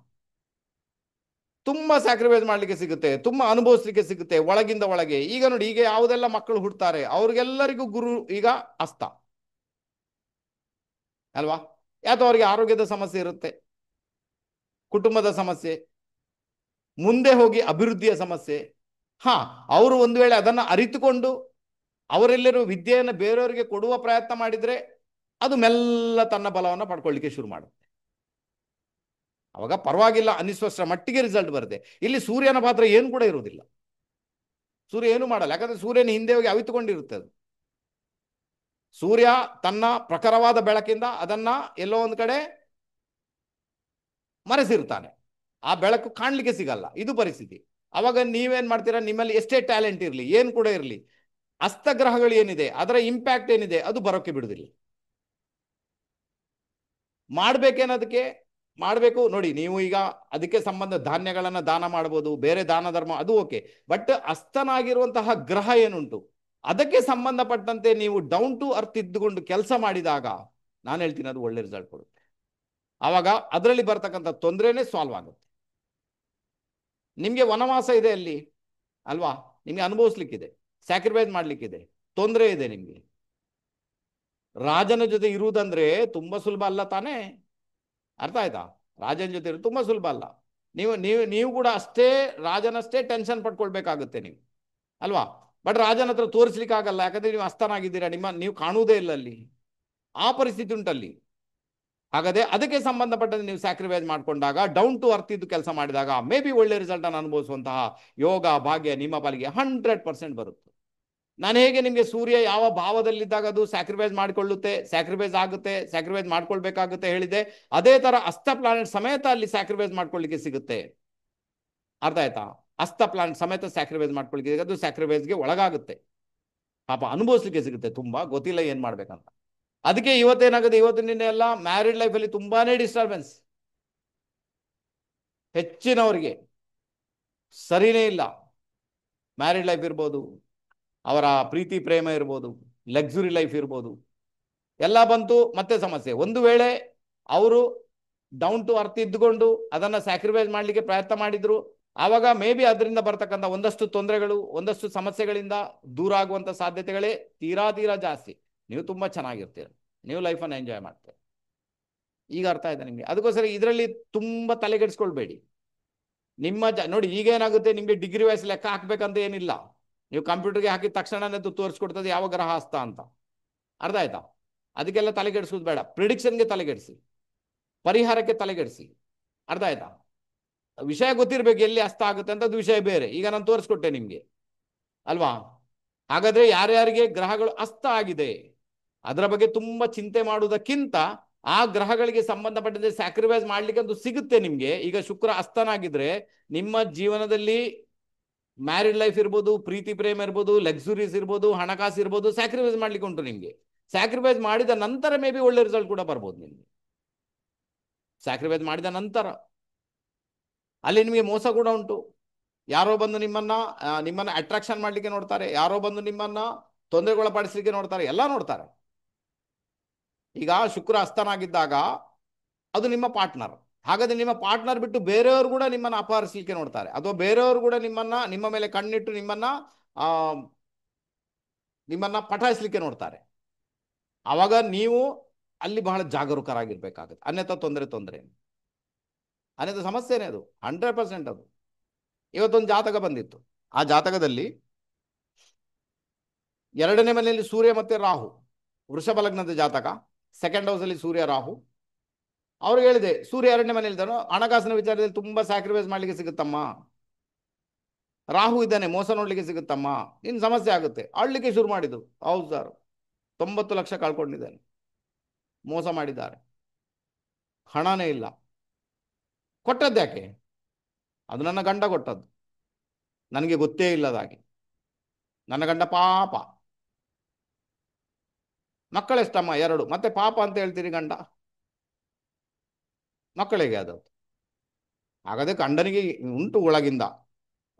S1: ತುಂಬಾ ಸ್ಯಾಕ್ರಿಫೈಸ್ ಮಾಡ್ಲಿಕ್ಕೆ ಸಿಗುತ್ತೆ, ತುಂಬಾ ಅನುಭವಿಸ್ಲಿಕ್ಕೆ ಸಿಗುತ್ತೆ ಒಳಗಿಂದ ಒಳಗೆ. ಈಗ ನೋಡಿ, ಈಗ ಯಾವುದೆಲ್ಲ ಮಕ್ಕಳು ಹುಡ್ತಾರೆ ಅವ್ರಿಗೆಲ್ಲರಿಗೂ ಗುರು ಈಗ ಅಸ್ತ ಅಲ್ವಾ. ಯಾತೋ ಅವರಿಗೆ ಆರೋಗ್ಯದ ಸಮಸ್ಯೆ ಇರುತ್ತೆ, ಕುಟುಂಬದ ಸಮಸ್ಯೆ, ಮುಂದೆ ಹೋಗಿ ಅಭಿವೃದ್ಧಿಯ ಸಮಸ್ಯೆ. ಅವರು ಒಂದು ವೇಳೆ ಅದನ್ನು ಅರಿತುಕೊಂಡು ಅವರೆಲ್ಲರೂ ವಿದ್ಯೆಯನ್ನು ಬೇರೆಯವರಿಗೆ ಕೊಡುವ ಪ್ರಯತ್ನ ಮಾಡಿದ್ರೆ ಅದು ಮೆಲ್ಲ ತನ್ನ ಬಲವನ್ನು ಪಡ್ಕೊಳ್ಳಿಕ್ಕೆ ಶುರು ಮಾಡುತ್ತೆ. ಅವಾಗ ಪರವಾಗಿಲ್ಲ ಅನ್ನಿಸುವಷ್ಟರ ಮಟ್ಟಿಗೆ ರಿಸಲ್ಟ್ ಬರುತ್ತೆ. ಇಲ್ಲಿ ಸೂರ್ಯನ ಪಾತ್ರ ಏನು ಕೂಡ ಇರುವುದಿಲ್ಲ, ಸೂರ್ಯ ಏನು ಮಾಡಲ್ಲ. ಯಾಕಂದ್ರೆ ಸೂರ್ಯನ ಹಿಂದೆ ಹೋಗಿ ಅವಿತುಕೊಂಡಿರುತ್ತೆ ಅದು. ಸೂರ್ಯ ತನ್ನ ಪ್ರಖರವಾದ ಬೆಳಕಿಂದ ಅದನ್ನ ಎಲ್ಲೋ ಒಂದು ಕಡೆ ಮರೆಸಿರ್ತಾನೆ, ಆ ಬೆಳಕು ಕಾಣ್ಲಿಕ್ಕೆ ಸಿಗಲ್ಲ. ಇದು ಪರಿಸ್ಥಿತಿ. ಅವಾಗ ನೀವೇನ್ ಮಾಡ್ತೀರಾ? ನಿಮ್ಮಲ್ಲಿ ಎಷ್ಟೇ ಟ್ಯಾಲೆಂಟ್ ಇರಲಿ, ಏನು ಕೂಡ ಇರಲಿ, ಅಸ್ತಗ್ರಹಗಳು ಏನಿದೆ ಅದರ ಇಂಪ್ಯಾಕ್ಟ್ ಏನಿದೆ ಅದು ಬರೋಕ್ಕೆ ಬಿಡುದಿಲ್ಲ. ಮಾಡ್ಬೇಕೇನದಕ್ಕೆ ಮಾಡಬೇಕು ನೋಡಿ. ನೀವು ಈಗ ಅದಕ್ಕೆ ಸಂಬಂಧ ಧಾನ್ಯಗಳನ್ನ ದಾನ ಮಾಡ್ಬೋದು, ಬೇರೆ ದಾನ ಧರ್ಮ ಅದು ಓಕೆ. ಬಟ್ ಅಸ್ತನಾಗಿರುವಂತಹ ಗ್ರಹ ಏನುಂಟು ಅದಕ್ಕೆ ಸಂಬಂಧಪಟ್ಟಂತೆ ನೀವು ಡೌನ್ ಟು ಅರ್ತ್ ಇದ್ದುಕೊಂಡು ಕೆಲಸ ಮಾಡಿದಾಗ ನಾನು ಹೇಳ್ತೀನಿ ಅದು ಒಳ್ಳೆ ರಿಸಲ್ಟ್ ಕೊಡುತ್ತೆ. ಆವಾಗ ಅದರಲ್ಲಿ ಬರ್ತಕ್ಕಂಥ ತೊಂದರೆನೇ ಸಾಲ್ವ್ ಆಗುತ್ತೆ. ನಿಮಗೆ ವನವಾಸ ಇದೆ ಅಲ್ಲಿ ಅಲ್ವಾ, ನಿಮಗೆ ಅನುಭವಿಸ್ಲಿಕ್ಕಿದೆ, ಸ್ಯಾಕ್ರಿಫೈಸ್ ಮಾಡ್ಲಿಕ್ಕಿದೆ, ತೊಂದರೆ ಇದೆ ನಿಮಗೆ. ರಾಜನ ಜೊತೆ ಇರುವುದಂದ್ರೆ ತುಂಬಾ ಸುಲಭ ಅಲ್ಲ ತಾನೇ, ಅರ್ಥ ಆಯ್ತಾ? ರಾಜನ ಜೊತೆ ಇರೋದು ತುಂಬಾ ಸುಲಭ ಅಲ್ಲ. ನೀವು ನೀವು ನೀವು ಕೂಡ ಅಷ್ಟೇ ರಾಜನಷ್ಟೇ ಟೆನ್ಷನ್ ಪಡ್ಕೊಳ್ಬೇಕಾಗುತ್ತೆ ನೀವು, ಅಲ್ವಾ? ಬಟ್ ರಾಜನ ಹತ್ರ ತೋರಿಸ್ಲಿಕ್ಕೆ ಆಗಲ್ಲ, ಯಾಕಂದ್ರೆ ನೀವು ಅಸ್ತನಾಗಿದ್ದೀರಾ, ನೀವು ಕಾಣುವುದೇ ಇಲ್ಲ ಅಲ್ಲಿ, ಆ ಪರಿಸ್ಥಿತಿ ಉಂಟಲ್ಲಿ. ಹಾಗಾದ್ರೆ ಅದಕ್ಕೆ ಸಂಬಂಧಪಟ್ಟಂತೆ ನೀವು ಸ್ಯಾಕ್ರಿಫೈಸ್ ಮಾಡ್ಕೊಂಡಾಗ, ಡೌನ್ ಟು ಅರ್ತ್ ಇದ್ದು ಕೆಲಸ ಮಾಡಿದಾಗ ಮೇ ಬಿ ಒಳ್ಳೆ ರಿಸಲ್ಟ್ ಅನ್ನು ಅನುಭವಿಸುವಂತಹ ಯೋಗ ಭಾಗ್ಯ ನಿಮ್ಮ ಪಾಲಿಗೆ 100% ಬರುತ್ತೆ. ನಾನು ಹೇಗೆ ನಿಮಗೆ ಸೂರ್ಯ ಯಾವ ಭಾವದಲ್ಲಿದ್ದಾಗ ಅದು ಸ್ಯಾಕ್ರಿಫೈಸ್ ಮಾಡಿಕೊಳ್ಳುತ್ತೆ, ಸ್ಯಾಕ್ರಿಫೈಸ್ ಆಗುತ್ತೆ, ಸ್ಯಾಕ್ರಿಫೈಸ್ ಮಾಡ್ಕೊಳ್ಬೇಕಾಗುತ್ತೆ ಹೇಳಿದೆ, ಅದೇ ತರ ಅಸ್ತ ಪ್ಲಾನೆಟ್ ಸಮೇತ ಅಲ್ಲಿ ಸ್ಯಾಕ್ರಿಫೈಸ್ ಮಾಡ್ಕೊಳ್ಳಿಕ್ಕೆ ಸಿಗುತ್ತೆ. ಅರ್ಥ ಆಯ್ತಾ? ಅಸ್ತ ಪ್ಲಾನೆಟ್ ಸಮೇತ ಸ್ಯಾಕ್ರಿಫೈಸ್ ಮಾಡ್ಕೊಳ್ಳಿಕ್ಕೆ ಅದು ಸ್ಯಾಕ್ರಿಫೈಸ್ಗೆ ಒಳಗಾಗುತ್ತೆ, ಪಾಪ ಅನುಭವಿಸ್ಲಿಕ್ಕೆ ಸಿಗುತ್ತೆ, ತುಂಬಾ ಗೊತ್ತಿಲ್ಲ ಏನ್ ಮಾಡ್ಬೇಕಂತ. ಅದಕ್ಕೆ ಇವತ್ತೇನಾಗುತ್ತೆ, ಇವತ್ತು ನಿನ್ನೆ ಎಲ್ಲ ಮ್ಯಾರಿಡ್ ಲೈಫಲ್ಲಿ ತುಂಬಾನೇ ಡಿಸ್ಟರ್ಬೆನ್ಸ್, ಹೆಚ್ಚಿನವರಿಗೆ ಸರಿನೇ ಇಲ್ಲ. ಮ್ಯಾರಿಡ್ ಲೈಫ್ ಇರ್ಬೋದು, ಅವರ ಪ್ರೀತಿ ಪ್ರೇಮ ಇರ್ಬೋದು, ಲಕ್ಸುರಿ ಲೈಫ್ ಇರ್ಬೋದು, ಎಲ್ಲ ಬಂತು ಮತ್ತೆ ಸಮಸ್ಯೆ. ಒಂದು ವೇಳೆ ಅವರು ಡೌನ್ ಟು ಅರ್ತ್ ಇದ್ದುಕೊಂಡು ಅದನ್ನ ಸ್ಯಾಕ್ರಿಫೈಸ್ ಮಾಡಲಿಕ್ಕೆ ಪ್ರಯತ್ನ ಮಾಡಿದ್ರು, ಆವಾಗ ಮೇ ಬಿ ಅದರಿಂದ ಬರ್ತಕ್ಕಂಥ ಒಂದಷ್ಟು ತೊಂದರೆಗಳು, ಒಂದಷ್ಟು ಸಮಸ್ಯೆಗಳಿಂದ ದೂರ ಆಗುವಂಥ ಸಾಧ್ಯತೆಗಳೇ ತೀರಾ ತೀರಾ ಜಾಸ್ತಿ. ನೀವು ತುಂಬಾ ಚೆನ್ನಾಗಿರ್ತೀರ, ನೀವು ಲೈಫನ್ನು ಎಂಜಾಯ್ ಮಾಡ್ತೀರ. ಈಗ ಅರ್ಥ ಆಯ್ತಾ ನಿಮಗೆ? ಅದಕ್ಕೋಸ್ಕರ ಇದರಲ್ಲಿ ತುಂಬಾ ತಲೆಗೆಡಿಸ್ಕೊಳ್ಬೇಡಿ. ನಿಮ್ಮ ನೋಡಿ, ಈಗ ಏನಾಗುತ್ತೆ, ನಿಮಗೆ ಡಿಗ್ರಿ ವಯಸ್ಸು ಲೆಕ್ಕ ಹಾಕ್ಬೇಕಂತ ಏನಿಲ್ಲ. ನೀವು ಕಂಪ್ಯೂಟರ್ಗೆ ಹಾಕಿದ ತಕ್ಷಣನೇ ತೋರಿಸ್ಕೊಡ್ತದೆ ಯಾವ ಗ್ರಹ ಹಸ್ತ ಅಂತ, ಅರ್ಥ ಆಯ್ತಾ? ಅದಕ್ಕೆಲ್ಲ ತಲೆಗೆಡಿಸೋದು ಬೇಡ. ಪ್ರಿಡಿಕ್ಷನ್ಗೆ ತಲೆಗೆಡಿಸಿ, ಪರಿಹಾರಕ್ಕೆ ತಲೆಗೆಡಿಸಿ, ಅರ್ಥ ಆಯ್ತಾ? ವಿಷಯ ಗೊತ್ತಿರಬೇಕು ಎಲ್ಲಿ ಹಸ್ತ ಆಗುತ್ತೆ ಅಂತ, ಅದು ವಿಷಯ ಬೇರೆ. ಈಗ ನಾನು ತೋರಿಸ್ಕೊಟ್ಟೆ ನಿಮಗೆ, ಅಲ್ವಾ? ಹಾಗಾದ್ರೆ ಯಾರ್ಯಾರಿಗೆ ಗ್ರಹಗಳು ಹಸ್ತ ಆಗಿದೆ ಅದರ ಬಗ್ಗೆ ತುಂಬಾ ಚಿಂತೆ ಮಾಡುವುದಕ್ಕಿಂತ ಆ ಗ್ರಹಗಳಿಗೆ ಸಂಬಂಧಪಟ್ಟಂತೆ ಸ್ಯಾಕ್ರಿಫೈಸ್ ಮಾಡ್ಲಿಕ್ಕೆ ಅದು ಸಿಗುತ್ತೆ ನಿಮ್ಗೆ. ಈಗ ಶುಕ್ರ ಹಸ್ತನಾಗಿದ್ರೆ ನಿಮ್ಮ ಜೀವನದಲ್ಲಿ ಮ್ಯಾರಿಡ್ ಲೈಫ್ ಇರ್ಬೋದು, ಪ್ರೀತಿ ಪ್ರೇಮ ಇರ್ಬೋದು, ಲಕ್ಸುರೀಸ್ ಇರ್ಬೋದು, ಹಣಕಾಸು ಇರ್ಬೋದು, ಸ್ಯಾಕ್ರಿಫೈಸ್ ಮಾಡ್ಲಿಕ್ಕೆ ಉಂಟು ನಿಮ್ಗೆ. ಸ್ಯಾಕ್ರಿಫೈಸ್ ಮಾಡಿದ ನಂತರ ಮೇ ಬಿ ಒಳ್ಳೆ ರಿಸಲ್ಟ್ ಕೂಡ ಬರ್ಬೋದು ನಿಮ್ಗೆ. ಸ್ಯಾಕ್ರಿಫೈಸ್ ಮಾಡಿದ ನಂತರ ಅಲ್ಲಿ ನಿಮಗೆ ಮೋಸ ಕೂಡ ಉಂಟು. ಯಾರೋ ಬಂದು ನಿಮ್ಮನ್ನ ಅಟ್ರಾಕ್ಷನ್ ಮಾಡ್ಲಿಕ್ಕೆ ನೋಡ್ತಾರೆ, ಯಾರೋ ಬಂದು ನಿಮ್ಮನ್ನ ತೊಂದರೆಗೊಳಪಡಿಸಲಿಕ್ಕೆ ನೋಡ್ತಾರೆ, ಎಲ್ಲ ನೋಡ್ತಾರೆ. ಈಗ ಶುಕ್ರ ಹಸ್ತನಾಗಿದ್ದಾಗ ಅದು ನಿಮ್ಮ ಪಾರ್ಟ್ನರ್. ಹಾಗಾದ್ರೆ ನಿಮ್ಮ ಪಾರ್ಟ್ನರ್ ಬಿಟ್ಟು ಬೇರೆಯವರು ಕೂಡ ನಿಮ್ಮನ್ನು ಅಪಹರಿಸಲಿಕ್ಕೆ ನೋಡ್ತಾರೆ, ಅಥವಾ ಬೇರೆಯವರು ಕೂಡ ನಿಮ್ಮ ಮೇಲೆ ಕಣ್ಣಿಟ್ಟು ನಿಮ್ಮನ್ನ ಪಠಾಯಿಸಲಿಕ್ಕೆ ನೋಡ್ತಾರೆ. ಆವಾಗ ನೀವು ಅಲ್ಲಿ ಬಹಳ ಜಾಗರೂಕರಾಗಿರ್ಬೇಕಾಗುತ್ತೆ, ಅನ್ಯथा ತೊಂದರೆ ಅನ್ಯथा ಸಮಸ್ಯೆನೇ ಅದು 100%. ಅದು ಇವತ್ತೊಂದು ಜಾತಕ ಬಂದಿತ್ತು, ಆ ಜಾತಕದಲ್ಲಿ 2ನೇ ಮನೆಯಲ್ಲಿ ಸೂರ್ಯ ಮತ್ತೆ ರಾಹು, ವೃಷಭ ಲಗ್ನದ ಜಾತಕ, ಸೆಕೆಂಡ್ ಹೌಸ್ ಅಲ್ಲಿ ಸೂರ್ಯ ರಾಹು. ಅವ್ರಿಗೆ ಹೇಳಿದೆ, ಸೂರ್ಯ 2ನೇ ಮನೆಯಲ್ಲಿದ್ದಾನೋ ಹಣಕಾಸಿನ ವಿಚಾರದಲ್ಲಿ ತುಂಬಾ ಸ್ಯಾಕ್ರಿಫೈಸ್ ಮಾಡ್ಲಿಕ್ಕೆ ಸಿಗುತ್ತಮ್ಮ, ರಾಹು ಇದ್ದಾನೆ ಮೋಸ ನೋಡ್ಲಿಕ್ಕೆ ಸಿಗುತ್ತಮ್ಮ, ಇನ್ನು ಸಮಸ್ಯೆ ಆಗುತ್ತೆ. ಆಳ್ಲಿಕ್ಕೆ ಶುರು ಮಾಡಿದ್ರು. ಹೌದು ಸರ್, 90 ಲಕ್ಷ ಕಳ್ಕೊಂಡಿದ್ದಾನೆ, ಮೋಸ ಮಾಡಿದ್ದಾರೆ, ಹಣನೇ ಇಲ್ಲ. ಕೊಟ್ಟದ್ದು ಯಾಕೆ? ಅದು ನನ್ನ ಗಂಡ ಕೊಟ್ಟದ್ದು, ನನಗೆ ಗೊತ್ತೇ ಇಲ್ಲದಾಗಿ. ನನ್ನ ಗಂಡ ಪಾಪ. ಮಕ್ಕಳೆಷ್ಟಮ್ಮ? 2. ಮತ್ತೆ ಪಾಪ ಅಂತ ಹೇಳ್ತೀರಿ ಗಂಡ? ಮಕ್ಕಳಿಗೆ ಅದು. ಹಾಗಾದ್ರೆ ಗಂಡನಿಗೆ ಉಂಟು ಒಳಗಿಂದ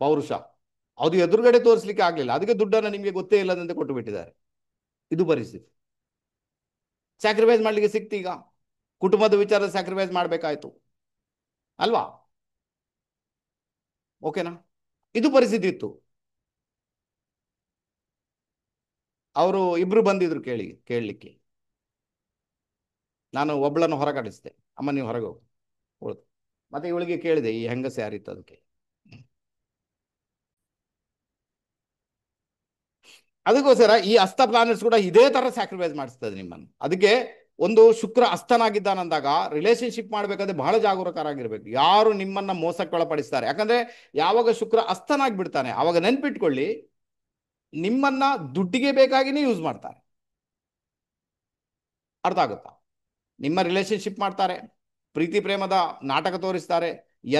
S1: ಪೌರುಷ, ಅದು ಎದುರುಗಡೆ ತೋರಿಸ್ಲಿಕ್ಕೆ ಆಗ್ಲಿಲ್ಲ, ಅದಕ್ಕೆ ದುಡ್ಡನ್ನು ನಿಮಗೆ ಗೊತ್ತೇ ಇಲ್ಲದಂತೆ ಕೊಟ್ಟು ಬಿಟ್ಟಿದ್ದಾರೆ. ಇದು ಪರಿಸ್ಥಿತಿ. ಸ್ಯಾಕ್ರಿಫೈಸ್ ಮಾಡ್ಲಿಕ್ಕೆ ಸಿಕ್ತೀಗ, ಕುಟುಂಬದ ವಿಚಾರ ಸ್ಯಾಕ್ರಿಫೈಸ್ ಮಾಡ್ಬೇಕಾಯ್ತು ಅಲ್ವಾ? ಓಕೆನಾ? ಇದು ಪರಿಸ್ಥಿತಿ ಇತ್ತು. ಅವರು ಇಬ್ರು ಬಂದಿದ್ರು ಕೇಳಲಿಕ್ಕೆ. ನಾನು ಒಬ್ಳನ್ನು ಹೊರಗಡಿಸಿದೆ, ಅಮ್ಮ ನೀವು ಹೊರಗೆ ಹೋಗು. ಮತ್ತೆ ಇವಳಿಗೆ ಕೇಳಿದೆ, ಈ ಹೆಂಗಸ ಯಾರಿತ್ತು ಅದಕ್ಕೆ. ಅದಕ್ಕೋಸ್ಕರ ಈ ಅಸ್ತ ಪ್ಲಾನೆಟ್ಸ್ ಕೂಡ ಇದೇ ತರ ಸ್ಯಾಕ್ರಿಫೈಸ್ ಮಾಡಿಸ್ತದೆ ನಿಮ್ಮನ್ನು. ಅದಕ್ಕೆ ಒಂದು ಶುಕ್ರ ಅಸ್ತನಾಗಿದ್ದಾನಂದಾಗ ರಿಲೇಶನ್ಶಿಪ್ ಮಾಡ್ಬೇಕಾದ್ರೆ ಬಹಳ ಜಾಗರೂಕರಾಗಿರ್ಬೇಕು. ಯಾರು ನಿಮ್ಮನ್ನ ಮೋಸಕ್ಕೊಳಪಡಿಸ್ತಾರೆ, ಯಾಕಂದ್ರೆ ಯಾವಾಗ ಶುಕ್ರ ಅಸ್ತನಾಗಿ ಬಿಡ್ತಾನೆ ಆವಾಗ ನೆನ್ಪಿಟ್ಕೊಳ್ಳಿ, ನಿಮ್ಮನ್ನ ದುಡ್ಡಿಗೆ ಬೇಕಾಗಿನೇ ಯೂಸ್ ಮಾಡ್ತಾರೆ. ಅರ್ಥ ಆಗುತ್ತಾ? ನಿಮ್ಮ ರಿಲೇಶನ್ಶಿಪ್ ಮಾಡ್ತಾರೆ, ಪ್ರೀತಿ ಪ್ರೇಮದ ನಾಟಕ ತೋರಿಸ್ತಾರೆ,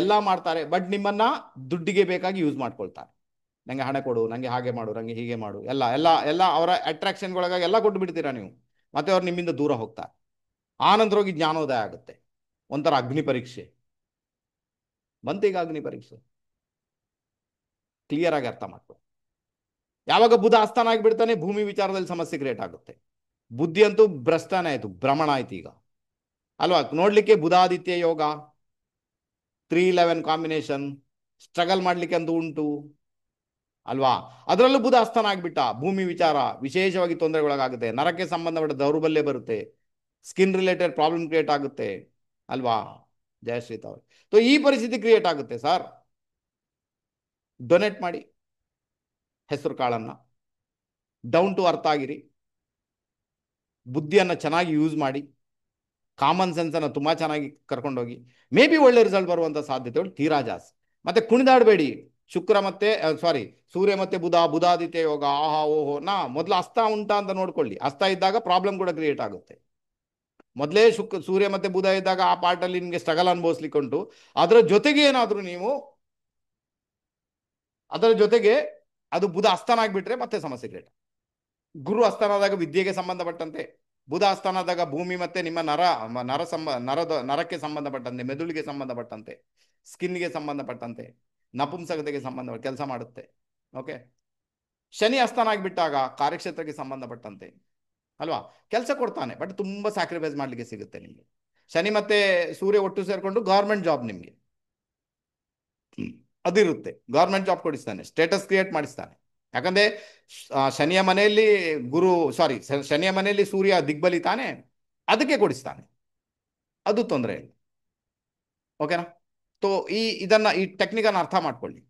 S1: ಎಲ್ಲ ಮಾಡ್ತಾರೆ, ಬಟ್ ನಿಮ್ಮನ್ನ ದುಡ್ಡಿಗೆ ಬೇಕಾಗಿ ಯೂಸ್ ಮಾಡ್ಕೊಳ್ತಾರೆ. ನಂಗೆ ಹಣ ಕೊಡು, ನಂಗೆ ಹಾಗೆ ಮಾಡು, ನಂಗೆ ಹೀಗೆ ಮಾಡು, ಎಲ್ಲ ಎಲ್ಲ ಎಲ್ಲ ಅವರ ಅಟ್ರಾಕ್ಷನ್ಗೊಳಗಾಗಿ ಎಲ್ಲ ಕೊಟ್ಟು ಬಿಡ್ತೀರಾ ನೀವು. ಮತ್ತೆ ಅವ್ರು ನಿಮ್ಮಿಂದ ದೂರ ಹೋಗ್ತಾರೆ. ಆನಂತರ ಹೋಗಿ ಜ್ಞಾನೋದಯ ಆಗುತ್ತೆ, ಒಂಥರ ಅಗ್ನಿ ಪರೀಕ್ಷೆ ಬಂತು. ಈಗ ಅಗ್ನಿ ಪರೀಕ್ಷೆ ಕ್ಲಿಯರ್ ಆಗಿ ಅರ್ಥ ಮಾಡ್ಕೊ. ಯಾವಾಗ ಬುಧ ಆಸ್ಥಾನ ಆಗಿಬಿಡ್ತಾನೆ ಭೂಮಿ ವಿಚಾರದಲ್ಲಿ ಸಮಸ್ಯೆ ಕ್ರಿಯೇಟ್ ಆಗುತ್ತೆ. ಬುದ್ಧಿ ಅಂತೂ ಭ್ರಷ್ಟಾನೇ ಆಯ್ತು, ಭ್ರಮಣ ಆಯ್ತು ಈಗ ಅಲ್ವಾ. ನೋಡ್ಲಿಕ್ಕೆ ಬುಧಾದಿತ್ಯ ಯೋಗ 3-11 ಕಾಂಬಿನೇಷನ್, ಸ್ಟ್ರಗಲ್ ಮಾಡ್ಲಿಕ್ಕೆ ಅಂತೂ ಉಂಟು ಅಲ್ವಾ. ಅದರಲ್ಲೂ ಬುಧ ಅಸ್ಥಾನ ಆಗ್ಬಿಟ್ಟ, ಭೂಮಿ ವಿಚಾರ ವಿಶೇಷವಾಗಿ ತೊಂದರೆಗೊಳಗಾಗುತ್ತೆ, ನರಕ್ಕೆ ಸಂಬಂಧಪಟ್ಟ ದೌರ್ಬಲ್ಯ ಬರುತ್ತೆ, ಸ್ಕಿನ್ ರಿಲೇಟೆಡ್ ಪ್ರಾಬ್ಲಮ್ ಕ್ರಿಯೇಟ್ ಆಗುತ್ತೆ ಅಲ್ವಾ. ಜಯಶ್ರೀತ್ ಅವರು, ಸೊ ಈ ಪರಿಸ್ಥಿತಿ ಕ್ರಿಯೇಟ್ ಆಗುತ್ತೆ ಸರ್. ಡೊನೇಟ್ ಮಾಡಿ ಹೆಸರು ಕಾಳನ್ನ, ಡೌನ್ ಟು ಅರ್ಥ ಆಗಿರಿ, ಬುದ್ಧಿಯನ್ನು ಚೆನ್ನಾಗಿ ಯೂಸ್ ಮಾಡಿ, ಕಾಮನ್ ಸೆನ್ಸನ್ನು ತುಂಬ ಚೆನ್ನಾಗಿ ಕರ್ಕೊಂಡೋಗಿ, ಮೇ ಬಿ ಒಳ್ಳೆ ರಿಸಲ್ಟ್ ಬರುವಂಥ ಸಾಧ್ಯತೆಗಳು ತೀರಾ ಜಾಸ್ತಿ. ಮತ್ತೆ ಕುಣಿದಾಡಬೇಡಿ. ಶುಕ್ರ ಮತ್ತೆ ಸಾರಿ ಸೂರ್ಯ ಮತ್ತೆ ಬುಧ, ಬುಧಾದಿತ್ಯ ಯೋಗ, ಆಹಾ ಓಹೋ, ಮೊದಲು ಅಸ್ತ ಉಂಟಾ ಅಂತ ನೋಡ್ಕೊಳ್ಳಿ. ಅಸ್ತ ಇದ್ದಾಗ ಪ್ರಾಬ್ಲಮ್ ಕೂಡ ಕ್ರಿಯೇಟ್ ಆಗುತ್ತೆ. ಮೊದಲೇ ಸೂರ್ಯ ಮತ್ತೆ ಬುಧ ಇದ್ದಾಗ ಆ ಪಾರ್ಟಲ್ಲಿ ನಿಮಗೆ ಸ್ಟ್ರಗಲ್ ಅನುಭವಿಸ್ಲಿಕ್ಕೆ ಉಂಟು. ಅದರ ಜೊತೆಗೆ ಏನಾದರೂ ನೀವು ಅದರ ಜೊತೆಗೆ ಅದು ಬುಧ ಅಸ್ಥಾನ ಆಗಿಬಿಟ್ರೆ ಮತ್ತೆ ಸಮಸ್ಯೆ ಕ್ರಿಯೇಟ್. ಗುರು ಅಸ್ಥಾನದಾಗ ವಿದ್ಯೆಗೆ ಸಂಬಂಧಪಟ್ಟಂತೆ, ಬುಧ ಅಸ್ಥಾನದಾಗ ಭೂಮಿ ಮತ್ತೆ ನಿಮ್ಮ ನರಕ್ಕೆ ಸಂಬಂಧಪಟ್ಟಂತೆ, ಮೆದುಳಿಗೆ ಸಂಬಂಧಪಟ್ಟಂತೆ, ಸ್ಕಿನ್ಗೆ ಸಂಬಂಧಪಟ್ಟಂತೆ, ನಪುಂಸಕತೆಗೆ ಸಂಬಂಧಪಟ್ಟ ಕೆಲಸ ಮಾಡುತ್ತೆ. ಓಕೆ. ಶನಿ ಅಸ್ಥಾನ ಆಗಿಬಿಟ್ಟಾಗ ಕಾರ್ಯಕ್ಷೇತ್ರಕ್ಕೆ ಸಂಬಂಧಪಟ್ಟಂತೆ ಅಲ್ವಾ, ಕೆಲಸ ಕೊಡ್ತಾನೆ, ಬಟ್ ತುಂಬ ಸ್ಯಾಕ್ರಿಫೈಸ್ ಮಾಡಲಿಕ್ಕೆ ಸಿಗುತ್ತೆ ನಿಮಗೆ. ಶನಿ ಮತ್ತೆ ಸೂರ್ಯ ಒಟ್ಟು ಸೇರಿಕೊಂಡು ಗೌರ್ಮೆಂಟ್ ಜಾಬ್ ನಿಮಗೆ ಅದಿರುತ್ತೆ, ಗೌರ್ಮೆಂಟ್ ಜಾಬ್ ಕೊಡಿಸ್ತಾನೆ, ಸ್ಟೇಟಸ್ ಕ್ರಿಯೇಟ್ ಮಾಡಿಸ್ತಾನೆ. ಯಾಕಂದ್ರೆ ಶನಿಯ ಮನೆಯಲ್ಲಿ ಶನಿಯ ಮನೆಯಲ್ಲಿ ಸೂರ್ಯ ದಿಗ್ಬಲಿ ತಾನೆ, ಅದಕ್ಕೆ ಕೊಡಿಸ್ತಾನೆ, ಅದು ತೊಂದರೆ ಇಲ್ಲ. ಓಕೆನಾ. ಸೊ ಈ ಟೆಕ್ನಿಕನ್ನು ಅರ್ಥ ಮಾಡ್ಕೊಳ್ಳಿ.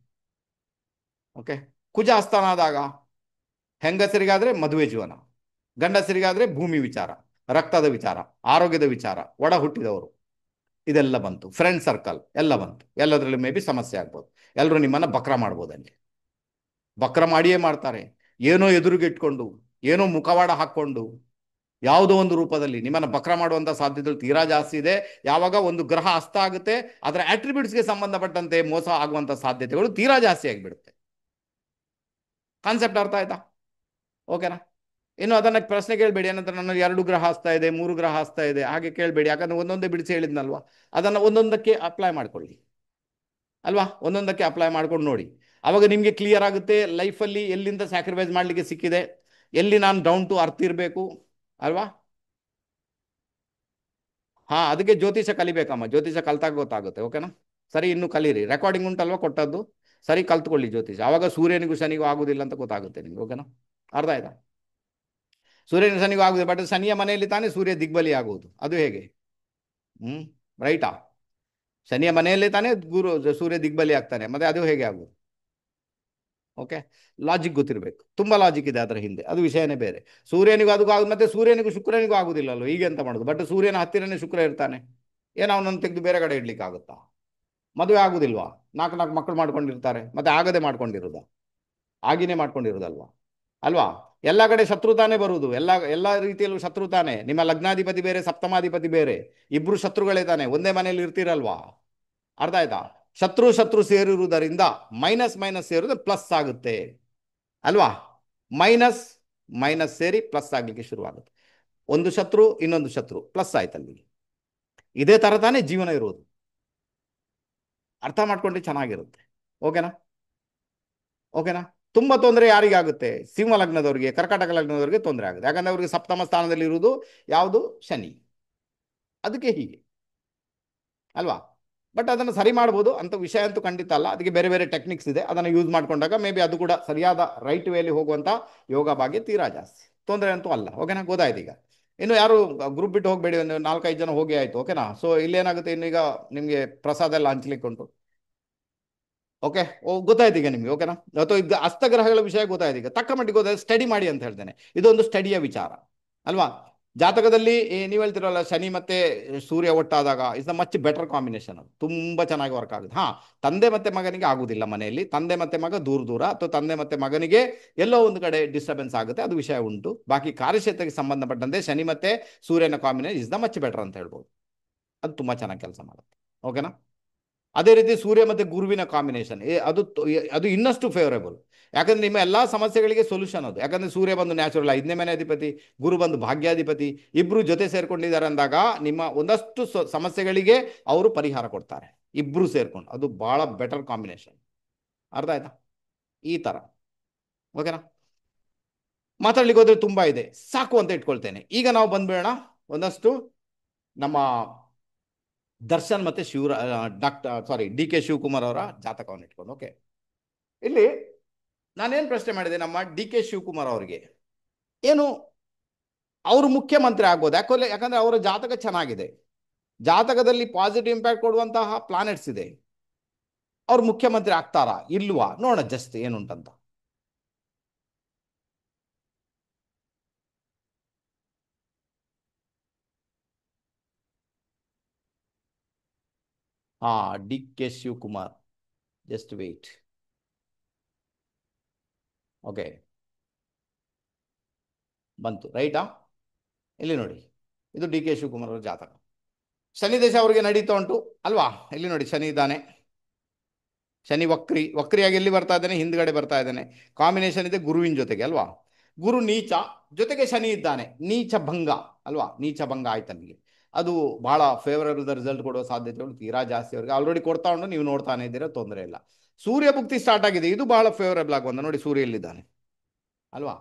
S1: ಓಕೆ. ಕುಜ ಅಸ್ಥಾನ ಆದಾಗ ಹೆಂಗಸರಿಗಾದ್ರೆ ಮದುವೆ ಜೀವನ, ಗಂಡಸರಿಗಾದ್ರೆ ಭೂಮಿ ವಿಚಾರ, ರಕ್ತದ ವಿಚಾರ, ಆರೋಗ್ಯದ ವಿಚಾರ, ಒಡ ಹುಟ್ಟಿದವರು, ಇದೆಲ್ಲ ಬಂತು. ಫ್ರೆಂಡ್ ಸರ್ಕಲ್ ಎಲ್ಲ ಬಂತು. ಎಲ್ಲದರಲ್ಲಿ ಮೇ ಬಿ ಸಮಸ್ಯೆ ಆಗ್ಬೋದು. ಎಲ್ಲರೂ ನಿಮ್ಮನ್ನು ಬಕ್ರ ಮಾಡ್ಬೋದು, ಅಲ್ಲಿ ಬಕ್ರ ಮಾಡಿಯೇ ಮಾಡ್ತಾರೆ. ಏನೋ ಎದುರಿಗೆ ಇಟ್ಕೊಂಡು, ಏನೋ ಮುಖವಾಡ ಹಾಕ್ಕೊಂಡು, ಯಾವುದೋ ಒಂದು ರೂಪದಲ್ಲಿ ನಿಮ್ಮನ್ನು ಬಕ್ರ ಮಾಡುವಂಥ ಸಾಧ್ಯತೆಗಳು ತೀರಾ ಜಾಸ್ತಿ ಇದೆ. ಯಾವಾಗ ಒಂದು ಗ್ರಹ ಅಸ್ತ ಆಗುತ್ತೆ, ಅದರ ಆಟ್ರಿಬ್ಯೂಟ್ಸ್ಗೆ ಸಂಬಂಧಪಟ್ಟಂತೆ ಮೋಸ ಆಗುವಂಥ ಸಾಧ್ಯತೆಗಳು ತೀರಾ ಜಾಸ್ತಿ ಆಗಿಬಿಡುತ್ತೆ. ಕಾನ್ಸೆಪ್ಟ್ ಅರ್ಥ ಆಯ್ತಾ? ಓಕೆನಾ. ಇನ್ನು ಅದನ್ನು ಪ್ರಶ್ನೆ ಕೇಳಬೇಡಿ, ಏನಂತ ನನ್ನ 2 ಗ್ರಹ ಹಸ್ತಾ ಇದೆ, 3 ಗ್ರಹ ಹಸ್ತಾ ಇದೆ, ಹಾಗೆ ಕೇಳಬೇಡಿ. ಯಾಕಂದ್ರೆ ಒಂದೊಂದೇ ಬಿಡಿಸಿ ಹೇಳಿದ್ನಲ್ವಾ, ಅದನ್ನು ಒಂದೊಂದಕ್ಕೆ ಅಪ್ಲೈ ಮಾಡ್ಕೊಳ್ಳಿ ಅಲ್ವಾ, ಒಂದೊಂದಕ್ಕೆ ಅಪ್ಲೈ ಮಾಡ್ಕೊಂಡು ನೋಡಿ. ಆವಾಗ ನಿಮಗೆ ಕ್ಲಿಯರ್ ಆಗುತ್ತೆ ಲೈಫಲ್ಲಿ ಎಲ್ಲಿಂದ ಸ್ಯಾಕ್ರಿಫೈಸ್ ಮಾಡಲಿಕ್ಕೆ ಸಿಕ್ಕಿದೆ, ಎಲ್ಲಿ ನಾನು ಡೌನ್ ಟು ಅರ್ತ್ ಇರಬೇಕು ಅಲ್ವಾ. ಹಾಂ, ಅದಕ್ಕೆ ಜ್ಯೋತಿಷ ಕಲಿಬೇಕಮ್ಮ, ಜ್ಯೋತಿಷ ಕಲ್ತಾಗ ಗೊತ್ತಾಗುತ್ತೆ. ಓಕೆನಾ. ಸರಿ, ಇನ್ನು ಕಲೀರಿ, ರೆಕಾರ್ಡಿಂಗ್ ಉಂಟಲ್ವಾ ಕೊಟ್ಟದ್ದು, ಸರಿ ಕಲ್ತ್ಕೊಳ್ಳಿ ಜ್ಯೋತಿಷ. ಆವಾಗ ಸೂರ್ಯನಿಗೂ ಶನಿಗೂ ಆಗುದಿಲ್ಲ ಅಂತ ಗೊತ್ತಾಗುತ್ತೆ ನಿಮ್ಗೆ. ಓಕೆನಾ, ಅರ್ಥ ಆಯ್ತಾ. ಸೂರ್ಯನ ಶನಿಗೂ ಆಗುದು, ಬಟ್ ಶನಿಯ ಮನೆಯಲ್ಲಿ ತಾನೇ ಸೂರ್ಯ ದಿಗ್ಬಲಿ ಆಗುವುದು, ಅದು ಹೇಗೆ? ರೈಟಾ. ಶನಿಯ ಮನೆಯಲ್ಲೇ ತಾನೇ ಸೂರ್ಯ ದಿಗ್ಬಲಿ ಆಗ್ತಾನೆ, ಮತ್ತೆ ಅದು ಹೇಗೆ ಆಗುದು? ಓಕೆ. ಲಾಜಿಕ್ ಗೊತ್ತಿರಬೇಕು, ತುಂಬ ಲಾಜಿಕ್ ಇದೆ ಅದರ ಹಿಂದೆ, ಅದು ವಿಷಯನೇ ಬೇರೆ. ಸೂರ್ಯನಿಗೂ ಅದಕ್ಕೂ ಆಗುದು, ಮತ್ತೆ ಸೂರ್ಯನಿಗೂ ಶುಕ್ರನಿಗೂ ಆಗುದಿಲ್ಲല്ലോ, ಈಗ ಎಂತ ಮಾಡೋದು? ಬಟ್ ಸೂರ್ಯನ ಹತ್ತಿರನೇ ಶುಕ್ರ ಇರ್ತಾನೆ, ಏನೋ ಅವನನ್ನು ತೆಗೆದು ಬೇರೆ ಕಡೆ ಇಡ್ಲಿಕ್ಕೆ ಆಗುತ್ತಾ? ಮದುವೆ ಆಗುದಿಲ್ವಾ? 4 ಮಕ್ಕಳು ಮಾಡ್ಕೊಂಡಿರ್ತಾರೆ, ಮತ್ತೆ ಆಗದೆ ಮಾಡ್ಕೊಂಡಿರೋದ, ಆಗಿನೇ ಮಾಡ್ಕೊಂಡಿರೋದಲ್ವಾ ಅಲ್ವಾ. ಎಲ್ಲ ಕಡೆ ಶತ್ರು ತಾನೇ ಬರುವುದು, ಎಲ್ಲ ರೀತಿಯಲ್ಲೂ ಶತ್ರು ತಾನೆ. ನಿಮ್ಮ ಲಗ್ನಾಧಿಪತಿ ಬೇರೆ, ಸಪ್ತಮಾಧಿಪತಿ ಬೇರೆ, ಇಬ್ರು ಶತ್ರುಗಳೇ ತಾನೆ, ಒಂದೇ ಮನೆಯಲ್ಲಿ ಇರ್ತೀರಲ್ವಾ. ಅರ್ಥ ಆಯ್ತಾ. ಶತ್ರು ಸೇರಿರುವುದರಿಂದ ಮೈನಸ್ ಸೇರಿದ್ರೆ ಪ್ಲಸ್ ಆಗುತ್ತೆ ಅಲ್ವಾ. ಮೈನಸ್ ಸೇರಿ ಪ್ಲಸ್ ಆಗ್ಲಿಕ್ಕೆ ಶುರುವಾಗುತ್ತೆ. ಒಂದು ಶತ್ರು ಇನ್ನೊಂದು ಶತ್ರು ಪ್ಲಸ್ ಆಯ್ತಲ್ಲಿ. ಇದೇ ತರ ತಾನೇ ಜೀವನ ಇರುವುದು. ಅರ್ಥ ಮಾಡ್ಕೊಂಡ್ರೆ ಚೆನ್ನಾಗಿರುತ್ತೆ. ಓಕೆನಾ. ಓಕೆನಾ. ತುಂಬ ತೊಂದರೆ ಯಾರಿಗಾಗುತ್ತೆ? ಸಿಂಹ ಲಗ್ನದವರಿಗೆ, ಕರ್ಕಾಟಕ ಲಗ್ನದವರಿಗೆ ತೊಂದರೆ ಆಗುತ್ತೆ. ಯಾಕಂದ್ರೆ ಅವರಿಗೆ ಸಪ್ತಮ ಸ್ಥಾನದಲ್ಲಿ ಇರುವುದು ಯಾವುದು? ಶನಿ. ಅದಕ್ಕೆ ಹೀಗೆ ಅಲ್ವಾ. ಬಟ್ ಅದನ್ನು ಸರಿ ಮಾಡ್ಬೋದು ಅಂತ ವಿಷಯ ಅಂತೂ ಖಂಡಿತ ಅಲ್ಲ. ಅದಕ್ಕೆ ಬೇರೆ ಬೇರೆ ಟೆಕ್ನಿಕ್ಸ್ ಇದೆ, ಅದನ್ನು ಯೂಸ್ ಮಾಡ್ಕೊಂಡಾಗ ಮೇ ಬಿ ಅದು ಕೂಡ ಸರಿಯಾದ ರೈಟ್ ವೇಲಿ ಹೋಗುವಂಥ ಯೋಗ ಭಾಗ್ಯ ತೀರಾ ಜಾಸ್ತಿ. ತೊಂದರೆ ಅಂತೂ ಅಲ್ಲ. ಓಕೆನಾ, ಗೊತ್ತಾಯ್ತು. ಈಗ ಇನ್ನು ಯಾರು ಗ್ರೂಪ್ ಬಿಟ್ಟು ಹೋಗಬೇಡಿ, ಒಂದು 4-5 ಜನ ಹೋಗಿ ಆಯಿತು. ಓಕೆನಾ. ಸೊ ಇಲ್ಲೇನಾಗುತ್ತೆ, ಇನ್ನು ಈಗ ನಿಮಗೆ ಪ್ರಸಾದ ಎಲ್ಲ ಹಂಚ್ಲಿಕ್ಕೆ ಉಂಟು. ಓಕೆ, ಗೊತ್ತಾಯ್ತು ಈಗ ನಿಮಗೆ. ಓಕೆನಾ. ಅಥವಾ ಈಗ ಅಸ್ತಗ್ರಹಗಳ ವಿಷಯ ಗೊತ್ತಾಯ್ತು. ಈಗ ತಕ್ಕ ಮಟ್ಟಿಗೆ ಗೊತ್ತಾಯ್ತು, ಸ್ಟಡಿ ಮಾಡಿ ಅಂತ ಹೇಳ್ತೇನೆ. ಇದೊಂದು ಸ್ಟಡಿಯ ವಿಚಾರ ಅಲ್ವಾ. ಜಾತಕದಲ್ಲಿ ನೀವು ಹೇಳ್ತಿರಲ್ಲ, ಶನಿ ಮತ್ತೆ ಸೂರ್ಯ ಒಟ್ಟಾದಾಗ is the much better combination, ಅದು ತುಂಬ ಚೆನ್ನಾಗಿ ವರ್ಕ್ ಆಗುತ್ತೆ. ಹಾಂ, ತಂದೆ ಮತ್ತೆ ಮಗನಿಗೆ ಆಗುದಿಲ್ಲ ಮನೆಯಲ್ಲಿ, ತಂದೆ ಮತ್ತೆ ಮಗ ದೂರ, ಅಥವಾ ತಂದೆ ಮತ್ತೆ ಮಗನಿಗೆ ಎಲ್ಲೋ ಒಂದು ಕಡೆ ಡಿಸ್ಟರ್ಬೆನ್ಸ್ ಆಗುತ್ತೆ, ಅದು ವಿಷಯ ಉಂಟು. ಬಾಕಿ ಕಾರ್ಯಕ್ಷೇತ್ರಕ್ಕೆ ಸಂಬಂಧಪಟ್ಟಂತೆ ಶನಿ ಮತ್ತೆ ಸೂರ್ಯನ combination is the much better ಅಂತ ಹೇಳ್ಬೋದು. ಅದು ತುಂಬ ಚೆನ್ನಾಗಿ ಕೆಲಸ ಮಾಡುತ್ತೆ. ಓಕೆನಾ. ಅದೇ ರೀತಿ ಸೂರ್ಯ ಮತ್ತು ಗುರುವಿನ ಕಾಂಬಿನೇಷನ್ ಅದು ಇನ್ನಷ್ಟು ಫೇವರೇಬಲ್. ಯಾಕಂದ್ರೆ ನಿಮ್ಮ ಎಲ್ಲ ಸಮಸ್ಯೆಗಳಿಗೆ ಸೊಲ್ಯೂಷನ್ ಅದು. ಯಾಕಂದ್ರೆ ಸೂರ್ಯ ಬಂದು ನ್ಯಾಚುರಲ್ 5ನೇ ಮನೆ ಅಧಿಪತಿ, ಗುರು ಬಂದು ಭಾಗ್ಯಾಧಿಪತಿ, ಇಬ್ರು ಜೊತೆ ಸೇರ್ಕೊಂಡಿದ್ದಾರೆ ಅಂದಾಗ ನಿಮ್ಮ ಒಂದಷ್ಟು ಸಮಸ್ಯೆಗಳಿಗೆ ಅವರು ಪರಿಹಾರ ಕೊಡ್ತಾರೆ, ಇಬ್ರು ಸೇರ್ಕೊಂಡು. ಅದು ಬಹಳ ಬೆಟರ್ ಕಾಂಬಿನೇಷನ್. ಅರ್ಥ ಆಯ್ತಾ? ಈ ತರ. ಓಕೆನಾ. ಮಾತಾಡ್ಲಿಕ್ಕೆ ಹೋದ್ರೆ ತುಂಬಾ ಇದೆ, ಸಾಕು ಅಂತ ಇಟ್ಕೊಳ್ತೇನೆ. ಈಗ ನಾವು ಬಂದ್ಬೇಡ ಒಂದಷ್ಟು ನಮ್ಮ ದರ್ಶನ್ ಮತ್ತೆ ಡಿ ಕೆ ಶಿವಕುಮಾರ್ ಅವರ ಜಾತಕವನ್ನು ಇಟ್ಕೊಂಡು. ಓಕೆ, ಇಲ್ಲಿ ನಾನೇನು ಪ್ರಶ್ನೆ ಮಾಡಿದೆ, ನಮ್ಮ ಡಿ ಕೆ ಶಿವಕುಮಾರ್ ಅವರಿಗೆ ಏನು ಅವರು ಮುಖ್ಯಮಂತ್ರಿ ಆಗ್ಬೋದು, ಯಾಕಂದ್ರೆ ಅವರ ಜಾತಕ ಚೆನ್ನಾಗಿದೆ, ಜಾತಕದಲ್ಲಿ ಪಾಸಿಟಿವ್ ಇಂಪ್ಯಾಕ್ಟ್ ಕೊಡುವಂತಹ ಪ್ಲಾನೆಟ್ಸ್ ಇದೆ. ಅವ್ರು ಮುಖ್ಯಮಂತ್ರಿ ಆಗ್ತಾರಾ ಇಲ್ವಾ ನೋಡ ಜಸ್ಟ್ ಏನುಂಟಂತ. ಹಾ, D K Shivakumar, just wait. Okay, ಬಂತು ರೈಟಾ. ಇಲ್ಲಿ ನೋಡಿ, ಇದು ಡಿ ಕೆ ಶಿವಕುಮಾರ್ ಅವರ ಜಾತಕ. ಶನಿ ದೇಶ ಅವ್ರಿಗೆ ನಡೀತಾ ಉಂಟು ಅಲ್ವಾ. ಇಲ್ಲಿ ನೋಡಿ, ಶನಿ ಇದ್ದಾನೆ, ಶನಿ ವಕ್ರಿಯಾಗಿ ಎಲ್ಲಿ ಬರ್ತಾ ಇದ್ದಾನೆ, ಹಿಂದ್ಗಡೆ ಬರ್ತಾ ಇದ್ದಾನೆ. ಕಾಂಬಿನೇಷನ್ ಇದೆ ಗುರುವಿನ ಜೊತೆಗೆ ಅಲ್ವಾ. ಗುರು ನೀಚ, ಜೊತೆಗೆ ಶನಿ ಇದ್ದಾನೆ, ನೀಚ ಭಂಗ ಅಲ್ವಾ. ನೀಚ ಭಂಗ ಆಯ್ತು ನನಗೆ, ಅದು ಬಹಳ ಫೇವರಬಲ್ ರಿಸಲ್ಟ್ ಕೊಡುವ ಸಾಧ್ಯತೆಗಳು ತೀರಾ ಜಾಸ್ತಿ. ಅವ್ರಿಗೆ ಆಲ್ರೆಡಿ ಕೊಡ್ತಾ ಉಂಟು, ನೀವು ನೋಡ್ತಾನೆ ಇದ್ದೀರಾ, ತೊಂದರೆ ಇಲ್ಲ. ಸೂರ್ಯ ಭುಕ್ತಿ ಸ್ಟಾರ್ಟ್ ಆಗಿದೆ, ಇದು ಬಹಳ ಫೇವರಬಲ್ ಆಗಿ ಬಂದ ನೋಡಿ, ಸೂರ್ಯ ಎಲ್ಲಿದ್ದಾನೆ ಅಲ್ವಾ.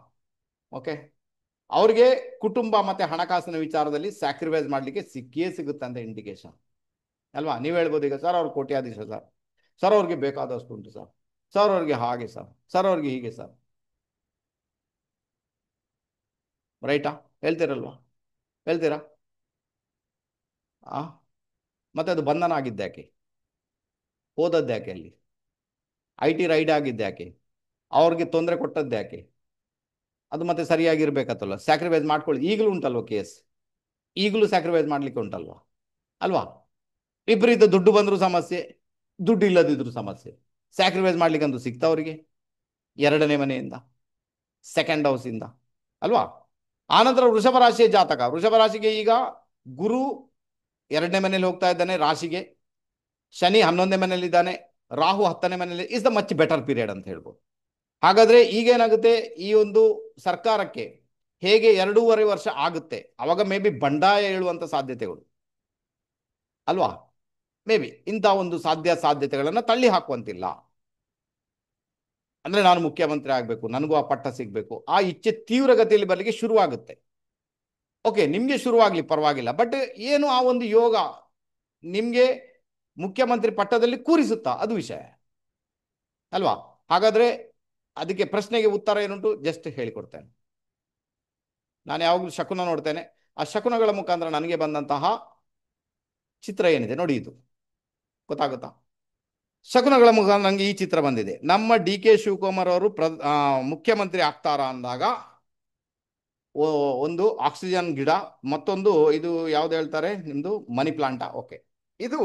S1: ಓಕೆ, ಅವ್ರಿಗೆ ಕುಟುಂಬ ಮತ್ತೆ ಹಣಕಾಸಿನ ವಿಚಾರದಲ್ಲಿ ಸ್ಯಾಕ್ರಿಫೈಸ್ ಮಾಡಲಿಕ್ಕೆ ಸಿಕ್ಕೇ ಸಿಗುತ್ತೆ ಅಂತ ಇಂಡಿಕೇಶನ್ ಅಲ್ವಾ. ನೀವು ಹೇಳ್ಬೋದು ಈಗ ಸರ್ ಅವ್ರು ಕೋಟ್ಯಾಧೀಶ ಸರ್, ಸರ್ ಅವ್ರಿಗೆ ಬೇಕಾದಷ್ಟು ಉಂಟು ಸರ್, ಸರ್ ಅವ್ರಿಗೆ ಹಾಗೆ ಸರ್, ಸರ್ ಅವ್ರಿಗೆ ಹೀಗೆ ಸರ್, ರೈಟಾ, ಹೇಳ್ತೀರಲ್ವಾ, ಹೇಳ್ತೀರಾ. ಆ ಮತ್ತೆ ಅದು ಬಂಧನ ಆಗಿದ್ದ್ಯಾಕೆ, ಹೋದದ್ದ್ಯಾಕೆ, ಅಲ್ಲಿ IT ರೈಡ್ ಆಗಿದ್ದ್ಯಾಕೆ, ಅವ್ರಿಗೆ ತೊಂದರೆ ಕೊಟ್ಟದ್ದ್ಯಾಕೆ, ಅದು ಮತ್ತೆ ಸರಿಯಾಗಿರ್ಬೇಕತ್ತಲ್ಲ. ಸ್ಯಾಕ್ರಿಫೈಸ್ ಮಾಡ್ಕೊಳ್ಳಿ, ಈಗಲೂ ಉಂಟಲ್ವ ಕೇಸ್, ಈಗಲೂ ಸ್ಯಾಕ್ರಿಫೈಸ್ ಮಾಡ್ಲಿಕ್ಕೆ ಉಂಟಲ್ವಾ ಅಲ್ವಾ. ವಿಪರೀತ ದುಡ್ಡು ಬಂದರೂ ಸಮಸ್ಯೆ, ದುಡ್ಡು ಇಲ್ಲದಿದ್ರು ಸಮಸ್ಯೆ, ಸ್ಯಾಕ್ರಿಫೈಸ್ ಮಾಡ್ಲಿಕ್ಕಂತೂ ಸಿಗ್ತಾವ್ರಿಗೆ ಎರಡನೇ ಮನೆಯಿಂದ, ಸೆಕೆಂಡ್ ಹೌಸಿಂದ ಅಲ್ವಾ. ಆನಂತರ ವೃಷಭ ರಾಶಿಯ ಜಾತಕ, ವೃಷಭ ರಾಶಿಗೆ ಈಗ ಗುರು ಎರಡನೇ ಮನೆಯಲ್ಲಿ ಹೋಗ್ತಾ ಇದ್ದಾನೆ ರಾಶಿಗೆ, ಶನಿ 11ನೇ ಮನೆಯಲ್ಲಿದ್ದಾನೆ, ರಾಹು 10ನೇ ಮನೆಯಲ್ಲಿ. Is the much better period ಅಂತ ಹೇಳ್ಬೋದು. ಹಾಗಾದ್ರೆ ಈಗೇನಾಗುತ್ತೆ, ಈ ಒಂದು ಸರ್ಕಾರಕ್ಕೆ ಹೇಗೆ 2.5 ವರ್ಷ ಆಗುತ್ತೆ, ಅವಾಗ ಮೇ ಬಿ ಬಂಡಾಯ ಹೇಳುವಂತ ಸಾಧ್ಯತೆಗಳು ಅಲ್ವಾ. ಮೇ ಬಿ ಇಂಥ ಒಂದು ಸಾಧ್ಯತೆಗಳನ್ನು ತಳ್ಳಿ ಹಾಕುವಂತಿಲ್ಲ. ಅಂದ್ರೆ ನಾನು ಮುಖ್ಯಮಂತ್ರಿ ಆಗಬೇಕು, ನನಗೂ ಆ ಪಟ್ಟ ಸಿಗಬೇಕು, ಆ ಇಚ್ಛೆ ತೀವ್ರಗತಿಯಲ್ಲಿ ಬರಲಿಕ್ಕೆ ಶುರುವಾಗುತ್ತೆ. ಓಕೆ, ನಿಮಗೆ ಶುರುವಾಗಲಿ ಪರವಾಗಿಲ್ಲ, ಬಟ್ ಏನು ಆ ಒಂದು ಯೋಗ ನಿಮಗೆ ಮುಖ್ಯಮಂತ್ರಿ ಪಟ್ಟದಲ್ಲಿ ಕೂರಿಸುತ್ತಾ, ಅದು ವಿಷಯ ಅಲ್ವಾ. ಹಾಗಾದ್ರೆ ಅದಕ್ಕೆ ಪ್ರಶ್ನೆಗೆ ಉತ್ತರ ಏನುಂಟು ಜಸ್ಟ್ ಹೇಳಿಕೊಡ್ತೇನೆ. ನಾನು ಯಾವಾಗಲೂ ಶಕುನ ನೋಡ್ತೇನೆ, ಆ ಶಕುನಗಳ ಮುಖಾಂತರ ನನಗೆ ಬಂದಂತಹ ಚಿತ್ರ ಏನಿದೆ ನೋಡಿ, ಇದು ಗೊತ್ತಾಗುತ್ತಾ. ಶಕುನಗಳ ಮುಖಾಂತರ ನನಗೆ ಈ ಚಿತ್ರ ಬಂದಿದೆ. ನಮ್ಮ ಡಿ ಕೆ ಶಿವಕುಮಾರ್ ಅವರು ಮುಖ್ಯಮಂತ್ರಿ ಆಗ್ತಾರಾ ಅಂದಾಗ ಒಂದು ಆಕ್ಸಿಜನ್ ಗಿಡ, ಮತ್ತೊಂದು ಇದು ಯಾವ್ದು ಹೇಳ್ತಾರೆ ನಿಮ್ದು, ಮನಿ ಪ್ಲಾಂಟಾ. ಓಕೆ, ಇದು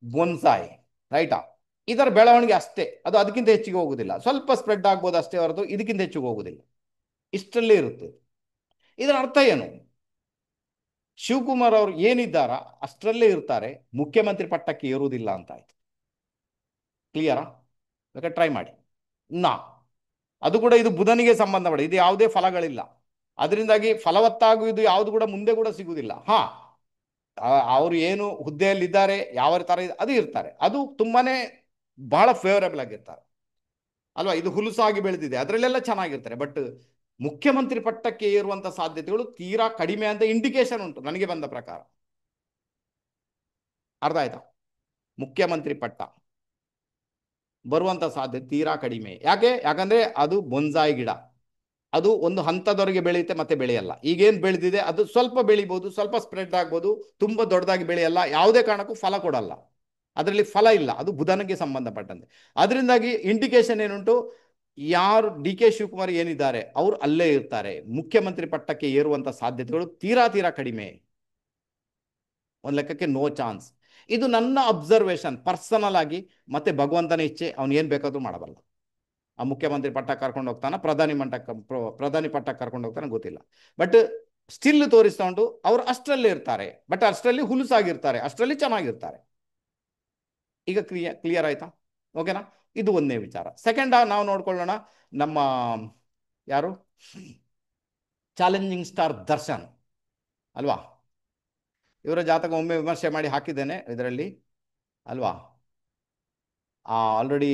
S1: ಬೊನ್ಸಾಯಿ ರೈಟಾ. ಇದರ ಬೆಳವಣಿಗೆ ಅಷ್ಟೇ, ಅದು ಅದಕ್ಕಿಂತ ಹೆಚ್ಚಿಗೆ ಹೋಗುದಿಲ್ಲ, ಸ್ವಲ್ಪ ಸ್ಪ್ರೆಡ್ ಆಗ್ಬೋದು ಅಷ್ಟೇ ಹೊರತು ಇದಕ್ಕಿಂತ ಹೆಚ್ಚಿಗೆ ಹೋಗುದಿಲ್ಲ, ಇಷ್ಟಲ್ಲೇ ಇರುತ್ತೆ. ಇದರ ಅರ್ಥ ಏನು, ಶಿವಕುಮಾರ್ ಅವರು ಏನಿದ್ದಾರ ಅಷ್ಟರಲ್ಲೇ ಇರ್ತಾರೆ, ಮುಖ್ಯಮಂತ್ರಿ ಪಟ್ಟಕ್ಕೆ ಏರುವುದಿಲ್ಲ ಅಂತ ಆಯ್ತು. ಕ್ಲಿಯರಾ, ಬೇಕಾದ್ರೆ ಟ್ರೈ ಮಾಡಿ. ನಾ ಅದು ಕೂಡ ಇದು ಬುಧನಿಗೆ ಸಂಬಂಧಪಟ್ಟ, ಇದು ಯಾವುದೇ ಫಲಗಳಿಲ್ಲ, ಅದರಿಂದಾಗಿ ಫಲವತ್ತಾಗುವುದು ಯಾವುದು ಕೂಡ ಮುಂದೆ ಕೂಡ ಸಿಗುವುದಿಲ್ಲ. ಹಾ, ಅವರು ಏನು ಹುದ್ದೆಯಲ್ಲಿ ಇದ್ದಾರೆ, ಯಾವ ತರ ಅದು ಇರ್ತಾರೆ, ಅದು ತುಂಬಾನೇ ಬಹಳ ಫೇವರೇಬಲ್ ಆಗಿರ್ತಾರೆ ಅಲ್ವಾ. ಇದು ಹುಲುಸಾಗಿ ಬೆಳೆದಿದೆ, ಅದರಲ್ಲೆಲ್ಲ ಚೆನ್ನಾಗಿರ್ತಾರೆ, ಬಟ್ ಮುಖ್ಯಮಂತ್ರಿ ಪಟ್ಟಕ್ಕೆ ಏರುವಂತ ಸಾಧ್ಯತೆಗಳು ತೀರಾ ಕಡಿಮೆ ಅಂತ ಇಂಡಿಕೇಶನ್ ಉಂಟು ನನಗೆ ಬಂದ ಪ್ರಕಾರ. ಅರ್ಥ ಆಯ್ತಾ. ಮುಖ್ಯಮಂತ್ರಿ ಪಟ್ಟ ಬರುವಂತ ಸಾಧ್ಯತೆ ತೀರಾ ಕಡಿಮೆ. ಯಾಕಂದ್ರೆ ಅದು ಬೊನ್ಸಾಯಿ ಗಿಡ, ಅದು ಒಂದು ಹಂತದವರೆಗೆ ಬೆಳೆಯುತ್ತೆ ಮತ್ತೆ ಬೆಳೆಯಲ್ಲ. ಈಗೇನು ಬೆಳೆದಿದೆ ಅದು ಸ್ವಲ್ಪ ಬೆಳಿಬಹುದು, ಸ್ವಲ್ಪ ಸ್ಪ್ರೆಡ್ ಆಗ್ಬೋದು, ತುಂಬಾ ದೊಡ್ಡದಾಗಿ ಬೆಳೆಯಲ್ಲ, ಯಾವುದೇ ಕಾರಣಕ್ಕೂ ಫಲ ಕೊಡಲ್ಲ, ಅದರಲ್ಲಿ ಫಲ ಇಲ್ಲ, ಅದು ಬುಧನಿಗೆ ಸಂಬಂಧಪಟ್ಟಂತೆ. ಅದರಿಂದಾಗಿ ಇಂಡಿಕೇಶನ್ ಏನುಂಟು, ಯಾರು ಡಿ ಕೆ ಶಿವಕುಮಾರ್ ಏನಿದ್ದಾರೆ ಅವರು ಅಲ್ಲೇ ಇರ್ತಾರೆ, ಮುಖ್ಯಮಂತ್ರಿ ಪಟ್ಟಕ್ಕೆ ಏರುವಂತ ಸಾಧ್ಯತೆಗಳು ತೀರಾ ತೀರಾ ಕಡಿಮೆ, ಒಂದು ಲೆಕ್ಕಕ್ಕೆ ನೋ ಚಾನ್ಸ್. ಇದು ನನ್ನ ಅಬ್ಸರ್ವೇಷನ್ ಪರ್ಸನಲ್ ಆಗಿ. ಮತ್ತೆ ಭಗವಂತನ ಇಚ್ಛೆ, ಅವನು ಏನ್ ಬೇಕಾದ್ರೂ ಮಾಡಬಲ್ಲ. ಆ ಮುಖ್ಯಮಂತ್ರಿ ಪಟ್ಟ ಕರ್ಕೊಂಡು ಹೋಗ್ತಾನ, ಪ್ರಧಾನಿ ಪಟ್ಟ ಕರ್ಕೊಂಡು ಹೋಗ್ತಾನೆ ಗೊತ್ತಿಲ್ಲ, ಬಟ್ ಸ್ಟಿಲ್ ತೋರಿಸ್ತಾ ಉಂಟು ಅವ್ರು ಅಷ್ಟರಲ್ಲೇ ಇರ್ತಾರೆ, ಬಟ್ ಅಷ್ಟರಲ್ಲಿ ಹುಲುಸಾಗಿರ್ತಾರೆ, ಅಷ್ಟರಲ್ಲಿ ಚೆನ್ನಾಗಿರ್ತಾರೆ. ಈಗ ಕ್ಲಿಯರ್ ಆಯ್ತಾ, ಓಕೆನಾ. ಇದು ಒಂದನೇ ವಿಚಾರ. ಸೆಕೆಂಡ್ ನಾವು ನೋಡ್ಕೊಳ್ಳೋಣ, ನಮ್ಮ ಯಾರು ಚಾಲೆಂಜಿಂಗ್ ಸ್ಟಾರ್ ದರ್ಶನ್ ಅಲ್ವಾ. ಇವರ ಜಾತಕ ಒಮ್ಮೆ ವಿಮರ್ಶೆ ಮಾಡಿ ಹಾಕಿದ್ದೇನೆ ಇದರಲ್ಲಿ ಅಲ್ವಾ, ಆಲ್ರೆಡಿ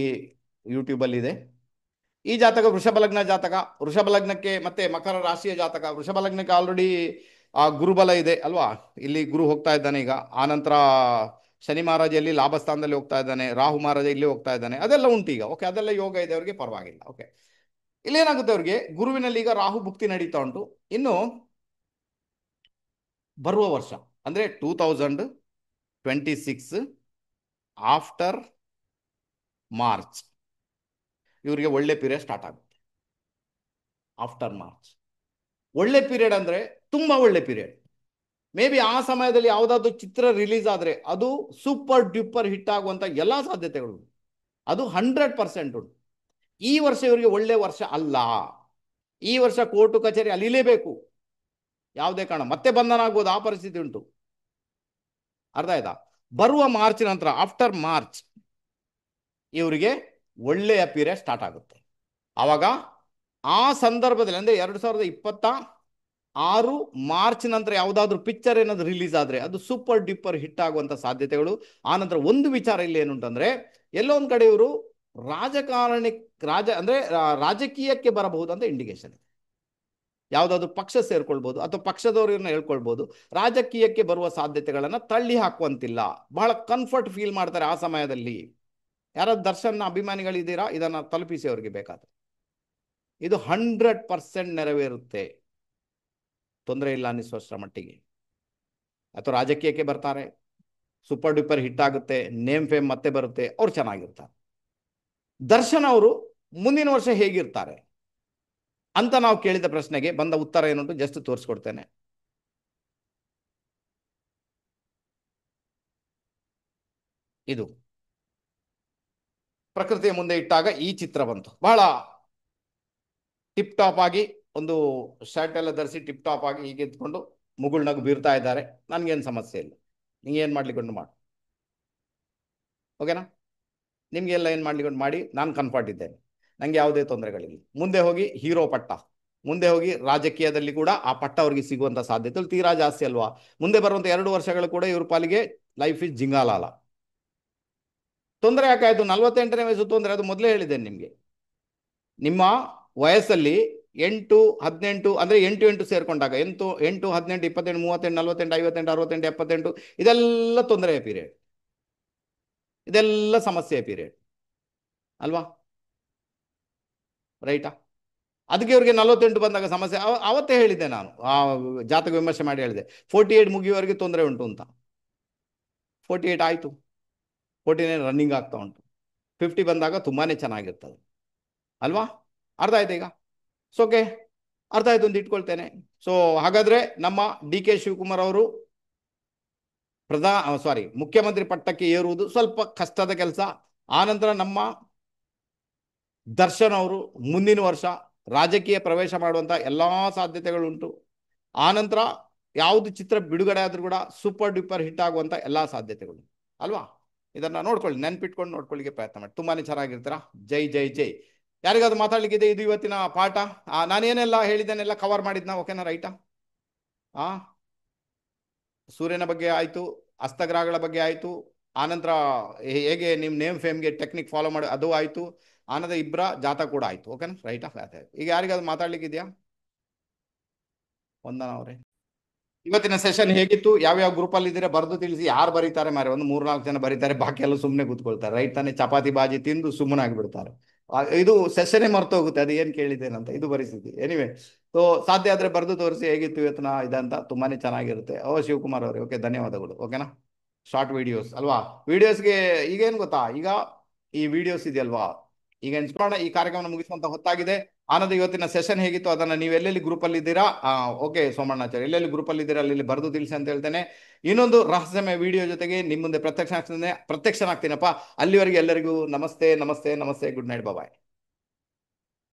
S1: ಯೂಟ್ಯೂಬಲ್ಲಿ ಇದೆ. ಈ ಜಾತಕ ವೃಷಭ ಲಗ್ನ ಜಾತಕ. ವೃಷಭ ಲಗ್ನಕ್ಕೆ ಮತ್ತೆ ಮಕರ ರಾಶಿಯ ಜಾತಕ. ವೃಷಭ ಲಗ್ನಕ್ಕೆ ಆಲ್ರೆಡಿ ಆ ಗುರುಬಲ ಇದೆ ಅಲ್ವಾ, ಇಲ್ಲಿ ಗುರು ಹೋಗ್ತಾ ಇದ್ದಾನೆ ಈಗ. ಆನಂತರ ಶನಿ ಮಹಾರಾಜ ಎಲ್ಲಿ ಲಾಭಸ್ಥಾನದಲ್ಲಿ ಹೋಗ್ತಾ ಇದ್ದಾನೆ, ರಾಹು ಮಹಾರಾಜ ಇಲ್ಲಿ ಹೋಗ್ತಾ ಇದ್ದಾನೆ, ಅದೆಲ್ಲ ಉಂಟು ಈಗ. ಓಕೆ, ಅದೆಲ್ಲ ಯೋಗ ಇದೆ ಅವ್ರಿಗೆ, ಪರವಾಗಿಲ್ಲ. ಓಕೆ, ಇಲ್ಲೇನಾಗುತ್ತೆ ಅವ್ರಿಗೆ, ಗುರುವಿನಲ್ಲಿ ಈಗ ರಾಹು ಭುಕ್ತಿ ನಡೀತಾ ಉಂಟು. ಇನ್ನು ಬರುವ ವರ್ಷ ಅಂದರೆ 2026 ಆಫ್ಟರ್ ಮಾರ್ಚ್ ಇವರಿಗೆ ಒಳ್ಳೆ ಪೀರಿಯಡ್ ಸ್ಟಾರ್ಟ್ ಆಗುತ್ತೆ. ಆಫ್ಟರ್ ಮಾರ್ಚ್ ಒಳ್ಳೆ ಪೀರಿಯಡ್ ಅಂದರೆ ತುಂಬ ಒಳ್ಳೆ ಪೀರಿಯಡ್. ಮೇ ಬಿ ಆ ಸಮಯದಲ್ಲಿ ಯಾವುದಾದ್ರೂ ಚಿತ್ರ ರಿಲೀಸ್ ಆದರೆ ಅದು ಸೂಪರ್ ಡ್ಯೂಪರ್ ಹಿಟ್ ಆಗುವಂಥ ಎಲ್ಲ ಸಾಧ್ಯತೆಗಳು, ಅದು 100% ಉಂಟು. ಈ ವರ್ಷ ಇವರಿಗೆ ಒಳ್ಳೆ ವರ್ಷ ಅಲ್ಲ. ಈ ವರ್ಷ ಕೋರ್ಟು ಕಚೇರಿ ಅಲಿಲೇಬೇಕು, ಯಾವುದೇ ಕಾರಣ ಮತ್ತೆ ಬಂಧನ ಆಗ್ಬೋದು, ಆ ಪರಿಸ್ಥಿತಿ ಉಂಟು. ಅರ್ಥ ಆಯ್ತಾ? ಬರುವ ಮಾರ್ಚ್ ನಂತರ, ಆಫ್ಟರ್ ಮಾರ್ಚ್ ಇವರಿಗೆ ಒಳ್ಳೆಯ ಪೀರಿಯಡ್ ಸ್ಟಾರ್ಟ್ ಆಗುತ್ತೆ. ಆವಾಗ ಆ ಸಂದರ್ಭದಲ್ಲಿ ಅಂದರೆ 2026 ಮಾರ್ಚ್ ನಂತರ ಯಾವುದಾದ್ರೂ ಪಿಕ್ಚರ್ ಏನಾದರೂ ರಿಲೀಸ್ ಆದರೆ ಅದು ಸೂಪರ್ ಡ್ಯೂಪರ್ ಹಿಟ್ ಆಗುವಂಥ ಸಾಧ್ಯತೆಗಳು. ಆನಂತರ ಒಂದು ವಿಚಾರ ಇಲ್ಲಿ ಏನುಂಟಂದರೆ, ಎಲ್ಲೋ ಒಂದು ಕಡೆ ಇವರು ರಾಜಕೀಯಕ್ಕೆ ಬರಬಹುದು ಅಂತ ಇಂಡಿಕೇಶನ್ ಇದೆ. ಯಾವುದಾದ್ರೂ ಪಕ್ಷ ಸೇರ್ಕೊಳ್ಬೋದು ಅಥವಾ ಪಕ್ಷದವರನ್ನ ಹೇಳ್ಕೊಳ್ಬೋದು. ರಾಜಕೀಯಕ್ಕೆ ಬರುವ ಸಾಧ್ಯತೆಗಳನ್ನು ತಳ್ಳಿ ಹಾಕುವಂತಿಲ್ಲ. ಬಹಳ ಕಂಫರ್ಟ್ ಫೀಲ್ ಮಾಡ್ತಾರೆ ಆ ಸಮಯದಲ್ಲಿ. ಯಾರಾದ್ರು ದರ್ಶನ್ ಅಭಿಮಾನಿಗಳಿದ್ದೀರಾ, ಇದನ್ನು ತಲುಪಿಸಿ ಅವರಿಗೆ ಬೇಕಾದ್ರೆ. ಇದು 100% ನೆರವೇರುತ್ತೆ, ತೊಂದರೆ ಇಲ್ಲ ಅನ್ನಿಸುವಷ್ಟರ ಮಟ್ಟಿಗೆ. ಅಥವಾ ರಾಜಕೀಯಕ್ಕೆ ಬರ್ತಾರೆ, ಸೂಪರ್ ಡ್ಯೂಪರ್ ಹಿಟ್ ಆಗುತ್ತೆ, ನೇಮ್ ಫೇಮ್ ಮತ್ತೆ ಬರುತ್ತೆ, ಅವ್ರು ಚೆನ್ನಾಗಿರ್ತಾರೆ. ದರ್ಶನ್ ಅವರು ಮುಂದಿನ ವರ್ಷ ಹೇಗಿರ್ತಾರೆ ಅಂತ ನಾವು ಕೇಳಿದ ಪ್ರಶ್ನೆಗೆ ಬಂದ ಉತ್ತರ ಏನುಂಟು ಜಸ್ಟ್ ತೋರಿಸ್ಕೊಡ್ತೇನೆ. ಇದು ಪ್ರಕೃತಿಯ ಮುಂದೆ ಇಟ್ಟಾಗ ಈ ಚಿತ್ರ ಬಂತು. ಬಹಳ ಟಿಪ್ ಟಾಪ್ ಆಗಿ ಒಂದು ಶರ್ಟ್ ಎಲ್ಲ ಧರಿಸಿ ಟಿಪ್ ಟಾಪ್ ಆಗಿ ಹೀಗೆ ಎತ್ಕೊಂಡು ಮುಗುಳ್ನಗು ಬೀರ್ತಾ ಇದ್ದಾರೆ. ನನಗೇನು ಸಮಸ್ಯೆ ಇಲ್ಲ, ನಿಂಗೆ ಏನು ಮಾಡ್ಲಿಕ್ಕೊಂಡು ಮಾಡು, ಓಕೆನಾ? ನಿಮಗೆಲ್ಲ ಏನು ಮಾಡ್ಲಿಕ್ಕೊಂಡು ಮಾಡಿ, ನಾನು ಕಂಫರ್ಟ್ ಇದ್ದೇನೆ, ನನಗೆ ಯಾವುದೇ ತೊಂದರೆಗಳಿಲ್ಲ. ಮುಂದೆ ಹೋಗಿ ಹೀರೋ ಪಟ್ಟ, ಮುಂದೆ ಹೋಗಿ ರಾಜಕೀಯದಲ್ಲಿ ಕೂಡ ಆ ಪಟ್ಟ ಅವ್ರಿಗೆ ಸಿಗುವಂಥ ಸಾಧ್ಯತೆಗಳು ತೀರಾ ಜಾಸ್ತಿ ಅಲ್ವಾ. ಮುಂದೆ ಬರುವಂಥ 2 ವರ್ಷಗಳು ಕೂಡ ಇವ್ರ ಪಾಲಿಗೆ ಲೈಫ್ ಇಸ್ ಜಿಂಗಾಲಾಲ. ತೊಂದರೆ ಯಾಕಾಯಿತು? 48ನೇ ವಯಸ್ಸು ತೊಂದರೆ, ಅದು ಮೊದಲೇ ಹೇಳಿದ್ದೇನೆ ನಿಮಗೆ. ನಿಮ್ಮ ವಯಸ್ಸಲ್ಲಿ 8, 18 ಅಂದರೆ 8, 8 ಸೇರ್ಕೊಂಡಾಗ 8, 8, 18, 28, 38, 48, 58, 68, 78 ಇದೆಲ್ಲ ತೊಂದರೆಯ ಪೀರಿಯಡ್, ಇದೆಲ್ಲ ಸಮಸ್ಯೆಯ ಪೀರಿಯಡ್ ಅಲ್ವಾ, ರೈಟಾ? ಅದಕ್ಕೆ ಇವ್ರಿಗೆ 48 ಬಂದಾಗ ಸಮಸ್ಯೆ. ಅವತ್ತೇ ಹೇಳಿದ್ದೆ ನಾನು, ಆ ಜಾತಕ ವಿಮರ್ಶೆ ಮಾಡಿ ಹೇಳಿದೆ 48 ಮುಗಿಯುವವರೆಗೆ ತೊಂದರೆ ಉಂಟು ಅಂತ. 48 ಆಯಿತು, 49 ರನ್ನಿಂಗ್ ಆಗ್ತಾ ಉಂಟು, 50 ಬಂದಾಗ ತುಂಬಾ ಚೆನ್ನಾಗಿರ್ತದೆ ಅಲ್ವಾ. ಅರ್ಥ ಆಯ್ತು ಈಗ? ಓಕೆ, ಅರ್ಥ ಆಯ್ತು ಅಂತ ಇಟ್ಕೊಳ್ತೇನೆ. ಸೊ ಹಾಗಾದರೆ ನಮ್ಮ ಡಿ ಕೆ ಶಿವಕುಮಾರ್ ಅವರು ಮುಖ್ಯಮಂತ್ರಿ ಪಟ್ಟಕ್ಕೆ ಏರುವುದು ಸ್ವಲ್ಪ ಕಷ್ಟದ ಕೆಲಸ. ಆನಂತರ ನಮ್ಮ ದರ್ಶನ್ ಅವರು ಮುಂದಿನ ವರ್ಷ ರಾಜಕೀಯ ಪ್ರವೇಶ ಮಾಡುವಂಥ ಎಲ್ಲ ಸಾಧ್ಯತೆಗಳುಂಟು. ಆನಂತರ ಯಾವುದು ಚಿತ್ರ ಬಿಡುಗಡೆ ಆದರೂ ಕೂಡ ಸೂಪರ್ ಡ್ಯೂಪರ್ ಹಿಟ್ ಆಗುವಂಥ ಎಲ್ಲ ಸಾಧ್ಯತೆಗಳು ಅಲ್ವಾ. ಇದನ್ನು ನೋಡ್ಕೊಳ್ಳಿ, ನೆನ್ಪಿಟ್ಕೊಂಡು ನೋಡ್ಕೊಳ್ಳಿಕ್ಕೆ ಪ್ರಯತ್ನ ಮಾಡಿ, ತುಂಬಾ ಚೆನ್ನಾಗಿರ್ತೀರಾ. ಜೈ ಜೈ ಜೈ. ಯಾರಿಗಾದ್ರು ಮಾತಾಡ್ಲಿಕ್ಕಿದೆ? ಇದು ಇವತ್ತಿನ ಪಾಠ. ನಾನೇನೆಲ್ಲ ಹೇಳಿದ್ದೇನೆಲ್ಲ ಕವರ್ ಮಾಡಿದ್ನಾ? ಓಕೆನಾ, ರೈಟಾ? ಸೂರ್ಯನ ಬಗ್ಗೆ ಆಯಿತು, ಹಸ್ತಗ್ರಹಗಳ ಬಗ್ಗೆ ಆಯಿತು, ಆನಂತರ ಹೇಗೆ ನಿಮ್ಮ ನೇಮ್ ಫೇಮ್ಗೆ ಟೆಕ್ನಿಕ್ ಫಾಲೋ ಮಾಡಿ ಅದು ಆಯಿತು, ಆನಂತರ ಇಬ್ಬರ ಜಾತ ಕೂಡ ಆಯಿತು. ಓಕೆನಾ, ರೈಟಾ? ಈಗ ಯಾರಿಗಾದ್ರು ಮಾತಾಡ್ಲಿಕ್ಕಿದೆಯಾ? ವಂದನಾ ಅವರೇ, ಇವತ್ತಿನ ಸೆಷನ್ ಹೇಗಿತ್ತು? ಯಾವ್ಯಾವ ಗ್ರೂಪಲ್ಲಿ ಇದ್ದೀರಾ ಬರೆದು ತಿಳಿಸಿ. ಯಾರು ಬರೀತಾರೆ ಮಾರೆ, ಒಂದು 3-4 ಜನ ಬರೀತಾರೆ, ಬಾಕಿ ಎಲ್ಲ ಸುಮ್ಮನೆ ಕೂತ್ಕೊಳ್ತಾರೆ, ರೈಟ್ ತಾನೇ? ಚಪಾತಿ ಬಾಜಿ ತಿಂದು ಸುಮ್ಮನೆ ಆಗಿಬಿಡ್ತಾರೆ. ಇದು ಸೆಷನ್ನೇ ಮರ್ತೋಗುತ್ತೆ, ಅದು ಏನು ಕೇಳಿದ್ದೇನಂತ, ಇದು ಪರಿಸ್ಥಿತಿ. ಎನಿವೆ, ಸೊ ಸಾಧ್ಯ ಆದರೆ ಬರೆದು ತೋರಿಸಿ ಹೇಗಿತ್ತು ಇವತ್ತಿನ ಇದಂತ, ತುಂಬಾ ಚೆನ್ನಾಗಿರುತ್ತೆ. ಶಿವಕುಮಾರ್ ಅವರೇ, ಓಕೆ, ಧನ್ಯವಾದಗಳು. ಓಕೆನಾ? ಶಾರ್ಟ್ ವಿಡಿಯೋಸ್ ಅಲ್ವಾ? ವಿಡಿಯೋಸ್ಗೆ ಈಗೇನು ಗೊತ್ತಾ, ಈಗ ಈ ವಿಡಿಯೋಸ್ ಇದೆಯಲ್ವಾ, ಈಗ ಎನ್ಸ್ಕೊಳ್ಳೋಣ, ಈ ಕಾರ್ಯಕ್ರಮ ಮುಗಿಸುವಂತ ಹೊತ್ತಾಗಿದೆ. ಆನಂತರ ಇವತ್ತಿನ ಸೆಷನ್ ಹೇಗಿತ್ತು ಅದನ್ನ ನೀವು ಎಲ್ಲೆಲ್ಲಿ ಗ್ರೂಪಲ್ಲಿ ಇದ್ದೀರಾ, ಓಕೆ ಸೋಮಣ್ಣಾಚಾರ್ಯ, ಎಲ್ಲೆಲ್ಲಿ ಗ್ರೂಪಲ್ಲಿ ಇದ್ದೀರಾ ಅಲ್ಲಿ ಬರೆದು ತಿಳಿಸಿ ಅಂತ ಹೇಳ್ತೇನೆ. ಇನ್ನೊಂದು ರಹಸ್ಯಮಯ ವಿಡಿಯೋ ಜೊತೆಗೆ ನಿಮ್ಮ ಮುಂದೆ ಪ್ರತ್ಯಕ್ಷನಾಗ್ತೀನಪ್ಪ. ಅಲ್ಲಿವರೆಗೆ ಎಲ್ಲರಿಗೂ ನಮಸ್ತೆ ನಮಸ್ತೆ ನಮಸ್ತೆ, ಗುಡ್ ನೈಟ್, ಬಾಯ್.